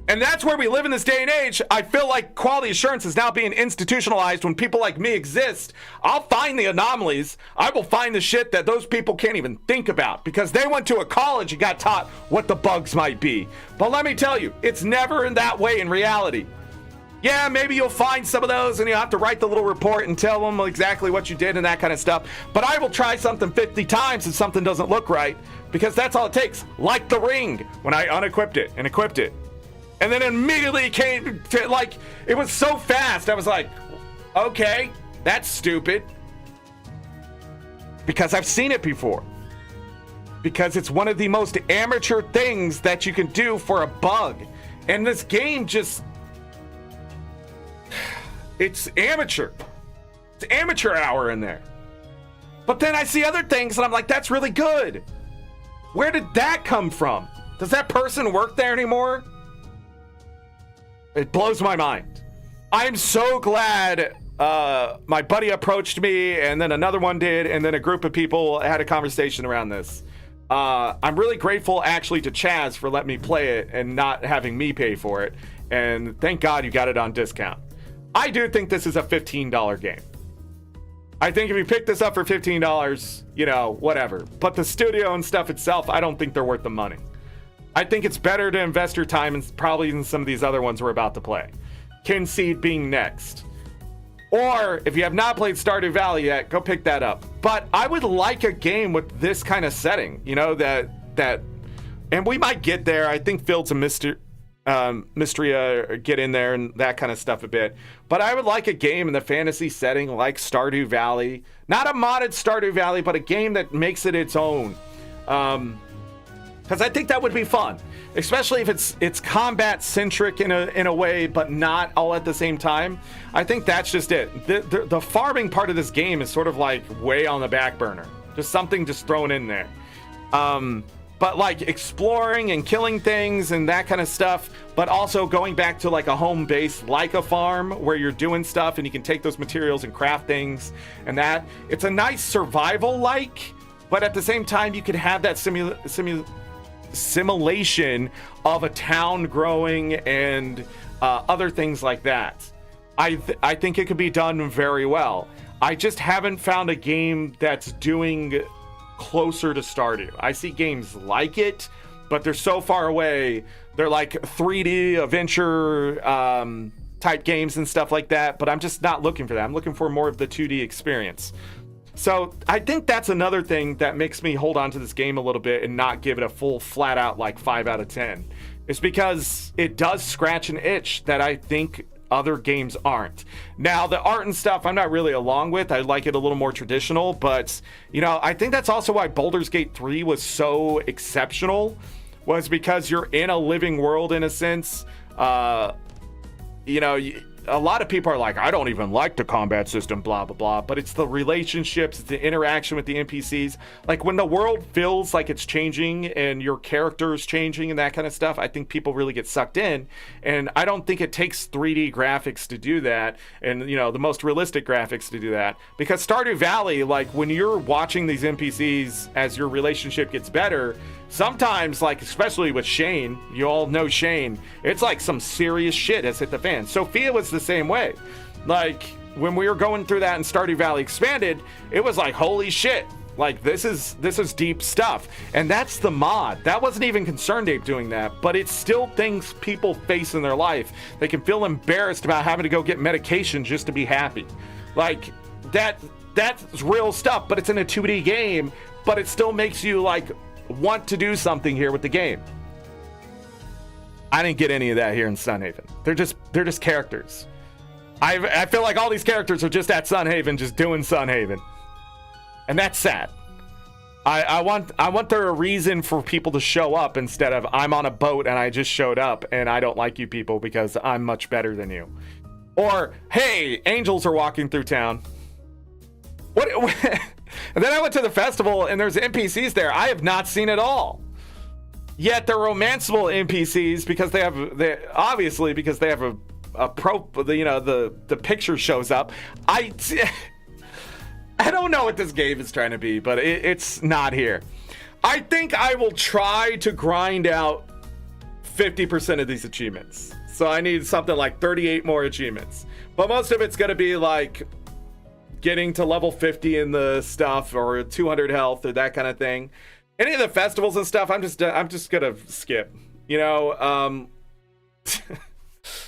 And that's where we live in this day and age. I feel like quality assurance is now being institutionalized when people like me exist. I'll find the anomalies. I will find the shit that those people can't even think about because they went to a college and got taught what the bugs might be. But let me tell you, it's never in that way in reality. Yeah, maybe you'll find some of those and you'll have to write the little report and tell them exactly what you did and that kind of stuff. But I will try something 50 times if something doesn't look right because that's all it takes. Like the ring when I unequipped it and equipped it. And then immediately came to, like, it was so fast. I was like, okay, that's stupid. Because I've seen it before. Because it's one of the most amateur things that you can do for a bug. And this game just, it's amateur. It's amateur hour in there. But then I see other things and I'm like, that's really good. Where did that come from? Does that person work there anymore? It blows my mind. I'm so glad my buddy approached me and then another one did and then a group of people had a conversation around this. I'm really grateful actually to Chaz for letting me play it and not having me pay for it. And thank God you got it on discount. I do think this is a $15 game. I think if you pick this up for $15, whatever. But the studio and stuff itself, I don't think they're worth the money. I think it's better to invest your time in probably in some of these other ones we're about to play. Kinseed being next. Or if you have not played Stardew Valley yet, go pick that up. But I would like a game with this kind of setting, that and we might get there. I think Fields of Mystery get in there and that kind of stuff a bit. But I would like a game in the fantasy setting like Stardew Valley. Not a modded Stardew Valley, but a game that makes it its own. Because I think that would be fun, especially if it's combat centric in a way, but not all at the same time. I think that's just it. The farming part of this game is sort of like way on the back burner, just something just thrown in there. But like exploring and killing things and that kind of stuff, but also going back to like a home base, like a farm where you're doing stuff and you can take those materials and craft things and that. It's a nice survival like, but at the same time you could have that simulation of a town growing and other things like that. I think it could be done very well. I just haven't found a game that's doing closer to Stardew. I see games like it, but they're so far away. They're like 3D adventure type games and stuff like that, but I'm just not looking for that. I'm looking for more of the 2D experience. So I think that's another thing that makes me hold on to this game a little bit and not give it a full flat out like 5 out of 10. It's because it does scratch an itch that I think other games aren't. Now, the art and stuff I'm not really along with. I like it a little more traditional, but I think that's also why Baldur's Gate 3 was so exceptional, was because you're in a living world in a sense. A lot of people are like, I don't even like the combat system, blah, blah, blah. But it's the relationships, it's the interaction with the NPCs. Like when the world feels like it's changing and your character is changing and that kind of stuff, I think people really get sucked in. And I don't think it takes 3D graphics to do that. And, the most realistic graphics to do that. Because Stardew Valley, like when you're watching these NPCs as your relationship gets better, sometimes, like especially with Shane, you all know Shane, it's like some serious shit has hit the fan. Sophia was the same way. Like when we were going through that in Stardew Valley Expanded, it was like, holy shit, like this is deep stuff. And that's the mod. That wasn't even ConcernedApe doing that, but it's still things people face in their life. They can feel embarrassed about having to go get medication just to be happy. Like that's real stuff, but it's in a 2D game, but it still makes you like want to do something here with the game. I didn't get any of that here in Sunhaven. They're just characters. I feel like all these characters are just at Sunhaven, just doing Sunhaven, and that's sad. I want there a reason for people to show up instead of I'm on a boat and I just showed up and I don't like you people because I'm much better than you, or hey, angels are walking through town. What? And then I went to the festival and there's NPCs there I have not seen at all. Yet they're romanceable NPCs because they have the picture shows up. I don't know what this game is trying to be, but it's not here. I think I will try to grind out 50% of these achievements. So I need something like 38 more achievements. But most of it's going to be like getting to level 50 in the stuff or 200 health or that kind of thing. Any of the festivals and stuff, I'm just gonna skip. The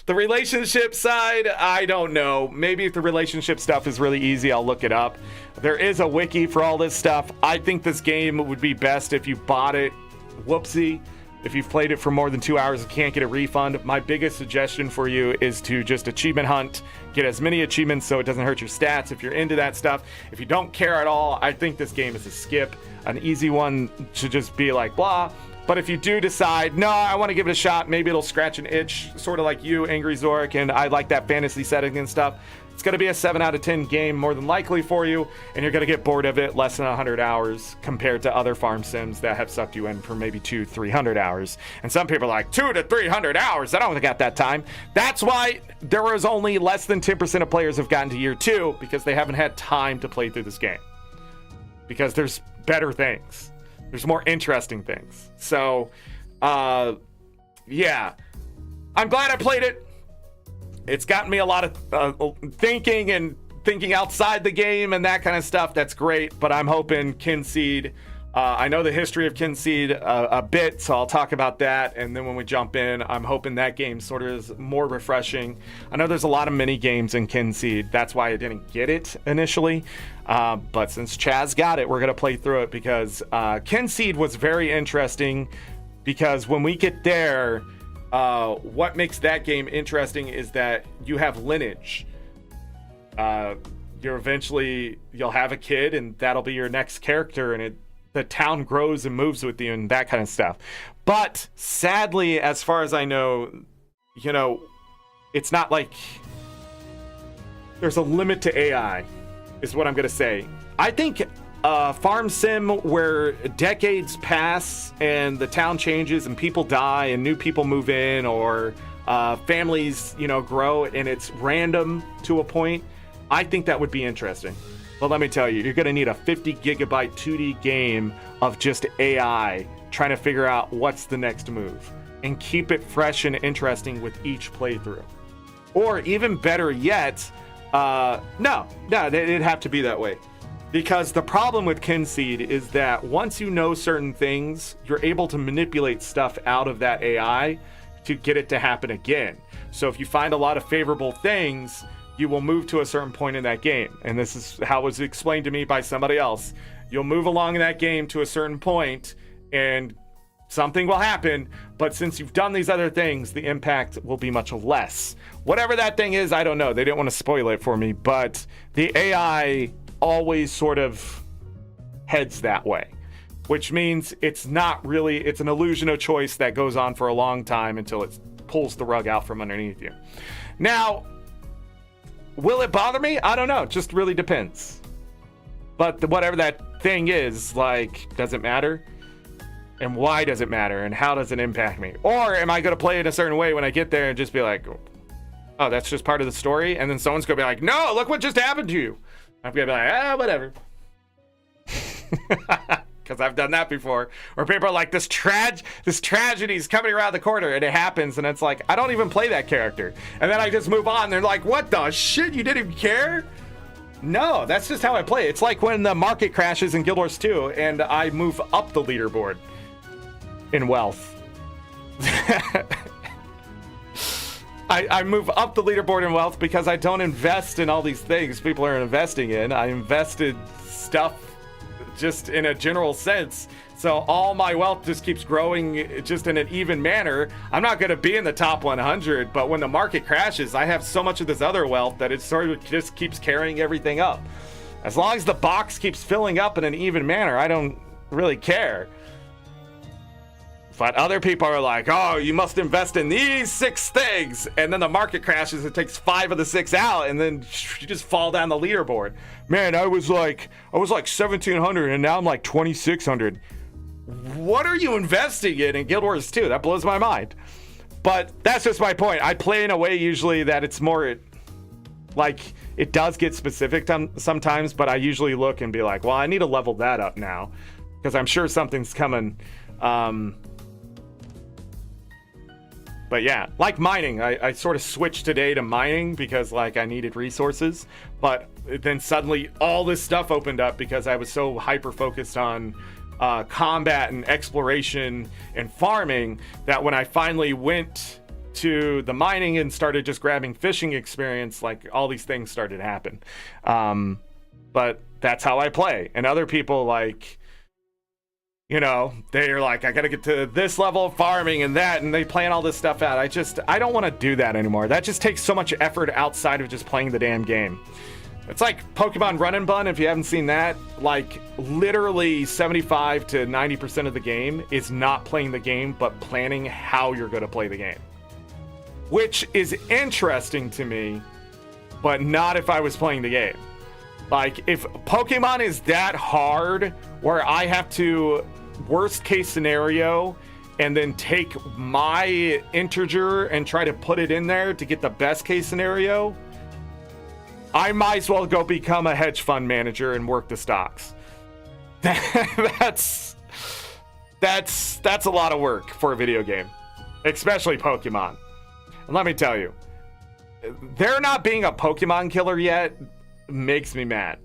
relationship side, I don't know. Maybe if the relationship stuff is really easy, I'll look it up. There is a wiki for all this stuff. I think this game would be best if you bought it. Whoopsie. If you've played it for more than 2 hours and can't get a refund, my biggest suggestion for you is to just achievement hunt, get as many achievements so it doesn't hurt your stats if you're into that stuff. If you don't care at all, I think this game is a skip, an easy one to just be like blah. But if you do decide, no, I want to give it a shot, maybe it'll scratch an itch, sort of like you, AngryZorric, and I like that fantasy setting and stuff. It's going to be a 7 out of 10 game more than likely for you, and you're going to get bored of it less than 100 hours compared to other farm sims that have sucked you in for maybe 200-300 hours. And some people are like, 200 to 300 hours? I don't got that time. That's why there was only less than 10% of players have gotten to year 2, because they haven't had time to play through this game. Because there's better things. There's more interesting things. So, yeah. I'm glad I played it. It's gotten me a lot of thinking outside the game and that kind of stuff. That's great, but I'm hoping Kinseed, I know the history of Kinseed a bit, so I'll talk about that, and then when we jump in, I'm hoping that game sort of is more refreshing. I know there's a lot of mini games in Kinseed, that's why I didn't get it initially, but since Chaz got it, we're going to play through it, because Kinseed was very interesting, because when we get there, what makes that game interesting is that you have lineage. You'll have a kid, and that'll be your next character, and the town grows and moves with you and that kind of stuff. But sadly, as far as I know, it's not like there's a limit to AI, is what I'm going to say. I think farm sim where decades pass and the town changes and people die and new people move in, or families grow and it's random to a point, I think that would be interesting. But let me tell you, you're going to need a 50 gigabyte 2D game of just AI trying to figure out what's the next move and keep it fresh and interesting with each playthrough. Or even better yet, no, it'd have to be that way. Because the problem with Kinseed is that once you know certain things, you're able to manipulate stuff out of that AI to get it to happen again. So if you find a lot of favorable things, you will move to a certain point in that game. And this is how it was explained to me by somebody else. You'll move along in that game to a certain point and something will happen, but since you've done these other things, the impact will be much less. Whatever that thing is, I don't know. They didn't want to spoil it for me, but the AI always sort of heads that way, which means it's not really, it's an illusion of choice that goes on for a long time until it pulls the rug out from underneath you. Now, will it bother me? I don't know. It just really depends. But whatever that thing is, like, does it matter? And why does it matter? And how does it impact me? Or am I going to play it a certain way when I get there and just be like, oh, that's just part of the story? And then someone's going to be like, no, look what just happened to you. I'm going to be like, whatever. Because I've done that before. Or people are like, this tragedy is coming around the corner, and it happens, and it's like, I don't even play that character. And then I just move on. And they're like, what the shit? You didn't even care? No, that's just how I play. It's like when the market crashes in Guild Wars 2, and I move up the leaderboard in wealth. I move up the leaderboard in wealth because I don't invest in all these things people are investing in. I invested stuff just in a general sense. So all my wealth just keeps growing just in an even manner. I'm not going to be in the top 100, but when the market crashes, I have so much of this other wealth that it sort of just keeps carrying everything up. As long as the box keeps filling up in an even manner, I don't really care. But other people are like, oh, you must invest in these 6 things. And then the market crashes, it takes 5 of the 6 out, and then you just fall down the leaderboard. Man, I was like 1,700, and now I'm like 2,600. What are you investing in Guild Wars 2? That blows my mind. But that's just my point. I play in a way usually that it's more like it does get specific sometimes, but I usually look and be like, well, I need to level that up now because I'm sure something's coming. But yeah, like mining, I sort of switched today to mining because like I needed resources, but then suddenly all this stuff opened up because I was so hyper focused on combat and exploration and farming that when I finally went to the mining and started just grabbing fishing experience, like all these things started to happen. But that's how I play. And other people like, you know, they're like, I gotta get to this level of farming and that, and they plan all this stuff out. I don't want to do that anymore. That just takes so much effort outside of just playing the damn game. It's like Pokemon Run and Bun, if you haven't seen that. Like, literally 75 to 90% of the game is not playing the game, but planning how you're gonna play the game. Which is interesting to me, but not if I was playing the game. Like, if Pokemon is that hard, where I have to, worst case scenario, and then take my integer and try to put it in there to get the best case scenario, I might as well go become a hedge fund manager and work the stocks. That's a lot of work for a video game, especially Pokemon. And let me tell you, there not being a Pokemon killer yet makes me mad.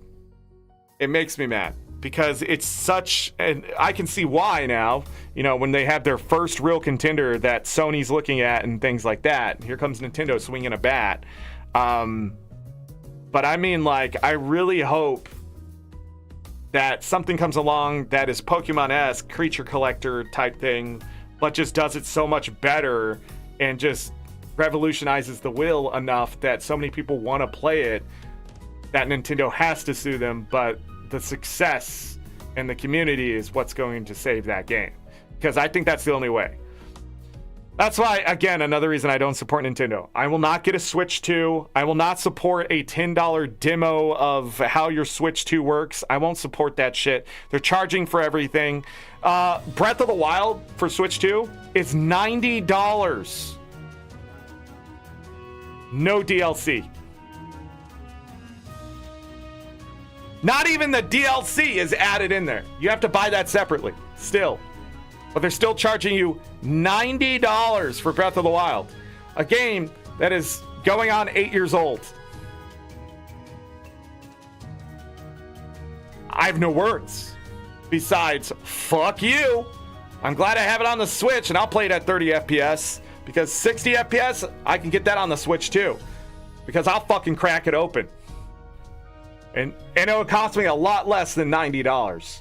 It makes me mad because it's such, and I can see why now, you know, when they have their first real contender that Sony's looking at and things like that. Here comes Nintendo swinging a bat. But I mean, like, I really hope that something comes along that is Pokemon-esque, creature collector type thing, but just does it so much better and just revolutionizes the wheel enough that so many people want to play it that Nintendo has to sue them, but the success and the community is what's going to save that game. Because I think that's the only way. That's why, again, another reason I don't support Nintendo. I will not get a Switch 2. I will not support a $10 demo of how your Switch 2 works. I won't support that shit. They're charging for everything. Breath of the Wild for Switch 2 is $90. No DLC. Not even the DLC is added in there. You have to buy that separately, still. But they're still charging you $90 for Breath of the Wild, a game that is going on 8 years old. I have no words besides, fuck you. I'm glad I have it on the Switch, and I'll play it at 30 FPS, because 60 FPS, I can get that on the Switch too, because I'll fucking crack it open. And it would cost me a lot less than $90.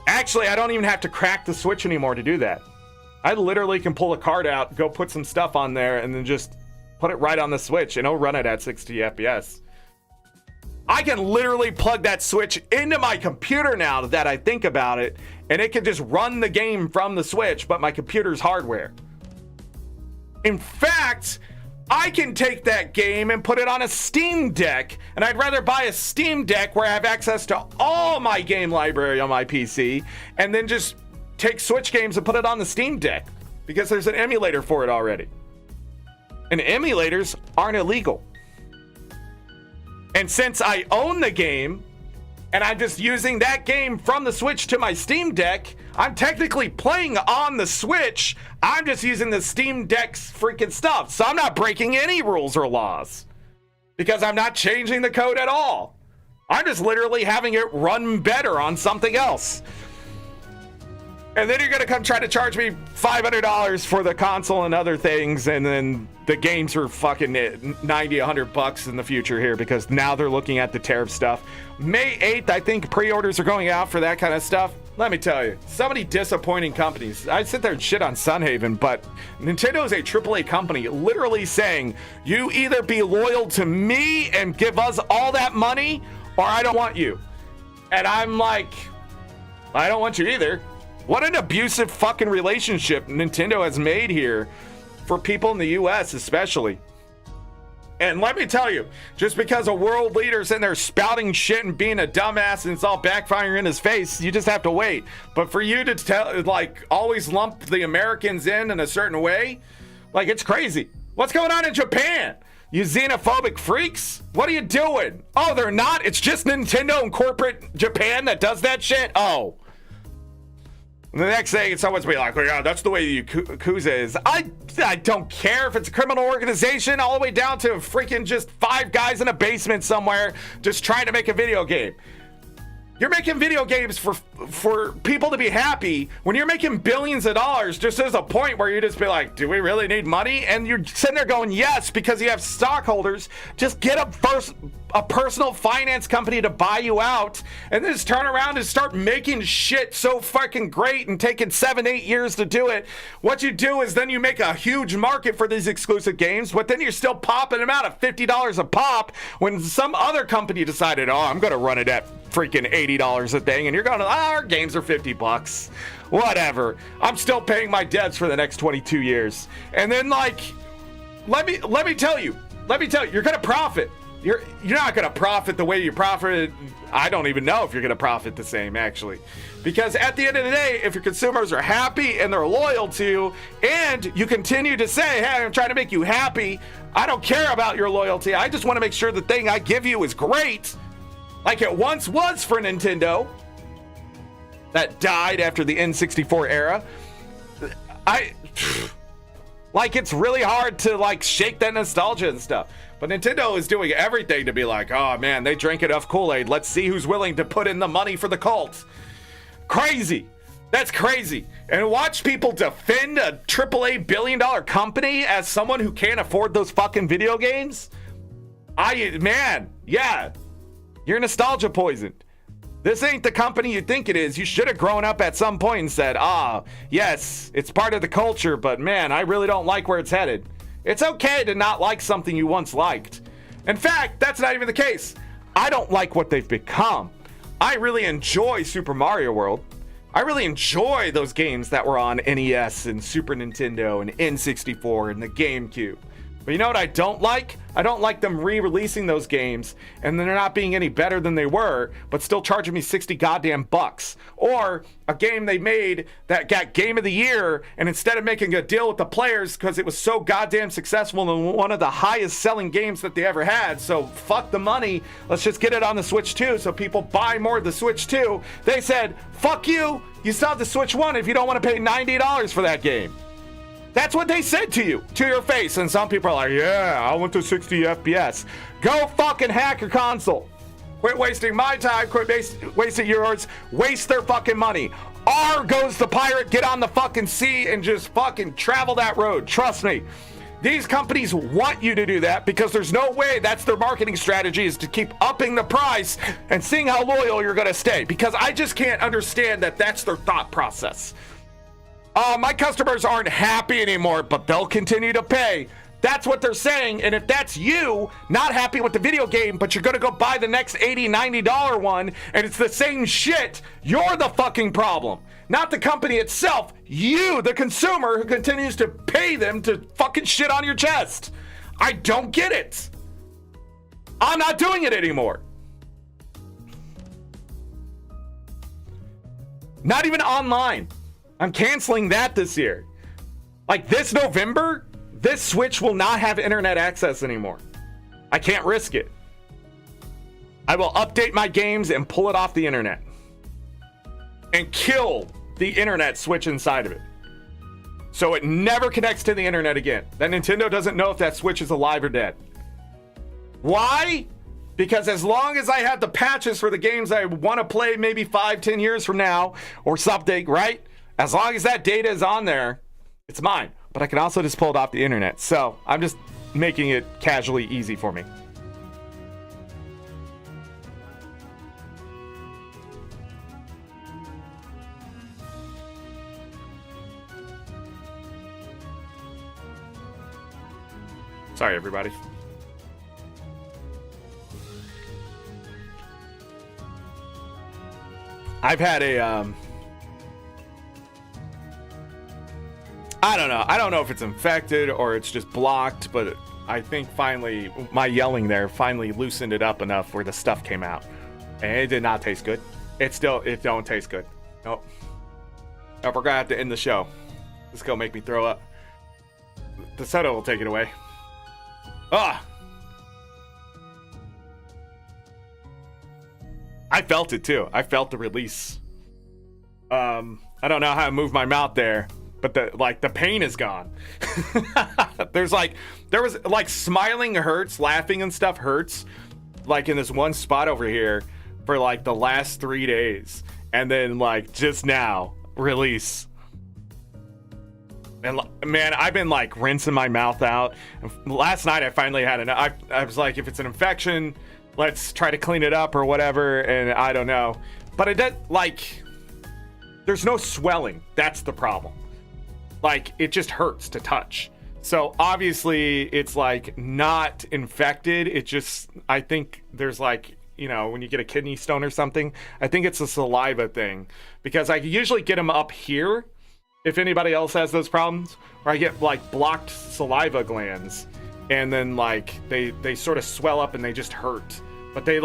Actually, I don't even have to crack the Switch anymore to do that. I literally can pull a card out, go put some stuff on there, and then just put it right on the Switch, and it'll run it at 60 FPS. I can literally plug that Switch into my computer now that I think about it, and it can just run the game from the Switch, but my computer's hardware. In fact, I can take that game and put it on a Steam Deck, and I'd rather buy a Steam Deck where I have access to all my game library on my PC, and then just take Switch games and put it on the Steam Deck, because there's an emulator for it already. And emulators aren't illegal. And since I own the game, and I'm just using that game from the Switch to my Steam Deck, I'm technically playing on the Switch. I'm just using the Steam Deck's freaking stuff. So I'm not breaking any rules or laws, because I'm not changing the code at all. I'm just literally having it run better on something else. And then you're going to come try to charge me $500 for the console and other things, and then the games are fucking $90, $100 in the future here, because now they're looking at the tariff stuff. May 8th, I think pre-orders are going out for that kind of stuff. Let me tell you, so many disappointing companies. I sit there and shit on Sunhaven, but Nintendo is a AAA company literally saying, you either be loyal to me and give us all that money, or I don't want you. And I'm like, I don't want you either. What an abusive fucking relationship Nintendo has made here for people in the US especially. And let me tell you, just because a world leader's in there spouting shit and being a dumbass and it's all backfiring in his face, you just have to wait. But for you to always lump the Americans in a certain way, like, it's crazy. What's going on in Japan? You xenophobic freaks? What are you doing? Oh, they're not? It's just Nintendo and corporate Japan that does that shit? Oh. And the next thing, someone's be like, oh, yeah, that's the way the Yakuza is. I don't care if it's a criminal organization all the way down to freaking just 5 guys in a basement somewhere just trying to make a video game. You're making video games for people to be happy. When you're making billions of dollars, just there's a point where you just be like, do we really need money? And you're sitting there going, yes, because you have stockholders. Just get a personal finance company to buy you out, and then just turn around and start making shit so fucking great and taking 7-8 years to do it. What you do is then you make a huge market for these exclusive games, but then you're still popping them out at $50 a pop when some other company decided, oh, I'm going to run it at freaking $80 a thing, and you're going, our games are $50. Whatever. I'm still paying my debts for the next 22 years. And then, like, let me tell you, you're going to profit. You're not going to profit the way you profited. I don't even know if you're going to profit the same, actually. Because at the end of the day, if your consumers are happy and they're loyal to you, and you continue to say, hey, I'm trying to make you happy, I don't care about your loyalty. I just want to make sure the thing I give you is great, like it once was for Nintendo, that died after the N64 era. Like, it's really hard to, like, shake that nostalgia and stuff. But Nintendo is doing everything to be like, oh man, they drank enough Kool-Aid. Let's see who's willing to put in the money for the cult. Crazy. That's crazy. And watch people defend a AAA billion-dollar company as someone who can't afford those fucking video games. Man, yeah, you're nostalgia poisoned. This ain't the company you think it is. You should have grown up at some point and said, yes, it's part of the culture, but man, I really don't like where it's headed. It's okay to not like something you once liked. In fact, that's not even the case. I don't like what they've become. I really enjoy Super Mario World. I really enjoy those games that were on NES and Super Nintendo and N64 and the GameCube. But you know what I don't like? I don't like them re-releasing those games and then they're not being any better than they were, but still charging me 60 goddamn bucks. Or a game they made that got Game of the Year, and instead of making a deal with the players because it was so goddamn successful and one of the highest selling games that they ever had, so fuck the money, let's just get it on the Switch 2 so people buy more of the Switch 2. They said, fuck you, you still have the Switch 1 if you don't want to pay $90 for that game. That's what they said to you, to your face. And some people are like, yeah, I went to 60 FPS. Go fucking hack your console. Quit wasting my time, quit wasting yours, waste their fucking money. R goes the pirate, get on the fucking sea and just fucking travel that road. Trust me. These companies want you to do that because there's no way that's their marketing strategy, is to keep upping the price and seeing how loyal you're going to stay. Because I just can't understand that that's their thought process. My customers aren't happy anymore, but they'll continue to pay. That's what they're saying. And if that's you, not happy with the video game, but you're going to go buy the next $80, $90 one, and it's the same shit, you're the fucking problem. Not the company itself. You, the consumer, who continues to pay them to fucking shit on your chest. I don't get it. I'm not doing it anymore. Not even online. I'm canceling that this year. Like this November, this Switch will not have internet access anymore. I can't risk it. I will update my games and pull it off the internet. And kill the internet switch inside of it. So it never connects to the internet again. That Nintendo doesn't know if that Switch is alive or dead. Why? Because as long as I have the patches for the games I want to play maybe 5-10 years from now or something, right? As long as that data is on there, it's mine. But I can also just pull it off the internet. So I'm just making it casually easy for me. Sorry, everybody. I've had a I don't know. I don't know if it's infected or it's just blocked, but I think finally my yelling there finally loosened it up enough where the stuff came out. And it did not taste good. It don't taste good. Nope. Nope, we're gonna have to end the show. This is gonna make me throw up. The soda will take it away. Ah! I felt it too. I felt the release. I don't know how to move my mouth there. But the pain is gone. there was smiling hurts, laughing and stuff hurts, like in this one spot over here for like the last 3 days, and then like just now release. And man, I've been like rinsing my mouth out. Last night I finally had enough. I was like, if it's an infection, let's try to clean it up or whatever. And I don't know, but it does like there's no swelling. That's the problem. Like, it just hurts to touch. So, obviously, it's, like, not infected. It just, I think there's, like, you know, when you get a kidney stone or something, I think it's a saliva thing. Because I usually get them up here, if anybody else has those problems, where I get, like, blocked saliva glands. And then, like, they sort of swell up and they just hurt. But they're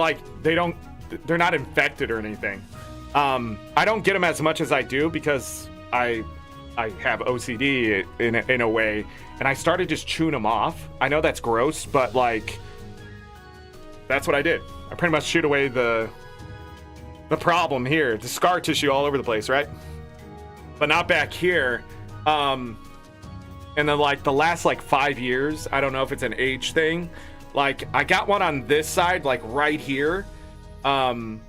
not infected or anything. I don't get them as much as I do because I have OCD in a way, and I started just chewing them off. I know that's gross, but like, that's what I did. I pretty much chewed away the problem here, the scar tissue all over the place, right? But not back here. And then like the last like 5 years, I don't know if it's an age thing. Like I got one on this side, like right here. And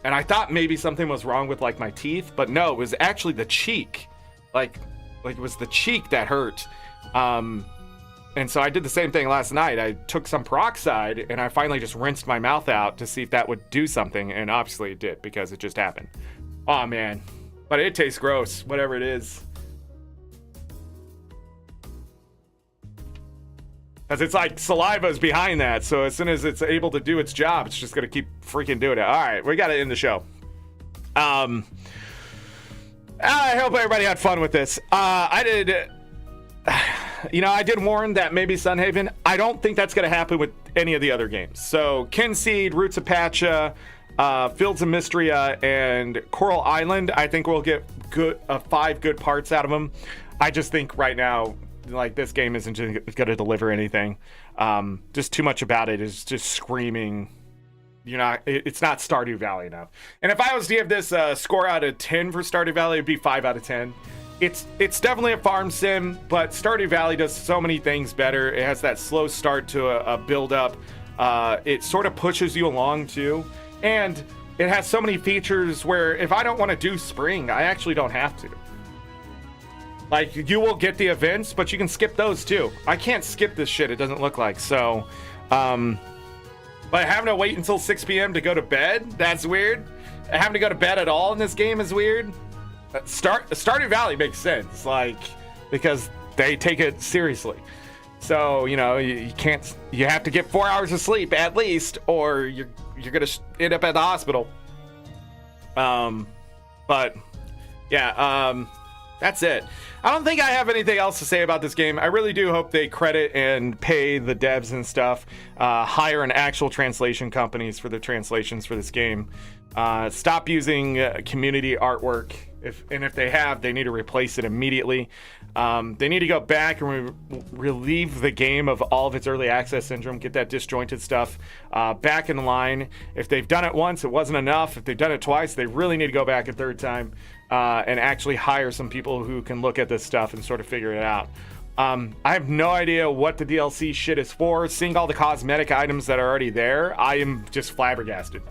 I thought maybe something was wrong with like my teeth, but no, it was actually the cheek. Like it was the cheek that hurt. And so I did the same thing last night. I took some peroxide and I finally just rinsed my mouth out to see if that would do something. And obviously it did because it just happened. Oh man, but it tastes gross, whatever it is. Because it's like saliva's behind that. So as soon as it's able to do its job, it's just going to keep freaking doing it. All right, we got to end the show. I hope everybody had fun with this. I you know, I did warn that maybe Sunhaven. I don't think that's going to happen with any of the other games. So Kinseed, Roots of Pacha, Fields of Mystria, and Coral Island, I think we'll get 5 good parts out of them. I just think right now, like, this game isn't going to deliver anything. Just too much about it is just screaming. It's not Stardew Valley enough. And if I was to give this a score out of 10 for Stardew Valley, it'd be 5 out of 10. It's definitely a farm sim, but Stardew Valley does so many things better. It has that slow start to a build up. It sort of pushes you along too. And it has so many features where if I don't want to do spring, I actually don't have to. Like, you will get the events, but you can skip those too. I can't skip this shit, it doesn't look like. So, but having to wait until 6 p.m. to go to bed, that's weird. Having to go to bed at all in this game is weird. Stardew Valley makes sense, like, because they take it seriously. So, you have to get 4 hours of sleep at least, or you're gonna end up at the hospital. But yeah, that's it. I don't think I have anything else to say about this game. I really do hope they credit and pay the devs and stuff, hire an actual translation companies for the translations for this game. Stop using community artwork. If they have, they need to replace it immediately. They need to go back and relieve the game of all of its early access syndrome, get that disjointed stuff back in line. If they've done it once, it wasn't enough. If they've done it twice, they really need to go back a third time and actually hire some people who can look at this stuff and sort of figure it out. I have no idea what the DLC shit is for. Seeing all the cosmetic items that are already there, I am just flabbergasted.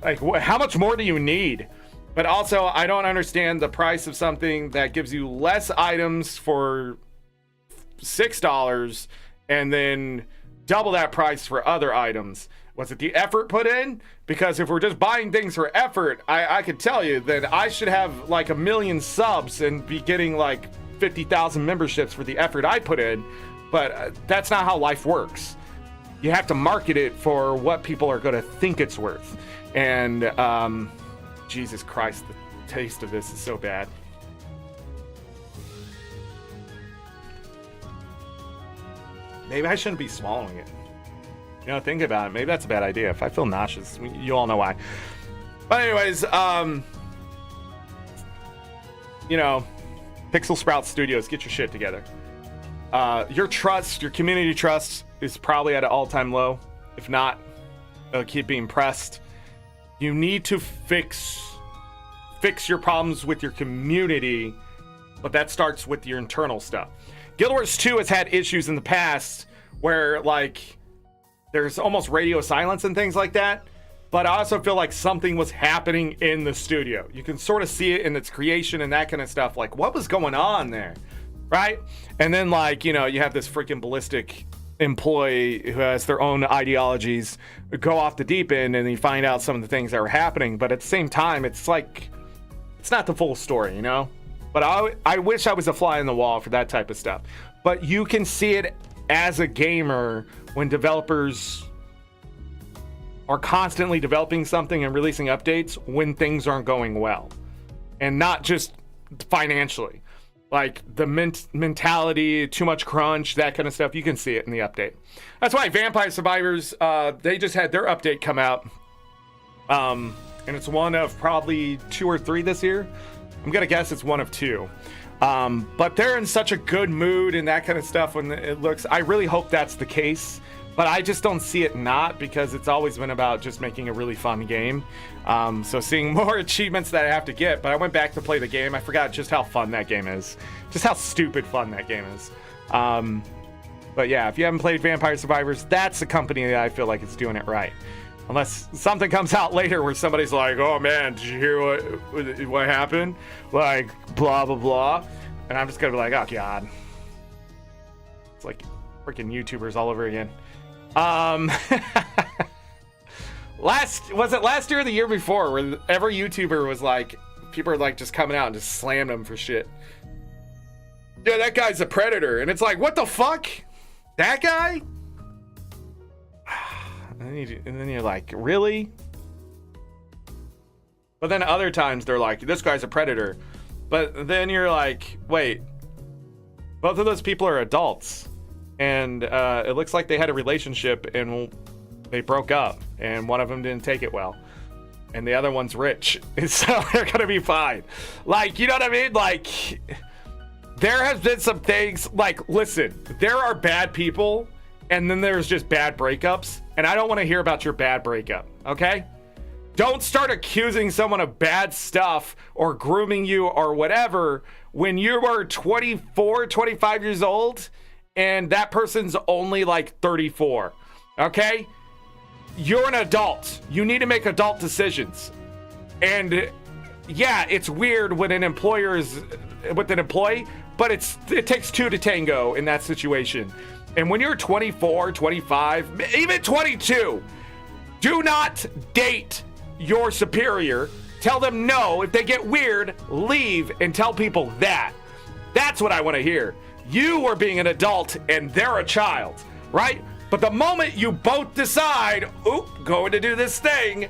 Like, how much more do you need? But also, I don't understand the price of something that gives you less items for $6 and then double that price for other items. Was it the effort put in? Because if we're just buying things for effort, I could tell you that I should have like 1 million subs and be getting like 50,000 memberships for the effort I put in. But that's not how life works. You have to market it for what people are going to think it's worth. And Jesus Christ, the taste of this is so bad. Maybe I shouldn't be swallowing it. Think about it. Maybe that's a bad idea. If I feel nauseous, you all know why. But anyways, Pixel Sprout Studios, get your shit together. Your community trust is probably at an all-time low. If not, it'll keep being pressed. You need to fix your problems with your community, but that starts with your internal stuff. Guild Wars 2 has had issues in the past where, like, there's almost radio silence and things like that, but I also feel like something was happening in the studio. You can sort of see it in its creation and that kind of stuff. Like, what was going on there, right? And then, like, you have this freaking ballistic employee who has their own ideologies go off the deep end, and you find out some of the things that were happening. But at the same time, it's like, it's not the full story, But I wish I was a fly in the wall for that type of stuff. But you can see it as a gamer when developers are constantly developing something and releasing updates when things aren't going well, and not just financially. Like the mentality, too much crunch, that kind of stuff. You can see it in the update. That's why Vampire Survivors, they just had their update come out. And it's one of probably 2 or 3 this year. I'm going to guess it's one of 2. But they're in such a good mood and that kind of stuff when it looks. I really hope that's the case. But I just don't see it not, because it's always been about just making a really fun game. So seeing more achievements that I have to get, but I went back to play the game. I forgot just how fun that game is. Just how stupid fun that game is. But yeah, if you haven't played Vampire Survivors, that's a company that I feel like is doing it right. Unless something comes out later where somebody's like, oh man, did you hear what happened? Like, blah, blah, blah. And I'm just going to be like, oh God. It's like freaking YouTubers all over again. Was it last year or the year before where every YouTuber was like, people are like just coming out and just slamming them for shit. Yeah, that guy's a predator. And it's like, what the fuck? That guy? And then you're like, really? But then other times they're like, this guy's a predator. But then you're like, wait, Both of those people are adults, and it looks like they had a relationship and they broke up, and one of them didn't take it well, and the other one's rich, so they're gonna be fine. Like, you know what I mean? Like, there has been some things, like, listen, there are bad people, and then there's just bad breakups, and I don't want to hear about your bad breakup, okay? Don't start accusing someone of bad stuff or grooming you or whatever when you are 24, 25 years old and that person's only like 34, okay? You're an adult. You need to make adult decisions. And yeah, it's weird when an employer is with an employee, but it takes two to tango in that situation. And when you're 24, 25, even 22, do not date your superior. Tell them no. If they get weird, leave and tell people that. That's what I want to hear. You are being an adult and they're a child, right? But the moment you both decide, going to do this thing,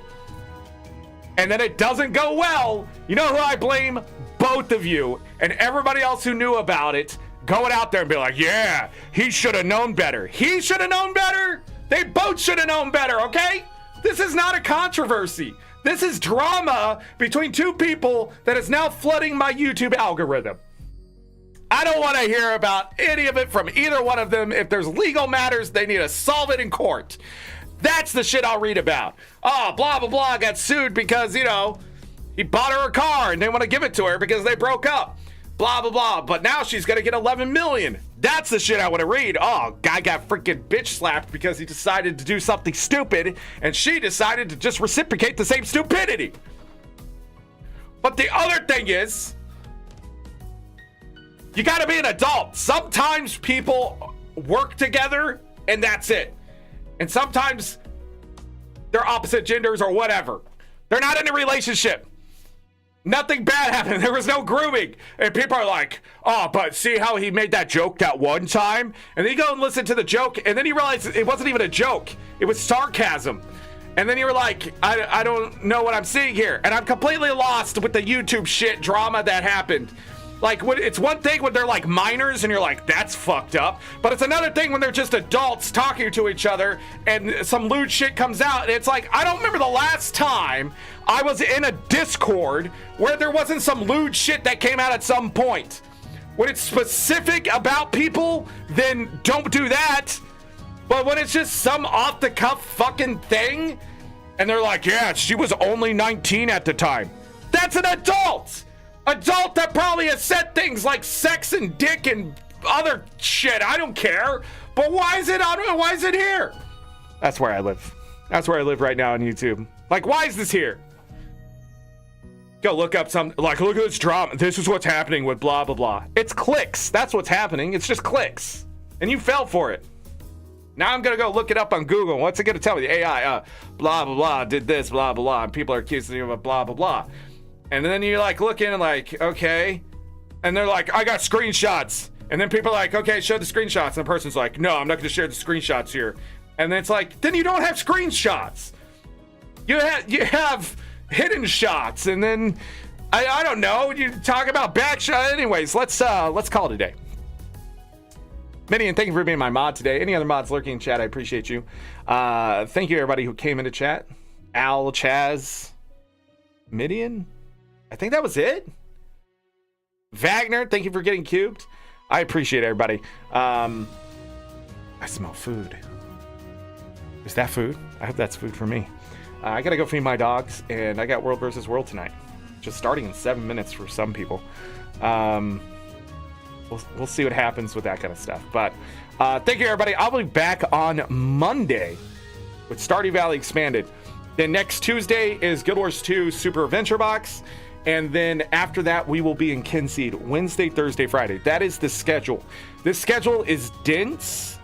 and then it doesn't go well, you know who I blame? Both of you and everybody else who knew about it going out there and be like, yeah, he should have known better. He should have known better. They both should have known better, okay? This is not a controversy. This is drama between two people that is now flooding my YouTube algorithm. I don't want to hear about any of it from either one of them. If there's legal matters, they need to solve it in court. That's the shit I'll read about. Oh, blah, blah, blah, got sued because, you know, he bought her a car and they want to give it to her because they broke up. Blah, blah, blah. But now she's going to get 11 million. That's the shit I want to read. Oh, guy got freaking bitch slapped because he decided to do something stupid and she decided to just reciprocate the same stupidity. But the other thing is, you got to be an adult. Sometimes people work together and that's it. And sometimes they're opposite genders or whatever. They're not in a relationship. Nothing bad happened. There was no grooming. And people are like, oh, but see how he made that joke that one time? And then you go and listen to the joke, and then you realize it wasn't even a joke. It was sarcasm. And then you're like, I don't know what I'm seeing here. And I'm completely lost with the YouTube shit drama that happened. Like, it's one thing when they're like minors and you're like, that's fucked up. But it's another thing when they're just adults talking to each other and some lewd shit comes out. And it's like, I don't remember the last time I was in a Discord where there wasn't some lewd shit that came out at some point. When it's specific about people, then don't do that. But when it's just some off the cuff fucking thing and they're like, yeah, she was only 19 at the time. That's an adult. Adult that probably has said things like sex and dick and other shit. I don't care. But why is it here? That's where I live. That's where I live right now on YouTube. Like, why is this here? Go look up some, like, look at this drama. This is what's happening with blah, blah, blah. It's clicks. That's what's happening. It's just clicks. And you fell for it. Now I'm going to go look it up on Google. What's it going to tell me? The AI, blah, blah, blah, did this, blah, blah, blah. And people are accusing you of blah, blah, blah. And then you're like looking and like, okay. And they're like, I got screenshots. And then people are like, okay, show the screenshots. And the person's like, no, I'm not going to share the screenshots here. And then it's like, then you don't have screenshots. You have hidden shots. And then, I don't know, you talk about back shot. Anyways, let's call it a day. Midian, thank you for being my mod today. Any other mods lurking in chat, I appreciate you. Thank you, everybody who came into chat. Al, Chaz, Midian. I think that was it. Wagner, thank you for getting cubed. I appreciate everybody. I smell food. Is that food? I hope that's food for me. I gotta go feed my dogs, and I got World versus World tonight. Just starting in 7 minutes for some people. We'll see what happens with that kind of stuff. But thank you, everybody. I'll be back on Monday with Stardew Valley Expanded. Then next Tuesday is Guild Wars 2 Super Adventure Box. And then after that, we will be in Kinseed Wednesday, Thursday, Friday. That is the schedule. This schedule is dense,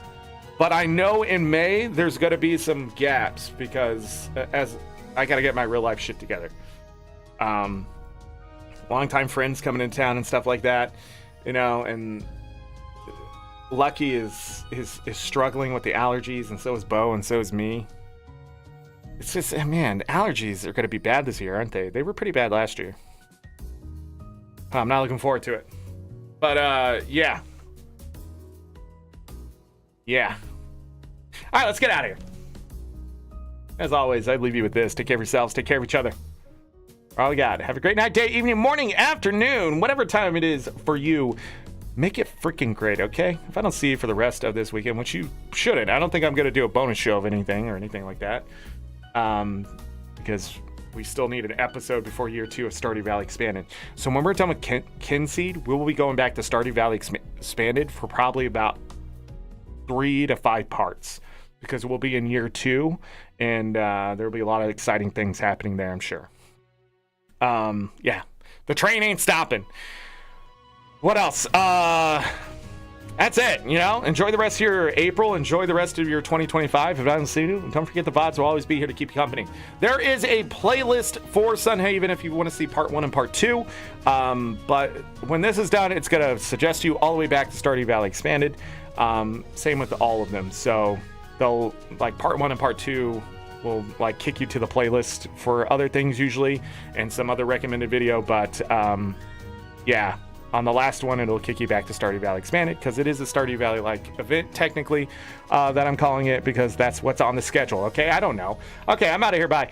but I know in May there's going to be some gaps because as I got to get my real life shit together. Longtime friends coming in town and stuff like that, you know, and Lucky is struggling with the allergies, and so is Bo, and so is me. It's just, man, allergies are going to be bad this year, aren't they? They were pretty bad last year. I'm not looking forward to it. But, yeah. Yeah. All right, let's get out of here. As always, I leave you with this. Take care of yourselves. Take care of each other. All we got. Have a great night, day, evening, morning, afternoon, whatever time it is for you. Make it freaking great, okay? If I don't see you for the rest of this weekend, which you shouldn't, I don't think I'm going to do a bonus show of anything or anything like that. Because we still need an episode before year 2 of Stardew Valley Expanded. So when we're done with Kinseed, we will be going back to Stardew Valley Expanded for probably about 3 to 5 parts. Because we'll be in year 2, and there'll be a lot of exciting things happening there, I'm sure. Yeah, the train ain't stopping. What else? That's it, you know? Enjoy the rest of your April. Enjoy the rest of your 2025. If I don't see you, don't forget the VODs will always be here to keep you company. There is a playlist for Sunhaven if you want to see part 1 and part 2. But when this is done, it's going to suggest you all the way back to Stardew Valley Expanded. Same with all of them. So they'll, like, part 1 and part 2 will, like, kick you to the playlist for other things usually and some other recommended video. But, yeah. On the last one, it'll kick you back to Stardew Valley Expanded because it is a Stardew Valley-like event, technically, that I'm calling it because that's what's on the schedule. Okay, I don't know. Okay, I'm out of here. Bye.